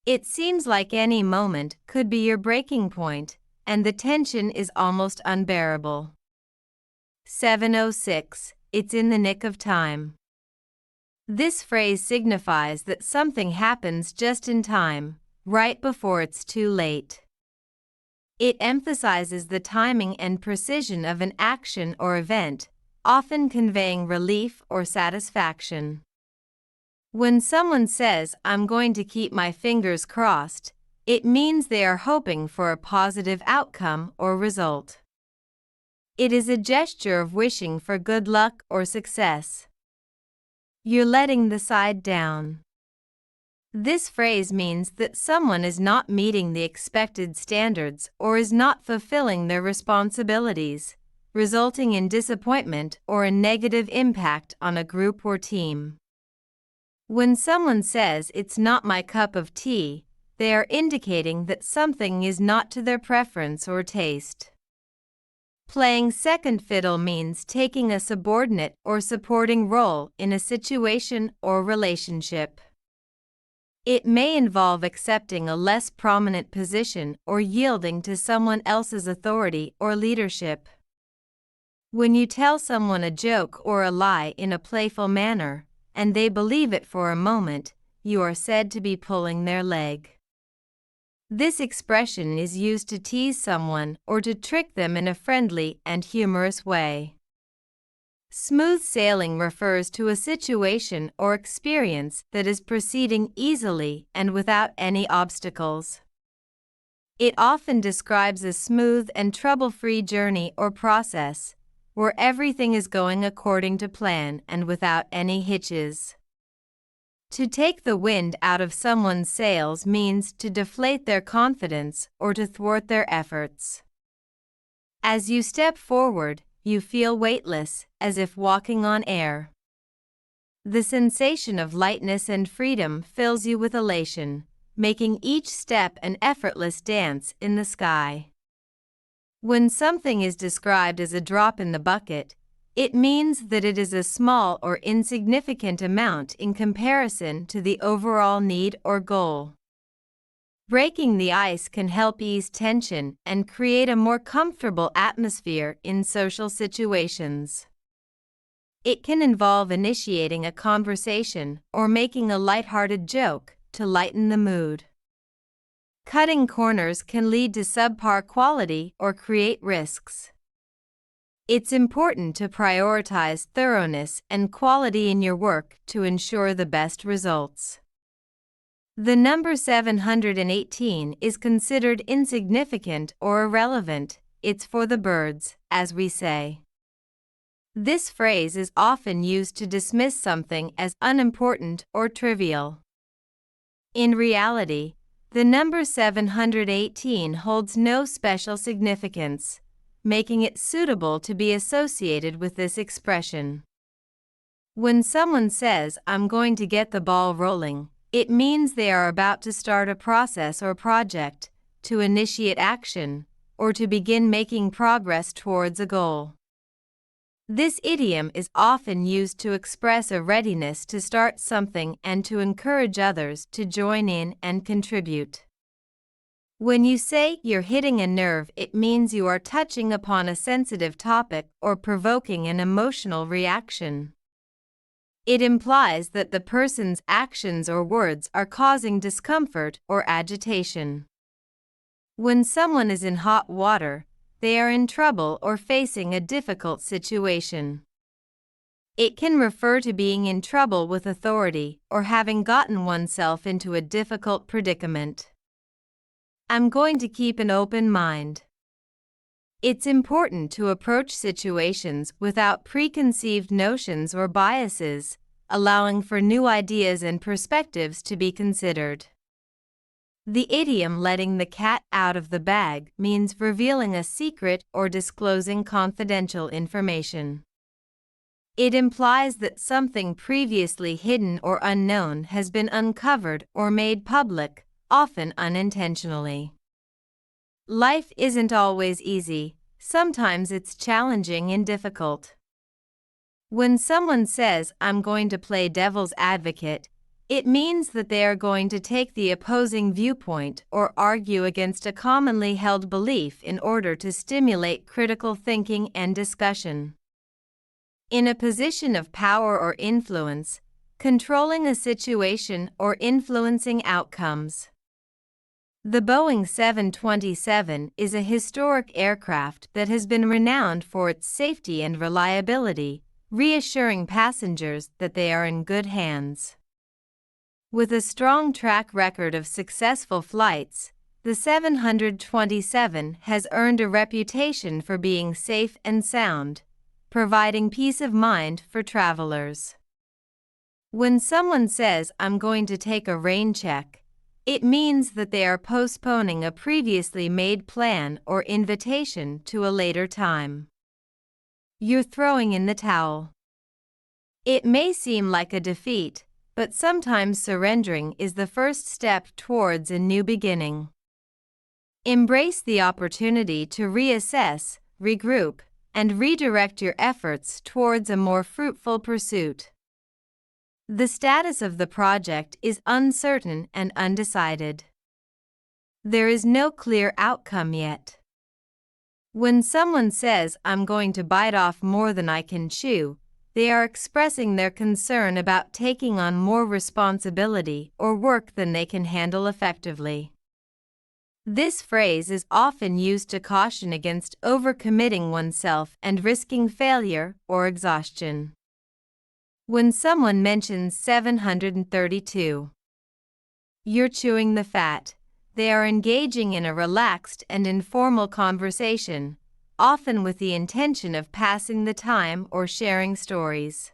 It seems like any moment could be your breaking point, and the tension is almost unbearable. 706. It's in the nick of time. This phrase signifies that something happens just in time, right before it's too late. It emphasizes the timing and precision of an action or event, often conveying relief or satisfaction. When someone says, "I'm going to keep my fingers crossed," it means they are hoping for a positive outcome or result. It is a gesture of wishing for good luck or success. You're letting the side down. This phrase means that someone is not meeting the expected standards or is not fulfilling their responsibilities, resulting in disappointment or a negative impact on a group or team. When someone says it's not my cup of tea, they are indicating that something is not to their preference or taste. Playing second fiddle means taking a subordinate or supporting role in a situation or relationship. It may involve accepting a less prominent position or yielding to someone else's authority or leadership. When you tell someone a joke or a lie in a playful manner, and they believe it for a moment, you are said to be pulling their leg. This expression is used to tease someone or to trick them in a friendly and humorous way. Smooth sailing refers to a situation or experience that is proceeding easily and without any obstacles. It often describes a smooth and trouble-free journey or process, where everything is going according to plan and without any hitches. To take the wind out of someone's sails means to deflate their confidence or to thwart their efforts. As you step forward, you feel weightless, as if walking on air. The sensation of lightness and freedom fills you with elation, making each step an effortless dance in the sky. When something is described as a drop in the bucket, it means that it is a small or insignificant amount in comparison to the overall need or goal. Breaking the ice can help ease tension and create a more comfortable atmosphere in social situations. It can involve initiating a conversation or making a lighthearted joke to lighten the mood. Cutting corners can lead to subpar quality or create risks. It's important to prioritize thoroughness and quality in your work to ensure the best results. The number 718 is considered insignificant or irrelevant. It's for the birds, as we say. This phrase is often used to dismiss something as unimportant or trivial. In reality, the number 718 holds no special significance, making it suitable to be associated with this expression. When someone says, "I'm going to get the ball rolling," it means they are about to start a process or project, to initiate action, or to begin making progress towards a goal. This idiom is often used to express a readiness to start something and to encourage others to join in and contribute. When you say you're hitting a nerve, it means you are touching upon a sensitive topic or provoking an emotional reaction. It implies that the person's actions or words are causing discomfort or agitation. When someone is in hot water, they are in trouble or facing a difficult situation. It can refer to being in trouble with authority or having gotten oneself into a difficult predicament. I'm going to keep an open mind. It's important to approach situations without preconceived notions or biases, allowing for new ideas and perspectives to be considered. The idiom letting the cat out of the bag means revealing a secret or disclosing confidential information. It implies that something previously hidden or unknown has been uncovered or made public, often unintentionally. Life isn't always easy, sometimes it's challenging and difficult. When someone says, "I'm going to play devil's advocate," it means that they are going to take the opposing viewpoint or argue against a commonly held belief in order to stimulate critical thinking and discussion. In a position of power or influence, controlling a situation or influencing outcomes. The Boeing 727 is a historic aircraft that has been renowned for its safety and reliability, reassuring passengers that they are in good hands. With a strong track record of successful flights, the 727 has earned a reputation for being safe and sound, providing peace of mind for travelers. When someone says, "I'm going to take a rain check," it means that they are postponing a previously made plan or invitation to a later time. You're throwing in the towel. It may seem like a defeat, but sometimes surrendering is the first step towards a new beginning. Embrace the opportunity to reassess, regroup, and redirect your efforts towards a more fruitful pursuit. The status of the project is uncertain and undecided. There is no clear outcome yet. When someone says, "I'm going to bite off more than I can chew," they are expressing their concern about taking on more responsibility or work than they can handle effectively. This phrase is often used to caution against overcommitting oneself and risking failure or exhaustion. When someone mentions 732, "You're chewing the fat," they are engaging in a relaxed and informal conversation, often with the intention of passing the time or sharing stories.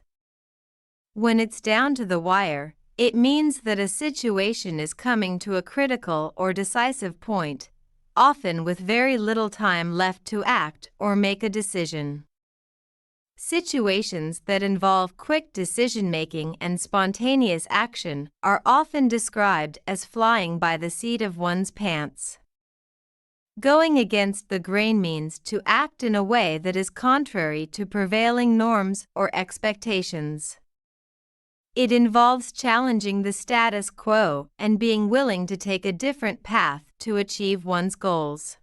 When it's down to the wire, it means that a situation is coming to a critical or decisive point, often with very little time left to act or make a decision. Situations that involve quick decision-making and spontaneous action are often described as flying by the seat of one's pants. Going against the grain means to act in a way that is contrary to prevailing norms or expectations. It involves challenging the status quo and being willing to take a different path to achieve one's goals.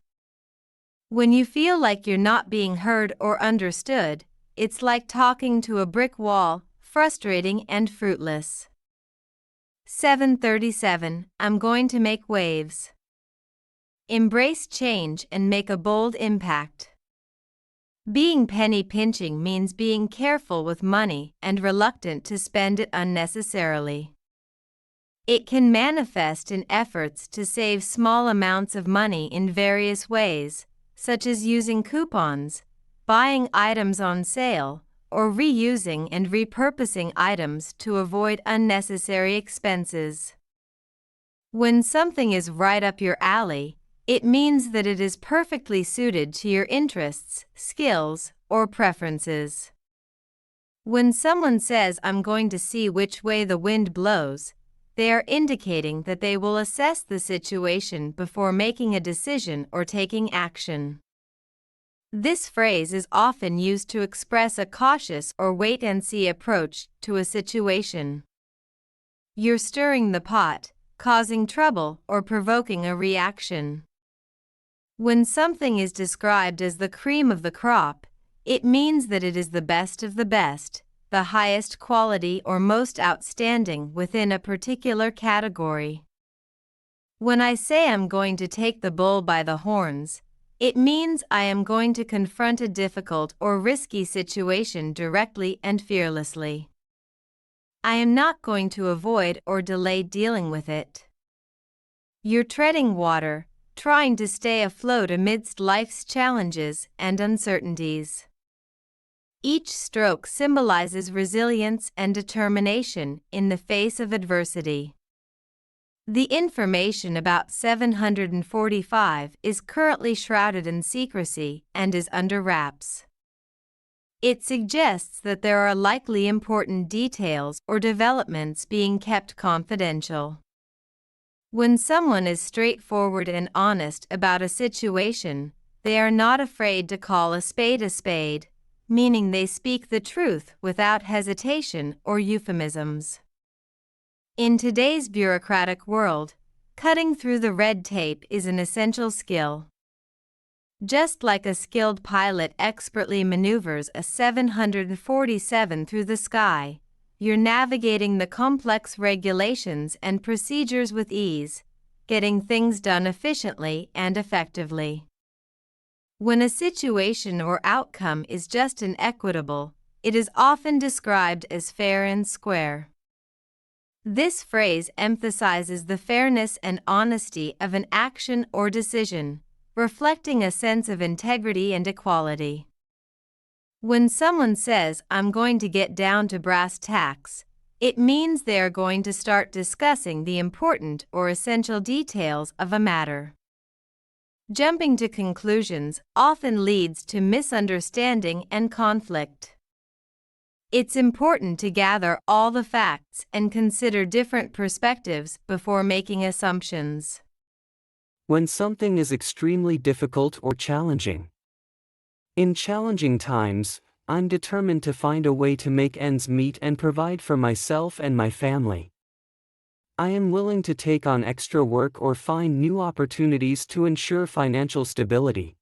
When you feel like you're not being heard or understood, it's like talking to a brick wall, frustrating and fruitless. 737. I'm going to make waves. Embrace change and make a bold impact. Being penny-pinching means being careful with money and reluctant to spend it unnecessarily. It can manifest in efforts to save small amounts of money in various ways, such as using coupons, buying items on sale, or reusing and repurposing items to avoid unnecessary expenses. When something is right up your alley, it means that it is perfectly suited to your interests, skills, or preferences. When someone says, "I'm going to see which way the wind blows," they are indicating that they will assess the situation before making a decision or taking action. This phrase is often used to express a cautious or wait-and-see approach to a situation. You're stirring the pot, causing trouble or provoking a reaction. When something is described as the cream of the crop, it means that it is the best of the best, the highest quality or most outstanding within a particular category. When I say I'm going to take the bull by the horns, it means I am going to confront a difficult or risky situation directly and fearlessly. I am not going to avoid or delay dealing with it. You're treading water, trying to stay afloat amidst life's challenges and uncertainties. Each stroke symbolizes resilience and determination in the face of adversity. The information about 745 is currently shrouded in secrecy and is under wraps. It suggests that there are likely important details or developments being kept confidential. When someone is straightforward and honest about a situation, they are not afraid to call a spade, meaning they speak the truth without hesitation or euphemisms. In today's bureaucratic world, cutting through the red tape is an essential skill. Just like a skilled pilot expertly maneuvers a 747 through the sky, you're navigating the complex regulations and procedures with ease, getting things done efficiently and effectively. When a situation or outcome is just and equitable, it is often described as fair and square. This phrase emphasizes the fairness and honesty of an action or decision, reflecting a sense of integrity and equality. When someone says, "I'm going to get down to brass tacks," it means they are going to start discussing the important or essential details of a matter. Jumping to conclusions often leads to misunderstanding and conflict. It's important to gather all the facts and consider different perspectives before making assumptions. When something is extremely difficult or challenging. In challenging times, I'm determined to find a way to make ends meet and provide for myself and my family. I am willing to take on extra work or find new opportunities to ensure financial stability.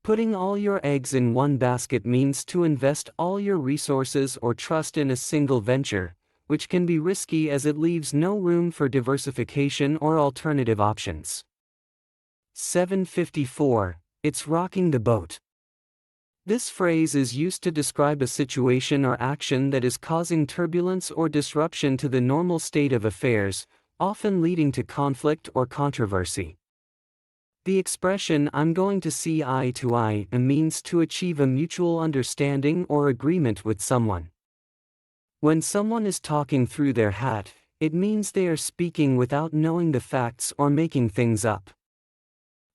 Putting all your eggs in one basket means to invest all your resources or trust in a single venture, which can be risky as it leaves no room for diversification or alternative options. 754. It's rocking the boat. This phrase is used to describe a situation or action that is causing turbulence or disruption to the normal state of affairs, often leading to conflict or controversy. The expression "I'm going to see eye to eye" means to achieve a mutual understanding or agreement with someone. When someone is talking through their hat, it means they are speaking without knowing the facts or making things up.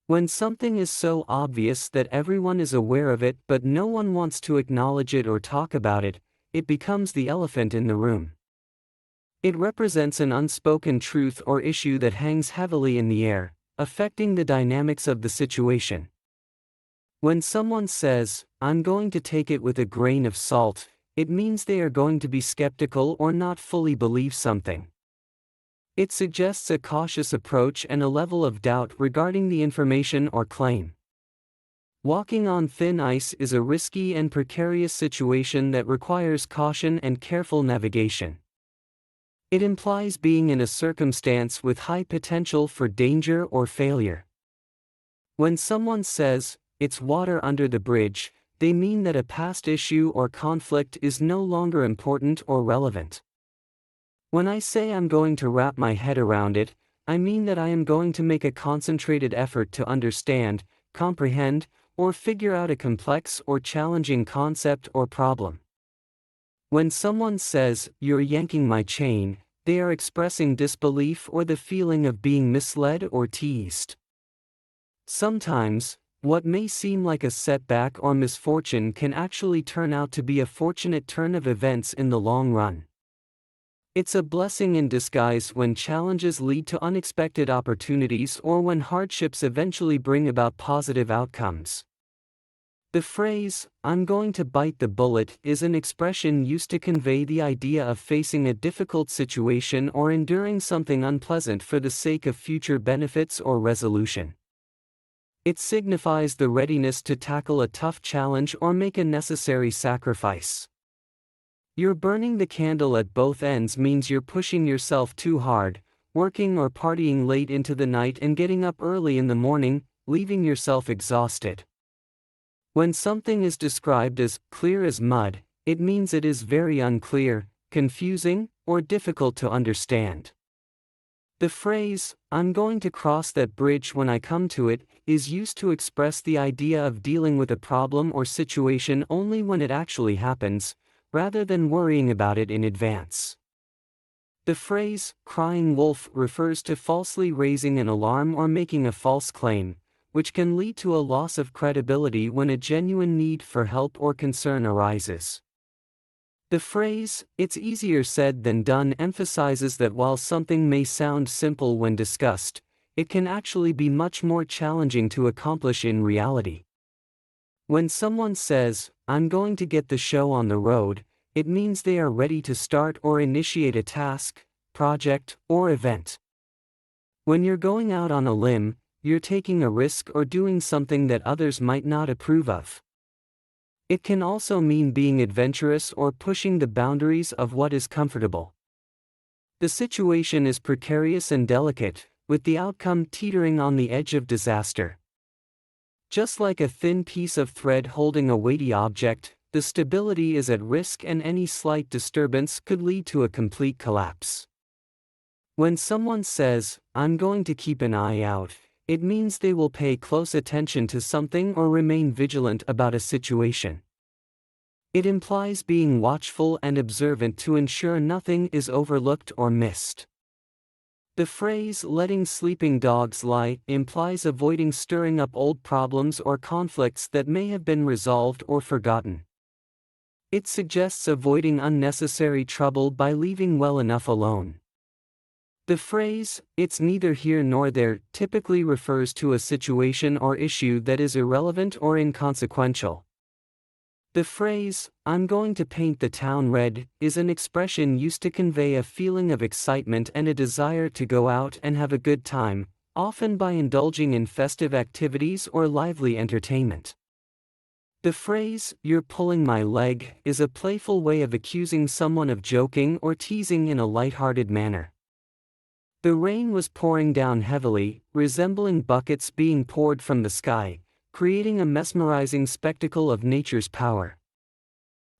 When something is so obvious that everyone is aware of it but no one wants to acknowledge it or talk about it, it becomes the elephant in the room. It represents an unspoken truth or issue that hangs heavily in the air, affecting the dynamics of the situation. When someone says, "I'm going to take it with a grain of salt," it means they are going to be skeptical or not fully believe something. It suggests a cautious approach and a level of doubt regarding the information or claim. Walking on thin ice is a risky and precarious situation that requires caution and careful navigation. It implies being in a circumstance with high potential for danger or failure. When someone says, "It's water under the bridge," they mean that a past issue or conflict is no longer important or relevant. When I say I'm going to wrap my head around it, I mean that I am going to make a concentrated effort to understand, comprehend, or figure out a complex or challenging concept or problem. When someone says, "You're yanking my chain," they are expressing disbelief or the feeling of being misled or teased. Sometimes, what may seem like a setback or misfortune can actually turn out to be a fortunate turn of events in the long run. It's a blessing in disguise when challenges lead to unexpected opportunities or when hardships eventually bring about positive outcomes. The phrase, "I'm going to bite the bullet," is an expression used to convey the idea of facing a difficult situation or enduring something unpleasant for the sake of future benefits or resolution. It signifies the readiness to tackle a tough challenge or make a necessary sacrifice. You're burning the candle at both ends means you're pushing yourself too hard, working or partying late into the night and getting up early in the morning, leaving yourself exhausted. When something is described as clear as mud, it means it is very unclear, confusing, or difficult to understand. The phrase, "I'm going to cross that bridge when I come to it," is used to express the idea of dealing with a problem or situation only when it actually happens, rather than worrying about it in advance. The phrase, "crying wolf," refers to falsely raising an alarm or making a false claim, which can lead to a loss of credibility when a genuine need for help or concern arises. The phrase, "it's easier said than done," emphasizes that while something may sound simple when discussed, it can actually be much more challenging to accomplish in reality. When someone says, "I'm going to get the show on the road," it means they are ready to start or initiate a task, project, or event. When you're going out on a limb, you're taking a risk or doing something that others might not approve of. It can also mean being adventurous or pushing the boundaries of what is comfortable. The situation is precarious and delicate, with the outcome teetering on the edge of disaster. Just like a thin piece of thread holding a weighty object, the stability is at risk and any slight disturbance could lead to a complete collapse. When someone says, "I'm going to keep an eye out," it means they will pay close attention to something or remain vigilant about a situation. It implies being watchful and observant to ensure nothing is overlooked or missed. The phrase, "letting sleeping dogs lie," implies avoiding stirring up old problems or conflicts that may have been resolved or forgotten. It suggests avoiding unnecessary trouble by leaving well enough alone. The phrase, "it's neither here nor there," typically refers to a situation or issue that is irrelevant or inconsequential. The phrase, "I'm going to paint the town red," is an expression used to convey a feeling of excitement and a desire to go out and have a good time, often by indulging in festive activities or lively entertainment. The phrase, "you're pulling my leg," is a playful way of accusing someone of joking or teasing in a lighthearted manner. The rain was pouring down heavily, resembling buckets being poured from the sky, creating a mesmerizing spectacle of nature's power.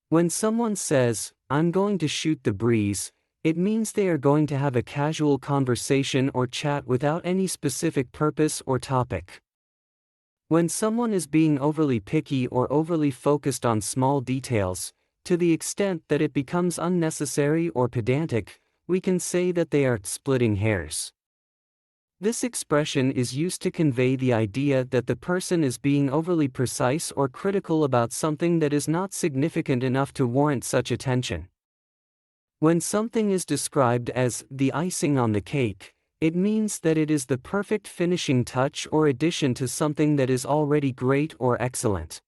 When someone says, "I'm going to shoot the breeze," it means they are going to have a casual conversation or chat without any specific purpose or topic. When someone is being overly picky or overly focused on small details, to the extent that it becomes unnecessary or pedantic, we can say that they are splitting hairs. This expression is used to convey the idea that the person is being overly precise or critical about something that is not significant enough to warrant such attention. When something is described as the icing on the cake, it means that it is the perfect finishing touch or addition to something that is already great or excellent.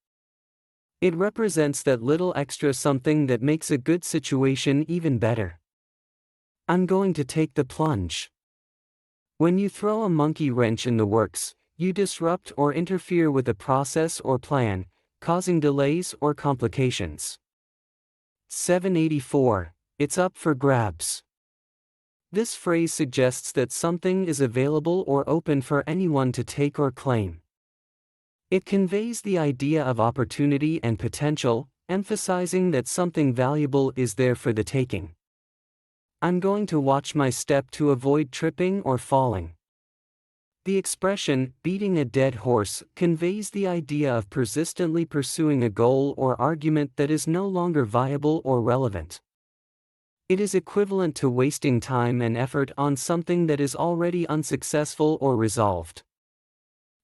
It represents that little extra something that makes a good situation even better. "I'm going to take the plunge." When you throw a monkey wrench in the works, you disrupt or interfere with a process or plan, causing delays or complications. 784. It's up for grabs. This phrase suggests that something is available or open for anyone to take or claim. It conveys the idea of opportunity and potential, emphasizing that something valuable is there for the taking. "I'm going to watch my step to avoid tripping or falling." The expression, "beating a dead horse," conveys the idea of persistently pursuing a goal or argument that is no longer viable or relevant. It is equivalent to wasting time and effort on something that is already unsuccessful or resolved.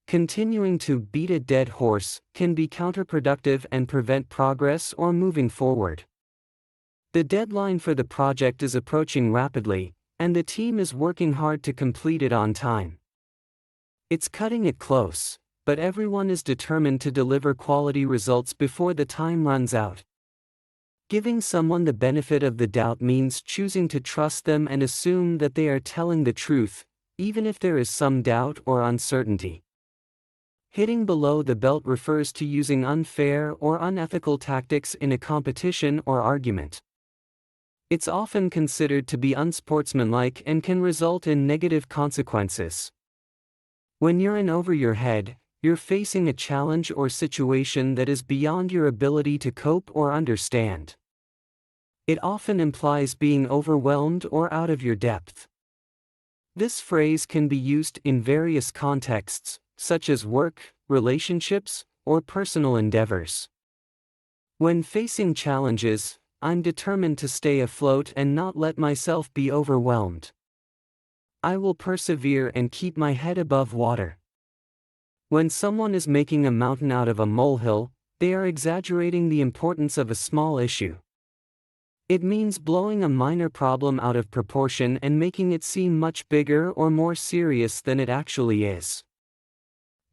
Continuing to beat a dead horse can be counterproductive and prevent progress or moving forward. The deadline for the project is approaching rapidly, and the team is working hard to complete it on time. It's cutting it close, but everyone is determined to deliver quality results before the time runs out. Giving someone the benefit of the doubt means choosing to trust them and assume that they are telling the truth, even if there is some doubt or uncertainty. Hitting below the belt refers to using unfair or unethical tactics in a competition or argument. It's often considered to be unsportsmanlike and can result in negative consequences. When you're in over your head, you're facing a challenge or situation that is beyond your ability to cope or understand. It often implies being overwhelmed or out of your depth. This phrase can be used in various contexts, such as work, relationships, or personal endeavors. When facing challenges, I'm determined to stay afloat and not let myself be overwhelmed. I will persevere and keep my head above water. When someone is making a mountain out of a molehill, they are exaggerating the importance of a small issue. It means blowing a minor problem out of proportion and making it seem much bigger or more serious than it actually is.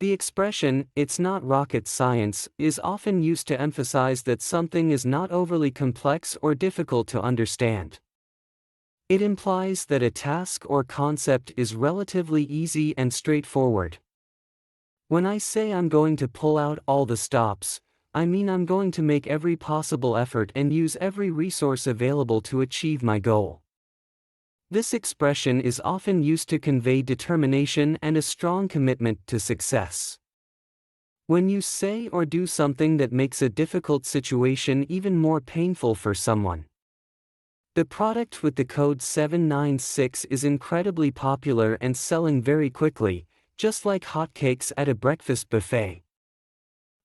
The expression, "it's not rocket science," is often used to emphasize that something is not overly complex or difficult to understand. It implies that a task or concept is relatively easy and straightforward. When I say I'm going to pull out all the stops, I mean I'm going to make every possible effort and use every resource available to achieve my goal. This expression is often used to convey determination and a strong commitment to success. When you say or do something that makes a difficult situation even more painful for someone. The product with the code 796 is incredibly popular and selling very quickly, just like hotcakes at a breakfast buffet.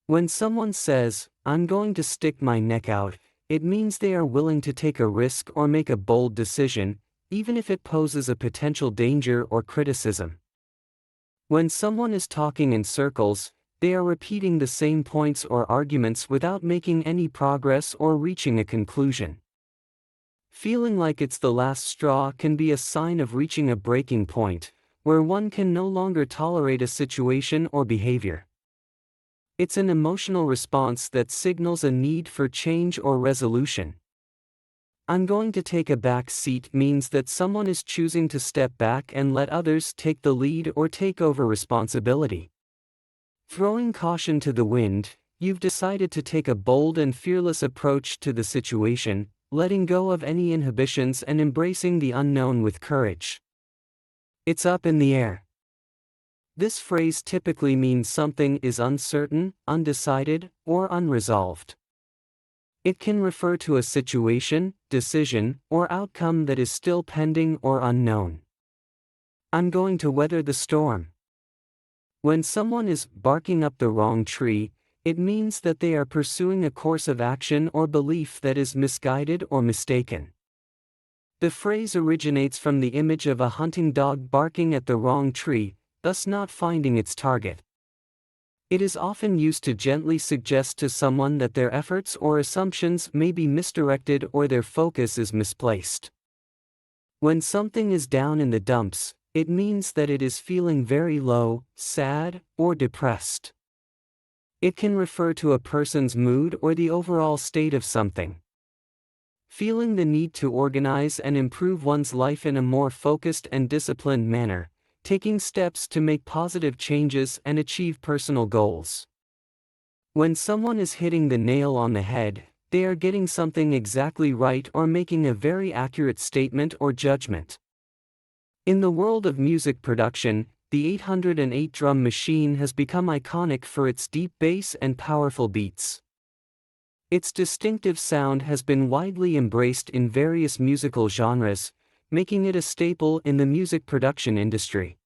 When someone says, "I'm going to stick my neck out," it means they are willing to take a risk or make a bold decision, even if it poses a potential danger or criticism. When someone is talking in circles, they are repeating the same points or arguments without making any progress or reaching a conclusion. Feeling like it's the last straw can be a sign of reaching a breaking point, where one can no longer tolerate a situation or behavior. It's an emotional response that signals a need for change or resolution. "I'm going to take a back seat" means that someone is choosing to step back and let others take the lead or take over responsibility. Throwing caution to the wind, you've decided to take a bold and fearless approach to the situation, letting go of any inhibitions and embracing the unknown with courage. It's up in the air. This phrase typically means something is uncertain, undecided, or unresolved. It can refer to a situation, decision, or outcome that is still pending or unknown. "I'm going to weather the storm." When someone is barking up the wrong tree, it means that they are pursuing a course of action or belief that is misguided or mistaken. The phrase originates from the image of a hunting dog barking at the wrong tree, thus not finding its target. It is often used to gently suggest to someone that their efforts or assumptions may be misdirected or their focus is misplaced. When something is down in the dumps, it means that it is feeling very low, sad, or depressed. It can refer to a person's mood or the overall state of something. Feeling the need to organize and improve one's life in a more focused and disciplined manner, taking steps to make positive changes and achieve personal goals. When someone is hitting the nail on the head, they are getting something exactly right or making a very accurate statement or judgment. In the world of music production, the 808 drum machine has become iconic for its deep bass and powerful beats. Its distinctive sound has been widely embraced in various musical genres, making it a staple in the music production industry.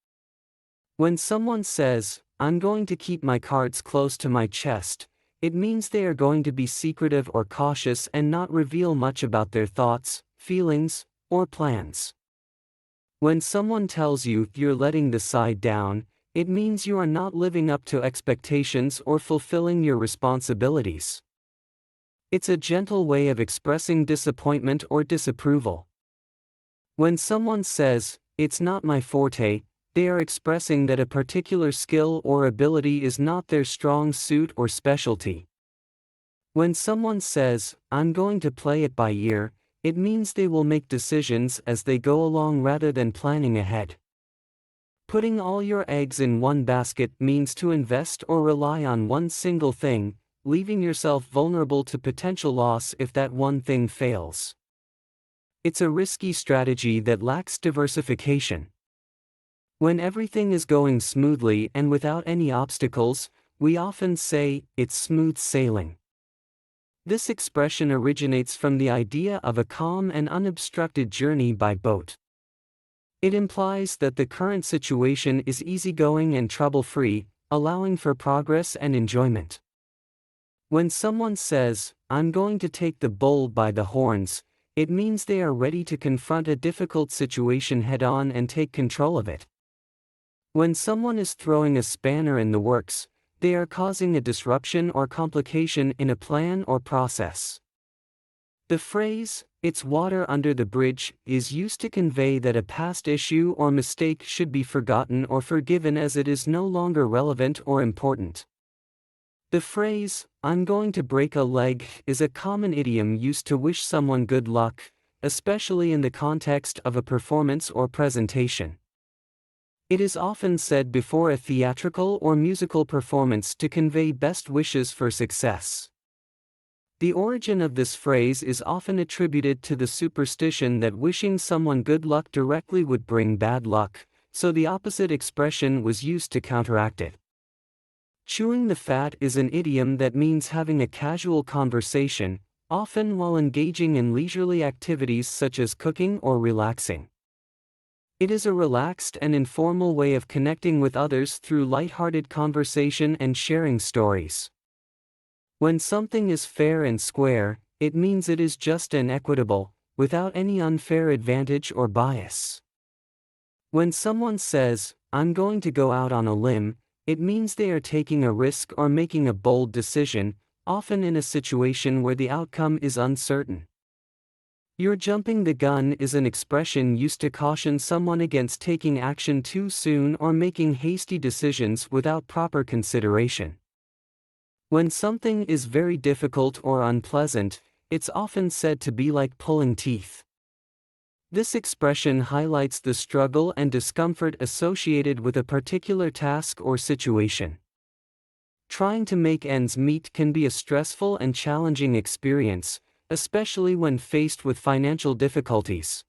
When someone says, "I'm going to keep my cards close to my chest," it means they are going to be secretive or cautious and not reveal much about their thoughts, feelings, or plans. When someone tells you you're letting the side down, it means you are not living up to expectations or fulfilling your responsibilities. It's a gentle way of expressing disappointment or disapproval. When someone says, "It's not my forte," they are expressing that a particular skill or ability is not their strong suit or specialty. When someone says, "I'm going to play it by ear," it means they will make decisions as they go along rather than planning ahead. Putting all your eggs in one basket means to invest or rely on one single thing, leaving yourself vulnerable to potential loss if that one thing fails. It's a risky strategy that lacks diversification. When everything is going smoothly and without any obstacles, we often say, "It's smooth sailing." This expression originates from the idea of a calm and unobstructed journey by boat. It implies that the current situation is easygoing and trouble-free, allowing for progress and enjoyment. When someone says, "I'm going to take the bull by the horns," it means they are ready to confront a difficult situation head-on and take control of it. When someone is throwing a spanner in the works, they are causing a disruption or complication in a plan or process. The phrase, "it's water under the bridge," is used to convey that a past issue or mistake should be forgotten or forgiven as it is no longer relevant or important. The phrase, "I'm going to break a leg," is a common idiom used to wish someone good luck, especially in the context of a performance or presentation. It is often said before a theatrical or musical performance to convey best wishes for success. The origin of this phrase is often attributed to the superstition that wishing someone good luck directly would bring bad luck, so the opposite expression was used to counteract it. Chewing the fat is an idiom that means having a casual conversation, often while engaging in leisurely activities such as cooking or relaxing. It is a relaxed and informal way of connecting with others through light-hearted conversation and sharing stories. When something is fair and square, it means it is just and equitable, without any unfair advantage or bias. When someone says, "I'm going to go out on a limb," it means they are taking a risk or making a bold decision, often in a situation where the outcome is uncertain. "You're jumping the gun" is an expression used to caution someone against taking action too soon or making hasty decisions without proper consideration. When something is very difficult or unpleasant, it's often said to be like pulling teeth. This expression highlights the struggle and discomfort associated with a particular task or situation. Trying to make ends meet can be a stressful and challenging experience, especially when faced with financial difficulties.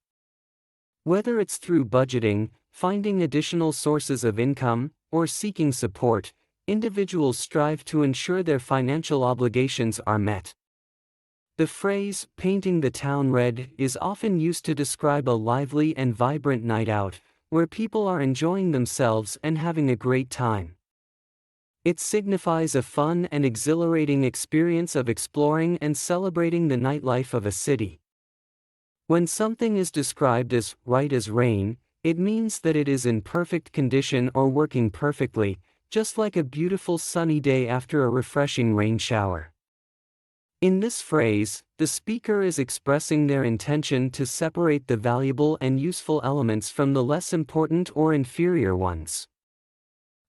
Whether it's through budgeting, finding additional sources of income, or seeking support, individuals strive to ensure their financial obligations are met. The phrase, "painting the town red," is often used to describe a lively and vibrant night out, where people are enjoying themselves and having a great time. It signifies a fun and exhilarating experience of exploring and celebrating the nightlife of a city. When something is described as "right as rain," it means that it is in perfect condition or working perfectly, just like a beautiful sunny day after a refreshing rain shower. In this phrase, the speaker is expressing their intention to separate the valuable and useful elements from the less important or inferior ones.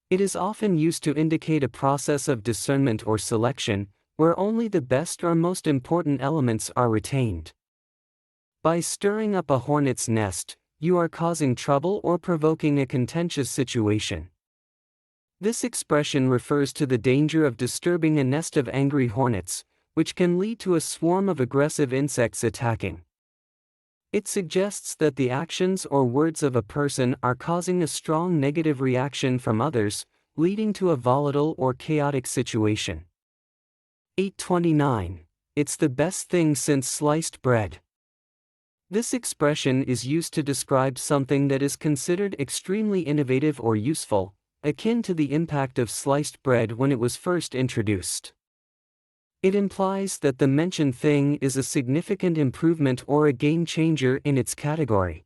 It is often used to indicate a process of discernment or selection, where only the best or most important elements are retained. By stirring up a hornet's nest, you are causing trouble or provoking a contentious situation. This expression refers to the danger of disturbing a nest of angry hornets, which can lead to a swarm of aggressive insects attacking. It suggests that the actions or words of a person are causing a strong negative reaction from others, leading to a volatile or chaotic situation. 829. It's the best thing since sliced bread. This expression is used to describe something that is considered extremely innovative or useful, akin to the impact of sliced bread when it was first introduced. It implies that the mentioned thing is a significant improvement or a game changer in its category.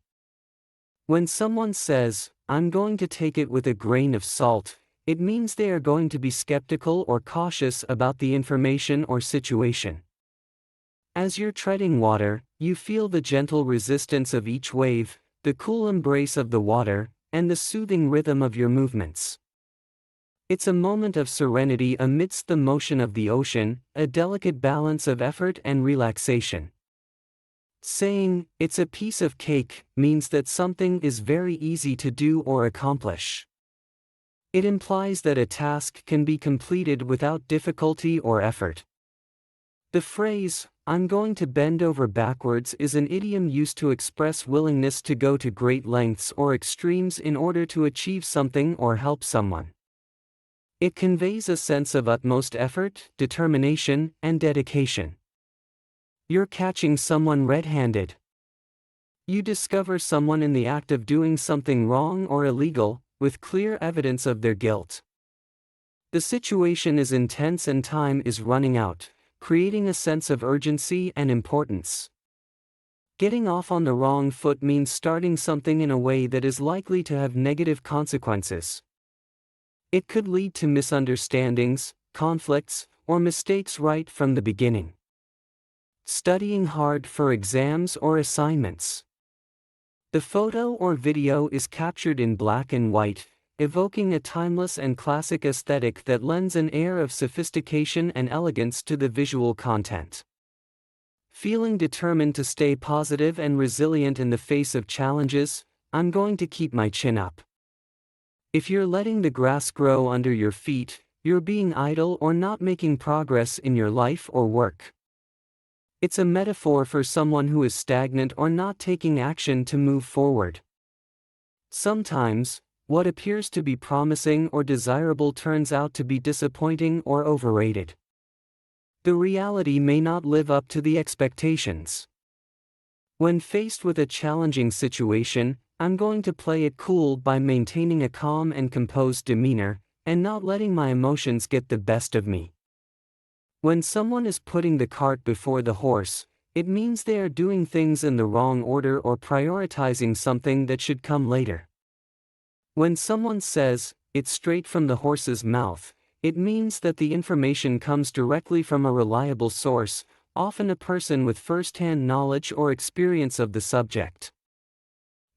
When someone says, "I'm going to take it with a grain of salt," it means they are going to be skeptical or cautious about the information or situation. As you're treading water, you feel the gentle resistance of each wave, the cool embrace of the water, and the soothing rhythm of your movements. It's a moment of serenity amidst the motion of the ocean, a delicate balance of effort and relaxation. Saying, "it's a piece of cake," means that something is very easy to do or accomplish. It implies that a task can be completed without difficulty or effort. The phrase, "I'm going to bend over backwards," is an idiom used to express willingness to go to great lengths or extremes in order to achieve something or help someone. It conveys a sense of utmost effort, determination, and dedication. You're catching someone red-handed. You discover someone in the act of doing something wrong or illegal, with clear evidence of their guilt. The situation is intense and time is running out, creating a sense of urgency and importance. Getting off on the wrong foot means starting something in a way that is likely to have negative consequences. It could lead to misunderstandings, conflicts, or mistakes right from the beginning. Studying hard for exams or assignments. The photo or video is captured in black and white, evoking a timeless and classic aesthetic that lends an air of sophistication and elegance to the visual content. Feeling determined to stay positive and resilient in the face of challenges, I'm going to keep my chin up. If you're letting the grass grow under your feet, you're being idle or not making progress in your life or work. It's a metaphor for someone who is stagnant or not taking action to move forward. Sometimes, what appears to be promising or desirable turns out to be disappointing or overrated. The reality may not live up to the expectations. When faced with a challenging situation, I'm going to play it cool by maintaining a calm and composed demeanor, and not letting my emotions get the best of me. When someone is putting the cart before the horse, it means they are doing things in the wrong order or prioritizing something that should come later. When someone says, "It's straight from the horse's mouth," it means that the information comes directly from a reliable source, often a person with first-hand knowledge or experience of the subject.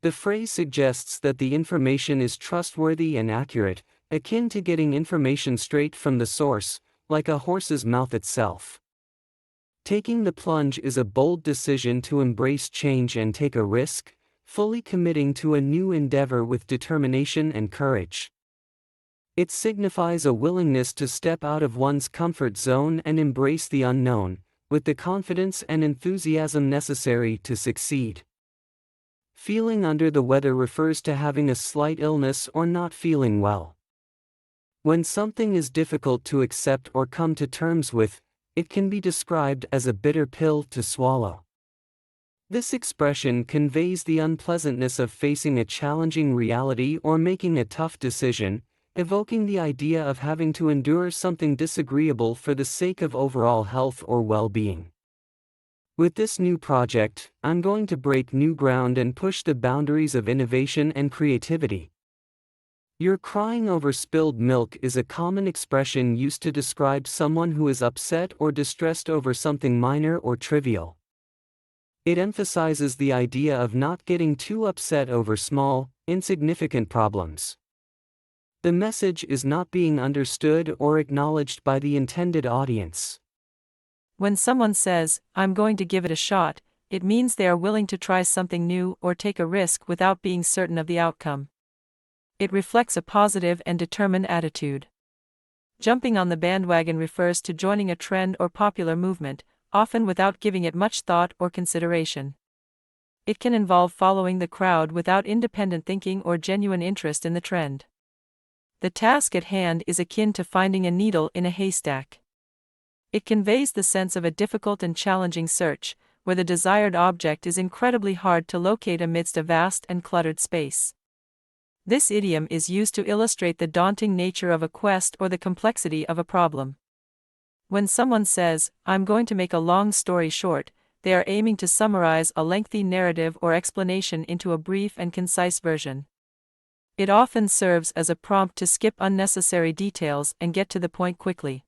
The phrase suggests that the information is trustworthy and accurate, akin to getting information straight from the source, like a horse's mouth itself. Taking the plunge is a bold decision to embrace change and take a risk, fully committing to a new endeavor with determination and courage. It signifies a willingness to step out of one's comfort zone and embrace the unknown, with the confidence and enthusiasm necessary to succeed. Feeling under the weather refers to having a slight illness or not feeling well. When something is difficult to accept or come to terms with, it can be described as a bitter pill to swallow. This expression conveys the unpleasantness of facing a challenging reality or making a tough decision, evoking the idea of having to endure something disagreeable for the sake of overall health or well-being. With this new project, I'm going to break new ground and push the boundaries of innovation and creativity. "You're crying over spilled milk" is a common expression used to describe someone who is upset or distressed over something minor or trivial. It emphasizes the idea of not getting too upset over small, insignificant problems. The message is not being understood or acknowledged by the intended audience. When someone says, "I'm going to give it a shot," it means they are willing to try something new or take a risk without being certain of the outcome. It reflects a positive and determined attitude. Jumping on the bandwagon refers to joining a trend or popular movement, often without giving it much thought or consideration. It can involve following the crowd without independent thinking or genuine interest in the trend. The task at hand is akin to finding a needle in a haystack. It conveys the sense of a difficult and challenging search, where the desired object is incredibly hard to locate amidst a vast and cluttered space. This idiom is used to illustrate the daunting nature of a quest or the complexity of a problem. When someone says, "I'm going to make a long story short," they are aiming to summarize a lengthy narrative or explanation into a brief and concise version. It often serves as a prompt to skip unnecessary details and get to the point quickly.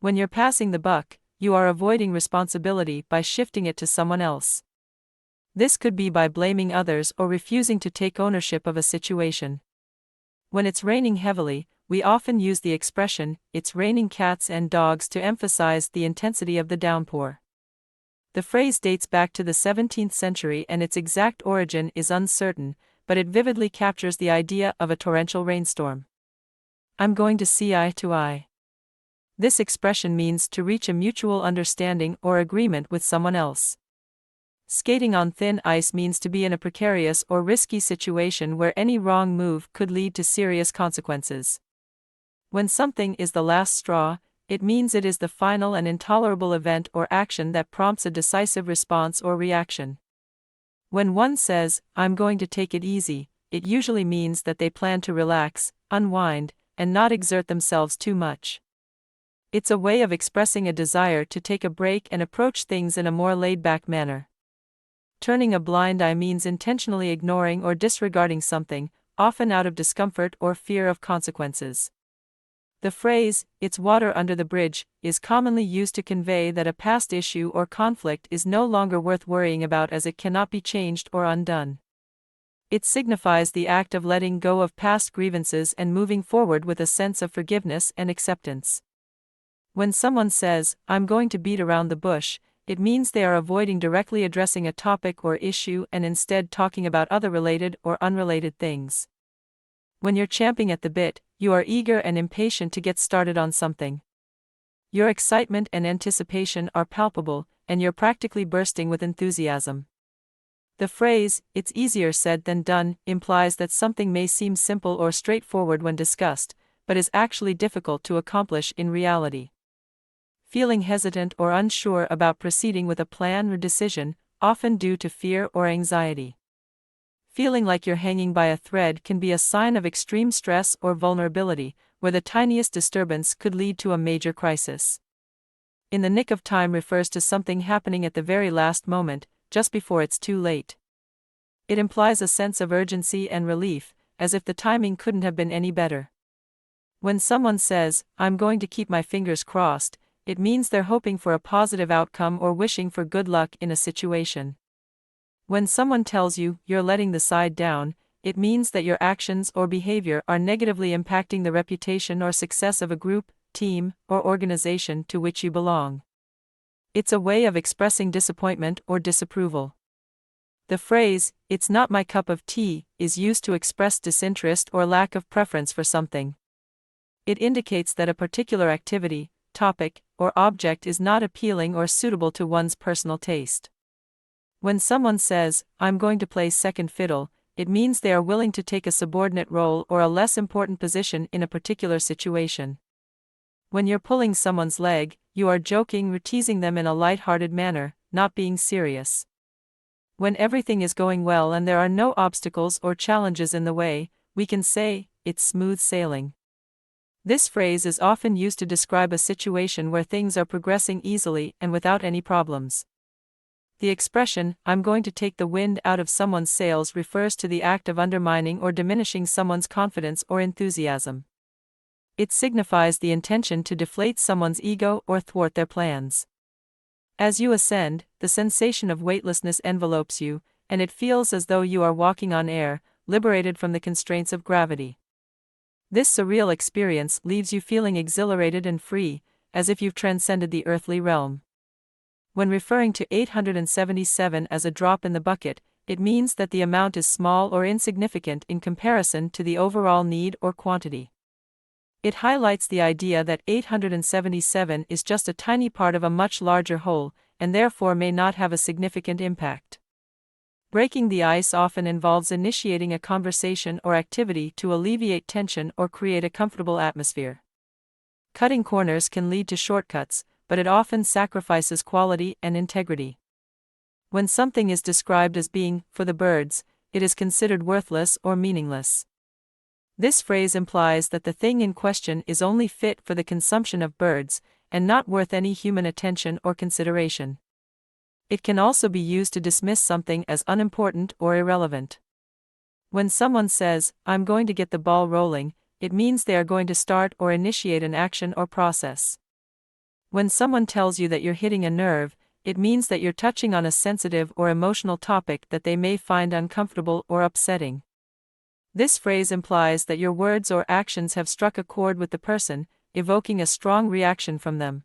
When you're passing the buck, you are avoiding responsibility by shifting it to someone else. This could be by blaming others or refusing to take ownership of a situation. When it's raining heavily, we often use the expression, "It's raining cats and dogs," to emphasize the intensity of the downpour. The phrase dates back to the 17th century and its exact origin is uncertain, but it vividly captures the idea of a torrential rainstorm. "I'm going to see eye to eye." This expression means to reach a mutual understanding or agreement with someone else. Skating on thin ice means to be in a precarious or risky situation where any wrong move could lead to serious consequences. When something is the last straw, it means it is the final and intolerable event or action that prompts a decisive response or reaction. When one says, I'm going to take it easy, it usually means that they plan to relax, unwind, and not exert themselves too much. It's a way of expressing a desire to take a break and approach things in a more laid-back manner. Turning a blind eye means intentionally ignoring or disregarding something, often out of discomfort or fear of consequences. The phrase, "it's water under the bridge," is commonly used to convey that a past issue or conflict is no longer worth worrying about as it cannot be changed or undone. It signifies the act of letting go of past grievances and moving forward with a sense of forgiveness and acceptance. When someone says, "I'm going to beat around the bush," it means they are avoiding directly addressing a topic or issue and instead talking about other related or unrelated things. When you're champing at the bit, you are eager and impatient to get started on something. Your excitement and anticipation are palpable, and you're practically bursting with enthusiasm. The phrase, "it's easier said than done," implies that something may seem simple or straightforward when discussed, but is actually difficult to accomplish in reality. Feeling hesitant or unsure about proceeding with a plan or decision, often due to fear or anxiety. Feeling like you're hanging by a thread can be a sign of extreme stress or vulnerability, where the tiniest disturbance could lead to a major crisis. In the nick of time refers to something happening at the very last moment, just before it's too late. It implies a sense of urgency and relief, as if the timing couldn't have been any better. When someone says, "I'm going to keep my fingers crossed," it means they're hoping for a positive outcome or wishing for good luck in a situation. When someone tells you, "you're letting the side down," it means that your actions or behavior are negatively impacting the reputation or success of a group, team, or organization to which you belong. It's a way of expressing disappointment or disapproval. The phrase, "it's not my cup of tea," is used to express disinterest or lack of preference for something. It indicates that a particular activity, topic, or object is not appealing or suitable to one's personal taste. When someone says, "I'm going to play second fiddle," it means they are willing to take a subordinate role or a less important position in a particular situation. When you're pulling someone's leg, you are joking or teasing them in a light-hearted manner, not being serious. When everything is going well and there are no obstacles or challenges in the way, we can say, "it's smooth sailing." This phrase is often used to describe a situation where things are progressing easily and without any problems. The expression, "I'm going to take the wind out of someone's sails," refers to the act of undermining or diminishing someone's confidence or enthusiasm. It signifies the intention to deflate someone's ego or thwart their plans. As you ascend, the sensation of weightlessness envelopes you, and it feels as though you are walking on air, liberated from the constraints of gravity. This surreal experience leaves you feeling exhilarated and free, as if you've transcended the earthly realm. When referring to 877 as a drop in the bucket, it means that the amount is small or insignificant in comparison to the overall need or quantity. It highlights the idea that 877 is just a tiny part of a much larger whole, and therefore may not have a significant impact. Breaking the ice often involves initiating a conversation or activity to alleviate tension or create a comfortable atmosphere. Cutting corners can lead to shortcuts, but it often sacrifices quality and integrity. When something is described as being "for the birds," it is considered worthless or meaningless. This phrase implies that the thing in question is only fit for the consumption of birds, and not worth any human attention or consideration. It can also be used to dismiss something as unimportant or irrelevant. When someone says, "I'm going to get the ball rolling," it means they are going to start or initiate an action or process. When someone tells you that you're hitting a nerve, it means that you're touching on a sensitive or emotional topic that they may find uncomfortable or upsetting. This phrase implies that your words or actions have struck a chord with the person, evoking a strong reaction from them.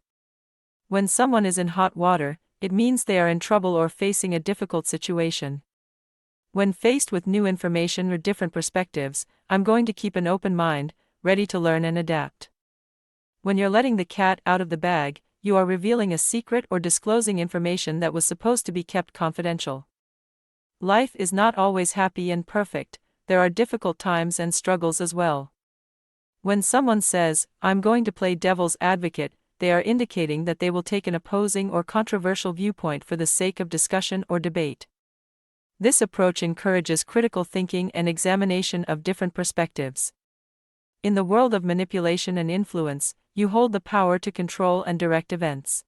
When someone is in hot water, it means they are in trouble or facing a difficult situation. When faced with new information or different perspectives, "I'm going to keep an open mind, ready to learn and adapt." When you're letting the cat out of the bag, you are revealing a secret or disclosing information that was supposed to be kept confidential. Life is not always happy and perfect. There are difficult times and struggles as well. When someone says, "I'm going to play devil's advocate," they are indicating that they will take an opposing or controversial viewpoint for the sake of discussion or debate. This approach encourages critical thinking and examination of different perspectives. In the world of manipulation and influence, you hold the power to control and direct events.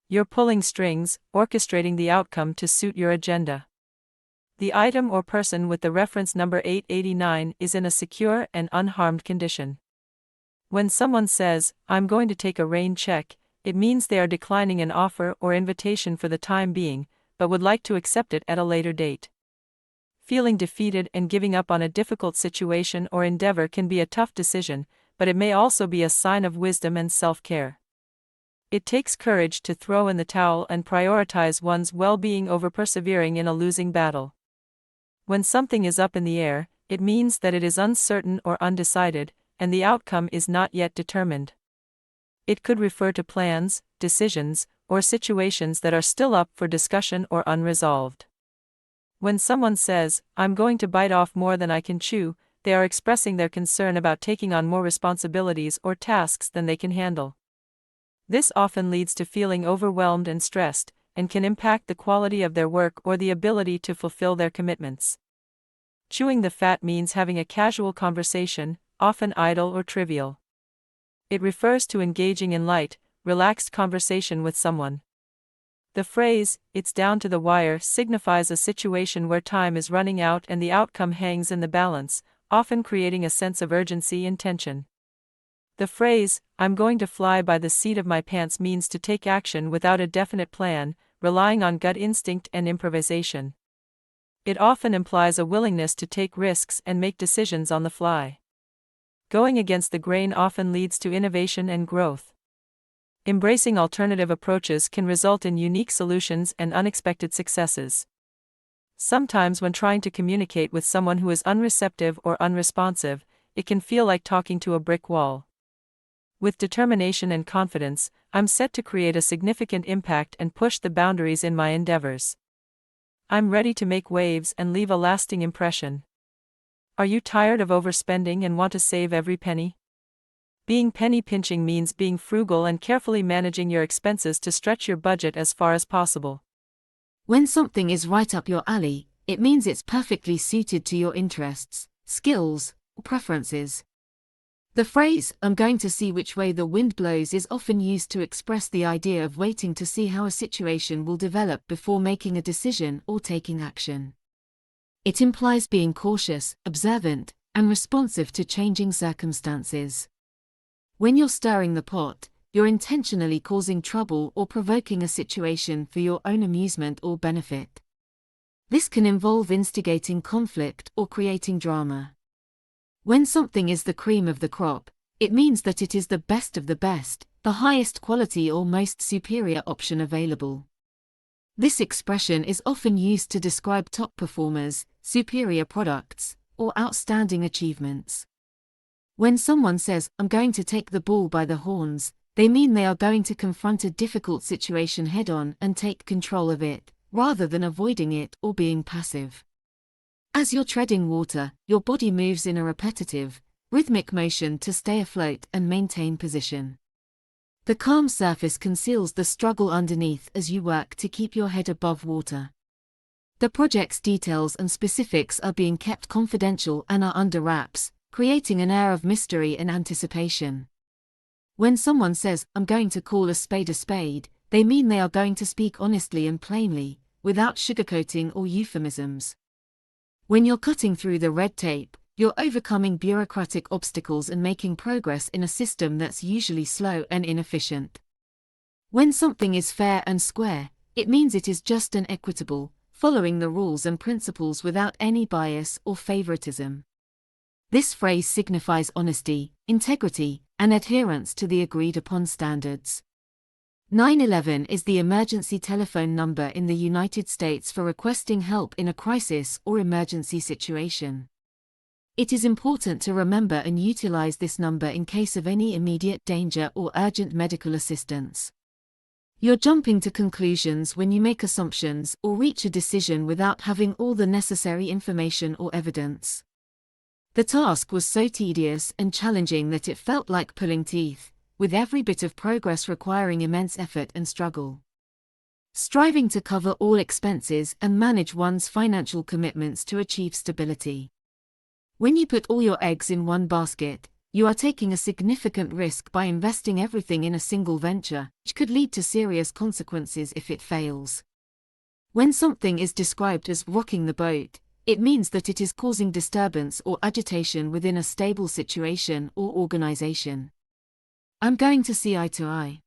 You're pulling strings, orchestrating the outcome to suit your agenda. The item or person with the reference number 889 is in a secure and unharmed condition. When someone says, "I'm going to take a rain check," it means they are declining an offer or invitation for the time being, but would like to accept it at a later date. Feeling defeated and giving up on a difficult situation or endeavor can be a tough decision, but it may also be a sign of wisdom and self-care. It takes courage to throw in the towel and prioritize one's well-being over persevering in a losing battle. When something is up in the air, it means that it is uncertain or undecided, and the outcome is not yet determined. It could refer to plans, decisions, or situations that are still up for discussion or unresolved. When someone says, "I'm going to bite off more than I can chew," they are expressing their concern about taking on more responsibilities or tasks than they can handle. This often leads to feeling overwhelmed and stressed, and can impact the quality of their work or the ability to fulfill their commitments. Chewing the fat means having a casual conversation, often idle or trivial. It refers to engaging in light, relaxed conversation with someone. The phrase, "it's down to the wire," signifies a situation where time is running out and the outcome hangs in the balance, often creating a sense of urgency and tension. The phrase, "I'm going to fly by the seat of my pants," means to take action without a definite plan, relying on gut instinct and improvisation. It often implies a willingness to take risks and make decisions on the fly. Going against the grain often leads to innovation and growth. Embracing alternative approaches can result in unique solutions and unexpected successes. Sometimes when trying to communicate with someone who is unreceptive or unresponsive, it can feel like talking to a brick wall. With determination and confidence, I'm set to create a significant impact and push the boundaries in my endeavors. I'm ready to make waves and leave a lasting impression. Are you tired of overspending and want to save every penny? Being penny pinching means being frugal and carefully managing your expenses to stretch your budget as far as possible. When something is right up your alley, it means it's perfectly suited to your interests, skills, or preferences. The phrase, "I'm going to see which way the wind blows," is often used to express the idea of waiting to see how a situation will develop before making a decision or taking action. It implies being cautious, observant, and responsive to changing circumstances. When you're stirring the pot, you're intentionally causing trouble or provoking a situation for your own amusement or benefit. This can involve instigating conflict or creating drama. When something is the cream of the crop, it means that it is the best of the best, the highest quality or most superior option available. This expression is often used to describe top performers, superior products, or outstanding achievements. When someone says, "I'm going to take the bull by the horns," they mean they are going to confront a difficult situation head-on and take control of it, rather than avoiding it or being passive. As you're treading water, your body moves in a repetitive, rhythmic motion to stay afloat and maintain position. The calm surface conceals the struggle underneath as you work to keep your head above water. The project's details and specifics are being kept confidential and are under wraps, creating an air of mystery and anticipation. When someone says, "I'm going to call a spade," they mean they are going to speak honestly and plainly, without sugarcoating or euphemisms. When you're cutting through the red tape, you're overcoming bureaucratic obstacles and making progress in a system that's usually slow and inefficient. When something is fair and square, it means it is just and equitable, following the rules and principles without any bias or favoritism. This phrase signifies honesty, integrity, and adherence to the agreed-upon standards. 911 is the emergency telephone number in the United States for requesting help in a crisis or emergency situation. It is important to remember and utilize this number in case of any immediate danger or urgent medical assistance. You're jumping to conclusions when you make assumptions or reach a decision without having all the necessary information or evidence. The task was so tedious and challenging that it felt like pulling teeth, with every bit of progress requiring immense effort and struggle. striving to cover all expenses and manage one's financial commitments to achieve stability. When you put all your eggs in one basket, you are taking a significant risk by investing everything in a single venture, which could lead to serious consequences if it fails. When something is described as rocking the boat, it means that it is causing disturbance or agitation within a stable situation or organization. I'm going to see eye to eye.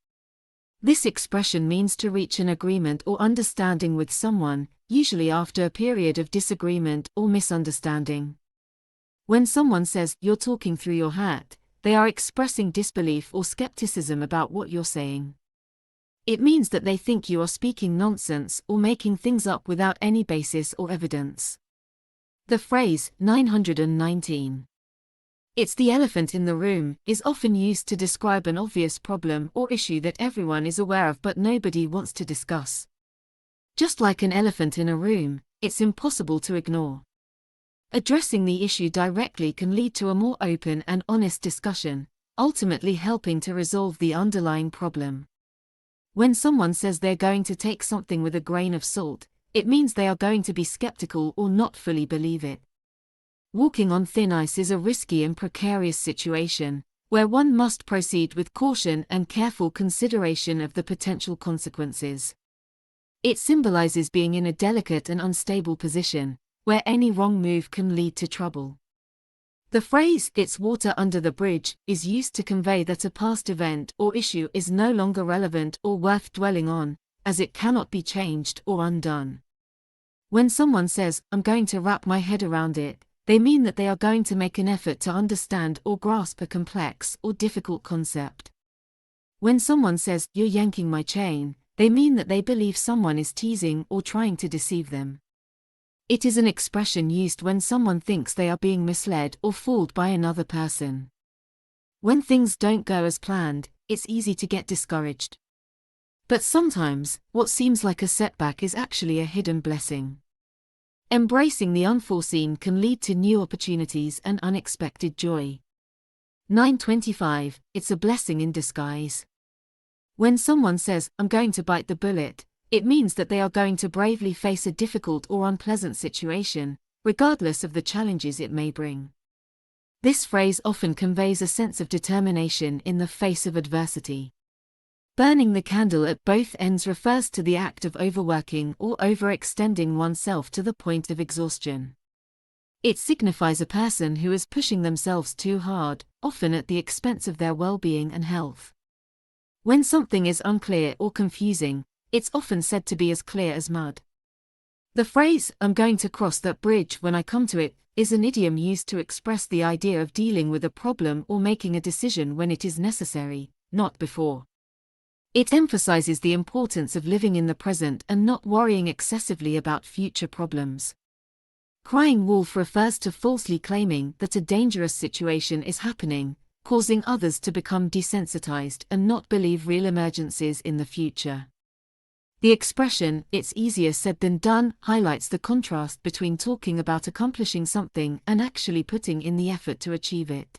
This expression means to reach an agreement or understanding with someone, usually after a period of disagreement or misunderstanding. When someone says you're talking through your hat, they are expressing disbelief or skepticism about what you're saying. It means that they think you are speaking nonsense or making things up without any basis or evidence. The phrase 919, "It's the elephant in the room," is often used to describe an obvious problem or issue that everyone is aware of but nobody wants to discuss. Just like an elephant in a room, it's impossible to ignore. Addressing the issue directly can lead to a more open and honest discussion, ultimately helping to resolve the underlying problem. When someone says they're going to take something with a grain of salt, it means they are going to be skeptical or not fully believe it. Walking on thin ice is a risky and precarious situation, where one must proceed with caution and careful consideration of the potential consequences. It symbolizes being in a delicate and unstable position, where any wrong move can lead to trouble. The phrase, "it's water under the bridge," is used to convey that a past event or issue is no longer relevant or worth dwelling on, as it cannot be changed or undone. When someone says, "I'm going to wrap my head around it," they mean that they are going to make an effort to understand or grasp a complex or difficult concept. When someone says, "You're yanking my chain," they mean that they believe someone is teasing or trying to deceive them. It is an expression used when someone thinks they are being misled or fooled by another person. When things don't go as planned, it's easy to get discouraged. But sometimes, what seems like a setback is actually a hidden blessing. Embracing the unforeseen can lead to new opportunities and unexpected joy. 925, "It's a blessing in disguise." When someone says, "I'm going to bite the bullet," it means that they are going to bravely face a difficult or unpleasant situation, regardless of the challenges it may bring. This phrase often conveys a sense of determination in the face of adversity. Burning the candle at both ends refers to the act of overworking or overextending oneself to the point of exhaustion. It signifies a person who is pushing themselves too hard, often at the expense of their well-being and health. When something is unclear or confusing, it's often said to be as clear as mud. The phrase, "I'm going to cross that bridge when I come to it," is an idiom used to express the idea of dealing with a problem or making a decision when it is necessary, not before. It emphasizes the importance of living in the present and not worrying excessively about future problems. Crying wolf refers to falsely claiming that a dangerous situation is happening, causing others to become desensitized and not believe real emergencies in the future. The expression, "it's easier said than done," highlights the contrast between talking about accomplishing something and actually putting in the effort to achieve it.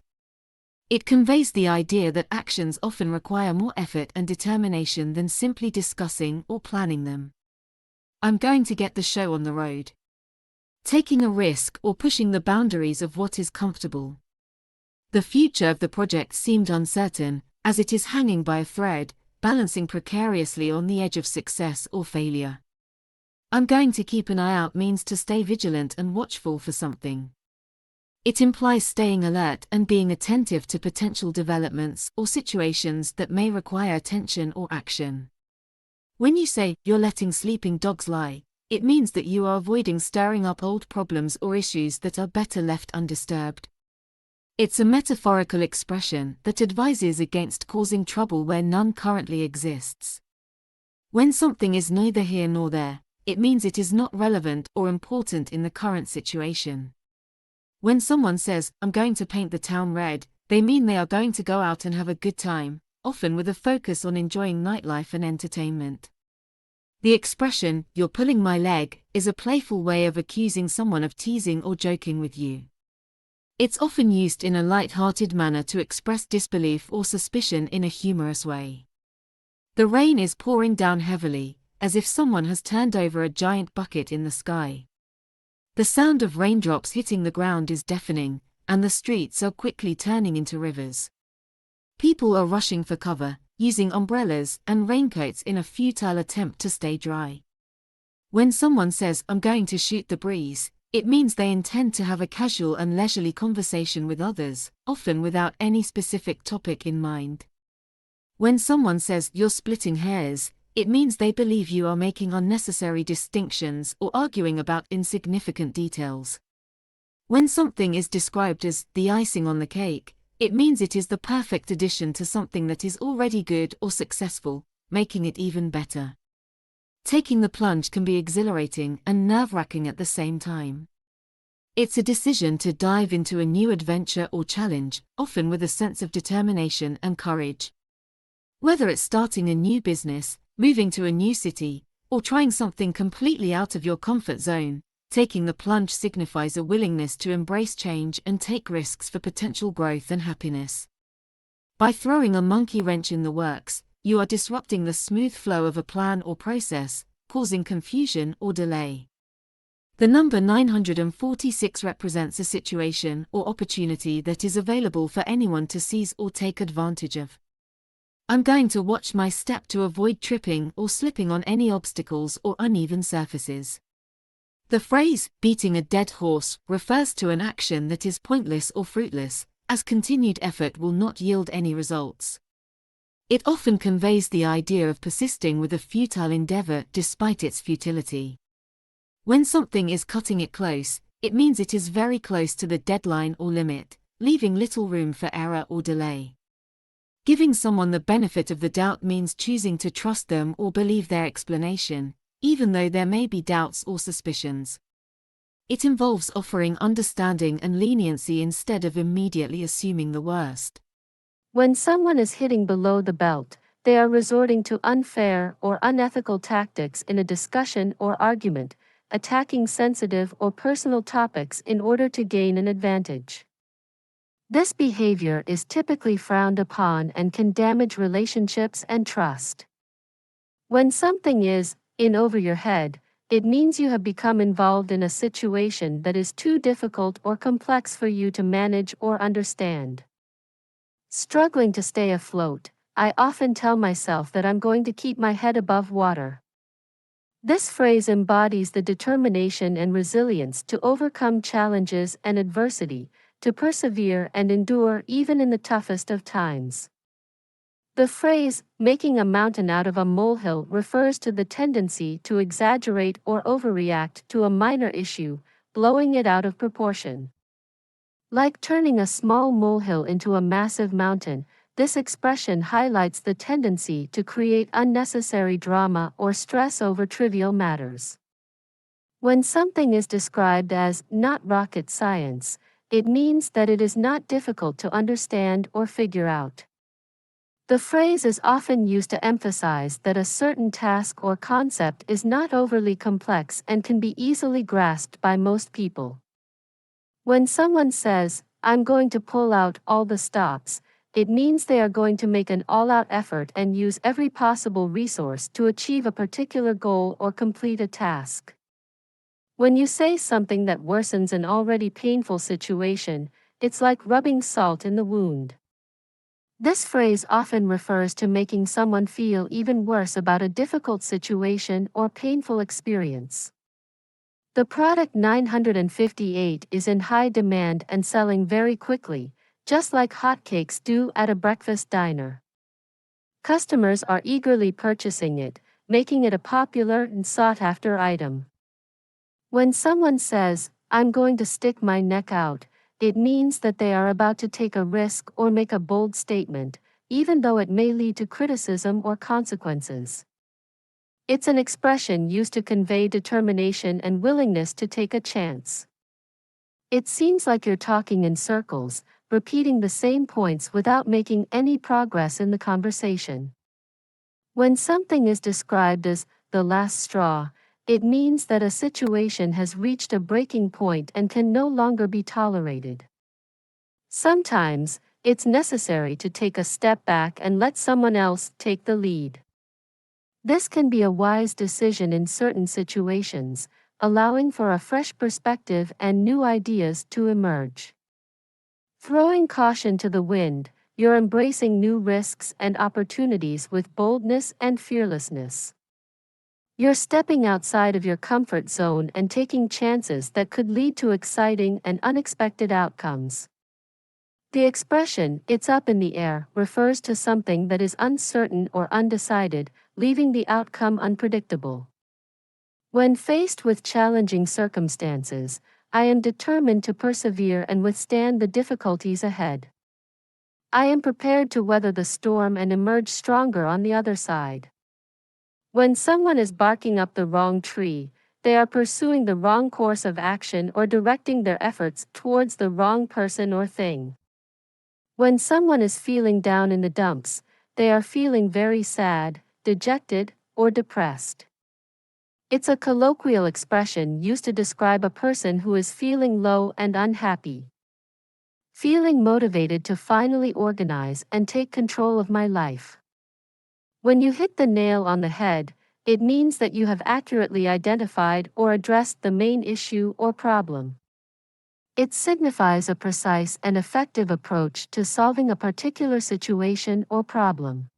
It conveys the idea that actions often require more effort and determination than simply discussing or planning them. I'm going to get the show on the road. Taking a risk or pushing the boundaries of what is comfortable. The future of the project seemed uncertain, as it is hanging by a thread, balancing precariously on the edge of success or failure. I'm going to keep an eye out means to stay vigilant and watchful for something. It implies staying alert and being attentive to potential developments or situations that may require attention or action. When you say, "You're letting sleeping dogs lie," it means that you are avoiding stirring up old problems or issues that are better left undisturbed. It's a metaphorical expression that advises against causing trouble where none currently exists. When something is neither here nor there, it means it is not relevant or important in the current situation. When someone says, "I'm going to paint the town red," they mean they are going to go out and have a good time, often with a focus on enjoying nightlife and entertainment. The expression, "you're pulling my leg," is a playful way of accusing someone of teasing or joking with you. It's often used in a light-hearted manner to express disbelief or suspicion in a humorous way. The rain is pouring down heavily, as if someone has turned over a giant bucket in the sky. The sound of raindrops hitting the ground is deafening, and the streets are quickly turning into rivers. People are rushing for cover, using umbrellas and raincoats in a futile attempt to stay dry. When someone says, "I'm going to shoot the breeze," it means they intend to have a casual and leisurely conversation with others, often without any specific topic in mind. When someone says, "You're splitting hairs," it means they believe you are making unnecessary distinctions or arguing about insignificant details. When something is described as the icing on the cake, it means it is the perfect addition to something that is already good or successful, making it even better. Taking the plunge can be exhilarating and nerve-wracking at the same time. It's a decision to dive into a new adventure or challenge, often with a sense of determination and courage. Whether it's starting a new business, moving to a new city, or trying something completely out of your comfort zone, taking the plunge signifies a willingness to embrace change and take risks for potential growth and happiness. By throwing a monkey wrench in the works, you are disrupting the smooth flow of a plan or process, causing confusion or delay. The number 946 represents a situation or opportunity that is available for anyone to seize or take advantage of. I'm going to watch my step to avoid tripping or slipping on any obstacles or uneven surfaces. The phrase, "beating a dead horse," refers to an action that is pointless or fruitless, as continued effort will not yield any results. It often conveys the idea of persisting with a futile endeavor despite its futility. When something is cutting it close, it means it is very close to the deadline or limit, leaving little room for error or delay. Giving someone the benefit of the doubt means choosing to trust them or believe their explanation, even though there may be doubts or suspicions. It involves offering understanding and leniency instead of immediately assuming the worst. When someone is hitting below the belt, they are resorting to unfair or unethical tactics in a discussion or argument, attacking sensitive or personal topics in order to gain an advantage. This behavior is typically frowned upon and can damage relationships and trust. When something is in over your head, it means you have become involved in a situation that is too difficult or complex for you to manage or understand. Struggling to stay afloat, I often tell myself that I'm going to keep my head above water. This phrase embodies the determination and resilience to overcome challenges and adversity, to persevere and endure even in the toughest of times. The phrase, "making a mountain out of a molehill," refers to the tendency to exaggerate or overreact to a minor issue, blowing it out of proportion. Like turning a small molehill into a massive mountain, this expression highlights the tendency to create unnecessary drama or stress over trivial matters. When something is described as not rocket science, it means that it is not difficult to understand or figure out. The phrase is often used to emphasize that a certain task or concept is not overly complex and can be easily grasped by most people. When someone says, "I'm going to pull out all the stops," it means they are going to make an all-out effort and use every possible resource to achieve a particular goal or complete a task. When you say something that worsens an already painful situation, it's like rubbing salt in the wound. This phrase often refers to making someone feel even worse about a difficult situation or painful experience. The product 958 is in high demand and selling very quickly, just like hotcakes do at a breakfast diner. Customers are eagerly purchasing it, making it a popular and sought-after item. When someone says, "I'm going to stick my neck out," it means that they are about to take a risk or make a bold statement, even though it may lead to criticism or consequences. It's an expression used to convey determination and willingness to take a chance. It seems like you're talking in circles, repeating the same points without making any progress in the conversation. When something is described as the last straw, it means that a situation has reached a breaking point and can no longer be tolerated. Sometimes, it's necessary to take a step back and let someone else take the lead. This can be a wise decision in certain situations, allowing for a fresh perspective and new ideas to emerge. Throwing caution to the wind, you're embracing new risks and opportunities with boldness and fearlessness. You're stepping outside of your comfort zone and taking chances that could lead to exciting and unexpected outcomes. The expression, "it's up in the air," refers to something that is uncertain or undecided, leaving the outcome unpredictable. When faced with challenging circumstances, I am determined to persevere and withstand the difficulties ahead. I am prepared to weather the storm and emerge stronger on the other side. When someone is barking up the wrong tree, they are pursuing the wrong course of action or directing their efforts towards the wrong person or thing. When someone is feeling down in the dumps, they are feeling very sad, dejected, or depressed. It's a colloquial expression used to describe a person who is feeling low and unhappy. Feeling motivated to finally organize and take control of my life. When you hit the nail on the head, it means that you have accurately identified or addressed the main issue or problem. It signifies a precise and effective approach to solving a particular situation or problem.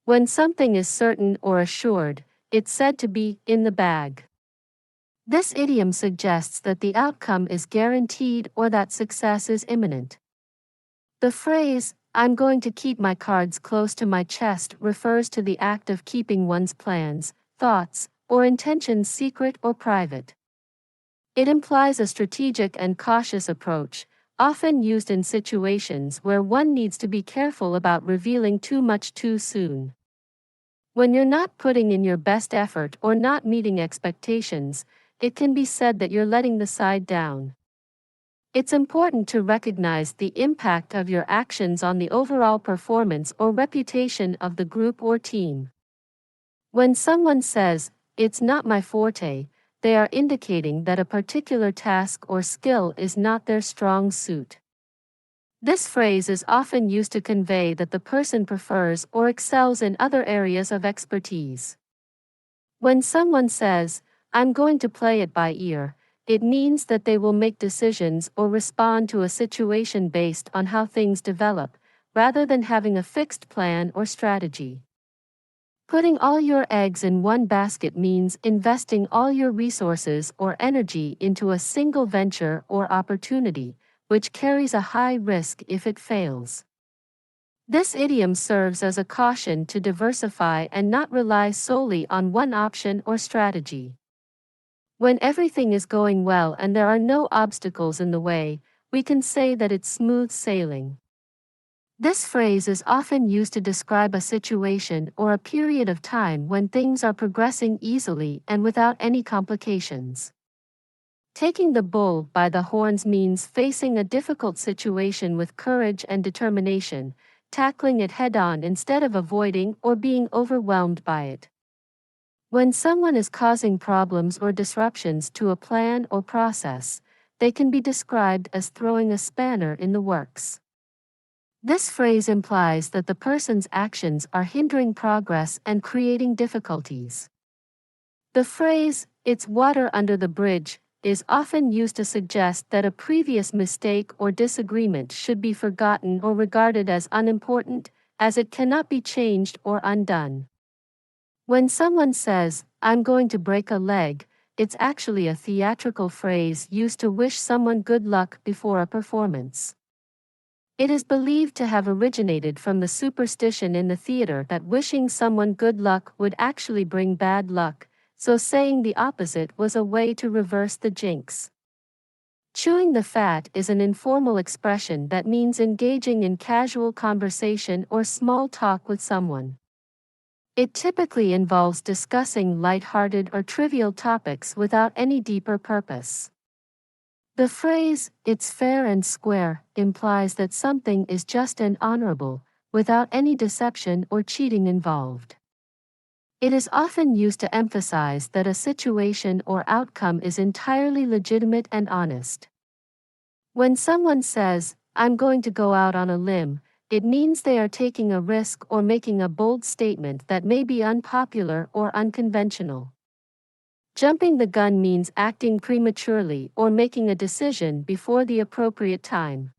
When something is certain or assured, it's said to be in the bag. This idiom suggests that the outcome is guaranteed or that success is imminent. The phrase, "I'm going to keep my cards close to my chest," refers to the act of keeping one's plans, thoughts, or intentions secret or private. It implies a strategic and cautious approach, often used in situations where one needs to be careful about revealing too much too soon. When you're not putting in your best effort or not meeting expectations, it can be said that you're letting the side down. It's important to recognize the impact of your actions on the overall performance or reputation of the group or team. When someone says, "it's not my forte," they are indicating that a particular task or skill is not their strong suit. This phrase is often used to convey that the person prefers or excels in other areas of expertise. When someone says, "I'm going to play it by ear," it means that they will make decisions or respond to a situation based on how things develop, rather than having a fixed plan or strategy. Putting all your eggs in one basket means investing all your resources or energy into a single venture or opportunity, which carries a high risk if it fails. This idiom serves as a caution to diversify and not rely solely on one option or strategy. When everything is going well and there are no obstacles in the way, we can say that it's smooth sailing. This phrase is often used to describe a situation or a period of time when things are progressing easily and without any complications. Taking the bull by the horns means facing a difficult situation with courage and determination, tackling it head-on instead of avoiding or being overwhelmed by it. When someone is causing problems or disruptions to a plan or process, they can be described as throwing a spanner in the works. This phrase implies that the person's actions are hindering progress and creating difficulties. The phrase, "it's water under the bridge," is often used to suggest that a previous mistake or disagreement should be forgotten or regarded as unimportant, as it cannot be changed or undone. When someone says, "I'm going to break a leg," it's actually a theatrical phrase used to wish someone good luck before a performance. It is believed to have originated from the superstition in the theater that wishing someone good luck would actually bring bad luck, so saying the opposite was a way to reverse the jinx. Chewing the fat is an informal expression that means engaging in casual conversation or small talk with someone. It typically involves discussing light-hearted or trivial topics without any deeper purpose. The phrase, "it's fair and square," implies that something is just and honorable, without any deception or cheating involved. It is often used to emphasize that a situation or outcome is entirely legitimate and honest. When someone says, "I'm going to go out on a limb," it means they are taking a risk or making a bold statement that may be unpopular or unconventional. Jumping the gun means acting prematurely or making a decision before the appropriate time.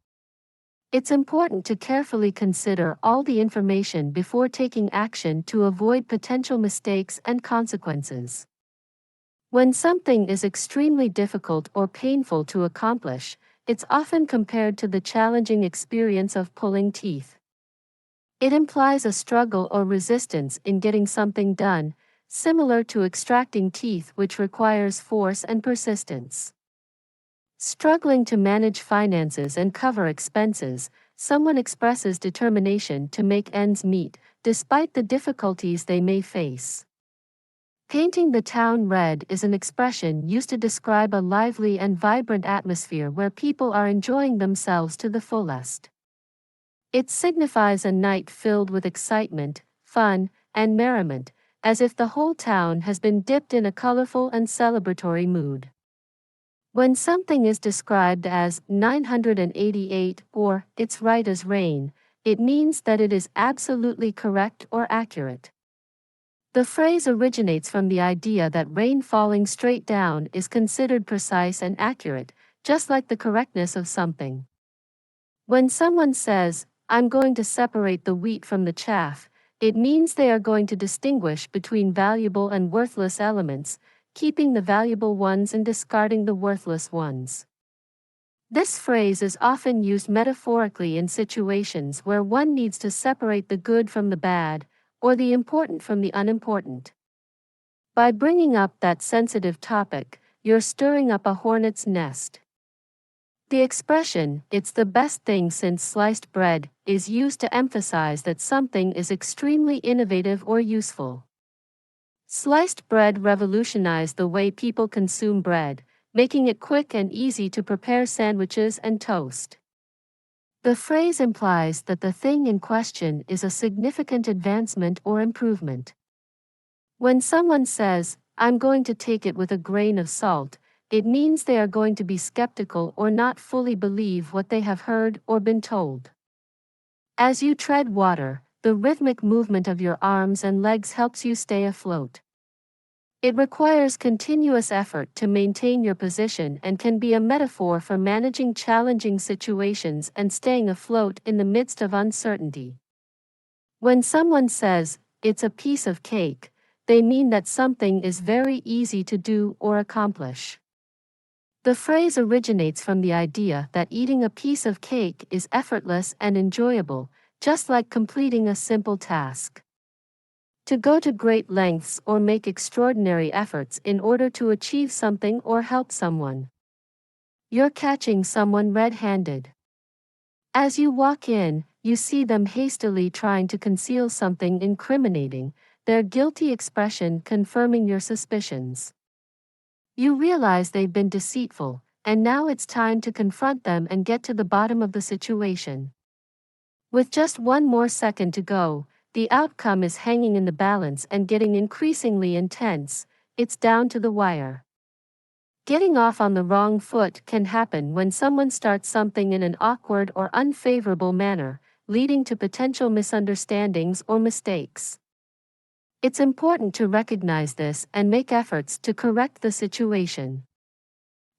It's important to carefully consider all the information before taking action to avoid potential mistakes and consequences. When something is extremely difficult or painful to accomplish, it's often compared to the challenging experience of pulling teeth. It implies a struggle or resistance in getting something done, similar to extracting teeth, which requires force and persistence. Struggling to manage finances and cover expenses, someone expresses determination to make ends meet, despite the difficulties they may face. Painting the town red is an expression used to describe a lively and vibrant atmosphere where people are enjoying themselves to the fullest. It signifies a night filled with excitement, fun, and merriment, as if the whole town has been dipped in a colorful and celebratory mood. When something is described as 988 or it's right as rain, it means that it is absolutely correct or accurate. The phrase originates from the idea that rain falling straight down is considered precise and accurate, just like the correctness of something. When someone says, "I'm going to separate the wheat from the chaff," it means they are going to distinguish between valuable and worthless elements, keeping the valuable ones and discarding the worthless ones. This phrase is often used metaphorically in situations where one needs to separate the good from the bad, or the important from the unimportant. By bringing up that sensitive topic, you're stirring up a hornet's nest. The expression, "it's the best thing since sliced bread," is used to emphasize that something is extremely innovative or useful. Sliced bread revolutionized the way people consume bread, making it quick and easy to prepare sandwiches and toast. The phrase implies that the thing in question is a significant advancement or improvement. When someone says, "I'm going to take it with a grain of salt," it means they are going to be skeptical or not fully believe what they have heard or been told. As you tread water, the rhythmic movement of your arms and legs helps you stay afloat. It requires continuous effort to maintain your position and can be a metaphor for managing challenging situations and staying afloat in the midst of uncertainty. When someone says, "it's a piece of cake," they mean that something is very easy to do or accomplish. The phrase originates from the idea that eating a piece of cake is effortless and enjoyable, just like completing a simple task. To go to great lengths or make extraordinary efforts in order to achieve something or help someone. You're catching someone red-handed. As you walk in, you see them hastily trying to conceal something incriminating, their guilty expression confirming your suspicions. You realize they've been deceitful, and now it's time to confront them and get to the bottom of the situation. With just one more second to go, the outcome is hanging in the balance and getting increasingly intense. It's down to the wire. Getting off on the wrong foot can happen when someone starts something in an awkward or unfavorable manner, leading to potential misunderstandings or mistakes. It's important to recognize this and make efforts to correct the situation.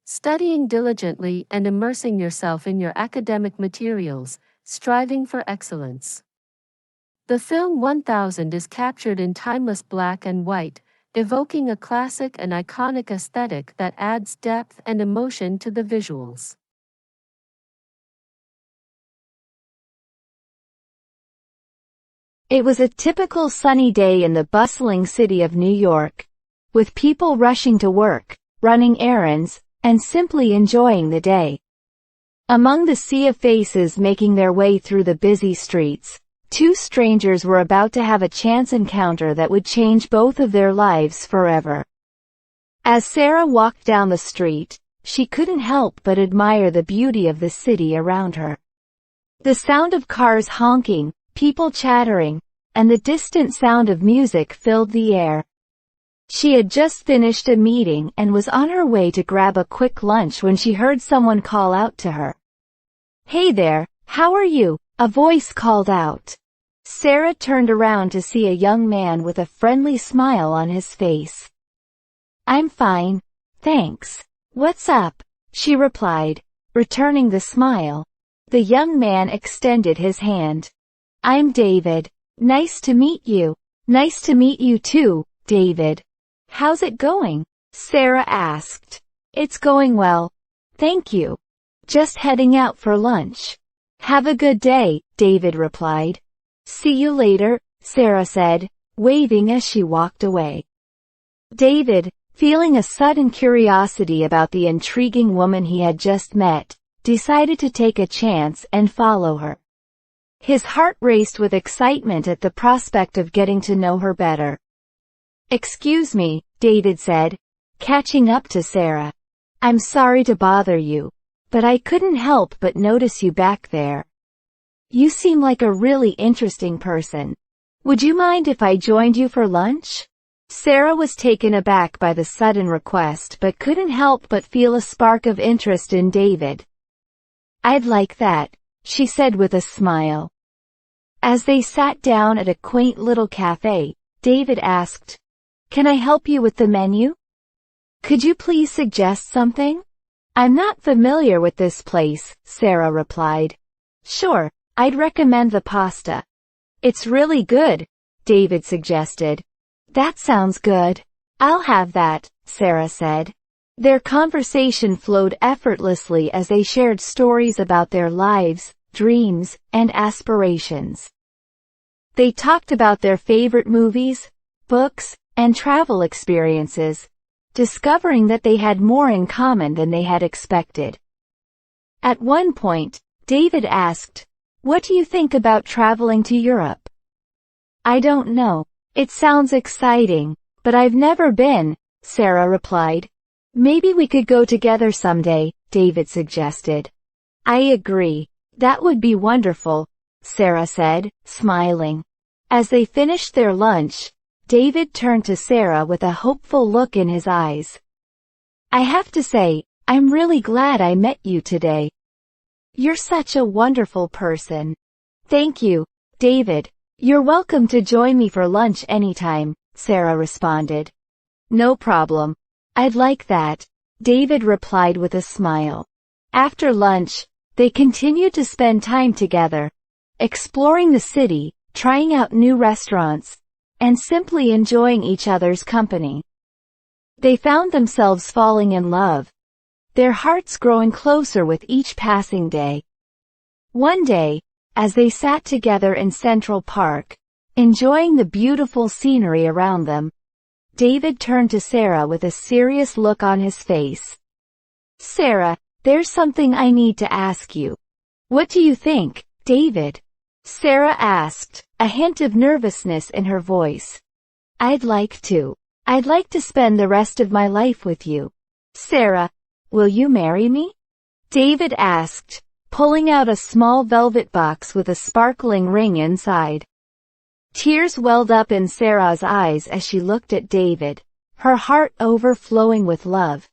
Studying diligently and immersing yourself in your academic materials, striving for excellence. The film 1000 is captured in timeless black and white, evoking a classic and iconic aesthetic that adds depth and emotion to the visuals. It was a typical sunny day in the bustling city of New York, with people rushing to work, running errands, and simply enjoying the day. Among the sea of faces making their way through the busy streets, two strangers were about to have a chance encounter that would change both of their lives forever. As Sarah walked down the street, she couldn't help but admire the beauty of the city around her. The sound of cars honking, people chattering, and the distant sound of music filled the air. She had just finished a meeting and was on her way to grab a quick lunch when she heard someone call out to her. "Hey there, how are you? A voice called out. Sarah turned around to see a young man with a friendly smile on his face. I'm fine, thanks. What's up? She replied, returning the smile. The young man extended his hand. I'm David. Nice to meet you. Nice to meet you too, David. How's it going? Sarah asked. It's going well. Thank you. Just heading out for lunch. Have a good day, David replied. See you later, Sarah said, waving as she walked away. David, feeling a sudden curiosity about the intriguing woman he had just met, decided to take a chance and follow her. His heart raced with excitement at the prospect of getting to know her better. Excuse me, David said, catching up to Sarah. I'm sorry to bother you, but I couldn't help but notice you back there. You seem like a really interesting person. Would you mind if I joined you for lunch? Sarah was taken aback by the sudden request but couldn't help but feel a spark of interest in David. I'd like that, she said with a smile. As they sat down at a quaint little cafe, David asked, Can I help you with the menu? Could you please suggest something? I'm not familiar with this place, Sarah replied. Sure, I'd recommend the pasta. It's really good, David suggested. That sounds good. I'll have that, Sarah said. Their conversation flowed effortlessly as they shared stories about their lives, dreams, and aspirations. They talked about their favorite movies, books, and travel experiences, discovering that they had more in common than they had expected. At one point, David asked, What do you think about traveling to Europe? I don't know. It sounds exciting, but I've never been, Sarah replied. Maybe we could go together someday, David suggested. I agree. That would be wonderful, Sarah said, smiling. As they finished their lunch, David turned to Sarah with a hopeful look in his eyes. I have to say, I'm really glad I met you today. You're such a wonderful person. Thank you, David. You're welcome to join me for lunch anytime, Sarah responded. No problem. I'd like that, David replied with a smile. After lunch, they continued to spend time together, exploring the city, trying out new restaurants, and simply enjoying each other's company. They found themselves falling in love, their hearts growing closer with each passing day. One day, as they sat together in Central Park, enjoying the beautiful scenery around them, David turned to Sarah with a serious look on his face. Sarah, there's something I need to ask you. What do you think, David? Sarah asked, a hint of nervousness in her voice. I'd like to spend the rest of my life with you. Sarah, will you marry me? David asked, pulling out a small velvet box with a sparkling ring inside. Tears welled up in Sarah's eyes as she looked at David, her heart overflowing with love.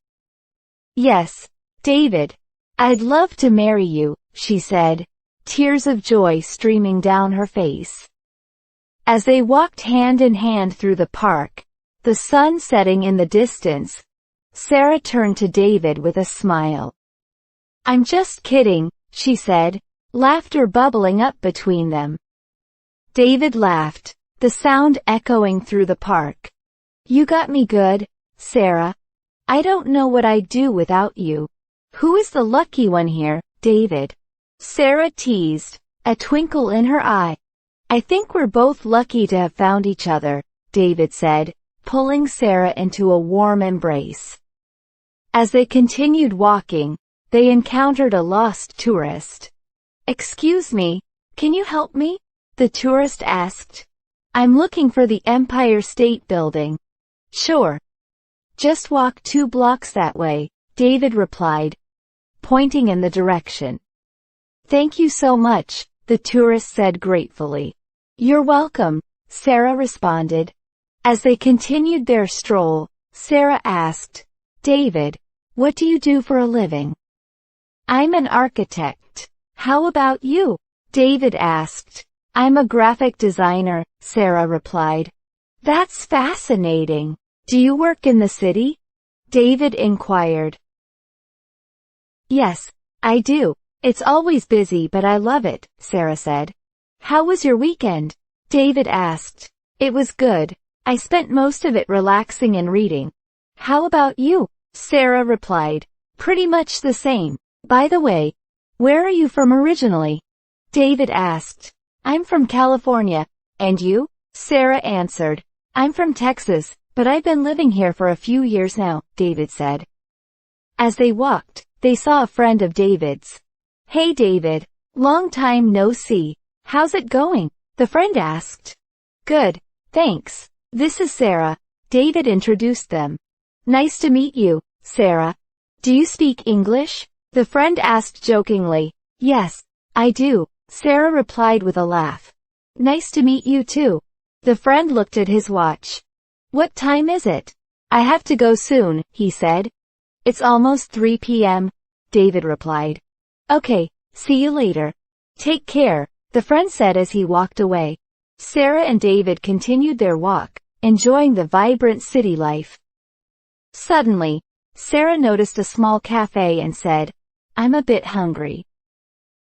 Yes, David. I'd love to marry you, she said, tears of joy streaming down her face. As they walked hand in hand through the park, the sun setting in the distance, Sarah turned to David with a smile. I'm just kidding, she said, laughter bubbling up between them. David laughed, the sound echoing through the park. You got me good, Sarah. I don't know what I'd do without you. Who is the lucky one here, David? Sarah teased, a twinkle in her eye. I think we're both lucky to have found each other, David said, pulling Sarah into a warm embrace. As they continued walking, they encountered a lost tourist. Excuse me, can you help me? The tourist asked. I'm looking for the Empire State Building. Sure. Just walk 2 blocks that way, David replied, pointing in the direction. Thank you so much, the tourist said gratefully. You're welcome, Sarah responded. As they continued their stroll, Sarah asked, David, what do you do for a living? I'm an architect. How about you? David asked. I'm a graphic designer, Sarah replied. That's fascinating. Do you work in the city? David inquired. Yes, I do. It's always busy but I love it, Sarah said. How was your weekend? David asked. It was good. I spent most of it relaxing and reading. How about you? Sarah replied. Pretty much the same. By the way, where are you from originally? David asked. I'm from California. And you? Sarah answered. I'm from Texas, but I've been living here for a few years now, David said. As they walked, they saw a friend of David's. Hey David. Long time no see. How's it going? The friend asked. Good, thanks. This is Sarah. David introduced them. Nice to meet you, Sarah. Do you speak English? The friend asked jokingly. Yes, I do, Sarah replied with a laugh. Nice to meet you too. The friend looked at his watch. What time is it? I have to go soon, he said. It's almost 3 p.m., David replied. Okay, see you later. Take care, the friend said as he walked away. Sarah and David continued their walk, enjoying the vibrant city life. Suddenly, Sarah noticed a small cafe and said, I'm a bit hungry.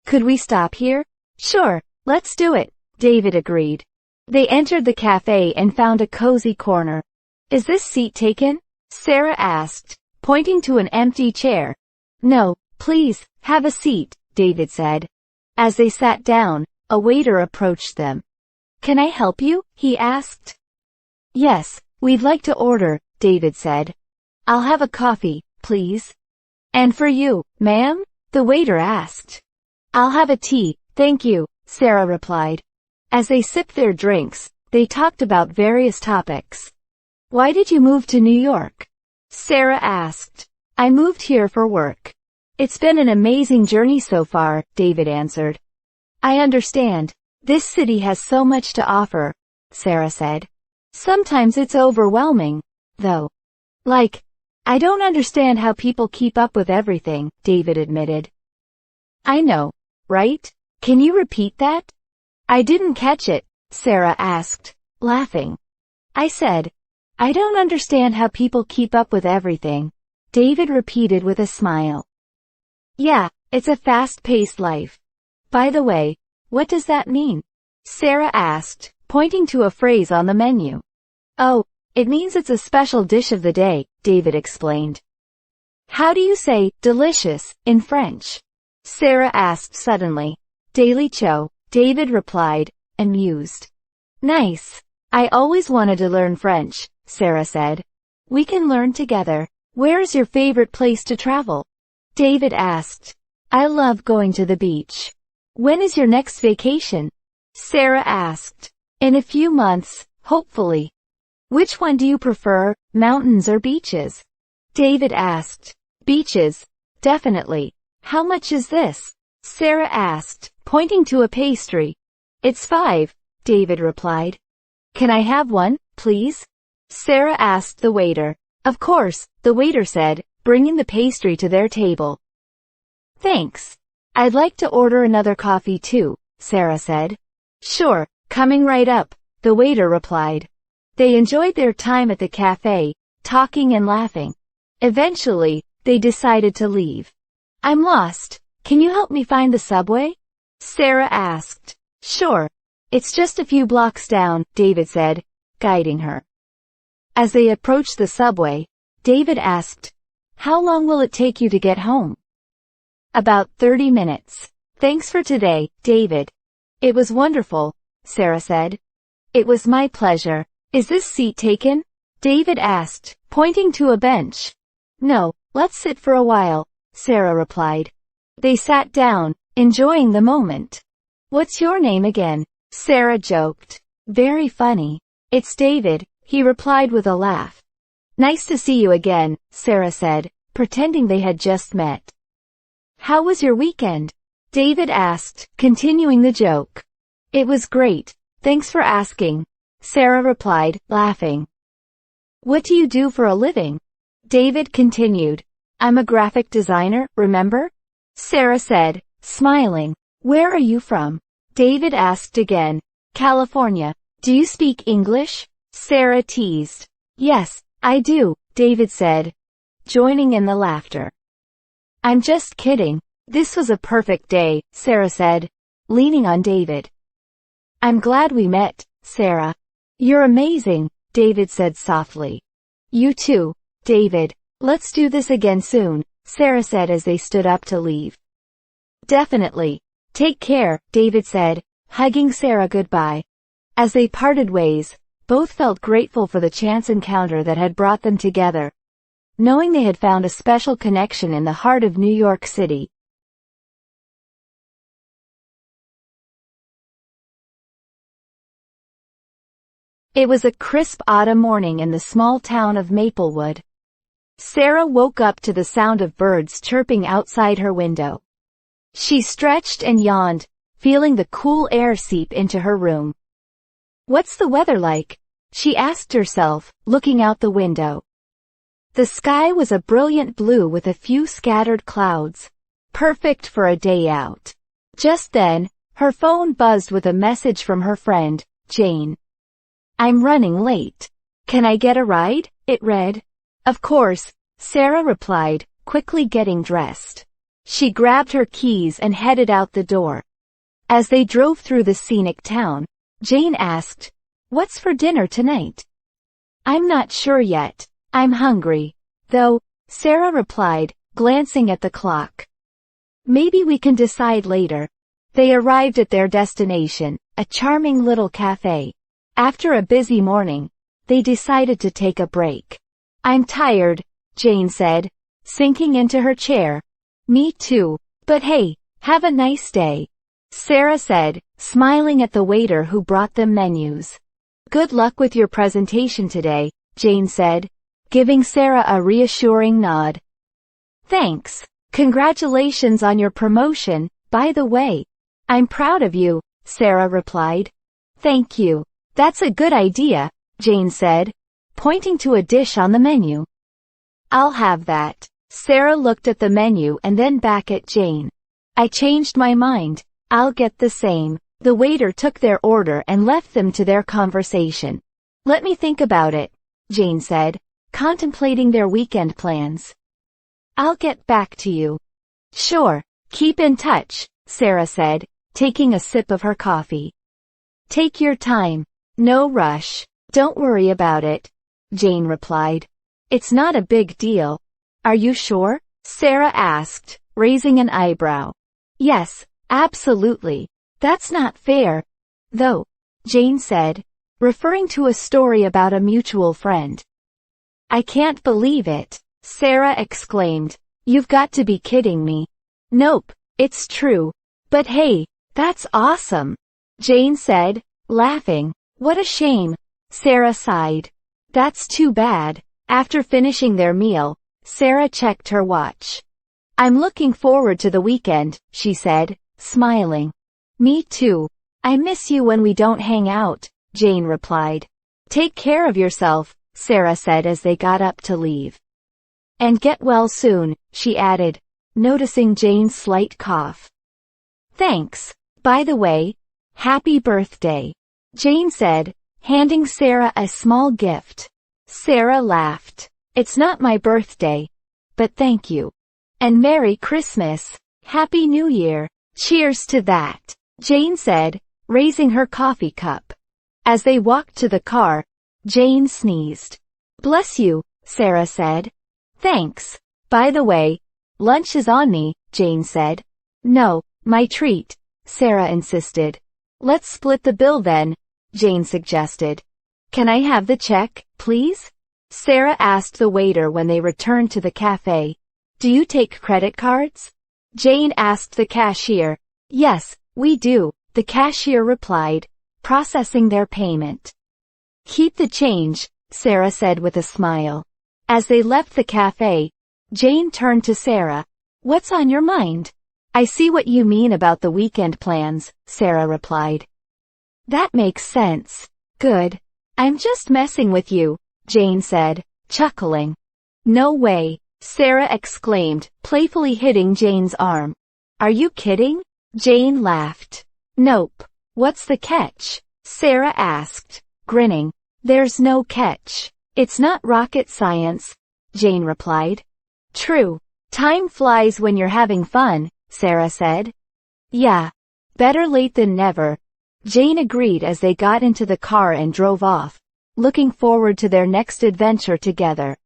Could we stop here? Sure, let's do it, David agreed. They entered the cafe and found a cozy corner. Is this seat taken? Sarah asked, pointing to an empty chair. No, please, have a seat, David said. As they sat down, a waiter approached them. Can I help you? He asked. Yes, we'd like to order, David said. I'll have a coffee, please. And for you, ma'am? The waiter asked. I'll have a tea, thank you, Sarah replied. As they sipped their drinks, they talked about various topics. Why did you move to New York? Sarah asked. I moved here for work. It's been an amazing journey so far, David answered. I understand. This city has so much to offer, Sarah said. Sometimes it's overwhelming, though. I don't understand how people keep up with everything, David admitted. I know, right? Can you repeat that? I didn't catch it, Sarah asked, laughing. I said, I don't understand how people keep up with everything, David repeated with a smile. Yeah, it's a fast-paced life. By the way, what does that mean? Sarah asked, pointing to a phrase on the menu. Oh, it means it's a special dish of the day, David explained. How do you say delicious in French? Sarah asked suddenly. Delicio, David replied, amused. Nice. I always wanted to learn French, Sarah said. We can learn together. Where is your favorite place to travel? David asked. I love going to the beach. When is your next vacation? Sarah asked. In a few months, hopefully. Which one do you prefer, mountains or beaches? David asked. Beaches. Definitely. How much is this? Sarah asked, pointing to a pastry. It's $5, David replied. Can I have one, please? Sarah asked the waiter. Of course, the waiter said, bringing the pastry to their table. Thanks. I'd like to order another coffee too, Sarah said. Sure, coming right up, the waiter replied. They enjoyed their time at the cafe, talking and laughing. Eventually, they decided to leave. I'm lost. Can you help me find the subway? Sarah asked. Sure. It's just a few blocks down, David said, guiding her. As they approached the subway, David asked, How long will it take you to get home? About 30 minutes. Thanks for today, David. It was wonderful, Sarah said. It was my pleasure. Is this seat taken? David asked, pointing to a bench. No, let's sit for a while, Sarah replied. They sat down, enjoying the moment. What's your name again? Sarah joked. Very funny. It's David, he replied with a laugh. Nice to see you again, Sarah said, pretending they had just met. How was your weekend? David asked, continuing the joke. It was great. Thanks for asking, Sarah replied, laughing. What do you do for a living? David continued. I'm a graphic designer, remember? Sarah said, smiling. Where are you from? David asked again. California. Do you speak English? Sarah teased. Yes, I do, David said, joining in the laughter. I'm just kidding. This was a perfect day, Sarah said, leaning on David. I'm glad we met, Sarah. You're amazing, David said softly. You too, David. Let's do this again soon, Sarah said as they stood up to leave. Definitely. Take care, David said, hugging Sarah goodbye. As they parted ways, both felt grateful for the chance encounter that had brought them together, knowing they had found a special connection in the heart of New York City. It was a crisp autumn morning in the small town of Maplewood. Sarah woke up to the sound of birds chirping outside her window. She stretched and yawned, feeling the cool air seep into her room. What's the weather like? She asked herself, looking out the window. The sky was a brilliant blue with a few scattered clouds, perfect for a day out. Just then, her phone buzzed with a message from her friend, Jane. I'm running late. Can I get a ride? It read. Of course, Sarah replied, quickly getting dressed. She grabbed her keys and headed out the door. As they drove through the scenic town, Jane asked, What's for dinner tonight? I'm not sure yet. I'm hungry. Though, Sarah replied, glancing at the clock. Maybe we can decide later. They arrived at their destination, a charming little cafe. After a busy morning, they decided to take a break. I'm tired, Jane said, sinking into her chair. Me too. But hey, have a nice day, Sarah said, smiling at the waiter who brought them menus. Good luck with your presentation today, Jane said, giving Sarah a reassuring nod. Thanks. Congratulations on your promotion, by the way. I'm proud of you, Sarah replied. Thank you. That's a good idea, Jane said, pointing to a dish on the menu. I'll have that. Sarah looked at the menu and then back at Jane. I changed my mind. I'll get the same. The waiter took their order and left them to their conversation. Let me think about it, Jane said, contemplating their weekend plans. I'll get back to you. Sure. Keep in touch, Sarah said, taking a sip of her coffee. Take your time. No rush. Don't worry about it, Jane replied. It's not a big deal. Are you sure? Sarah asked, raising an eyebrow. Yes, absolutely. That's not fair, though, Jane said, referring to a story about a mutual friend. I can't believe it, Sarah exclaimed. You've got to be kidding me. Nope, it's true. But hey, that's awesome, Jane said, laughing. What a shame, Sarah sighed. That's too bad. After finishing their meal, Sarah checked her watch. I'm looking forward to the weekend, she said, smiling. Me too. I miss you when we don't hang out, Jane replied. Take care of yourself, Sarah said as they got up to leave. And get well soon, she added, noticing Jane's slight cough. Thanks. By the way, happy birthday, Jane said, handing Sarah a small gift. Sarah laughed. It's not my birthday. But thank you. And Merry Christmas. Happy New Year. Cheers to that, Jane said, raising her coffee cup. As they walked to the car, Jane sneezed. Bless you, Sarah said. Thanks. By the way, lunch is on me, Jane said. No, my treat, Sarah insisted. Let's split the bill then, Jane suggested. Can I have the check, please? Sarah asked the waiter when they returned to the cafe. Do you take credit cards? Jane asked the cashier. Yes, we do, the cashier replied, processing their payment. Keep the change, Sarah said with a smile. As they left the cafe, Jane turned to Sarah. What's on your mind? I see what you mean about the weekend plans, Sarah replied. That makes sense. Good. I'm just messing with you, Jane said, chuckling. No way, Sarah exclaimed, playfully hitting Jane's arm. Are you kidding? Jane laughed. Nope. What's the catch? Sarah asked, grinning. There's no catch. It's not rocket science, Jane replied. True. Time flies when you're having fun, Sarah said. Yeah. Better late than never, Jane agreed as they got into the car and drove off, looking forward to their next adventure together.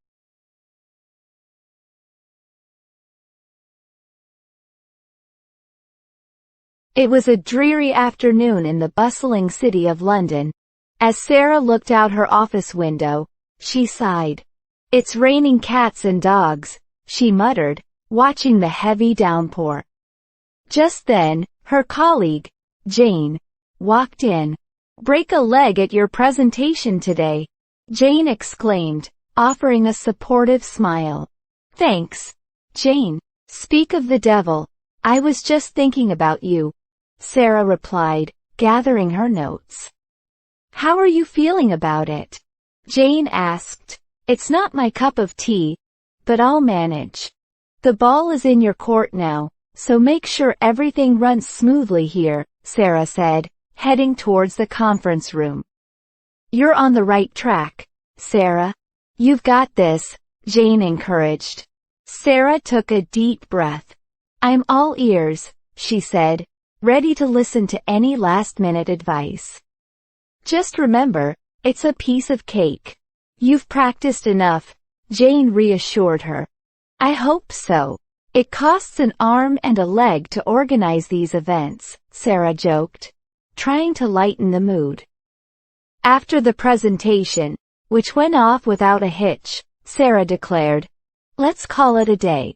It was a dreary afternoon in the bustling city of London. As Sarah looked out her office window, she sighed. It's raining cats and dogs, she muttered, watching the heavy downpour. Just then, her colleague, Jane, walked in. Break a leg at your presentation today, Jane exclaimed, offering a supportive smile. Thanks, Jane. Speak of the devil. I was just thinking about you, Sarah replied, gathering her notes. How are you feeling about it? Jane asked. It's not my cup of tea, but I'll manage. The ball is in your court now, so make sure everything runs smoothly here, Sarah said, heading towards the conference room. You're on the right track, Sarah. You've got this, Jane encouraged. Sarah took a deep breath. I'm all ears, she said, ready to listen to any last-minute advice. Just remember, it's a piece of cake. You've practiced enough, Jane reassured her. I hope so. It costs an arm and a leg to organize these events, Sarah joked, trying to lighten the mood. After the presentation, which went off without a hitch, Sarah declared, let's call it a day.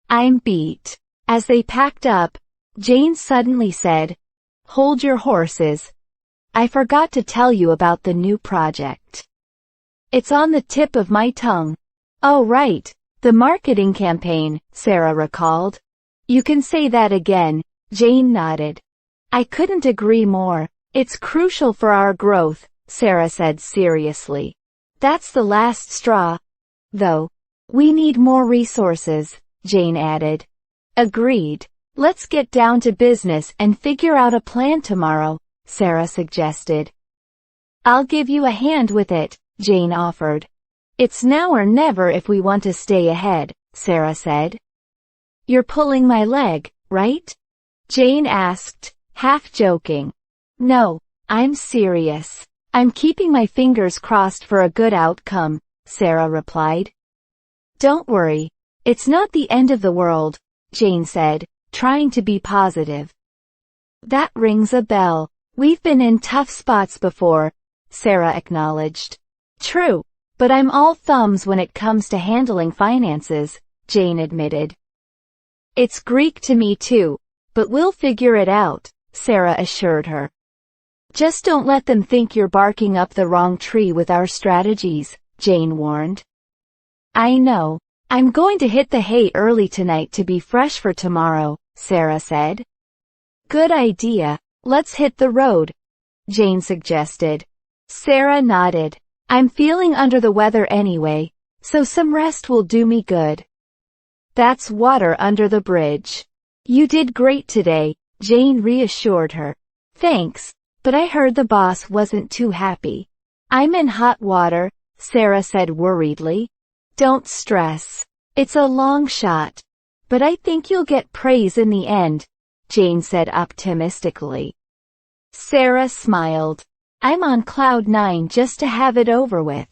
I'm beat. As they packed up, Jane suddenly said, hold your horses. I forgot to tell you about the new project. It's on the tip of my tongue. Oh right, the marketing campaign, Sarah recalled. You can say that again, Jane nodded. I couldn't agree more. It's crucial for our growth, Sarah said seriously. That's the last straw. Though, we need more resources, Jane added. Agreed. Let's get down to business and figure out a plan tomorrow, Sarah suggested. I'll give you a hand with it, Jane offered. It's now or never if we want to stay ahead, Sarah said. You're pulling my leg, right? Jane asked, half joking. No, I'm serious. I'm keeping my fingers crossed for a good outcome, Sarah replied. Don't worry. It's not the end of the world, Jane said, trying to be positive. That rings a bell. We've been in tough spots before, Sarah acknowledged. True, but I'm all thumbs when it comes to handling finances, Jane admitted. It's Greek to me too, but we'll figure it out, Sarah assured her. Just don't let them think you're barking up the wrong tree with our strategies, Jane warned. I know. I'm going to hit the hay early tonight to be fresh for tomorrow, Sarah said. Good idea. Let's hit the road, Jane suggested. Sarah nodded. I'm feeling under the weather anyway, so some rest will do me good. That's water under the bridge. You did great today, Jane reassured her. Thanks, but I heard the boss wasn't too happy. I'm in hot water, Sarah said worriedly. Don't stress. It's a long shot. But I think you'll get praise in the end, Jane said optimistically. Sarah smiled. I'm on cloud 9 just to have it over with.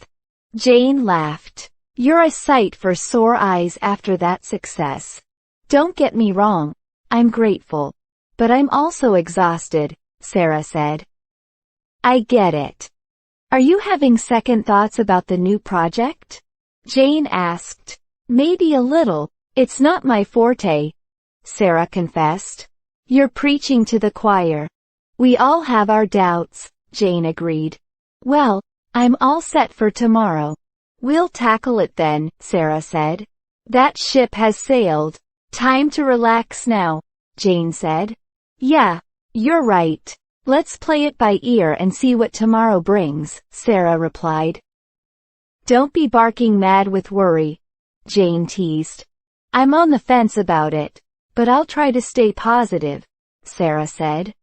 Jane laughed. You're a sight for sore eyes after that success. Don't get me wrong. I'm grateful. But I'm also exhausted, Sarah said. I get it. Are you having second thoughts about the new project? Jane asked. Maybe a little. It's not my forte, Sarah confessed. You're preaching to the choir. We all have our doubts, Jane agreed. Well, I'm all set for tomorrow. We'll tackle it then, Sarah said. That ship has sailed. Time to relax now, Jane said. Yeah, you're right. Let's play it by ear and see what tomorrow brings, Sarah replied. Don't be barking mad with worry, Jane teased. I'm on the fence about it, but I'll try to stay positive, Sarah said.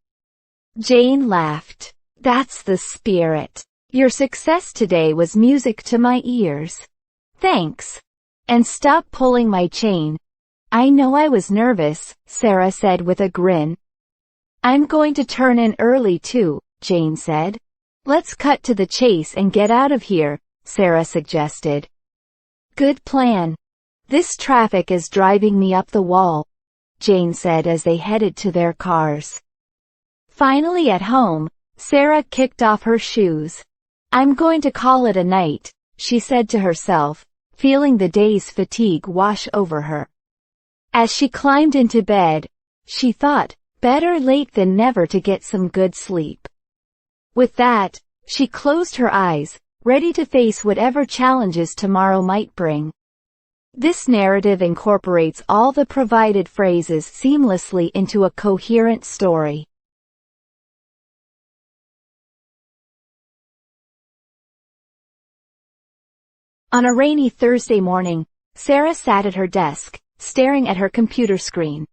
Jane laughed. That's the spirit. Your success today was music to my ears. Thanks. And stop pulling my chain. I know I was nervous, Sarah said with a grin. I'm going to turn in early too, Jane said. Let's cut to the chase and get out of here, Sarah suggested. Good plan. This traffic is driving me up the wall, Jane said as they headed to their cars. Finally at home, Sarah kicked off her shoes. I'm going to call it a night, she said to herself, feeling the day's fatigue wash over her. As she climbed into bed, she thought, better late than never to get some good sleep. With that, she closed her eyes, ready to face whatever challenges tomorrow might bring. This narrative incorporates all the provided phrases seamlessly into a coherent story. On a rainy Thursday morning, Sarah sat at her desk, staring at her computer screen.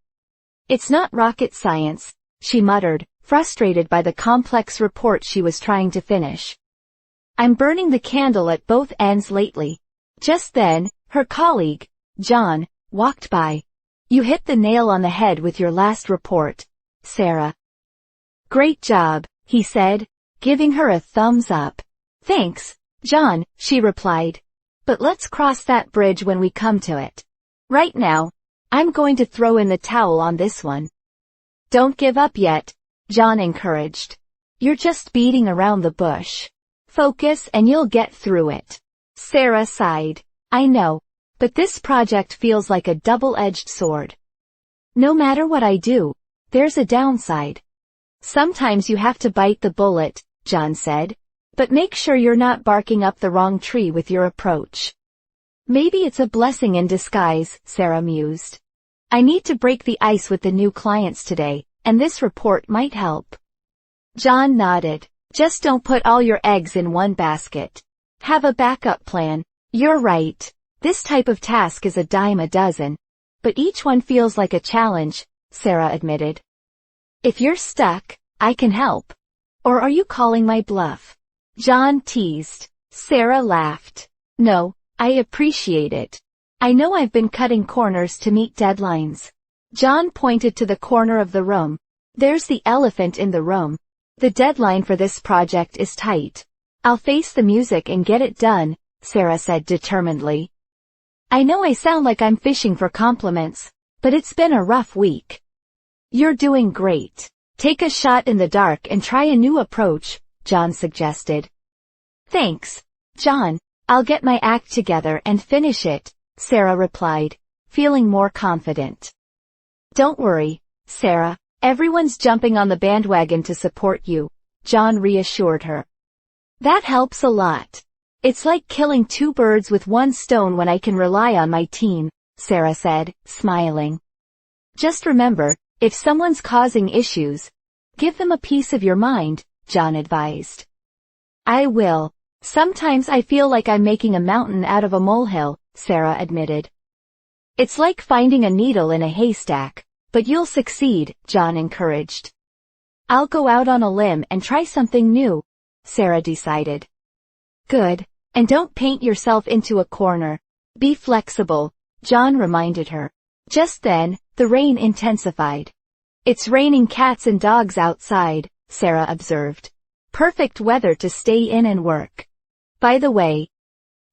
It's not rocket science, she muttered, frustrated by the complex report she was trying to finish. I'm burning the candle at both ends lately. Just then, her colleague, John, walked by. You hit the nail on the head with your last report, Sarah. Great job, he said, giving her a thumbs up. Thanks, John, she replied. But let's cross that bridge when we come to it. Right now, I'm going to throw in the towel on this one. Don't give up yet, John encouraged. You're just beating around the bush. Focus and you'll get through it. Sarah sighed. I know, but this project feels like a double-edged sword. No matter what I do, there's a downside. Sometimes you have to bite the bullet, John said, but make sure you're not barking up the wrong tree with your approach. Maybe it's a blessing in disguise, Sarah mused. I need to break the ice with the new clients today, and this report might help. John nodded. Just don't put all your eggs in one basket. Have a backup plan. You're right. This type of task is a dime a dozen. But each one feels like a challenge, Sarah admitted. If you're stuck, I can help. Or are you calling my bluff? John teased. Sarah laughed. No, I appreciate it. I know I've been cutting corners to meet deadlines. John pointed to the corner of the room. There's the elephant in the room. The deadline for this project is tight. I'll face the music and get it done, Sarah said determinedly. I know I sound like I'm fishing for compliments, but it's been a rough week. You're doing great. Take a shot in the dark and try a new approach, John suggested. Thanks, John. I'll get my act together and finish it, Sarah replied, feeling more confident. Don't worry, Sarah. Everyone's jumping on the bandwagon to support you, John reassured her. That helps a lot. It's like killing two birds with one stone when I can rely on my team, Sarah said, smiling. Just remember, if someone's causing issues, give them a piece of your mind, John advised. I will. Sometimes I feel like I'm making a mountain out of a molehill, Sarah admitted. It's like finding a needle in a haystack. But you'll succeed, John encouraged. I'll go out on a limb and try something new, Sarah decided. Good. And don't paint yourself into a corner. Be flexible, John reminded her. Just then, the rain intensified. It's raining cats and dogs outside, Sarah observed. Perfect weather to stay in and work. By the way,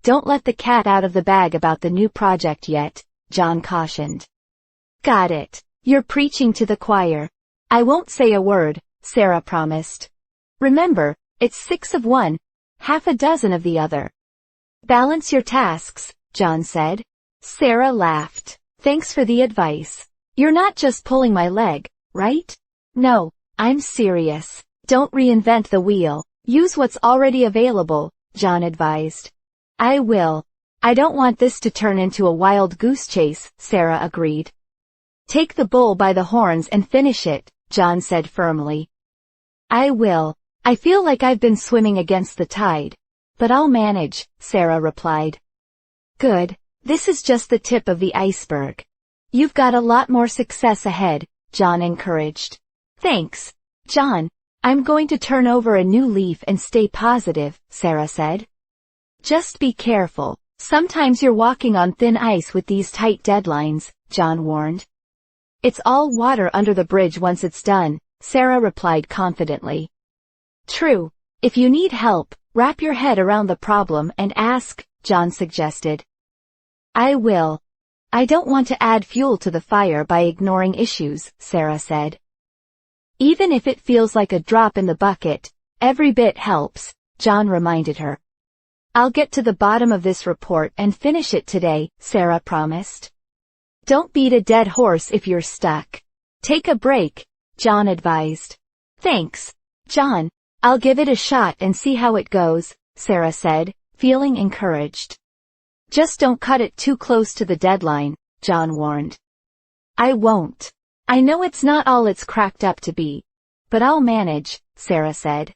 don't let the cat out of the bag about the new project yet, John cautioned. Got it. You're preaching to the choir. I won't say a word, Sarah promised. Remember, it's 6 of one, half a dozen of the other. Balance your tasks, John said. Sarah laughed. Thanks for the advice. You're not just pulling my leg, right? No, I'm serious. Don't reinvent the wheel. Use what's already available, John advised. I will. I don't want this to turn into a wild goose chase, Sarah agreed. Take the bull by the horns and finish it, John said firmly. I will. I feel like I've been swimming against the tide. But I'll manage, Sarah replied. Good. This is just the tip of the iceberg. You've got a lot more success ahead, John encouraged. Thanks, John. I'm going to turn over a new leaf and stay positive, Sarah said. Just be careful. Sometimes you're walking on thin ice with these tight deadlines, John warned. It's all water under the bridge once it's done, Sarah replied confidently. True. If you need help, wrap your head around the problem and ask, John suggested. I will. I don't want to add fuel to the fire by ignoring issues, Sarah said. Even if it feels like a drop in the bucket, every bit helps, John reminded her. I'll get to the bottom of this report and finish it today, Sarah promised. Don't beat a dead horse if you're stuck. Take a break, John advised. Thanks, John. I'll give it a shot and see how it goes, Sarah said, feeling encouraged. Just don't cut it too close to the deadline, John warned. I won't. I know it's not all it's cracked up to be. But I'll manage, Sarah said.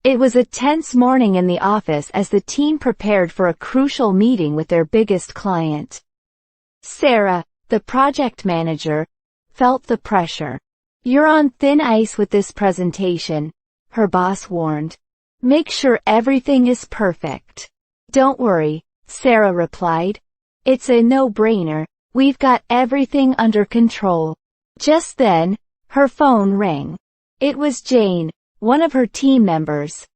It was a tense morning in the office as the team prepared for a crucial meeting with their biggest client. Sarah, the project manager, felt the pressure. You're on thin ice with this presentation, her boss warned. Make sure everything is perfect. Don't worry, Sarah replied. It's a no-brainer. We've got everything under control. Just then, her phone rang. It was Jane, one of her team members.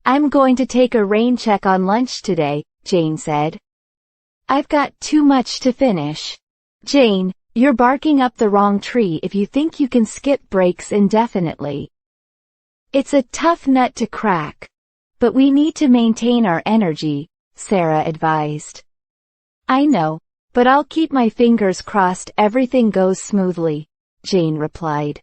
I'm going to take a rain check on lunch today, Jane said. I've got too much to finish. Jane, you're barking up the wrong tree if you think you can skip breaks indefinitely. It's a tough nut to crack. But we need to maintain our energy, Sarah advised. I know, but I'll keep my fingers crossed everything goes smoothly, Jane replied.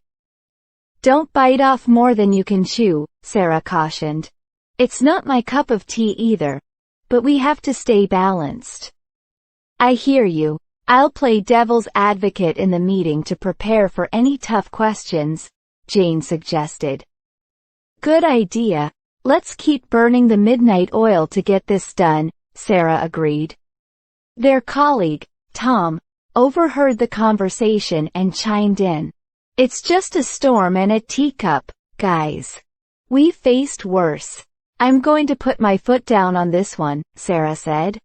Don't bite off more than you can chew, Sarah cautioned. It's not my cup of tea either, but we have to stay balanced. I hear you. I'll play devil's advocate in the meeting to prepare for any tough questions, Jane suggested. Good idea. Let's keep burning the midnight oil to get this done, Sarah agreed. Their colleague, Tom, overheard the conversation and chimed in. It's just a storm and a teacup, guys. We faced worse. I'm going to put my foot down on this one, Sarah said.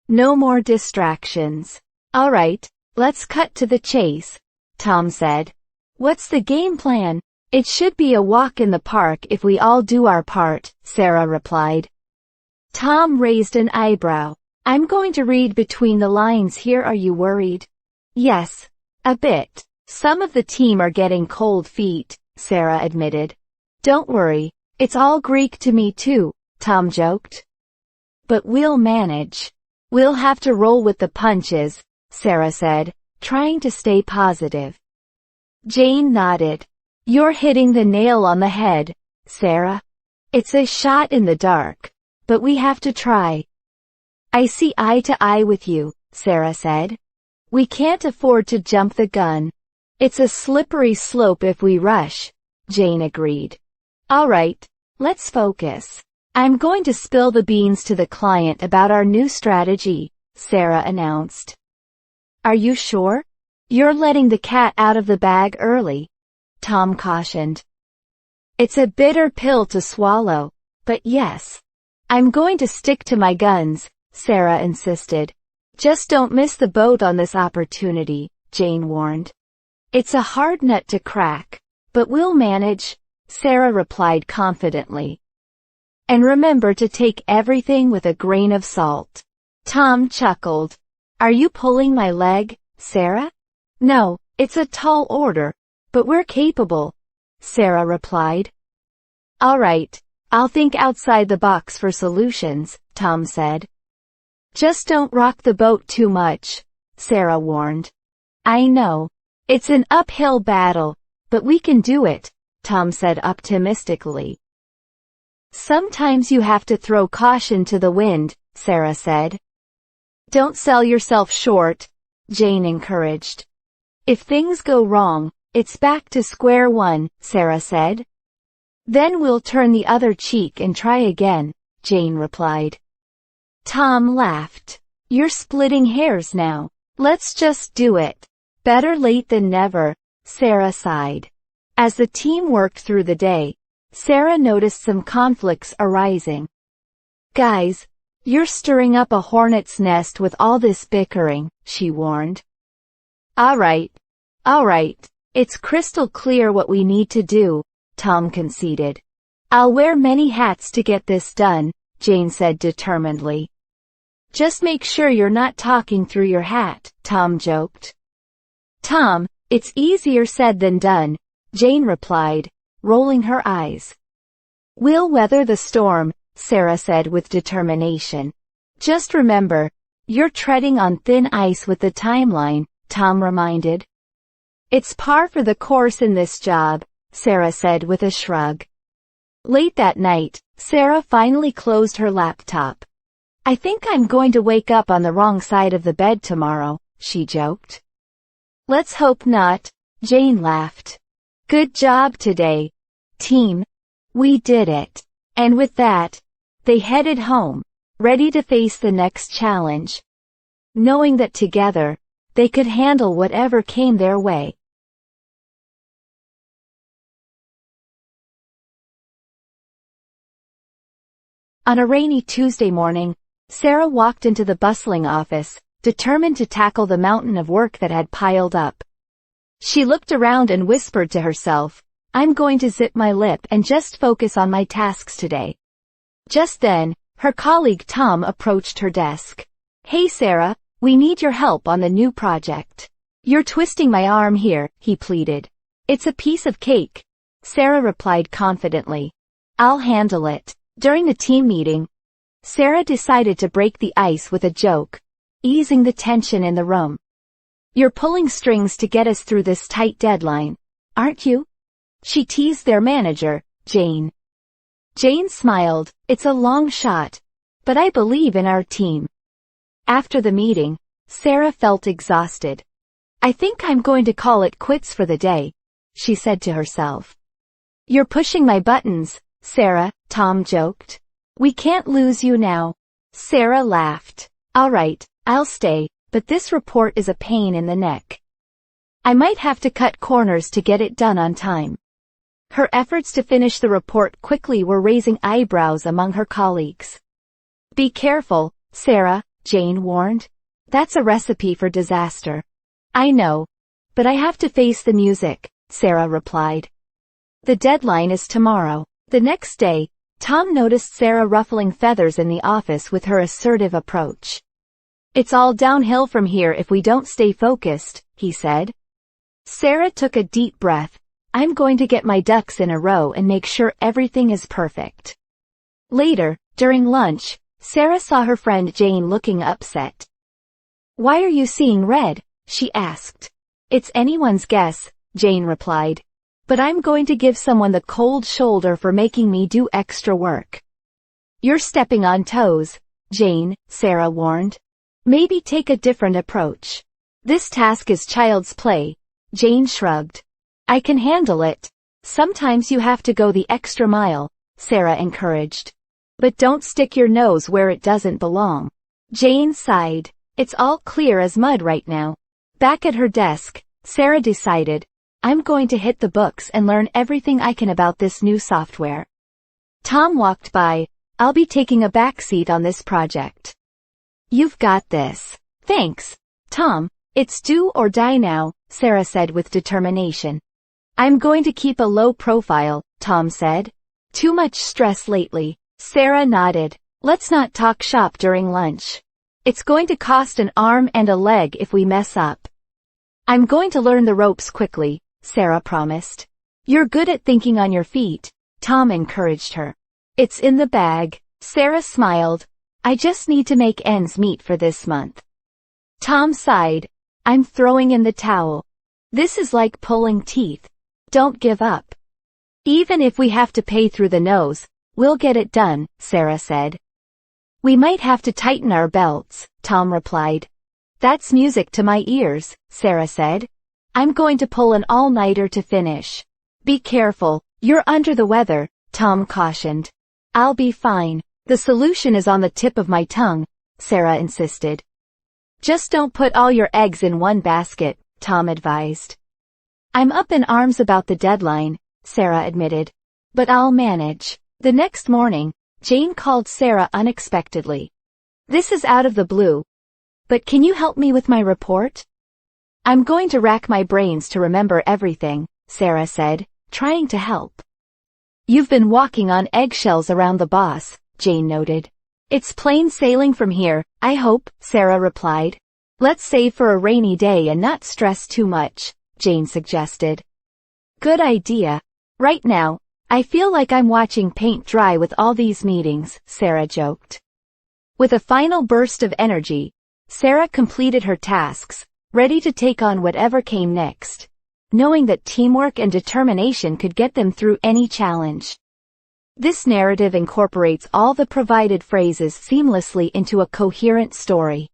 No more distractions. All right, let's cut to the chase, Tom said. What's the game plan? It should be a walk in the park if we all do our part, Sarah replied. Tom raised an eyebrow. I'm going to read between the lines here. Are you worried? Yes, a bit. Some of the team are getting cold feet, Sarah admitted. Don't worry, it's all Greek to me too, Tom joked. But we'll manage. We'll have to roll with the punches, Sarah said, trying to stay positive. Jane nodded. You're hitting the nail on the head, Sarah. It's a shot in the dark, but we have to try. I see eye to eye with you, Sarah said. We can't afford to jump the gun. It's a slippery slope if we rush, Jane agreed. All right, let's focus. I'm going to spill the beans to the client about our new strategy, Sarah announced. Are you sure? You're letting the cat out of the bag early, Tom cautioned. It's a bitter pill to swallow, but yes. I'm going to stick to my guns, Sarah insisted. Just don't miss the boat on this opportunity, Jane warned. It's a hard nut to crack, but we'll manage, Sarah replied confidently. And remember to take everything with a grain of salt. Tom chuckled. Are you pulling my leg, Sarah? No, it's a tall order, but we're capable, Sarah replied. All right, I'll think outside the box for solutions, Tom said. Just don't rock the boat too much, Sarah warned. I know. It's an uphill battle, but we can do it, Tom said optimistically. Sometimes you have to throw caution to the wind, Sarah said. Don't sell yourself short, Jane encouraged. If things go wrong, it's back to square one, Sarah said. Then we'll turn the other cheek and try again, Jane replied. Tom laughed. You're splitting hairs now. Let's just do it. Better late than never, Sarah sighed. As the team worked through the day, Sarah noticed some conflicts arising. Guys, you're stirring up a hornet's nest with all this bickering, she warned. All right. It's crystal clear what we need to do, Tom conceded. I'll wear many hats to get this done, Jane said determinedly. Just make sure you're not talking through your hat, Tom joked. Tom, it's easier said than done, Jane replied, rolling her eyes. We'll weather the storm, Sarah said with determination. Just remember, you're treading on thin ice with the timeline, Tom reminded. It's par for the course in this job, Sarah said with a shrug. Late that night, Sarah finally closed her laptop. I think I'm going to wake up on the wrong side of the bed tomorrow, she joked. Let's hope not, Jane laughed. Good job today, team. We did it. And with that, they headed home, ready to face the next challenge, knowing that together, they could handle whatever came their way. On a rainy Tuesday morning, Sarah walked into the bustling office, determined to tackle the mountain of work that had piled up. She looked around and whispered to herself, I'm going to zip my lip and just focus on my tasks today. Just then, her colleague Tom approached her desk. Hey Sarah, we need your help on the new project. You're twisting my arm here, he pleaded. It's a piece of cake, Sarah replied confidently. I'll handle it. During the team meeting, Sarah decided to break the ice with a joke, easing the tension in the room. You're pulling strings to get us through this tight deadline, aren't you? She teased their manager, Jane. Jane smiled, it's a long shot, but I believe in our team. After the meeting, Sarah felt exhausted. I think I'm going to call it quits for the day, she said to herself. You're pushing my buttons, Sarah, Tom joked. We can't lose you now. Sarah laughed. All right, I'll stay, but this report is a pain in the neck. I might have to cut corners to get it done on time. Her efforts to finish the report quickly were raising eyebrows among her colleagues. Be careful, Sarah, Jane warned. That's a recipe for disaster. I know, but I have to face the music, Sarah replied. The deadline is tomorrow. The next day, Tom noticed Sarah ruffling feathers in the office with her assertive approach. It's all downhill from here if we don't stay focused, he said. Sarah took a deep breath. I'm going to get my ducks in a row and make sure everything is perfect. Later, during lunch, Sarah saw her friend Jane looking upset. Why are you seeing red? She asked. It's anyone's guess, Jane replied. But I'm going to give someone the cold shoulder for making me do extra work. You're stepping on toes, Jane, Sarah warned. Maybe take a different approach. This task is child's play, Jane shrugged. I can handle it. Sometimes you have to go the extra mile, Sarah encouraged. But don't stick your nose where it doesn't belong. Jane sighed. It's all clear as mud right now. Back at her desk, Sarah decided, I'm going to hit the books and learn everything I can about this new software. Tom walked by. I'll be taking a backseat on this project. You've got this. Thanks, Tom. It's do or die now, Sarah said with determination. I'm going to keep a low profile, Tom said. Too much stress lately. Sarah nodded. Let's not talk shop during lunch. It's going to cost an arm and a leg if we mess up. I'm going to learn the ropes quickly, Sarah promised. You're good at thinking on your feet, Tom encouraged her. It's in the bag. Sarah smiled. I just need to make ends meet for this month. Tom sighed. I'm throwing in the towel. This is like pulling teeth. Don't give up. Even if we have to pay through the nose, we'll get it done, Sarah said. We might have to tighten our belts, Tom replied. That's music to my ears, Sarah said. I'm going to pull an all-nighter to finish. Be careful, you're under the weather, Tom cautioned. I'll be fine. The solution is on the tip of my tongue, Sarah insisted. Just don't put all your eggs in one basket, Tom advised. I'm up in arms about the deadline, Sarah admitted. But I'll manage. The next morning, Jane called Sarah unexpectedly. This is out of the blue. But can you help me with my report? I'm going to rack my brains to remember everything, Sarah said, trying to help. You've been walking on eggshells around the boss, Jane noted. It's plain sailing from here, I hope, Sarah replied. Let's save for a rainy day and not stress too much, Jane suggested. Good idea. Right now, I feel like I'm watching paint dry with all these meetings, Sarah joked. With a final burst of energy, Sarah completed her tasks, ready to take on whatever came next, knowing that teamwork and determination could get them through any challenge. This narrative incorporates all the provided phrases seamlessly into a coherent story.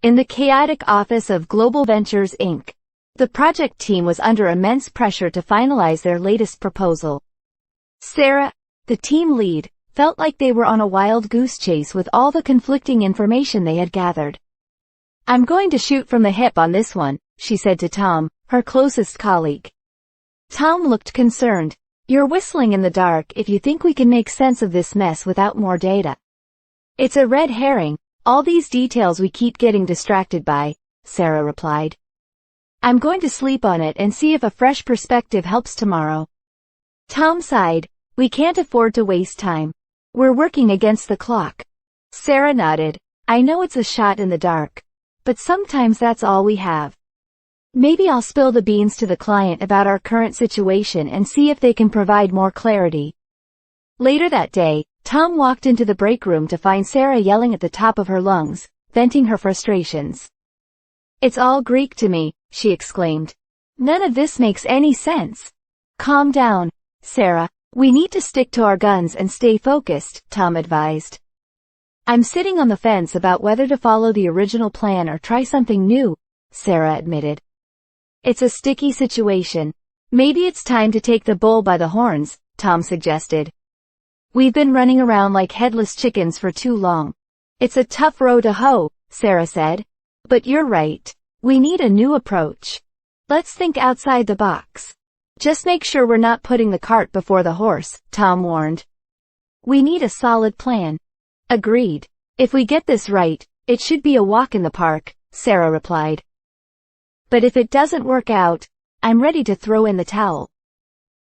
In the chaotic office of Global Ventures Inc., the project team was under immense pressure to finalize their latest proposal. Sarah, the team lead, felt like they were on a wild goose chase with all the conflicting information they had gathered. I'm going to shoot from the hip on this one, she said to Tom, her closest colleague. Tom looked concerned. You're whistling in the dark if you think we can make sense of this mess without more data. It's a red herring, all these details we keep getting distracted by, Sarah replied. I'm going to sleep on it and see if a fresh perspective helps tomorrow. Tom sighed. We can't afford to waste time. We're working against the clock. Sarah nodded. I know it's a shot in the dark, but sometimes that's all we have. Maybe I'll spill the beans to the client about our current situation and see if they can provide more clarity. Later that day, Tom walked into the break room to find Sarah yelling at the top of her lungs, venting her frustrations. It's all Greek to me, she exclaimed. None of this makes any sense. Calm down, Sarah. We need to stick to our guns and stay focused, Tom advised. I'm sitting on the fence about whether to follow the original plan or try something new, Sarah admitted. It's a sticky situation. Maybe it's time to take the bull by the horns, Tom suggested. We've been running around like headless chickens for too long. It's a tough row to hoe, Sarah said. But you're right. We need a new approach. Let's think outside the box. Just make sure we're not putting the cart before the horse, Tom warned. We need a solid plan. Agreed. If we get this right, it should be a walk in the park, Sarah replied. But if it doesn't work out, I'm ready to throw in the towel.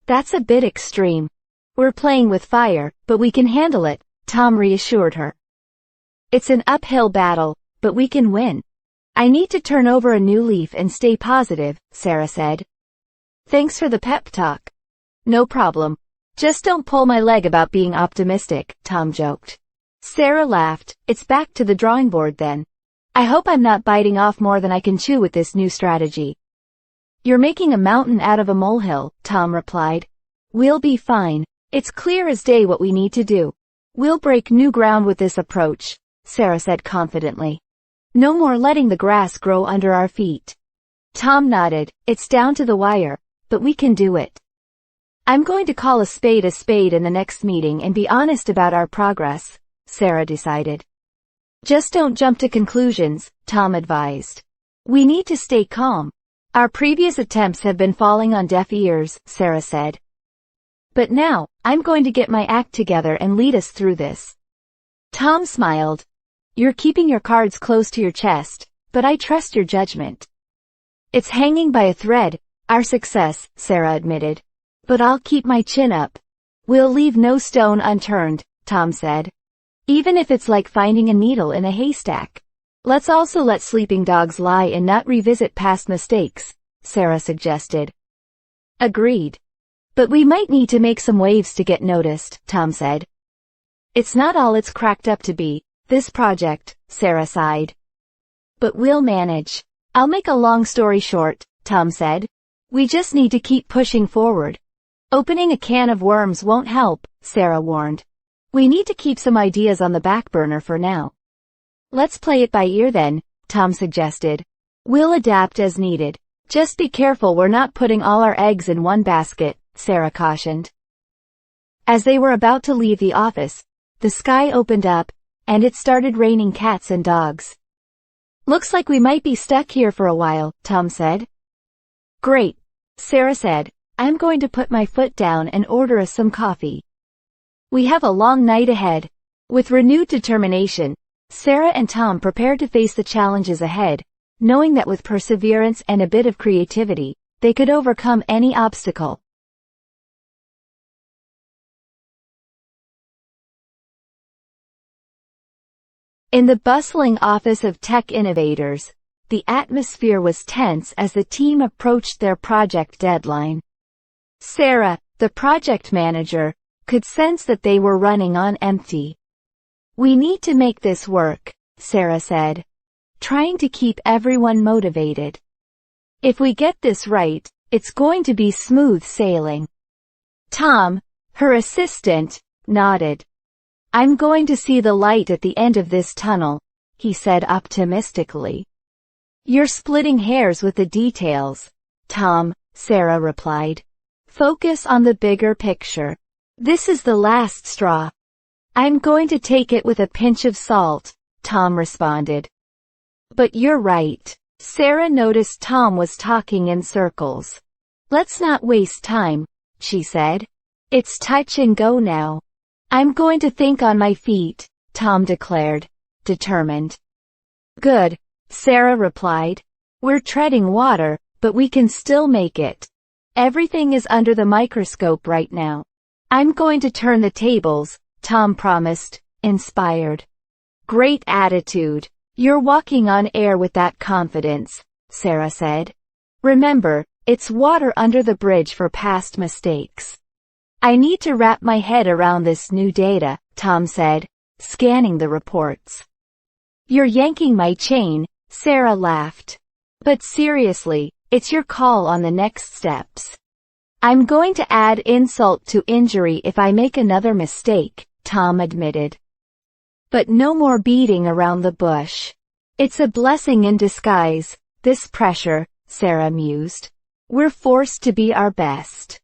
That's a bit extreme. We're playing with fire, but we can handle it, Tom reassured her. It's an uphill battle, but we can win. I need to turn over a new leaf and stay positive, Sarah said. Thanks for the pep talk. No problem. Just don't pull my leg about being optimistic, Tom joked. Sarah laughed. It's back to the drawing board then. I hope I'm not biting off more than I can chew with this new strategy. You're making a mountain out of a molehill, Tom replied. We'll be fine. It's clear as day what we need to do. We'll break new ground with this approach, Sarah said confidently. No more letting the grass grow under our feet. Tom nodded. It's down to the wire, but we can do it. I'm going to call a spade in the next meeting and be honest about our progress, Sarah decided. Just don't jump to conclusions, Tom advised. We need to stay calm. Our previous attempts have been falling on deaf ears, Sarah said. But now, I'm going to get my act together and lead us through this. Tom smiled. You're keeping your cards close to your chest, but I trust your judgment. It's hanging by a thread, our success, Sarah admitted. But I'll keep my chin up. We'll leave no stone unturned, Tom said. Even if it's like finding a needle in a haystack. Let's also let sleeping dogs lie and not revisit past mistakes, Sarah suggested. Agreed. But we might need to make some waves to get noticed, Tom said. It's not all it's cracked up to be, this project, Sarah sighed. But we'll manage. I'll make a long story short, Tom said. We just need to keep pushing forward. Opening a can of worms won't help, Sarah warned. We need to keep some ideas on the back burner for now. Let's play it by ear then, Tom suggested. We'll adapt as needed. Just be careful we're not putting all our eggs in one basket, Sarah cautioned. As they were about to leave the office, the sky opened up, and it started raining cats and dogs. Looks like we might be stuck here for a while, Tom said. Great, Sarah said. I'm going to put my foot down and order us some coffee. We have a long night ahead. With renewed determination, Sarah and Tom prepared to face the challenges ahead, knowing that with perseverance and a bit of creativity, they could overcome any obstacle. In the bustling office of tech innovators, the atmosphere was tense as the team approached their project deadline. Sarah, the project manager, could sense that they were running on empty. We need to make this work, Sarah said, trying to keep everyone motivated. If we get this right, it's going to be smooth sailing. Tom, her assistant, nodded. I'm going to see the light at the end of this tunnel, he said optimistically. You're splitting hairs with the details, Tom, Sarah replied. Focus on the bigger picture. This is the last straw. I'm going to take it with a pinch of salt, Tom responded. But you're right. Sarah noticed Tom was talking in circles. Let's not waste time, she said. It's touch and go now. I'm going to think on my feet, Tom declared, determined. Good, Sarah replied. We're treading water, but we can still make it. Everything is under the microscope right now. I'm going to turn the tables, Tom promised, inspired. Great attitude. You're walking on air with that confidence, Sarah said. Remember, it's water under the bridge for past mistakes. I need to wrap my head around this new data, Tom said, scanning the reports. You're yanking my chain, Sarah laughed. But seriously, it's your call on the next steps. I'm going to add insult to injury if I make another mistake, Tom admitted. But no more beating around the bush. It's a blessing in disguise, this pressure, Sarah mused. We're forced to be our best.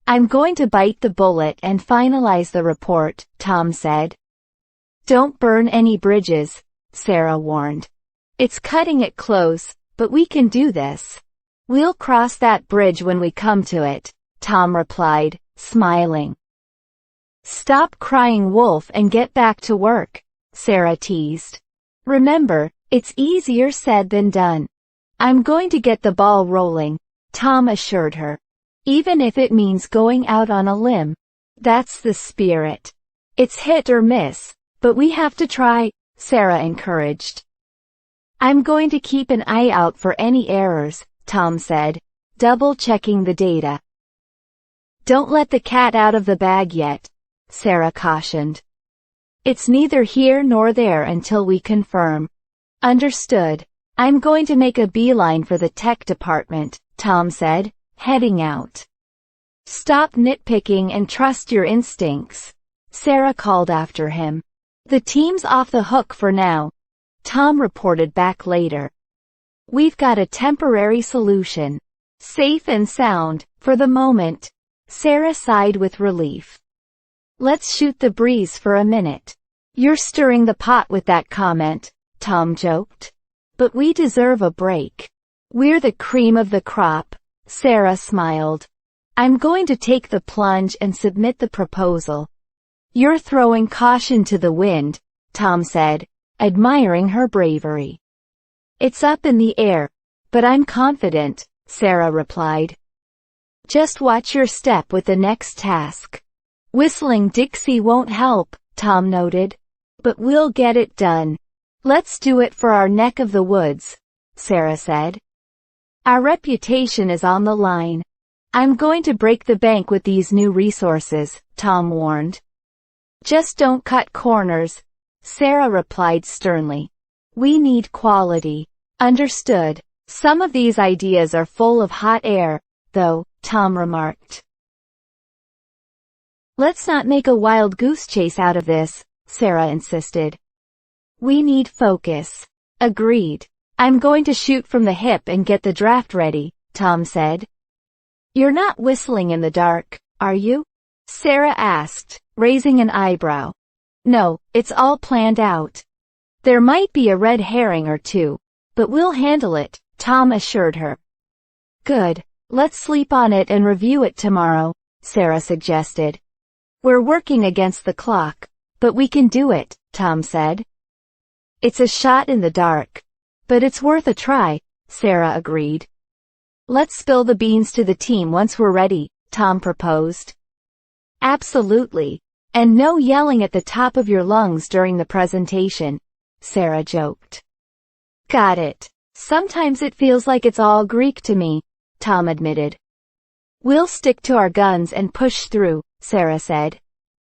I'm going to bite the bullet and finalize the report, Tom said. Don't burn any bridges, Sarah warned. It's cutting it close, but we can do this. We'll cross that bridge when we come to it, Tom replied, smiling. Stop crying wolf and get back to work, Sarah teased. Remember, it's easier said than done. I'm going to get the ball rolling, Tom assured her. Even if it means going out on a limb. That's the spirit. It's hit or miss, but we have to try, Sarah encouraged. I'm going to keep an eye out for any errors, Tom said, double-checking the data. Don't let the cat out of the bag yet, Sarah cautioned. It's neither here nor there until we confirm. Understood. I'm going to make a beeline for the tech department, Tom said, heading out. Stop nitpicking and trust your instincts, Sarah called after him. The team's off the hook for now, Tom reported back later. We've got a temporary solution. Safe and sound, for the moment. Sarah sighed with relief. Let's shoot the breeze for a minute. You're stirring the pot with that comment, Tom joked. But we deserve a break. We're the cream of the crop, Sarah smiled. I'm going to take the plunge and submit the proposal. You're throwing caution to the wind, Tom said, admiring her bravery. It's up in the air, but I'm confident, Sarah replied. Just watch your step with the next task. Whistling Dixie won't help, Tom noted. But we'll get it done. Let's do it for our neck of the woods, Sarah said. Our reputation is on the line. I'm going to break the bank with these new resources, Tom warned. Just don't cut corners, Sarah replied sternly. We need quality. Understood. Some of these ideas are full of hot air, though, Tom remarked. Let's not make a wild goose chase out of this, Sarah insisted. We need focus. Agreed. I'm going to shoot from the hip and get the draft ready, Tom said. You're not whistling in the dark, are you? Sarah asked, raising an eyebrow. No, it's all planned out. There might be a red herring or two, but we'll handle it, Tom assured her. Good. Let's sleep on it and review it tomorrow, Sarah suggested. We're working against the clock, but we can do it, Tom said. It's a shot in the dark, but it's worth a try, Sarah agreed. Let's spill the beans to the team once we're ready, Tom proposed. Absolutely. And no yelling at the top of your lungs during the presentation, Sarah joked. Got it. Sometimes it feels like it's all Greek to me, Tom admitted. We'll stick to our guns and push through, Sarah said.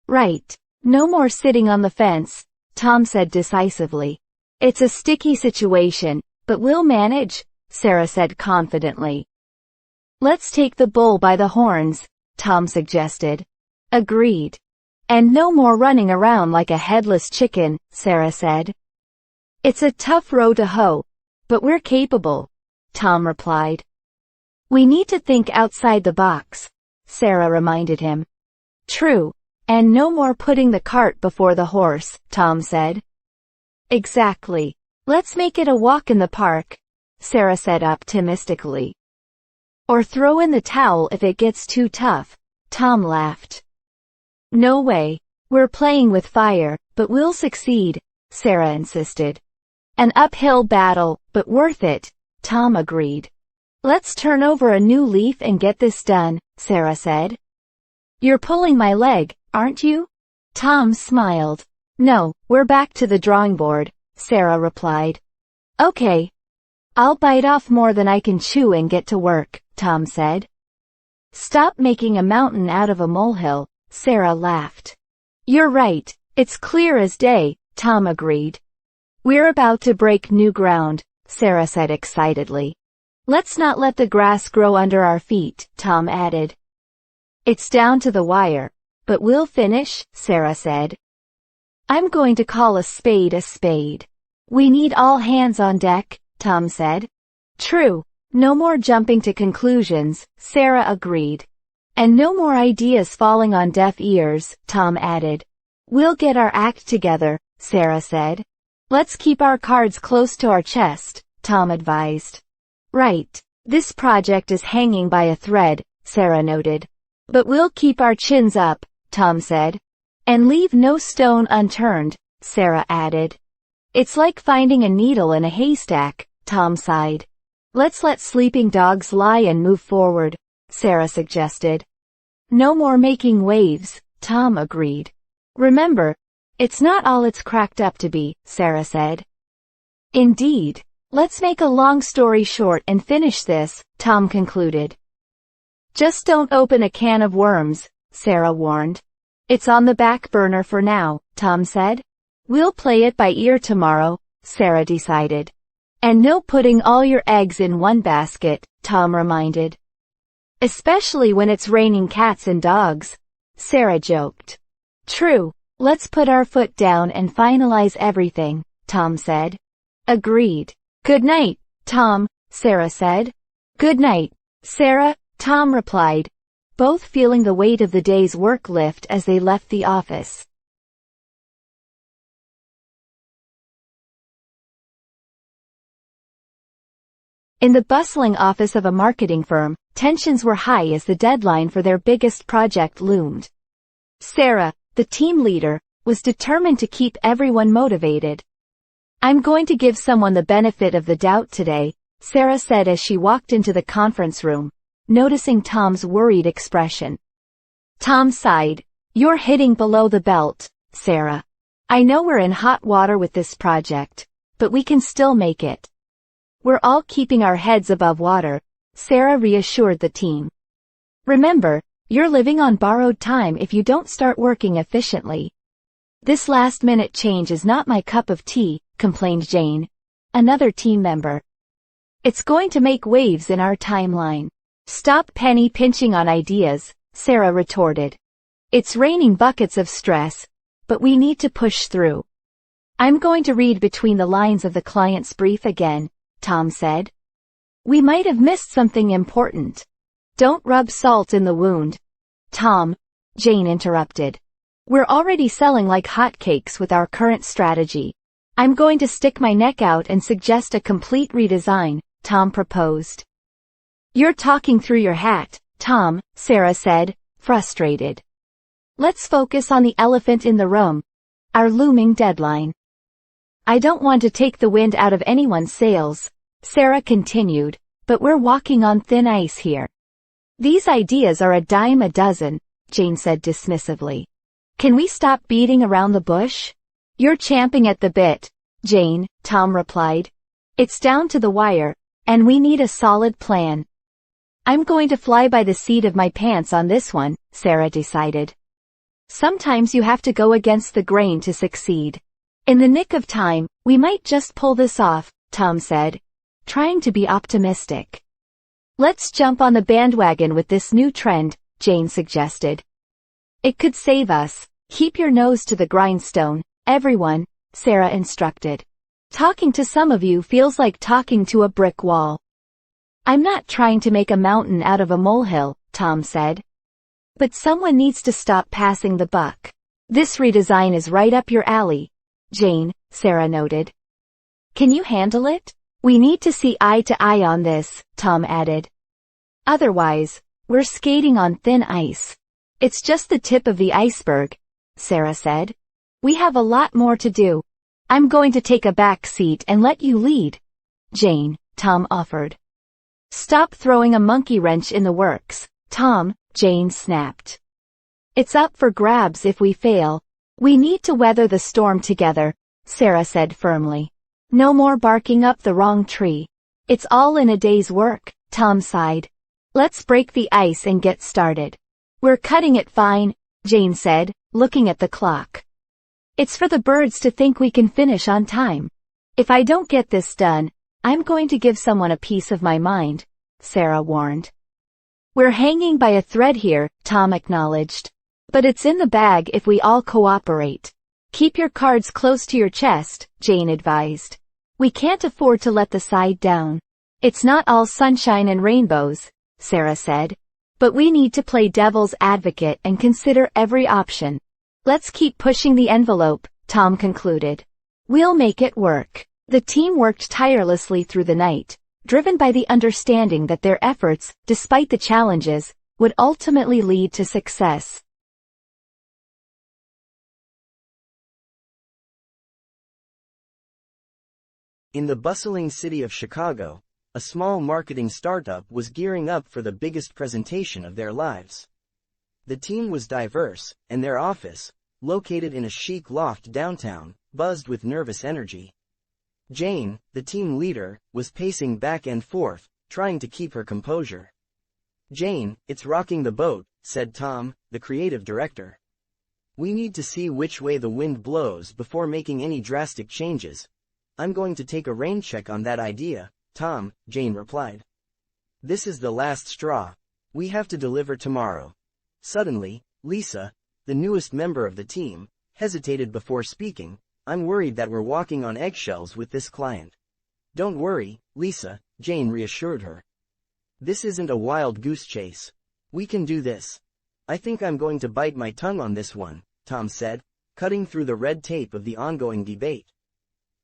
Right. No more sitting on the fence, Tom said decisively. It's a sticky situation, but we'll manage, Sarah said confidently. Let's take the bull by the horns, Tom suggested. Agreed. And no more running around like a headless chicken, Sarah said. It's a tough row to hoe, but we're capable, Tom replied. We need to think outside the box, Sarah reminded him. True. And no more putting the cart before the horse, Tom said. Exactly. Let's make it a walk in the park, Sarah said optimistically. Or throw in the towel if it gets too tough, Tom laughed. No way. We're playing with fire, but we'll succeed, Sarah insisted. An uphill battle, but worth it, Tom agreed. Let's turn over a new leaf and get this done, Sarah said. You're pulling my leg, aren't you? Tom smiled. No, we're back to the drawing board, Sarah replied. Okay. I'll bite off more than I can chew and get to work, Tom said. Stop making a mountain out of a molehill, Sarah laughed. You're right, it's clear as day, Tom agreed. We're about to break new ground, Sarah said excitedly. Let's not let the grass grow under our feet, Tom added. It's down to the wire, but we'll finish, Sarah said. I'm going to call a spade a spade. We need all hands on deck, Tom said. True. No more jumping to conclusions, Sarah agreed. And no more ideas falling on deaf ears, Tom added. We'll get our act together, Sarah said. Let's keep our cards close to our chest, Tom advised. Right. This project is hanging by a thread, Sarah noted. But we'll keep our chins up, Tom said. And leave no stone unturned, Sarah added. It's like finding a needle in a haystack, Tom sighed. Let's let sleeping dogs lie and move forward, Sarah suggested. No more making waves, Tom agreed. Remember, it's not all it's cracked up to be, Sarah said. Indeed. Let's make a long story short and finish this, Tom concluded. Just don't open a can of worms, Sarah warned. It's on the back burner for now, Tom said. We'll play it by ear tomorrow, Sarah decided. And no putting all your eggs in one basket, Tom reminded. Especially when it's raining cats and dogs, Sarah joked. True. Let's put our foot down and finalize everything, Tom said. Agreed. Good night, Tom, Sarah said. Good night, Sarah, Tom replied, both feeling the weight of the day's work lift as they left the office. In the bustling office of a marketing firm, tensions were high as the deadline for their biggest project loomed. Sarah, the team leader, was determined to keep everyone motivated. I'm going to give someone the benefit of the doubt today, Sarah said as she walked into the conference room, noticing Tom's worried expression. Tom sighed. You're hitting below the belt, Sarah. I know we're in hot water with this project, but we can still make it. We're all keeping our heads above water, Sarah reassured the team. Remember, you're living on borrowed time if you don't start working efficiently. This last-minute change is not my cup of tea, complained Jane, another team member. It's going to make waves in our timeline. Stop penny pinching on ideas, Sarah retorted. It's raining buckets of stress, but we need to push through. I'm going to read between the lines of the client's brief again, Tom said. We might have missed something important. Don't rub salt in the wound. Tom, Jane interrupted. We're already selling like hotcakes with our current strategy. I'm going to stick my neck out and suggest a complete redesign, Tom proposed. You're talking through your hat, Tom, Sarah said, frustrated. Let's focus on the elephant in the room. Our looming deadline. I don't want to take the wind out of anyone's sails, Sarah continued, but we're walking on thin ice here. These ideas are a dime a dozen, Jane said dismissively. Can we stop beating around the bush? You're champing at the bit, Jane, Tom replied. It's down to the wire, and we need a solid plan. I'm going to fly by the seat of my pants on this one, Sarah decided. Sometimes you have to go against the grain to succeed. In the nick of time, we might just pull this off, Tom said, trying to be optimistic. Let's jump on the bandwagon with this new trend, Jane suggested. It could save us. Keep your nose to the grindstone, everyone, Sarah instructed. Talking to some of you feels like talking to a brick wall. I'm not trying to make a mountain out of a molehill, Tom said. But someone needs to stop passing the buck. This redesign is right up your alley, Jane, Sarah noted. Can you handle it? We need to see eye to eye on this, Tom added. Otherwise, we're skating on thin ice. It's just the tip of the iceberg, Sarah said. We have a lot more to do. I'm going to take a back seat and let you lead, Jane, Tom offered. Stop throwing a monkey wrench in the works, Tom, Jane snapped. It's up for grabs if we fail. We need to weather the storm together, Sarah said firmly. No more barking up the wrong tree. It's all in a day's work, Tom sighed. Let's break the ice and get started. We're cutting it fine, Jane said, looking at the clock. It's for the birds to think we can finish on time. If I don't get this done, I'm going to give someone a piece of my mind, Sarah warned. We're hanging by a thread here, Tom acknowledged. But it's in the bag if we all cooperate. Keep your cards close to your chest, Jane advised. We can't afford to let the side down. It's not all sunshine and rainbows, Sarah said. But we need to play devil's advocate and consider every option. Let's keep pushing the envelope, Tom concluded. We'll make it work. The team worked tirelessly through the night, driven by the understanding that their efforts, despite the challenges, would ultimately lead to success. In the bustling city of Chicago, a small marketing startup was gearing up for the biggest presentation of their lives. The team was diverse, and their office, located in a chic loft downtown, buzzed with nervous energy. Jane, the team leader, was pacing back and forth, trying to keep her composure. Jane, it's rocking the boat, said Tom, the creative director. We need to see which way the wind blows before making any drastic changes. I'm going to take a rain check on that idea, Tom, Jane replied. This is the last straw. We have to deliver tomorrow. Suddenly, Lisa, the newest member of the team, hesitated before speaking. I'm worried that we're walking on eggshells with this client. Don't worry, Lisa, Jane reassured her. This isn't a wild goose chase. We can do this. I think I'm going to bite my tongue on this one, Tom said, cutting through the red tape of the ongoing debate.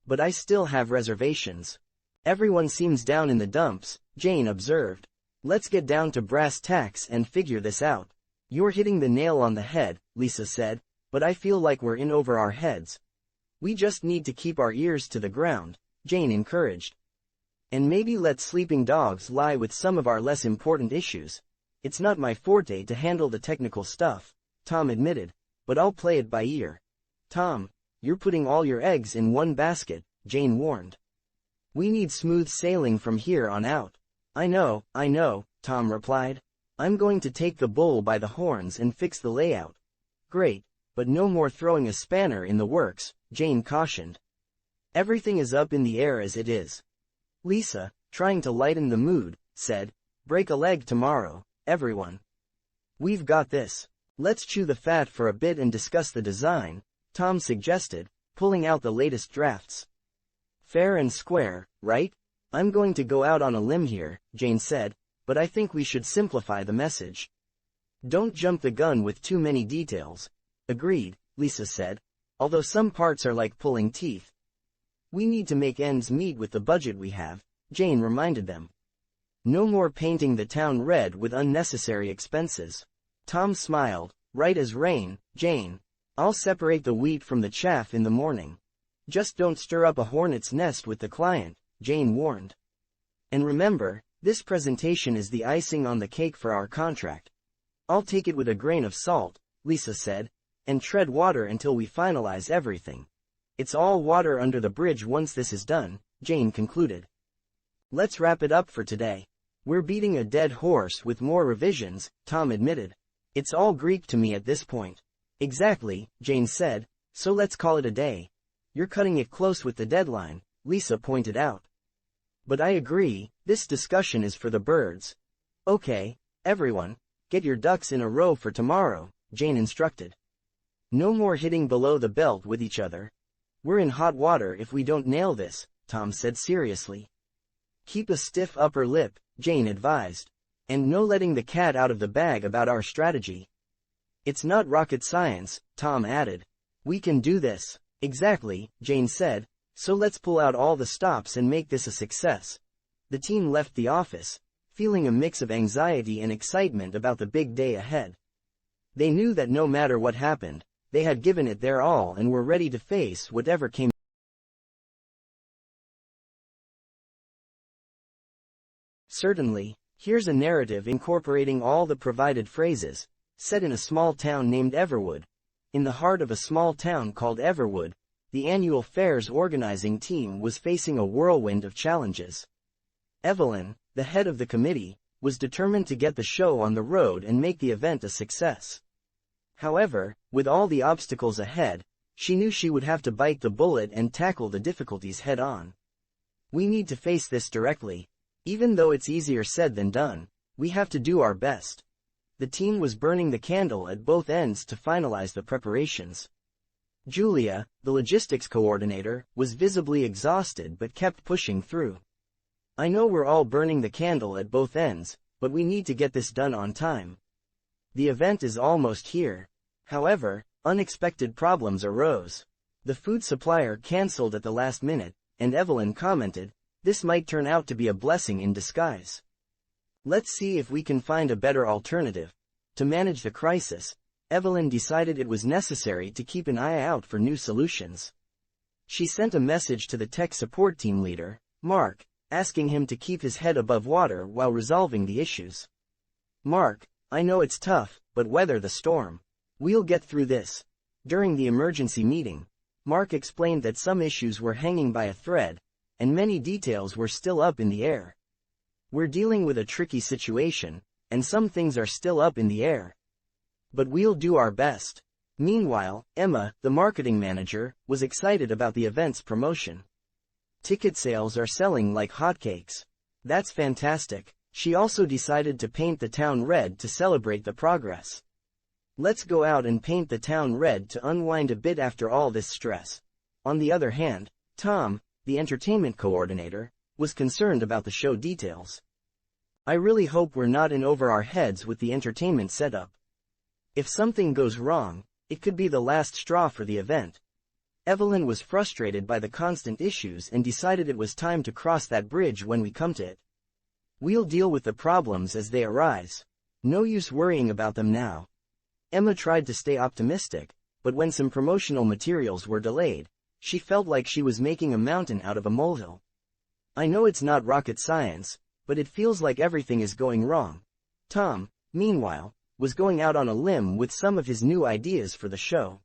But I still have reservations. Everyone seems down in the dumps, Jane observed. Let's get down to brass tacks and figure this out. You're hitting the nail on the head, Lisa said, but I feel like we're in over our heads. We just need to keep our ears to the ground, Jane encouraged. And maybe let sleeping dogs lie with some of our less important issues. It's not my forte to handle the technical stuff, Tom admitted, but I'll play it by ear. Tom, you're putting all your eggs in one basket, Jane warned. We need smooth sailing from here on out. I know, Tom replied. I'm going to take the bull by the horns and fix the layout. Great, but no more throwing a spanner in the works, Jane cautioned. Everything is up in the air as it is. Lisa, trying to lighten the mood, said, break a leg tomorrow, everyone. We've got this. Let's chew the fat for a bit and discuss the design, Tom suggested, pulling out the latest drafts. Fair and square, right? I'm going to go out on a limb here, Jane said, but I think we should simplify the message. Don't jump the gun with too many details. Agreed, Lisa said, although some parts are like pulling teeth. We need to make ends meet with the budget we have, Jane reminded them. No more painting the town red with unnecessary expenses. Tom smiled. Right as rain, Jane. I'll separate the wheat from the chaff in the morning. Just don't stir up a hornet's nest with the client, Jane warned. And remember, this presentation is the icing on the cake for our contract. I'll take it with a grain of salt, Lisa said, and tread water until we finalize everything. It's all water under the bridge once this is done, Jane concluded. Let's wrap it up for today. We're beating a dead horse with more revisions, Tom admitted. It's all Greek to me at this point. Exactly, Jane said, so let's call it a day. You're cutting it close with the deadline, Lisa pointed out. But I agree, this discussion is for the birds. Okay, everyone, get your ducks in a row for tomorrow, Jane instructed. No more hitting below the belt with each other. We're in hot water if we don't nail this, Tom said seriously. Keep a stiff upper lip, Jane advised. And no letting the cat out of the bag about our strategy. It's not rocket science, Tom added. We can do this. Exactly, Jane said, so let's pull out all the stops and make this a success. The team left the office, feeling a mix of anxiety and excitement about the big day ahead. They knew that no matter what happened, they had given it their all and were ready to face whatever came. Certainly, here's a narrative incorporating all the provided phrases, set in a small town named Everwood. In the heart of a small town called Everwood, the annual fair's organizing team was facing a whirlwind of challenges. Evelyn, the head of the committee, was determined to get the show on the road and make the event a success. However, with all the obstacles ahead, she knew she would have to bite the bullet and tackle the difficulties head-on. We need to face this directly. Even though it's easier said than done, we have to do our best. The team was burning the candle at both ends to finalize the preparations. Julia, the logistics coordinator, was visibly exhausted but kept pushing through. I know we're all burning the candle at both ends, but we need to get this done on time. The event is almost here. However, unexpected problems arose. The food supplier canceled at the last minute, and Evelyn commented, this might turn out to be a blessing in disguise. Let's see if we can find a better alternative. To manage the crisis, Evelyn decided it was necessary to keep an eye out for new solutions. She sent a message to the tech support team leader, Mark, asking him to keep his head above water while resolving the issues. Mark, I know it's tough, but weather the storm. We'll get through this. During the emergency meeting, Mark explained that some issues were hanging by a thread, and many details were still up in the air. We're dealing with a tricky situation, and some things are still up in the air. But we'll do our best. Meanwhile, Emma, the marketing manager, was excited about the event's promotion. Ticket sales are selling like hotcakes. That's fantastic. She also decided to paint the town red to celebrate the progress. Let's go out and paint the town red to unwind a bit after all this stress. On the other hand, Tom, the entertainment coordinator, was concerned about the show details. I really hope we're not in over our heads with the entertainment setup. If something goes wrong, it could be the last straw for the event. Evelyn was frustrated by the constant issues and decided it was time to cross that bridge when we come to it. We'll deal with the problems as they arise. No use worrying about them now. Emma tried to stay optimistic, but when some promotional materials were delayed, she felt like she was making a mountain out of a molehill. I know it's not rocket science, but it feels like everything is going wrong. Tom, meanwhile, was going out on a limb with some of his new ideas for the show.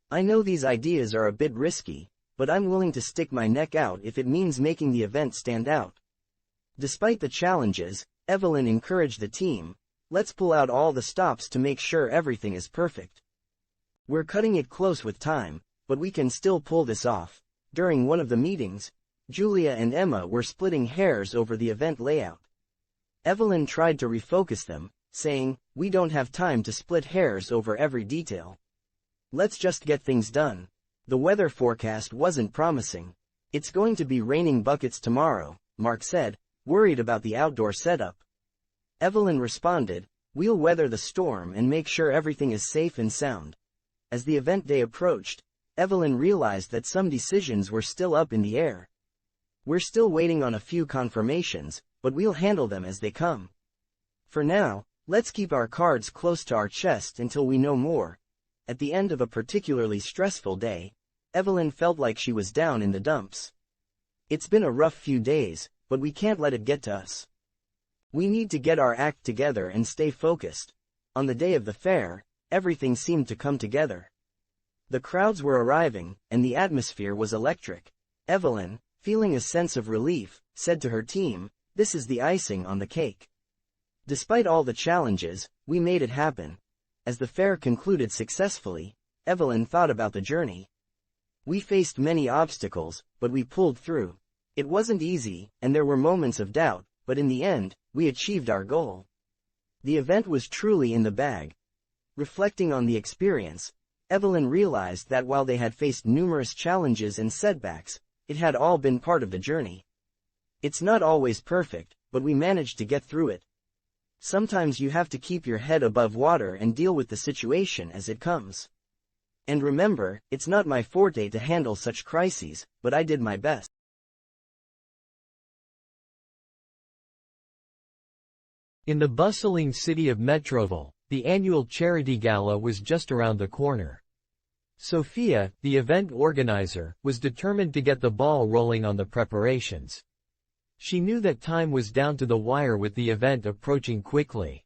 I know these ideas are a bit risky, but I'm willing to stick my neck out if it means making the event stand out. Despite the challenges, Evelyn encouraged the team, let's pull out all the stops to make sure everything is perfect. We're cutting it close with time, but we can still pull this off. During one of the meetings, Julia and Emma were splitting hairs over the event layout. Evelyn tried to refocus them, saying, we don't have time to split hairs over every detail. Let's just get things done. The weather forecast wasn't promising. It's going to be raining buckets tomorrow, Mark said, worried about the outdoor setup. Evelyn responded, We'll weather the storm and make sure everything is safe and sound. As the event day approached, Evelyn realized that some decisions were still up in the air. We're still waiting on a few confirmations, but we'll handle them as they come. For now, let's keep our cards close to our chest until we know more. At the end of a particularly stressful day, Evelyn felt like she was down in the dumps. It's been a rough few days, but we can't let it get to us. We need to get our act together and stay focused. On the day of the fair, everything seemed to come together. The crowds were arriving, and the atmosphere was electric. Evelyn, feeling a sense of relief, said to her team, "This is the icing on the cake." Despite all the challenges, we made it happen. As the fair concluded successfully, Evelyn thought about the journey. We faced many obstacles, but we pulled through. It wasn't easy, and there were moments of doubt, but in the end, we achieved our goal. The event was truly in the bag. Reflecting on the experience, Evelyn realized that while they had faced numerous challenges and setbacks, it had all been part of the journey. It's not always perfect, but we managed to get through it. Sometimes you have to keep your head above water and deal with the situation as it comes. And remember, it's not my forte to handle such crises, but I did my best. In the bustling city of Metroville, the annual charity gala was just around the corner. Sophia, the event organizer, was determined to get the ball rolling on the preparations. She knew that time was down to the wire with the event approaching quickly.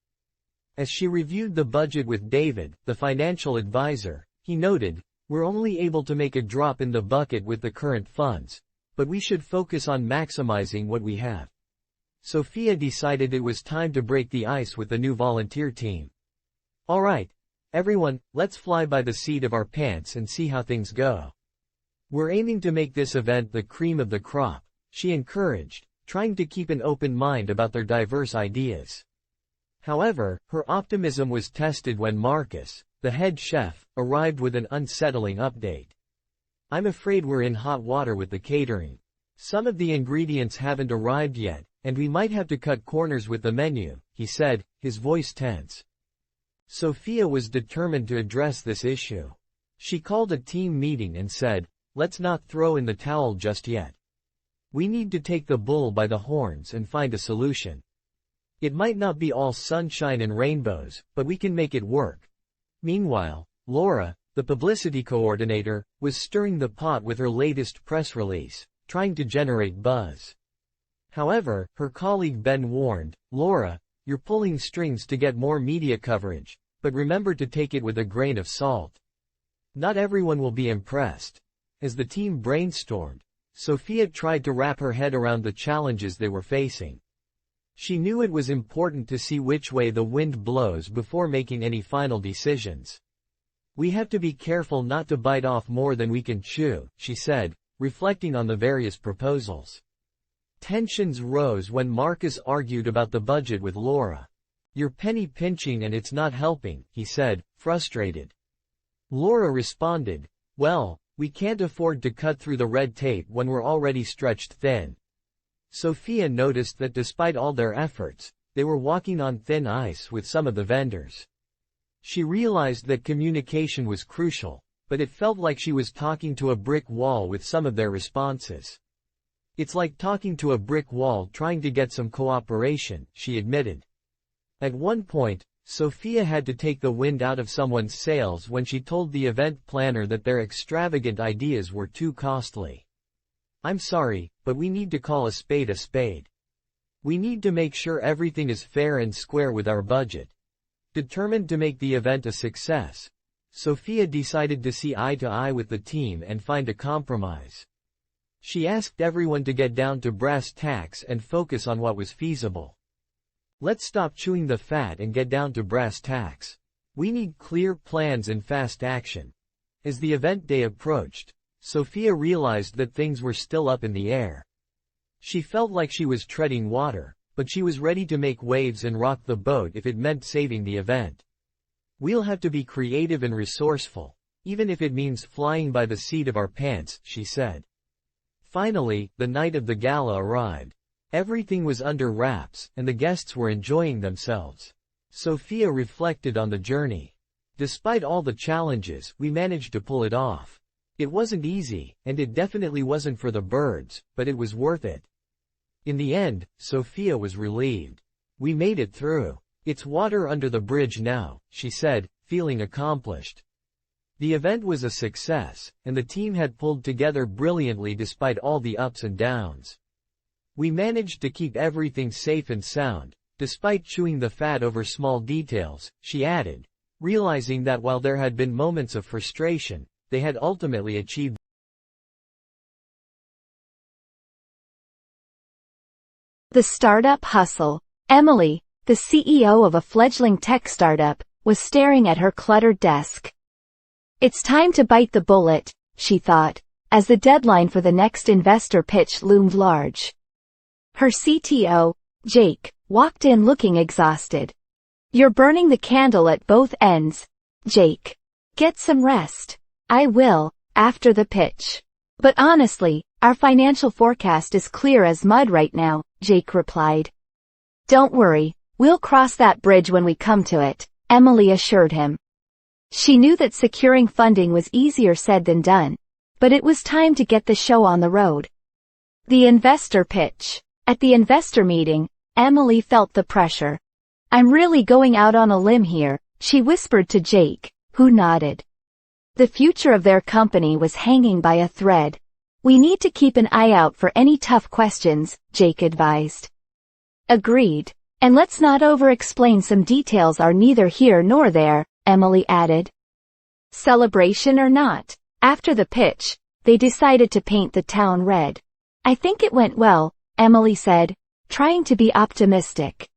As she reviewed the budget with David, the financial advisor, he noted, "We're only able to make a drop in the bucket with the current funds, but we should focus on maximizing what we have." Sophia decided it was time to break the ice with the new volunteer team. "All right, everyone, let's fly by the seat of our pants and see how things go. We're aiming to make this event the cream of the crop," she encouraged, trying to keep an open mind about their diverse ideas. However, her optimism was tested when Marcus, the head chef, arrived with an unsettling update. "I'm afraid we're in hot water with the catering. Some of the ingredients haven't arrived yet, and we might have to cut corners with the menu," he said, his voice tense. Sophia was determined to address this issue. She called a team meeting and said, "Let's not throw in the towel just yet. We need to take the bull by the horns and find a solution. It might not be all sunshine and rainbows, but we can make it work." Meanwhile, Laura, the publicity coordinator, was stirring the pot with her latest press release, trying to generate buzz. However, her colleague Ben warned, "Laura, you're pulling strings to get more media coverage, but remember to take it with a grain of salt. Not everyone will be impressed." As the team brainstormed, Sophia tried to wrap her head around the challenges they were facing. She knew it was important to see which way the wind blows before making any final decisions. "We have to be careful not to bite off more than we can chew," she said, reflecting on the various proposals. Tensions rose when Marcus argued about the budget with Laura. "You're penny pinching and it's not helping," he said, frustrated. Laura responded, "Well, we can't afford to cut through the red tape when we're already stretched thin." Sophia noticed that despite all their efforts, they were walking on thin ice with some of the vendors. She realized that communication was crucial, but it felt like she was talking to a brick wall with some of their responses. "It's like talking to a brick wall trying to get some cooperation," she admitted. At one point, Sophia had to take the wind out of someone's sails when she told the event planner that their extravagant ideas were too costly. "I'm sorry, but we need to call a spade a spade. We need to make sure everything is fair and square with our budget." Determined to make the event a success, Sophia decided to see eye to eye with the team and find a compromise. She asked everyone to get down to brass tacks and focus on what was feasible. "Let's stop chewing the fat and get down to brass tacks. We need clear plans and fast action." As the event day approached, Sophia realized that things were still up in the air. She felt like she was treading water, but she was ready to make waves and rock the boat if it meant saving the event. "We'll have to be creative and resourceful, even if it means flying by the seat of our pants," she said. Finally, the night of the gala arrived. Everything was under wraps, and the guests were enjoying themselves. Sophia reflected on the journey. Despite all the challenges, we managed to pull it off. It wasn't easy, and it definitely wasn't for the birds, but it was worth it. In the end, Sophia was relieved. We made it through. It's water under the bridge now, she said, feeling accomplished. The event was a success, and the team had pulled together brilliantly despite all the ups and downs. We managed to keep everything safe and sound, despite chewing the fat over small details, she added, realizing that while there had been moments of frustration, they had ultimately achieved. The startup hustle. Emily, the CEO of a fledgling tech startup, was staring at her cluttered desk. It's time to bite the bullet, she thought, as the deadline for the next investor pitch loomed large. Her CTO, Jake, walked in looking exhausted. You're burning the candle at both ends, Jake. Get some rest. I will, after the pitch. But honestly, our financial forecast is clear as mud right now, Jake replied. Don't worry, we'll cross that bridge when we come to it, Emily assured him. She knew that securing funding was easier said than done, but it was time to get the show on the road. The investor pitch. At the investor meeting, Emily felt the pressure. I'm really going out on a limb here, she whispered to Jake, who nodded. The future of their company was hanging by a thread. We need to keep an eye out for any tough questions, Jake advised. Agreed. And let's not over-explain, some details are neither here nor there, Emily added. Celebration or not, after the pitch, they decided to paint the town red. I think it went well, Emily said, trying to be optimistic.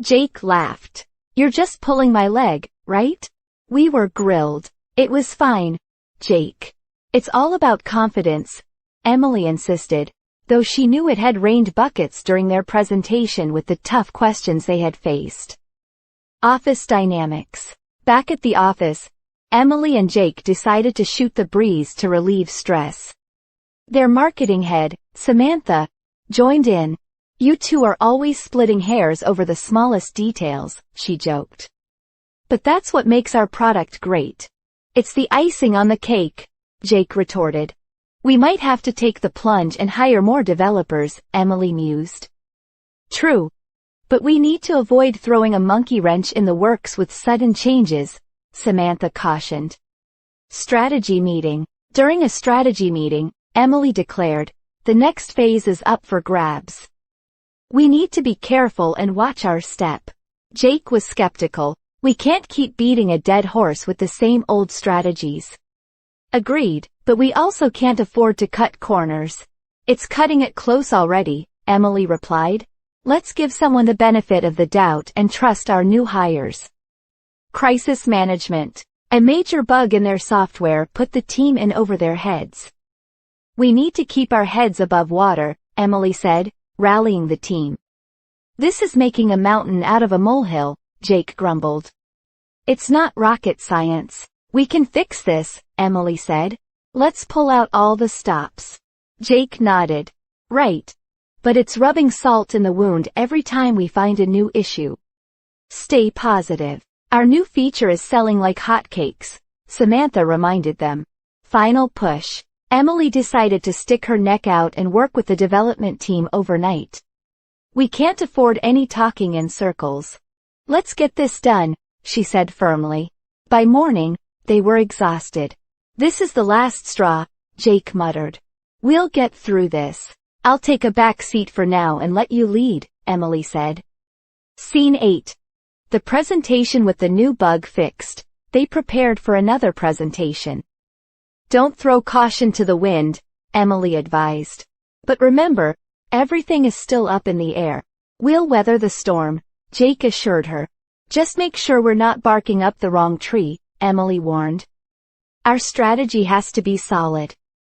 Jake laughed. You're just pulling my leg, right? We were grilled. It was fine, Jake. It's all about confidence, Emily insisted, though she knew it had rained buckets during their presentation with the tough questions they had faced. Office dynamics. Back at the office, Emily and Jake decided to shoot the breeze to relieve stress. Their marketing head, Samantha, joined in. You two are always splitting hairs over the smallest details, she joked. But that's what makes our product great. It's the icing on the cake, Jake retorted. We might have to take the plunge and hire more developers, Emily mused. True. But we need to avoid throwing a monkey wrench in the works with sudden changes, Samantha cautioned. Strategy meeting. During a strategy meeting, Emily declared, the next phase is up for grabs. We need to be careful and watch our step. Jake was skeptical. We can't keep beating a dead horse with the same old strategies. Agreed, but we also can't afford to cut corners. It's cutting it close already, Emily replied. Let's give someone the benefit of the doubt and trust our new hires. Crisis management. A major bug in their software put the team in over their heads. We need to keep our heads above water, Emily said, rallying the team. This is making a mountain out of a molehill, Jake grumbled. It's not rocket science. We can fix this, Emily said. Let's pull out all the stops. Jake nodded. Right. But it's rubbing salt in the wound every time we find a new issue. Stay positive. Our new feature is selling like hotcakes, Samantha reminded them. Final push. Emily decided to stick her neck out and work with the development team overnight. We can't afford any talking in circles. Let's get this done, she said firmly. By morning, they were exhausted. This is the last straw, Jake muttered. We'll get through this. I'll take a back seat for now and let you lead, Emily said. Scene 8. The presentation with the new bug fixed. They prepared for another presentation. Don't throw caution to the wind, Emily advised. But remember, everything is still up in the air. We'll weather the storm, Jake assured her. Just make sure we're not barking up the wrong tree, Emily warned. Our strategy has to be solid.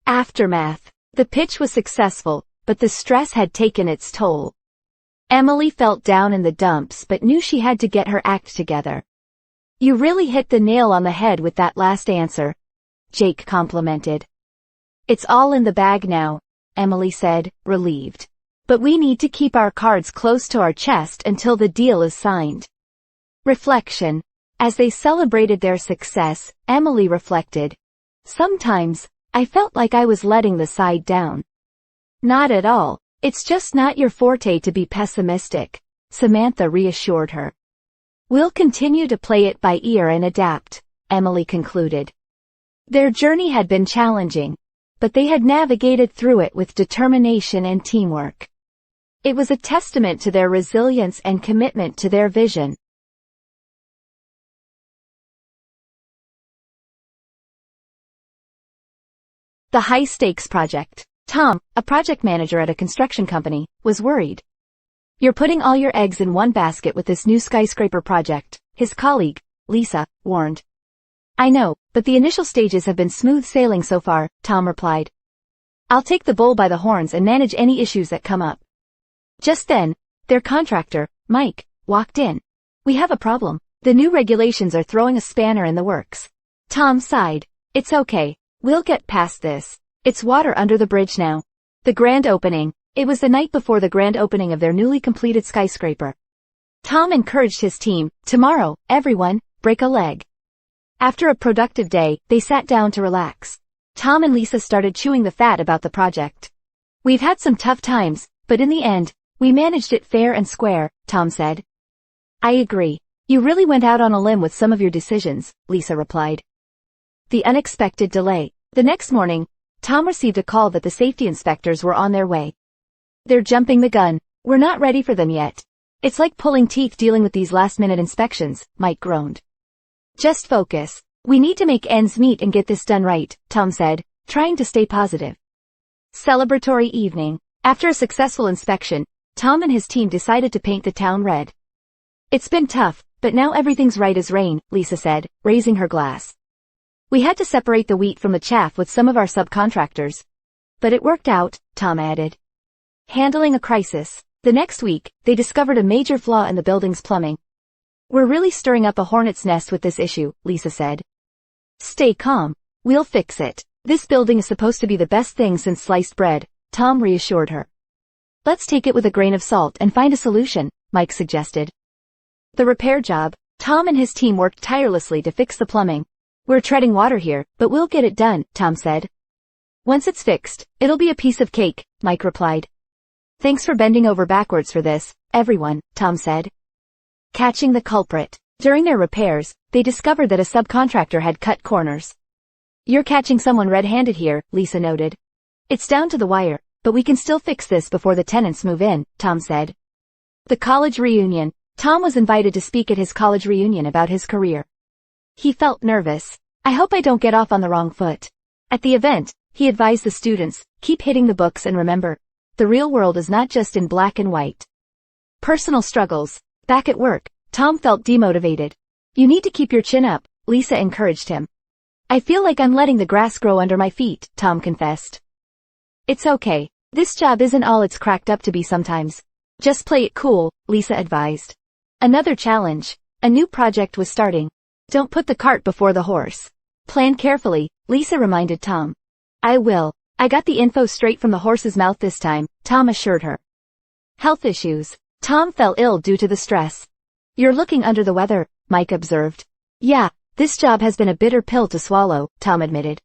Aftermath. The pitch was successful, but the stress had taken its toll. Emily felt down in the dumps but knew she had to get her act together. You really hit the nail on the head with that last answer, Jake complimented. It's all in the bag now, Emily said, relieved. But we need to keep our cards close to our chest until the deal is signed. Reflection. As they celebrated their success, Emily reflected. Sometimes, I felt like I was letting the side down. Not at all. It's just not your forte to be pessimistic, Samantha reassured her. We'll continue to play it by ear and adapt, Emily concluded. Their journey had been challenging, but they had navigated through it with determination and teamwork. It was a testament to their resilience and commitment to their vision. The high-stakes project. Tom, a project manager at a construction company, was worried. You're putting all your eggs in one basket with this new skyscraper project, his colleague, Lisa, warned. I know, but the initial stages have been smooth sailing so far, Tom replied. I'll take the bull by the horns and manage any issues that come up. Just then, their contractor, Mike, walked in. We have a problem. The new regulations are throwing a spanner in the works. Tom sighed. It's okay. We'll get past this. It's water under the bridge now. The grand opening. It was the night before the grand opening of their newly completed skyscraper. Tom encouraged his team, tomorrow, everyone, break a leg. After a productive day, they sat down to relax. Tom and Lisa started chewing the fat about the project. We've had some tough times, but in the end, we managed it fair and square, Tom said. I agree. You really went out on a limb with some of your decisions, Lisa replied. The unexpected delay. The next morning, Tom received a call that the safety inspectors were on their way. They're jumping the gun. We're not ready for them yet. It's like pulling teeth dealing with these last-minute inspections, Mike groaned. Just focus. We need to make ends meet and get this done right, Tom said, trying to stay positive. Celebratory evening. After a successful inspection, Tom and his team decided to paint the town red. It's been tough, but now everything's right as rain, Lisa said, raising her glass. We had to separate the wheat from the chaff with some of our subcontractors. But it worked out, Tom added. Handling a crisis. The next week, they discovered a major flaw in the building's plumbing. We're really stirring up a hornet's nest with this issue, Lisa said. Stay calm. We'll fix it. This building is supposed to be the best thing since sliced bread, Tom reassured her. Let's take it with a grain of salt and find a solution, Mike suggested. The repair job. Tom and his team worked tirelessly to fix the plumbing. We're treading water here, but we'll get it done, Tom said. Once it's fixed, it'll be a piece of cake, Mike replied. Thanks for bending over backwards for this, everyone, Tom said. Catching the culprit. During their repairs, they discovered that a subcontractor had cut corners. You're catching someone red-handed here, Lisa noted. It's down to the wire, but we can still fix this before the tenants move in, Tom said. The college reunion. Tom was invited to speak at his college reunion about his career. He felt nervous. I hope I don't get off on the wrong foot. At the event, he advised the students, keep hitting the books and remember, the real world is not just in black and white. Personal struggles. Back at work, Tom felt demotivated. You need to keep your chin up, Lisa encouraged him. I feel like I'm letting the grass grow under my feet, Tom confessed. It's okay. This job isn't all it's cracked up to be sometimes. Just play it cool, Lisa advised. Another challenge. A new project was starting. Don't put the cart before the horse. Plan carefully, Lisa reminded Tom. I will. I got the info straight from the horse's mouth this time, Tom assured her. Health issues. Tom fell ill due to the stress. You're looking under the weather, Mike observed. Yeah, this job has been a bitter pill to swallow, Tom admitted.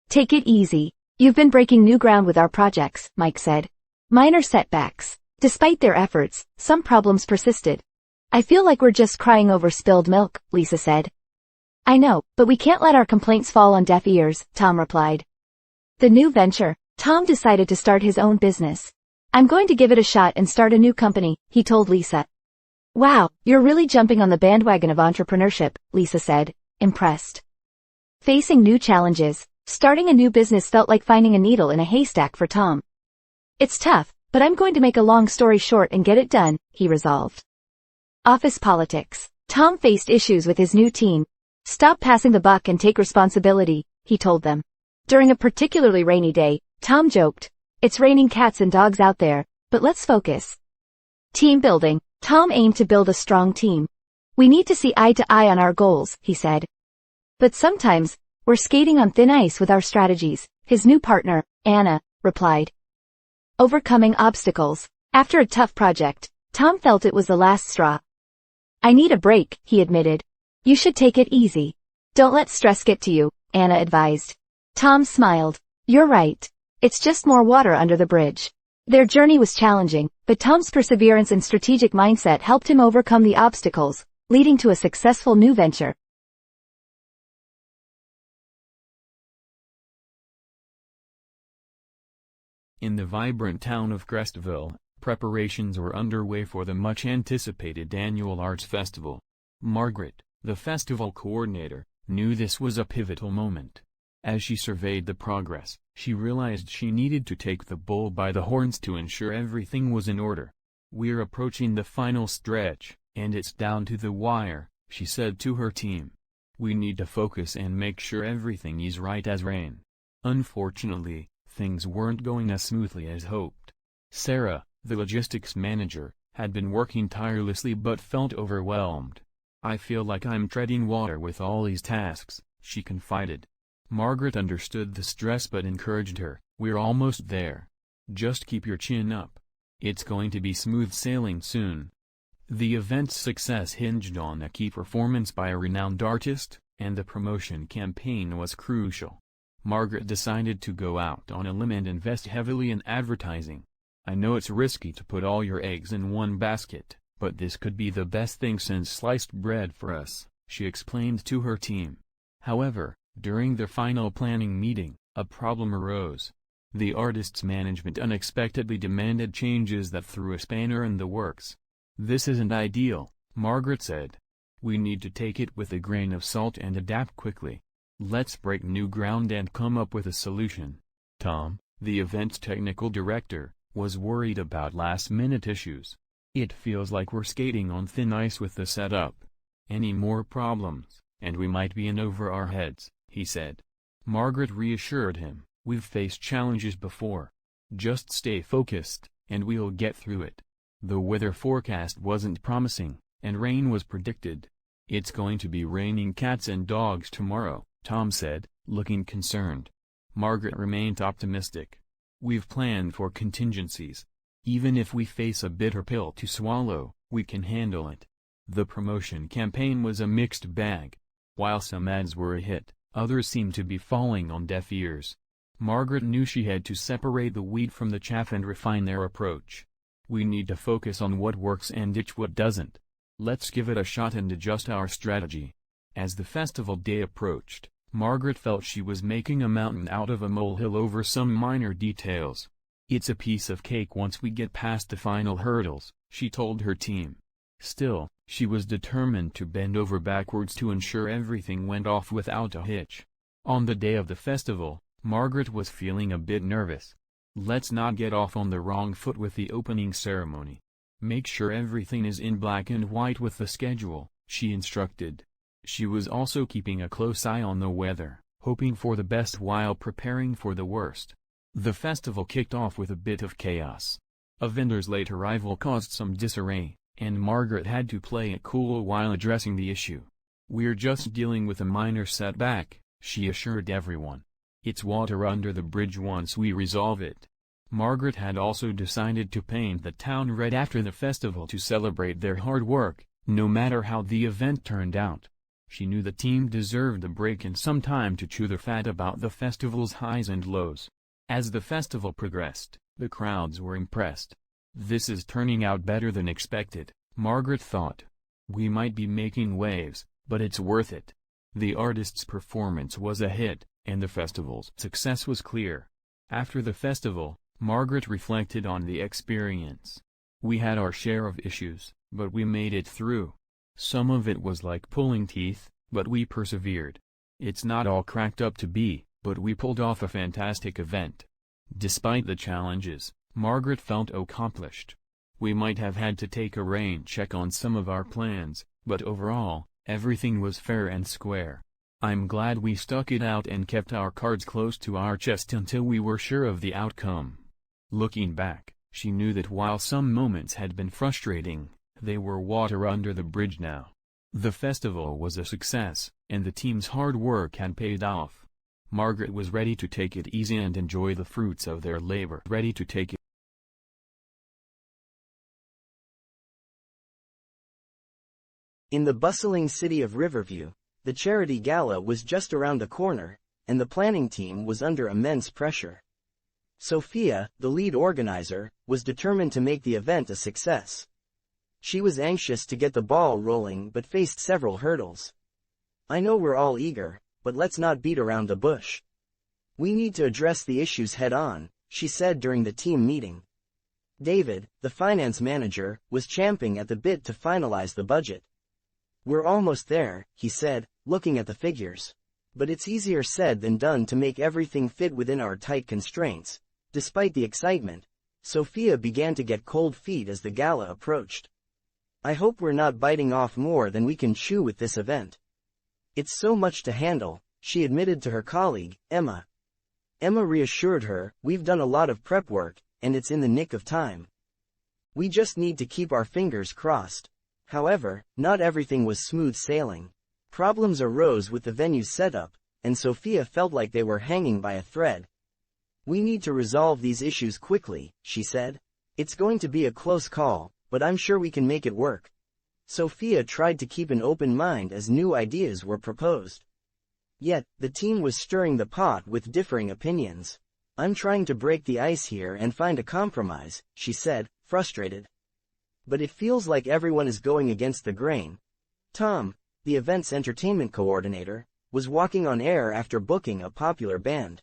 Take it easy. You've been breaking new ground with our projects, Mike said. Minor setbacks. Despite their efforts, some problems persisted. I feel like we're just crying over spilled milk, Lisa said. I know, but we can't let our complaints fall on deaf ears, Tom replied. The new venture. Tom decided to start his own business. I'm going to give it a shot and start a new company, he told Lisa. Wow, you're really jumping on the bandwagon of entrepreneurship, Lisa said, impressed. Facing new challenges, starting a new business felt like finding a needle in a haystack for Tom. It's tough, but I'm going to make a long story short and get it done, he resolved. Office politics. Tom faced issues with his new team. Stop passing the buck and take responsibility, he told them. During a particularly rainy day, Tom joked, it's raining cats and dogs out there, but let's focus. Team building. Tom aimed to build a strong team. We need to see eye to eye on our goals, he said. But sometimes, we're skating on thin ice with our strategies, his new partner, Anna, replied. Overcoming obstacles. After a tough project, Tom felt it was the last straw. I need a break, he admitted. You should take it easy. Don't let stress get to you, Anna advised. Tom smiled. You're right. It's just more water under the bridge. Their journey was challenging, but Tom's perseverance and strategic mindset helped him overcome the obstacles, leading to a successful new venture. In the vibrant town of Crestville, preparations were underway for the much-anticipated annual arts festival. Margaret, the festival coordinator, knew this was a pivotal moment. As she surveyed the progress, she realized she needed to take the bull by the horns to ensure everything was in order. "We're approaching the final stretch, and it's down to the wire," she said to her team. "We need to focus and make sure everything is right as rain." Unfortunately, things weren't going as smoothly as hoped. Sarah, the logistics manager, had been working tirelessly but felt overwhelmed. "I feel like I'm treading water with all these tasks," she confided. Margaret understood the stress but encouraged her. "We're almost there. Just keep your chin up. It's going to be smooth sailing soon." The event's success hinged on a key performance by a renowned artist, and the promotion campaign was crucial. Margaret decided to go out on a limb and invest heavily in advertising. "I know it's risky to put all your eggs in one basket, but this could be the best thing since sliced bread for us," she explained to her team. However, during their final planning meeting, a problem arose. The artist's management unexpectedly demanded changes that threw a spanner in the works. "This isn't ideal," Margaret said. "We need to take it with a grain of salt and adapt quickly. Let's break new ground and come up with a solution." Tom, the event's technical director, was worried about last-minute issues. "It feels like we're skating on thin ice with the setup. Any more problems, and we might be in over our heads," he said. Margaret reassured him, "We've faced challenges before. Just stay focused, and we'll get through it." The weather forecast wasn't promising, and rain was predicted. "It's going to be raining cats and dogs tomorrow," Tom said, looking concerned. Margaret remained optimistic. "We've planned for contingencies. Even if we face a bitter pill to swallow, we can handle it." The promotion campaign was a mixed bag. While some ads were a hit, others seemed to be falling on deaf ears. Margaret knew she had to separate the wheat from the chaff and refine their approach. "We need to focus on what works and ditch what doesn't. Let's give it a shot and adjust our strategy." As the festival day approached, Margaret felt she was making a mountain out of a molehill over some minor details. "It's a piece of cake once we get past the final hurdles," she told her team. Still, she was determined to bend over backwards to ensure everything went off without a hitch. On the day of the festival, Margaret was feeling a bit nervous. "Let's not get off on the wrong foot with the opening ceremony. Make sure everything is in black and white with the schedule," she instructed. She was also keeping a close eye on the weather, hoping for the best while preparing for the worst. The festival kicked off with a bit of chaos. A vendor's late arrival caused some disarray, and Margaret had to play it cool while addressing the issue. "We're just dealing with a minor setback," she assured everyone. "It's water under the bridge once we resolve it." Margaret had also decided to paint the town red after the festival to celebrate their hard work, no matter how the event turned out. She knew the team deserved a break and some time to chew the fat about the festival's highs and lows. As the festival progressed, the crowds were impressed. "This is turning out better than expected," Margaret thought. "We might be making waves, but it's worth it." The artist's performance was a hit, and the festival's success was clear. After the festival, Margaret reflected on the experience. "We had our share of issues, but we made it through. Some of it was like pulling teeth, but we persevered. It's not all cracked up to be, but we pulled off a fantastic event." Despite the challenges, Margaret felt accomplished. "We might have had to take a rain check on some of our plans, but overall, everything was fair and square. I'm glad we stuck it out and kept our cards close to our chest until we were sure of the outcome." Looking back, she knew that while some moments had been frustrating, they were water under the bridge now. The festival was a success, and the team's hard work had paid off. Margaret was ready to take it easy and enjoy the fruits of their labor. Ready to take it In the bustling city of Riverview, the charity gala was just around the corner, and the planning team was under immense pressure. Sophia, the lead organizer, was determined to make the event a success. She was anxious to get the ball rolling but faced several hurdles. I know we're all eager, but let's not beat around the bush. We need to address the issues head-on, she said during the team meeting. David, the finance manager, was champing at the bit to finalize the budget. We're almost there, he said, looking at the figures. But it's easier said than done to make everything fit within our tight constraints. Despite the excitement, Sophia began to get cold feet as the gala approached. I hope we're not biting off more than we can chew with this event. It's so much to handle, she admitted to her colleague, Emma. Emma reassured her, we've done a lot of prep work, and it's in the nick of time. We just need to keep our fingers crossed. However, not everything was smooth sailing. Problems arose with the venue's setup, and Sophia felt like they were hanging by a thread. We need to resolve these issues quickly, she said. It's going to be a close call, but I'm sure we can make it work. Sophia tried to keep an open mind as new ideas were proposed. Yet, the team was stirring the pot with differing opinions. I'm trying to break the ice here and find a compromise, she said, frustrated. But it feels like everyone is going against the grain. Tom, the event's entertainment coordinator, was walking on air after booking a popular band.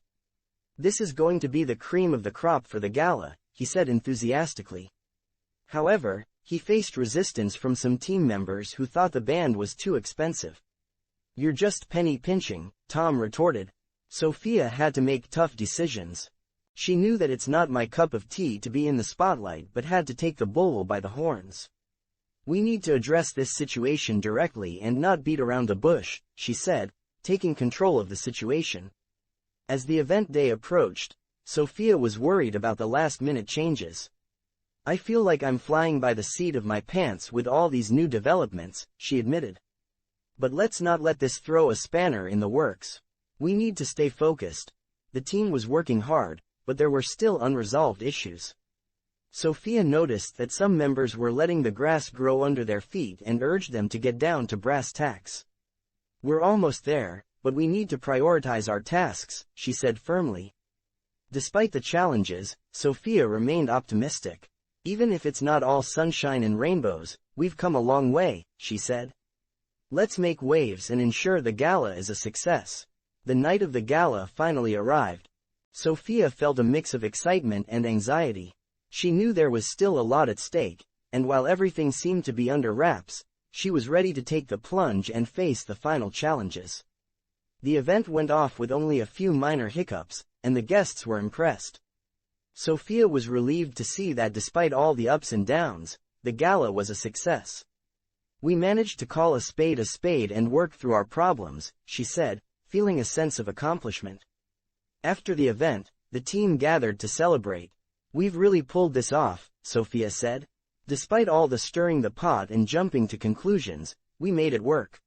This is going to be the cream of the crop for the gala, he said enthusiastically. However, he faced resistance from some team members who thought the band was too expensive. You're just penny pinching, Tom retorted. Sophia had to make tough decisions. She knew that it's not my cup of tea to be in the spotlight but had to take the bull by the horns. We need to address this situation directly and not beat around the bush, she said, taking control of the situation. As the event day approached, Sophia was worried about the last-minute changes. I feel like I'm flying by the seat of my pants with all these new developments, she admitted. But let's not let this throw a spanner in the works. We need to stay focused. The team was working hard, but there were still unresolved issues. Sophia noticed that some members were letting the grass grow under their feet and urged them to get down to brass tacks. We're almost there, but we need to prioritize our tasks, she said firmly. Despite the challenges, Sophia remained optimistic. Even if it's not all sunshine and rainbows, we've come a long way, she said. Let's make waves and ensure the gala is a success. The night of the gala finally arrived. Sophia felt a mix of excitement and anxiety. She knew there was still a lot at stake, and while everything seemed to be under wraps, she was ready to take the plunge and face the final challenges. The event went off with only a few minor hiccups, and the guests were impressed. Sophia was relieved to see that despite all the ups and downs, the gala was a success. We managed to call a spade and work through our problems, she said, feeling a sense of accomplishment. After the event, the team gathered to celebrate. We've really pulled this off, Sophia said. Despite all the stirring the pot and jumping to conclusions, we made it work.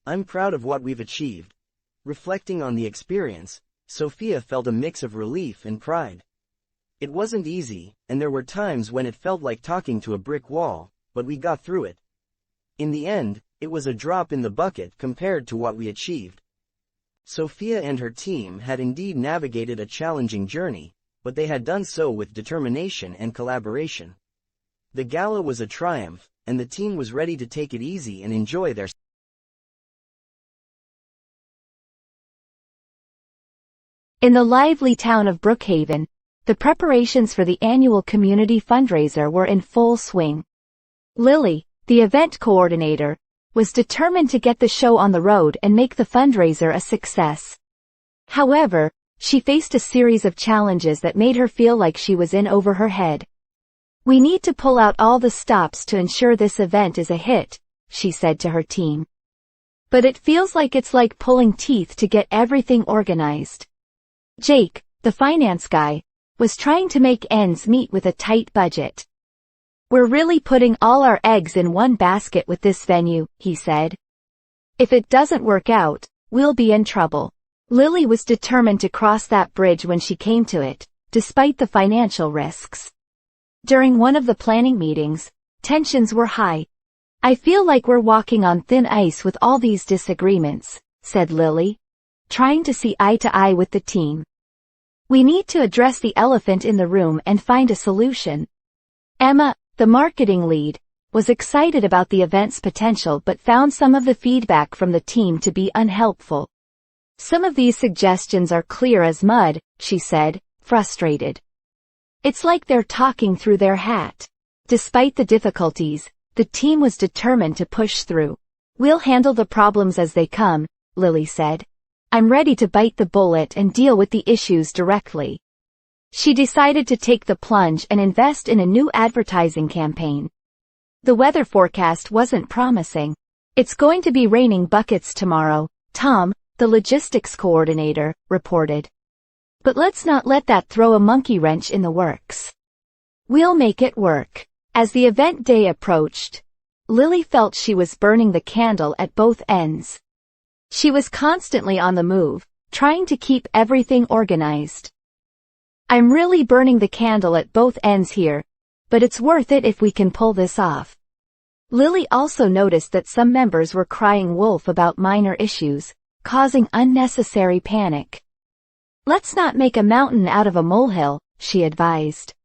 I'm proud of what we've achieved. Reflecting on the experience, Sophia felt a mix of relief and pride. It wasn't easy, and there were times when it felt like talking to a brick wall, but we got through it. In the end, it was a drop in the bucket compared to what we achieved. Sophia and her team had indeed navigated a challenging journey, but they had done so with determination and collaboration. The gala was a triumph, and the team was ready to take it easy and enjoy their In the lively town of Brookhaven, the preparations for the annual community fundraiser were in full swing. Lily, the event coordinator, was determined to get the show on the road and make the fundraiser a success. However, she faced a series of challenges that made her feel like she was in over her head. We need to pull out all the stops to ensure this event is a hit, she said to her team. But it feels like it's like pulling teeth to get everything organized. Jake, the finance guy, was trying to make ends meet with a tight budget. We're really putting all our eggs in one basket with this venue, he said. If it doesn't work out, we'll be in trouble. Lily was determined to cross that bridge when she came to it, despite the financial risks. During one of the planning meetings, tensions were high. I feel like we're walking on thin ice with all these disagreements, said Lily, trying to see eye to eye with the team. We need to address the elephant in the room and find a solution. Emma, the marketing lead, was excited about the event's potential but found some of the feedback from the team to be unhelpful. Some of these suggestions are clear as mud, she said, frustrated. It's like they're talking through their hat. Despite the difficulties, the team was determined to push through. We'll handle the problems as they come, Lily said. I'm ready to bite the bullet and deal with the issues directly. She decided to take the plunge and invest in a new advertising campaign. The weather forecast wasn't promising. It's going to be raining buckets tomorrow, Tom, the logistics coordinator, reported. But let's not let that throw a monkey wrench in the works. We'll make it work. As the event day approached, Lily felt she was burning the candle at both ends. She was constantly on the move, trying to keep everything organized. I'm really burning the candle at both ends here, but it's worth it if we can pull this off. Lily also noticed that some members were crying wolf about minor issues, causing unnecessary panic. Let's not make a mountain out of a molehill, she advised.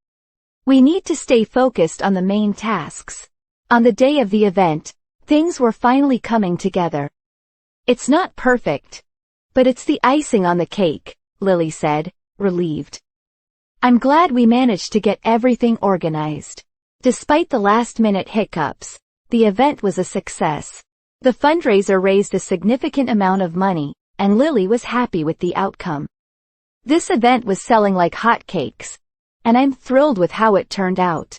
We need to stay focused on the main tasks. On the day of the event, things were finally coming together. It's not perfect, but it's the icing on the cake, Lily said, relieved. I'm glad we managed to get everything organized. Despite the last-minute hiccups, the event was a success. The fundraiser raised a significant amount of money, and Lily was happy with the outcome. This event was selling like hotcakes, and I'm thrilled with how it turned out.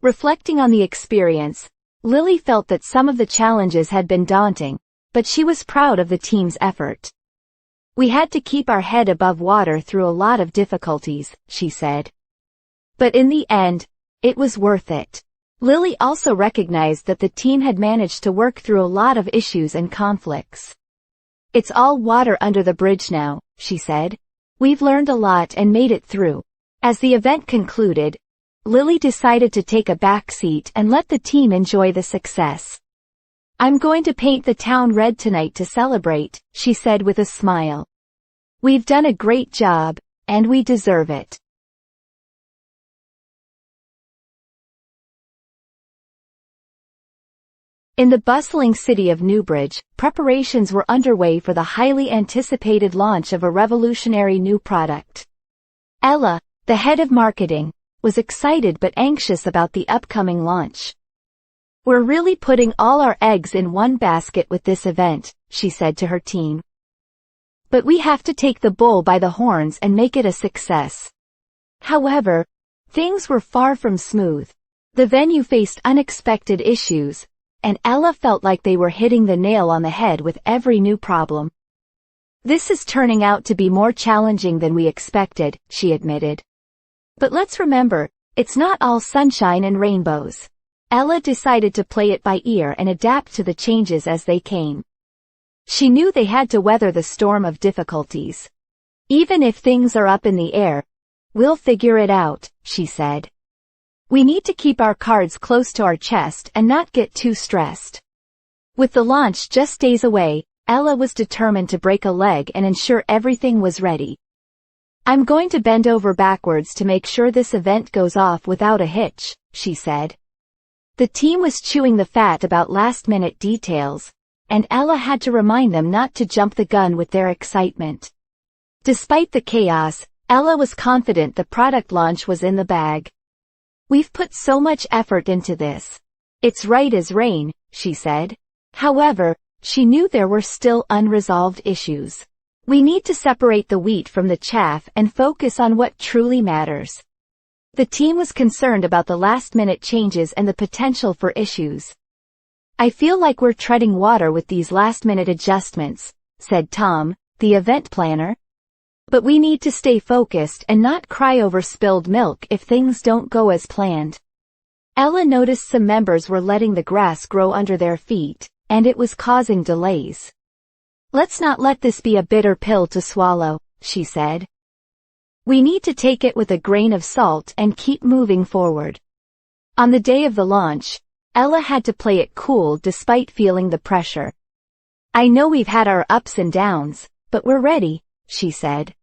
Reflecting on the experience, Lily felt that some of the challenges had been daunting, but she was proud of the team's effort. We had to keep our head above water through a lot of difficulties, she said. But in the end, it was worth it. Lily also recognized that the team had managed to work through a lot of issues and conflicts. It's all water under the bridge now, she said. We've learned a lot and made it through. As the event concluded, Lily decided to take a back seat and let the team enjoy the success. I'm going to paint the town red tonight to celebrate, she said with a smile. We've done a great job, and we deserve it. In the bustling city of Newbridge, preparations were underway for the highly anticipated launch of a revolutionary new product. Ella, the head of marketing, was excited but anxious about the upcoming launch. We're really putting all our eggs in one basket with this event, she said to her team. But we have to take the bull by the horns and make it a success. However, things were far from smooth. The venue faced unexpected issues, and Ella felt like they were hitting the nail on the head with every new problem. This is turning out to be more challenging than we expected, she admitted. But let's remember, it's not all sunshine and rainbows. Ella decided to play it by ear and adapt to the changes as they came. She knew they had to weather the storm of difficulties. Even if things are up in the air, we'll figure it out, she said. We need to keep our cards close to our chest and not get too stressed. With the launch just days away, Ella was determined to break a leg and ensure everything was ready. I'm going to bend over backwards to make sure this event goes off without a hitch, she said. The team was chewing the fat about last-minute details, and Ella had to remind them not to jump the gun with their excitement. Despite the chaos, Ella was confident the product launch was in the bag. We've put so much effort into this. It's right as rain, she said. However, she knew there were still unresolved issues. We need to separate the wheat from the chaff and focus on what truly matters. The team was concerned about the last-minute changes and the potential for issues. I feel like we're treading water with these last-minute adjustments, said Tom, the event planner. But we need to stay focused and not cry over spilled milk if things don't go as planned. Ella noticed some members were letting the grass grow under their feet, and it was causing delays. Let's not let this be a bitter pill to swallow, she said. We need to take it with a grain of salt and keep moving forward. On the day of the launch, Ella had to play it cool despite feeling the pressure. I know we've had our ups and downs, but we're ready, she said.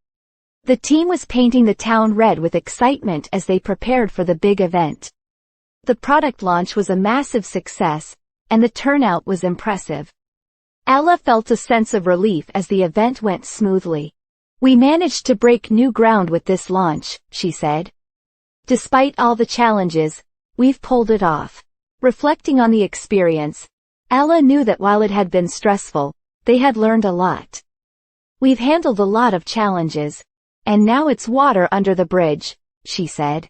The team was painting the town red with excitement as they prepared for the big event. The product launch was a massive success, and the turnout was impressive. Ella felt a sense of relief as the event went smoothly. We managed to break new ground with this launch, she said. Despite all the challenges, we've pulled it off. Reflecting on the experience, Ella knew that while it had been stressful, they had learned a lot. We've handled a lot of challenges, and now it's water under the bridge, she said.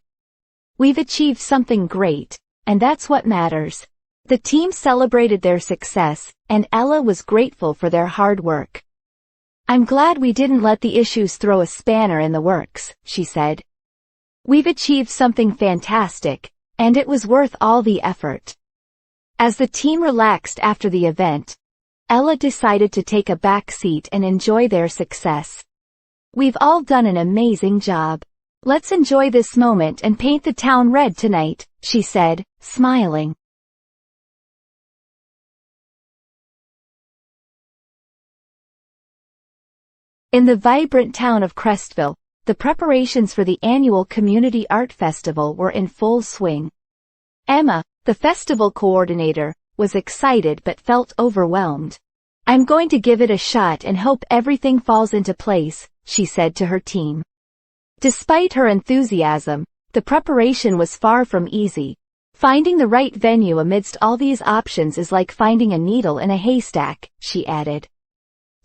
We've achieved something great, and that's what matters. The team celebrated their success, and Ella was grateful for their hard work. I'm glad we didn't let the issues throw a spanner in the works, she said. We've achieved something fantastic, and it was worth all the effort. As the team relaxed after the event, Ella decided to take a back seat and enjoy their success. We've all done an amazing job. Let's enjoy this moment and paint the town red tonight, she said, smiling. In the vibrant town of Crestville, the preparations for the annual Community Art Festival were in full swing. Emma, the festival coordinator, was excited but felt overwhelmed. I'm going to give it a shot and hope everything falls into place, she said to her team. Despite her enthusiasm, the preparation was far from easy. Finding the right venue amidst all these options is like finding a needle in a haystack, she added.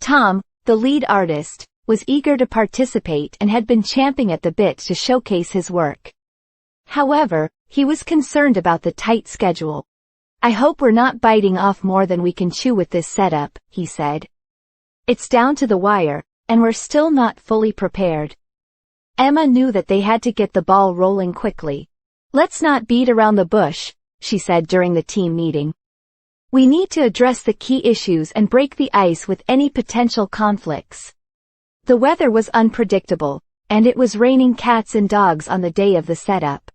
Tom, the lead artist, was eager to participate and had been champing at the bit to showcase his work. However, he was concerned about the tight schedule. I hope we're not biting off more than we can chew with this setup, he said. It's down to the wire, and we're still not fully prepared. Emma knew that they had to get the ball rolling quickly. Let's not beat around the bush, she said during the team meeting. We need to address the key issues and break the ice with any potential conflicts. The weather was unpredictable, and it was raining cats and dogs on the day of the setup.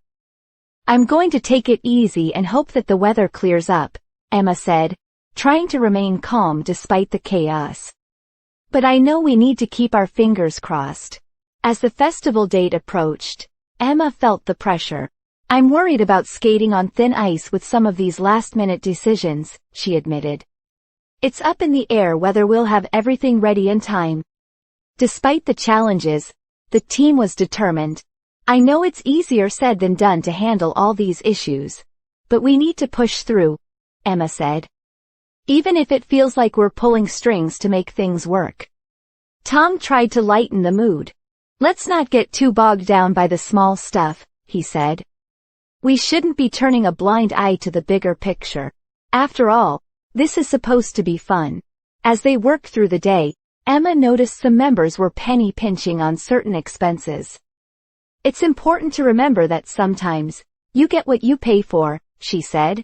I'm going to take it easy and hope that the weather clears up, Emma said, trying to remain calm despite the chaos. But I know we need to keep our fingers crossed. As the festival date approached, Emma felt the pressure. I'm worried about skating on thin ice with some of these last-minute decisions, she admitted. It's up in the air whether we'll have everything ready in time. Despite the challenges, the team was determined. I know it's easier said than done to handle all these issues, but we need to push through, Emma said. Even if it feels like we're pulling strings to make things work. Tom tried to lighten the mood. Let's not get too bogged down by the small stuff, he said. We shouldn't be turning a blind eye to the bigger picture. After all, this is supposed to be fun. As they worked through the day, Emma noticed some members were penny pinching on certain expenses. It's important to remember that sometimes, you get what you pay for, she said.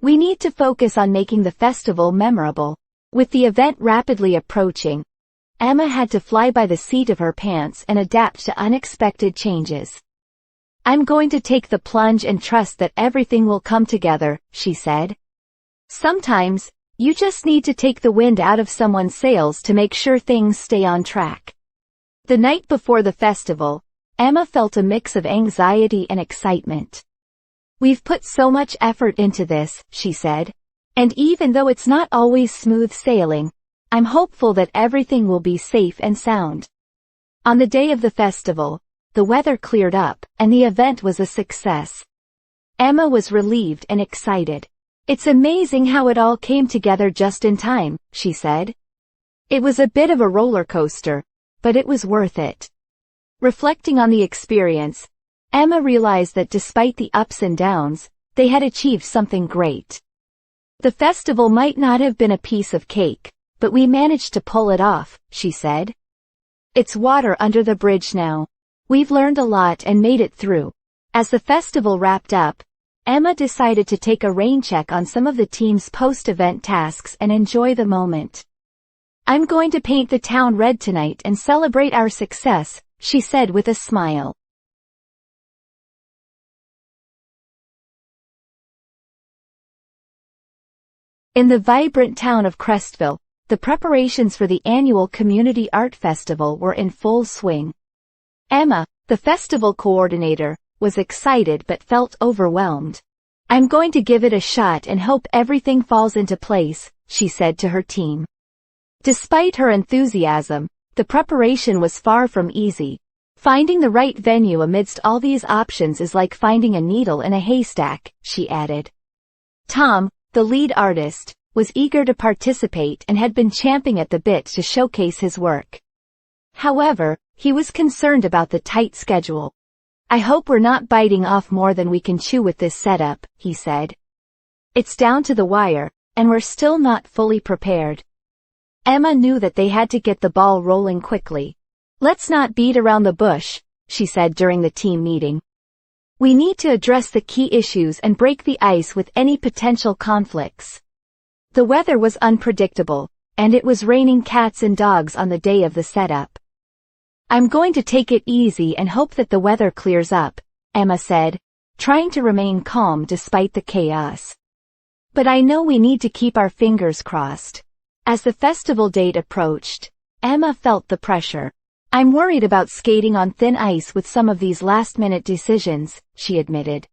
We need to focus on making the festival memorable. With the event rapidly approaching, Emma had to fly by the seat of her pants and adapt to unexpected changes. I'm going to take the plunge and trust that everything will come together, she said. Sometimes, you just need to take the wind out of someone's sails to make sure things stay on track. The night before the festival, Emma felt a mix of anxiety and excitement. We've put so much effort into this, she said. And even though it's not always smooth sailing, I'm hopeful that everything will be safe and sound. On the day of the festival, the weather cleared up, and the event was a success. Emma was relieved and excited. It's amazing how it all came together just in time, she said. It was a bit of a roller coaster, but it was worth it. Reflecting on the experience, Emma realized that despite the ups and downs, they had achieved something great. The festival might not have been a piece of cake, but we managed to pull it off, she said. It's water under the bridge now. We've learned a lot and made it through. As the festival wrapped up, Emma decided to take a rain check on some of the team's post-event tasks and enjoy the moment. I'm going to paint the town red tonight and celebrate our success, she said with a smile. In the vibrant town of Crestville, the preparations for the annual Community Art Festival were in full swing. Emma, the festival coordinator, was excited but felt overwhelmed. "I'm going to give it a shot and hope everything falls into place," she said to her team. Despite her enthusiasm, the preparation was far from easy. "Finding the right venue amidst all these options is like finding a needle in a haystack," she added. Tom, the lead artist, was eager to participate and had been champing at the bit to showcase his work. However, he was concerned about the tight schedule. "I hope we're not biting off more than we can chew with this setup," he said. "It's down to the wire, and we're still not fully prepared." Emma knew that they had to get the ball rolling quickly. "Let's not beat around the bush," she said during the team meeting. "We need to address the key issues and break the ice with any potential conflicts." The weather was unpredictable, and it was raining cats and dogs on the day of the setup. "I'm going to take it easy and hope that the weather clears up," Emma said, trying to remain calm despite the chaos. "But I know we need to keep our fingers crossed." As the festival date approached, Emma felt the pressure. "I'm worried about skating on thin ice with some of these last-minute decisions," she admitted.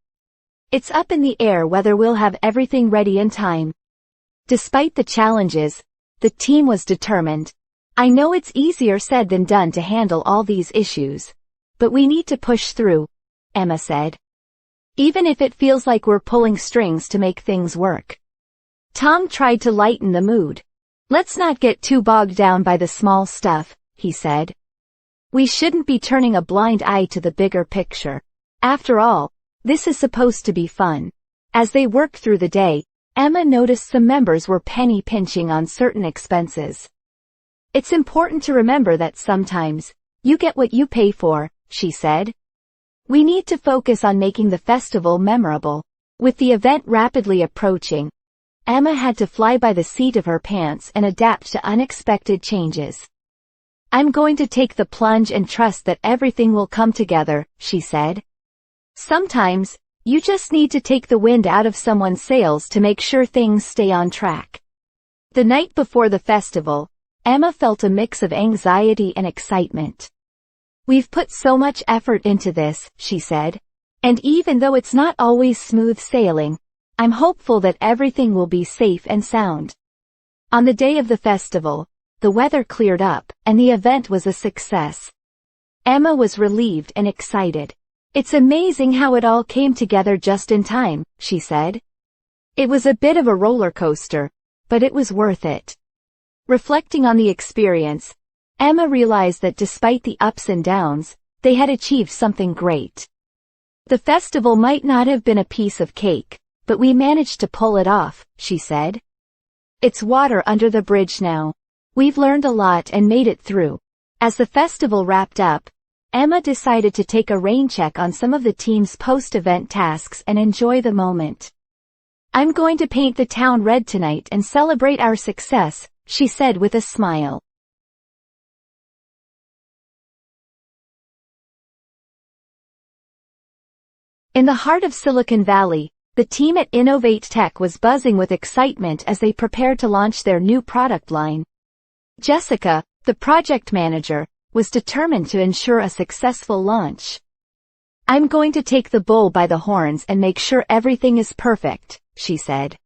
"It's up in the air whether we'll have everything ready in time." Despite the challenges, the team was determined. "I know it's easier said than done to handle all these issues, but we need to push through," Emma said. "Even if it feels like we're pulling strings to make things work." Tom tried to lighten the mood. "Let's not get too bogged down by the small stuff," he said. "We shouldn't be turning a blind eye to the bigger picture. After all, this is supposed to be fun." As they worked through the day, Emma noticed some members were penny pinching on certain expenses. "It's important to remember that sometimes, you get what you pay for," she said. "We need to focus on making the festival memorable." With the event rapidly approaching, Emma had to fly by the seat of her pants and adapt to unexpected changes. "I'm going to take the plunge and trust that everything will come together," she said. "Sometimes, you just need to take the wind out of someone's sails to make sure things stay on track." The night before the festival, Emma felt a mix of anxiety and excitement. "We've put so much effort into this," she said. "And even though it's not always smooth sailing, I'm hopeful that everything will be safe and sound." On the day of the festival, the weather cleared up, and the event was a success. Emma was relieved and excited. "It's amazing how it all came together just in time," she said. "It was a bit of a roller coaster, but it was worth it." Reflecting on the experience, Emma realized that despite the ups and downs, they had achieved something great. "The festival might not have been a piece of cake, but we managed to pull it off," she said. "It's water under the bridge now. We've learned a lot and made it through." As the festival wrapped up, Emma decided to take a rain check on some of the team's post-event tasks and enjoy the moment. "I'm going to paint the town red tonight and celebrate our success," she said with a smile. In the heart of Silicon Valley, the team at Innovate Tech was buzzing with excitement as they prepared to launch their new product line. Jessica, the project manager, was determined to ensure a successful launch. "I'm going to take the bull by the horns and make sure everything is perfect," she said.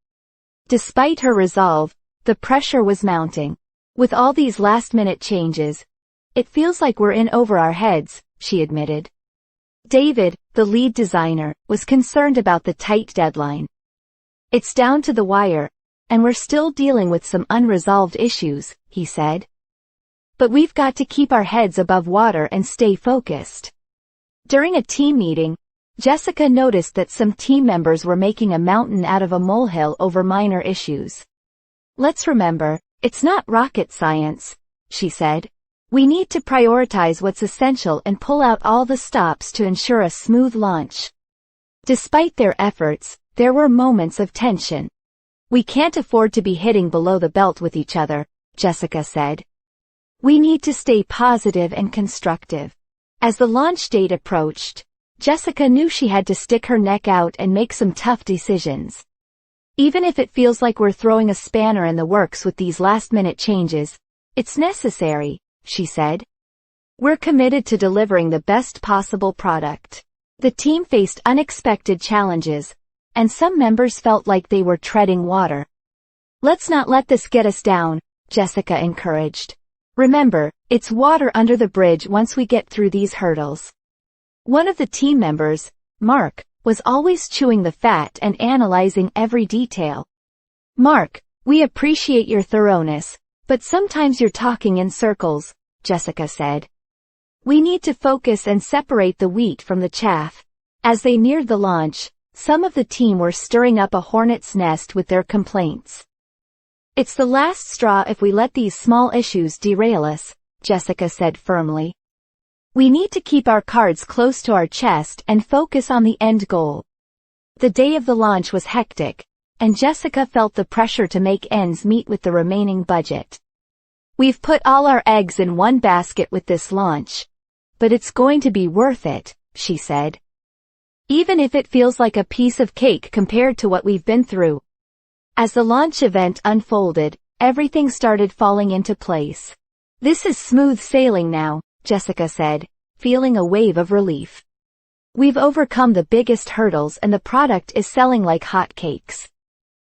Despite her resolve, the pressure was mounting. "With all these last-minute changes, it feels like we're in over our heads," she admitted. David, the lead designer, was concerned about the tight deadline. "It's down to the wire, and we're still dealing with some unresolved issues," he said. "But we've got to keep our heads above water and stay focused." During a team meeting, Jessica noticed that some team members were making a mountain out of a molehill over minor issues. "Let's remember, it's not rocket science," she said. "We need to prioritize what's essential and pull out all the stops to ensure a smooth launch." Despite their efforts, there were moments of tension. "We can't afford to be hitting below the belt with each other," Jessica said. "We need to stay positive and constructive." As the launch date approached, Jessica knew she had to stick her neck out and make some tough decisions. Even if it feels like we're throwing a spanner in the works with these last-minute changes, it's necessary, she said. We're committed to delivering the best possible product. The team faced unexpected challenges, and some members felt like they were treading water. Let's not let this get us down, Jessica encouraged. Remember, it's water under the bridge once we get through these hurdles. One of the team members, Mark, was always chewing the fat and analyzing every detail. Mark, we appreciate your thoroughness, but sometimes you're talking in circles, Jessica said. We need to focus and separate the wheat from the chaff. As they neared the launch, some of the team were stirring up a hornet's nest with their complaints. It's the last straw if we let these small issues derail us, Jessica said firmly. We need to keep our cards close to our chest and focus on the end goal. The day of the launch was hectic, and Jessica felt the pressure to make ends meet with the remaining budget. We've put all our eggs in one basket with this launch. But it's going to be worth it, she said. Even if it feels like a piece of cake compared to what we've been through. As the launch event unfolded, everything started falling into place. This is smooth sailing now, Jessica said, feeling a wave of relief. We've overcome the biggest hurdles and the product is selling like hotcakes.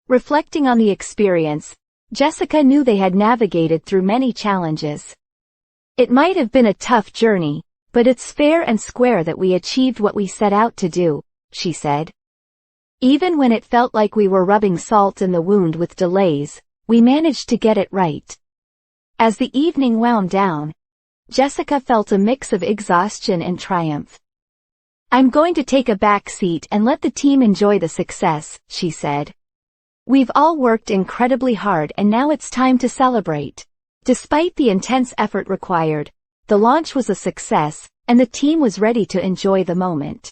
Reflecting on the experience, Jessica knew they had navigated through many challenges. It might have been a tough journey, but it's fair and square that we achieved what we set out to do, she said. Even when it felt like we were rubbing salt in the wound with delays, we managed to get it right. As the evening wound down, Jessica felt a mix of exhaustion and triumph. I'm going to take a back seat and let the team enjoy the success, she said. We've all worked incredibly hard and now it's time to celebrate. Despite the intense effort required, the launch was a success, and the team was ready to enjoy the moment.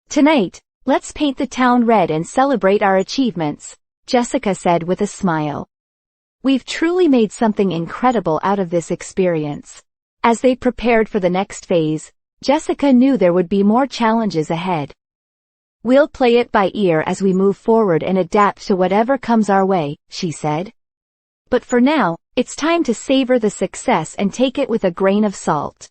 Tonight, let's paint the town red and celebrate our achievements, Jessica said with a smile. We've truly made something incredible out of this experience. As they prepared for the next phase, Jessica knew there would be more challenges ahead. We'll play it by ear as we move forward and adapt to whatever comes our way, she said. But for now, it's time to savor the success and take it with a grain of salt.